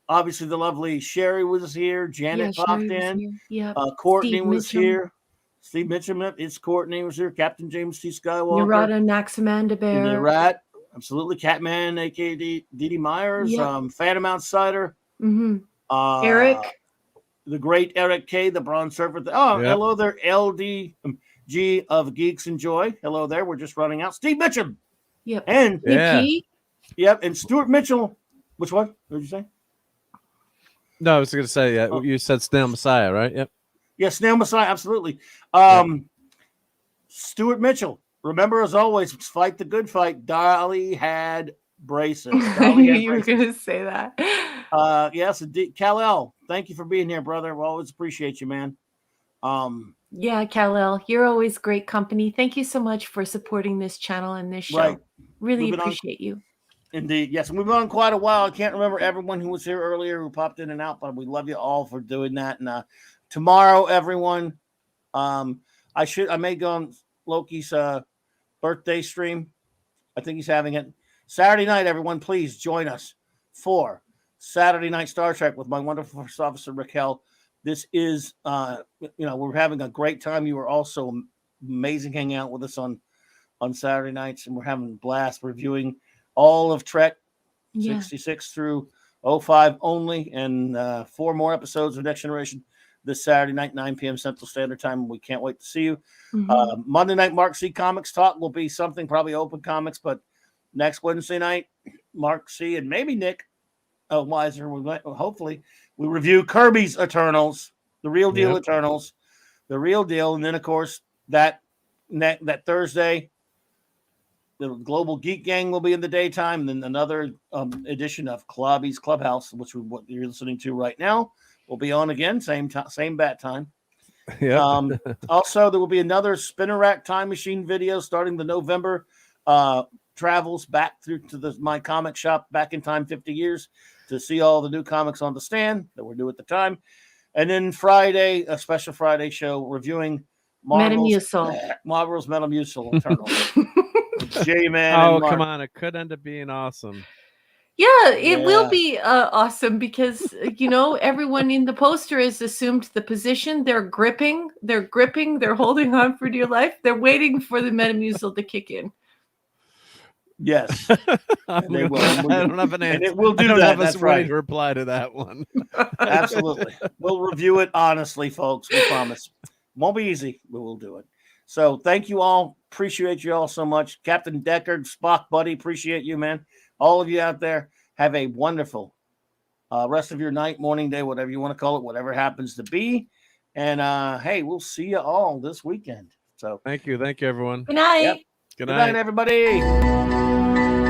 S1: Obviously the lovely Sherry was here. Janet popped in.
S2: Yeah.
S1: Courtney was here. Steve Mitchum, it's Courtney was here. Captain James T. Skywalker.
S2: Narada Naxamanda Bear.
S1: Rat. Absolutely, Catman, aka Dee Myers, Phantom Outsider,
S2: Eric,
S1: the great Eric K, the Bronze Surfer. Hello there, LDG of Geeks and Joy. Hello there. We're just running out. Steve Mitchum.
S2: Yep.
S1: And
S2: Nikki.
S1: Yep. And Stuart Mitchell. Which one? What did you say?
S3: No, I was going to say, you said Snail Messiah, right? Yep.
S1: Yeah, Snail Messiah. Absolutely. Stuart Mitchell. Remember, as always, fight the good fight. Dolly had braces.
S2: I knew you were going to say that.
S1: Yes, Kal-El, thank you for being here, brother. We always appreciate you, man.
S2: Yeah, Kal-El, you're always great company. Thank you so much for supporting this channel and this show.
S1: Right.
S2: Really appreciate you.
S1: Indeed. Yes, and we've been on quite a while. I can't remember everyone who was here earlier who popped in and out, but we love you all for doing that. And tomorrow, everyone. I may go on Loki's birthday stream. I think he's having it Saturday night. Everyone, please join us for Saturday Night Star Trek with my wonderful first officer Raquel. This is, we're having a great time. You are also amazing hanging out with us on Saturday nights, and we're having a blast reviewing all of Trek 66 through 05 only, and 4 more episodes of Next Generation this Saturday night, 9 p.m. Central Standard Time. We can't wait to see you. Monday night, Mark C. Comics Talk will be something, probably Open Comics, but next Wednesday night, Mark C. and maybe Nick Weiser, hopefully, we review Kirby's Eternals, the real deal Eternals, the real deal. And then, of course, that Thursday, the Global Geek Gang will be in the daytime, and then another edition of Clobby'S Clubhouse, which what you're listening to right now, will be on again, same bat time. Also, there will be another Spinner Rack Time Machine video starting the November travels back through to my comic shop back in time 50 years to see all the new comics on the stand that we're due at the time. And then Friday, a special Friday show reviewing Marvel's Metamucil Eternals. J-Man.
S3: Oh, come on. It could end up being awesome.
S2: Yeah, it will be awesome because, everyone in the poster has assumed the position. They're gripping, they're holding on for dear life. They're waiting for the Metamucil to kick in.
S1: Yes. They will.
S3: I don't have an answer.
S1: And it will do
S3: I don't
S1: that.
S3: have
S1: That's
S3: us ready
S1: right.
S3: to reply to that one.
S1: Absolutely. We'll review it honestly, folks. We promise. Won't be easy, but we'll do it. So thank you all. Appreciate you all so much. Captain Deckard, Spock, buddy, appreciate you, man. All of you out there, have a wonderful rest of your night, morning, day, whatever you want to call it, whatever it happens to be. And hey, we'll see you all this weekend. So
S3: thank you, everyone.
S2: Good night.
S3: Yep. Good night,
S1: everybody.